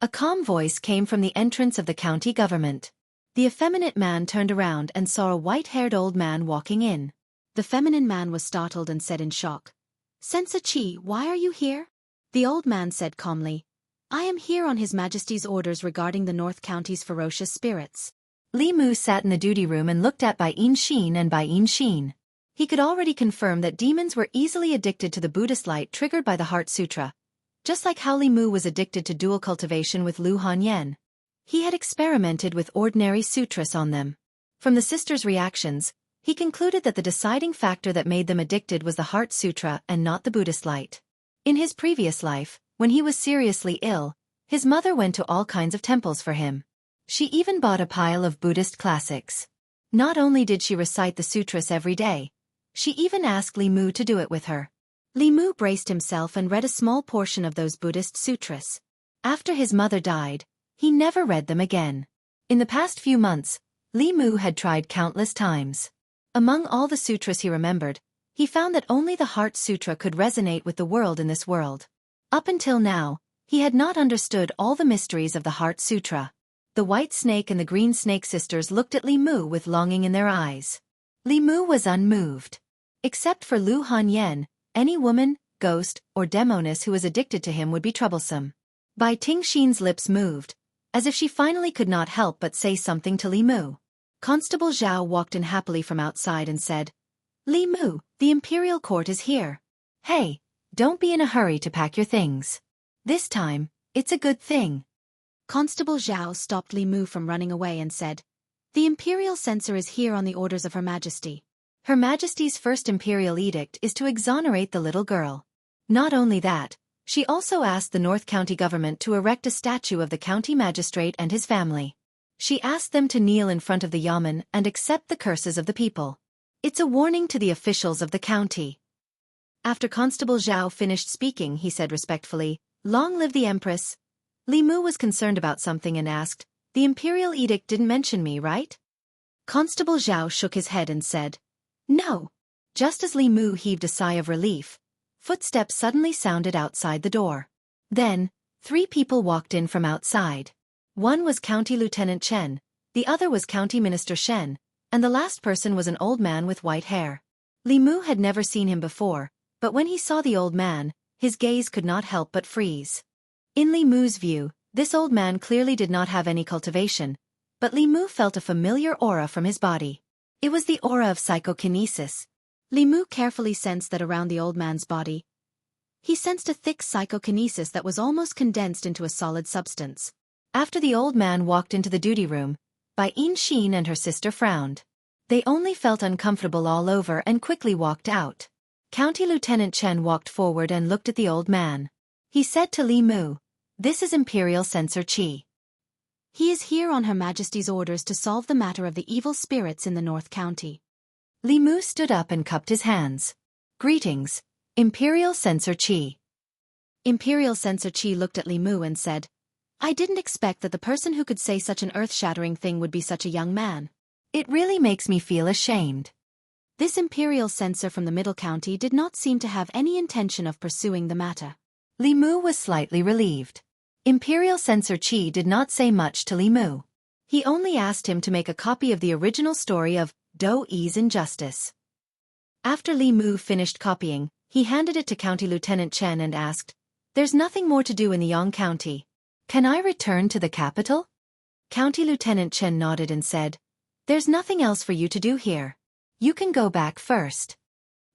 A calm voice came from the entrance of the county government. The effeminate man turned around and saw a white-haired old man walking in. The feminine man was startled and said in shock, Sensei Qi, why are you here? The old man said calmly, I am here on His Majesty's orders regarding the North County's ferocious spirits. Li Mu sat in the duty room and looked at Bai Xin and Bai Xin. He could already confirm that demons were easily addicted to the Buddhist light triggered by the Heart Sutra, just like how Li Mu was addicted to dual cultivation with Lu Hanyan. He had experimented with ordinary sutras on them. From the sisters' reactions, he concluded that the deciding factor that made them addicted was the Heart Sutra and not the Buddhist light. In his previous life, when he was seriously ill, his mother went to all kinds of temples for him. She even bought a pile of Buddhist classics. Not only did she recite the sutras every day, she even asked Li Mu to do it with her. Li Mu braced himself and read a small portion of those Buddhist sutras. After his mother died, he never read them again. In the past few months, Li Mu had tried countless times. Among all the sutras he remembered, he found that only the Heart Sutra could resonate with the world in this world. Up until now, he had not understood all the mysteries of the Heart Sutra. The white snake and the green snake sisters looked at Li Mu with longing in their eyes. Li Mu was unmoved. Except for Lu Hanyan, any woman, ghost, or demoness who was addicted to him would be troublesome. Bai Xin's lips moved, as if she finally could not help but say something to Li Mu. Constable Zhao walked in happily from outside and said, Li Mu, the imperial court is here. Hey, don't be in a hurry to pack your things. This time, it's a good thing. Constable Zhao stopped Li Mu from running away and said, The imperial censor is here on the orders of Her Majesty. Her Majesty's first imperial edict is to exonerate the little girl. Not only that, she also asked the North County government to erect a statue of the county magistrate and his family. She asked them to kneel in front of the yamen and accept the curses of the people. It's a warning to the officials of the county. After Constable Zhao finished speaking, he said respectfully, Long live the Empress. Li Mu was concerned about something and asked, The imperial edict didn't mention me, right? Constable Zhao shook his head and said, No. Just as Li Mu heaved a sigh of relief, Footsteps suddenly sounded outside the door. Then, 3 people walked in from outside. One was County Lieutenant Chen, the other was County Minister Shen, and the last person was an old man with white hair. Li Mu had never seen him before, but when he saw the old man, his gaze could not help but freeze. In Li Mu's view, this old man clearly did not have any cultivation, but Li Mu felt a familiar aura from his body. It was the aura of psychokinesis. Li Mu carefully sensed that around the old man's body. He sensed a thick psychokinesis that was almost condensed into a solid substance. After the old man walked into the duty room, Bai Xin and her sister frowned. They only felt uncomfortable all over and quickly walked out. County Lieutenant Chen walked forward and looked at the old man. He said to Li Mu, "This is Imperial Censor Qi. He is here on Her Majesty's orders to solve the matter of the evil spirits in the North County." Li Mu stood up and cupped his hands. "Greetings, Imperial Censor Qi." Imperial Censor Qi looked at Li Mu and said, "I didn't expect that the person who could say such an earth-shattering thing would be such a young man. It really makes me feel ashamed." This Imperial Censor from the Middle County did not seem to have any intention of pursuing the matter. Li Mu was slightly relieved. Imperial Censor Qi did not say much to Li Mu. He only asked him to make a copy of the original story of Do Yi's Injustice. After Li Mu finished copying, he handed it to County Lieutenant Chen and asked, "There's nothing more to do in the Yang County. Can I return to the capital?" County Lieutenant Chen nodded and said, "There's nothing else for you to do here. You can go back first."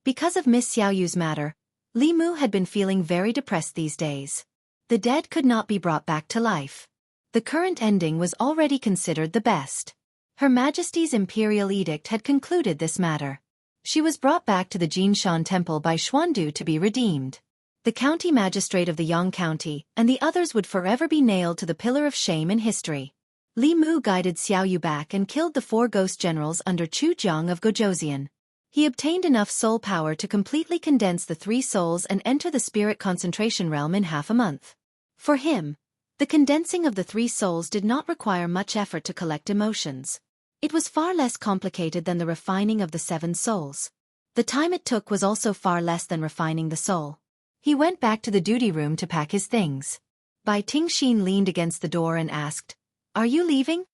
Because of Miss Xiaoyu's matter, Li Mu had been feeling very depressed these days. The dead could not be brought back to life. The current ending was already considered the best. Her Majesty's Imperial Edict had concluded this matter. She was brought back to the Jinshan Temple by Xuandu to be redeemed. The county magistrate of the Yang County and the others would forever be nailed to the pillar of shame in history. Li Mu guided Xiaoyu back and killed the 4 ghost generals under Chu Jiang of Gojoseon. He obtained enough soul power to completely condense the 3 souls and enter the spirit concentration realm in half a month. For him, the condensing of the 3 souls did not require much effort to collect emotions. It was far less complicated than the refining of the 7 souls. The time it took was also far less than refining the soul. He went back to the duty room to pack his things. Bai Tingxin leaned against the door and asked, "Are you leaving?"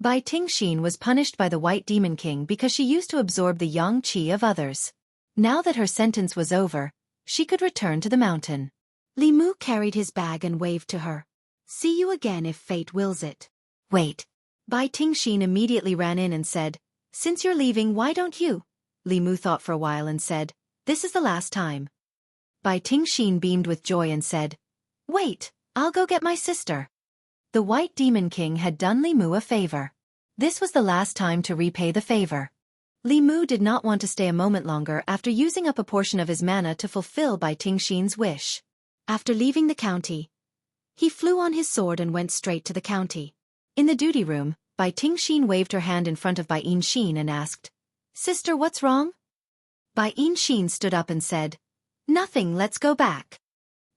Bai Tingxin was punished by the White Demon King because she used to absorb the yang qi of others. Now that her sentence was over, she could return to the mountain. Li Mu carried his bag and waved to her. "See you again if fate wills it." "Wait." Bai Tingxin immediately ran in and said, "Since you're leaving, why don't you?" Li Mu thought for a while and said, "This is the last time." Bai Tingxin beamed with joy and said, "Wait, I'll go get my sister." The White Demon King had done Li Mu a favor. This was the last time to repay the favor. Li Mu did not want to stay a moment longer after using up a portion of his mana to fulfill Bai Tingxin's wish. After leaving the county, he flew on his sword and went straight to the county. In the duty room, Bai Tingxin waved her hand in front of Bai Xin and asked, "Sister, what's wrong?" Bai Xin stood up and said, "Nothing, let's go back."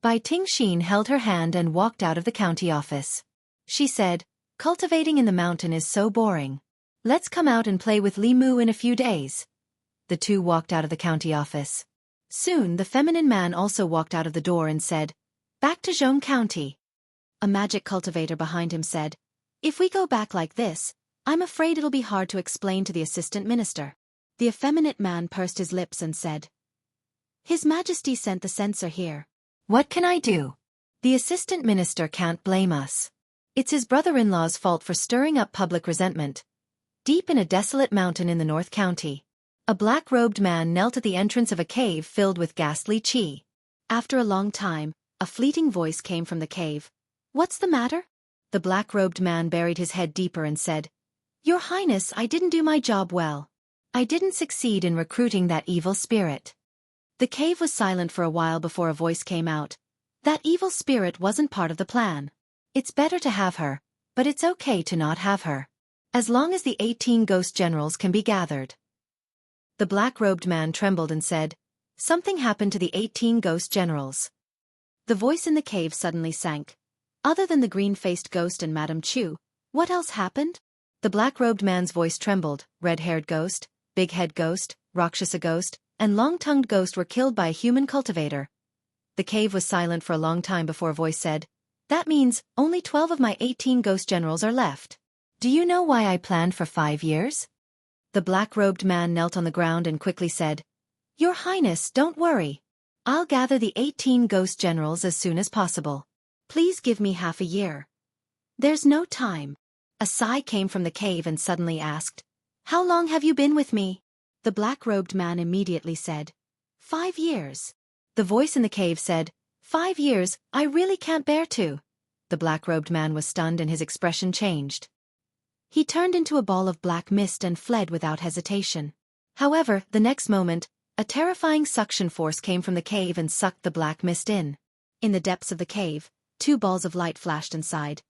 Bai Tingxin held her hand and walked out of the county office. She said, "Cultivating in the mountain is so boring. Let's come out and play with Li Mu in a few days." The 2 walked out of the county office. Soon the feminine man also walked out of the door and said, "Back to Zhong County." A magic cultivator behind him said, "If we go back like this, I'm afraid it'll be hard to explain to the assistant minister." The effeminate man pursed his lips and said, "His Majesty sent the censor here." "What can I do? The assistant minister can't blame us. It's his brother-in-law's fault for stirring up public resentment." Deep in a desolate mountain in the North County, a black-robed man knelt at the entrance of a cave filled with ghastly qi. After a long time, a fleeting voice came from the cave. "What's the matter?" The black-robed man buried his head deeper and said, "Your Highness, I didn't do my job well. I didn't succeed in recruiting that evil spirit." The cave was silent for a while before a voice came out. "That evil spirit wasn't part of the plan. It's better to have her, but it's okay to not have her. As long as the 18 ghost generals can be gathered." The black-robed man trembled and said, "Something happened to the 18 ghost generals." The voice in the cave suddenly sank. "Other than the green-faced ghost and Madame Chu, what else happened?" The black-robed man's voice trembled. Red-haired ghost, big-head ghost, Rakshasa ghost, and long-tongued ghost were killed by a human cultivator, The cave was silent for a long time before a voice said, "That means only 12 of my 18 ghost generals are left. Do you know why I planned for 5 years?" The black-robed man knelt on the ground and quickly said, "Your Highness, don't worry. I'll gather the 18 ghost generals as soon as possible. Please give me half a year." "There's no time." A sigh came from the cave and suddenly asked, "How long have you been with me?" The black-robed man immediately said, 5 years. The voice in the cave said, 5 years, I really can't bear to. The black-robed man was stunned and his expression changed. He turned into a ball of black mist and fled without hesitation. However, the next moment, a terrifying suction force came from the cave and sucked the black mist in. In the depths of the cave, 2 balls of light flashed inside.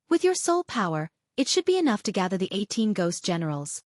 "With your soul power, it should be enough to gather the 18 ghost generals."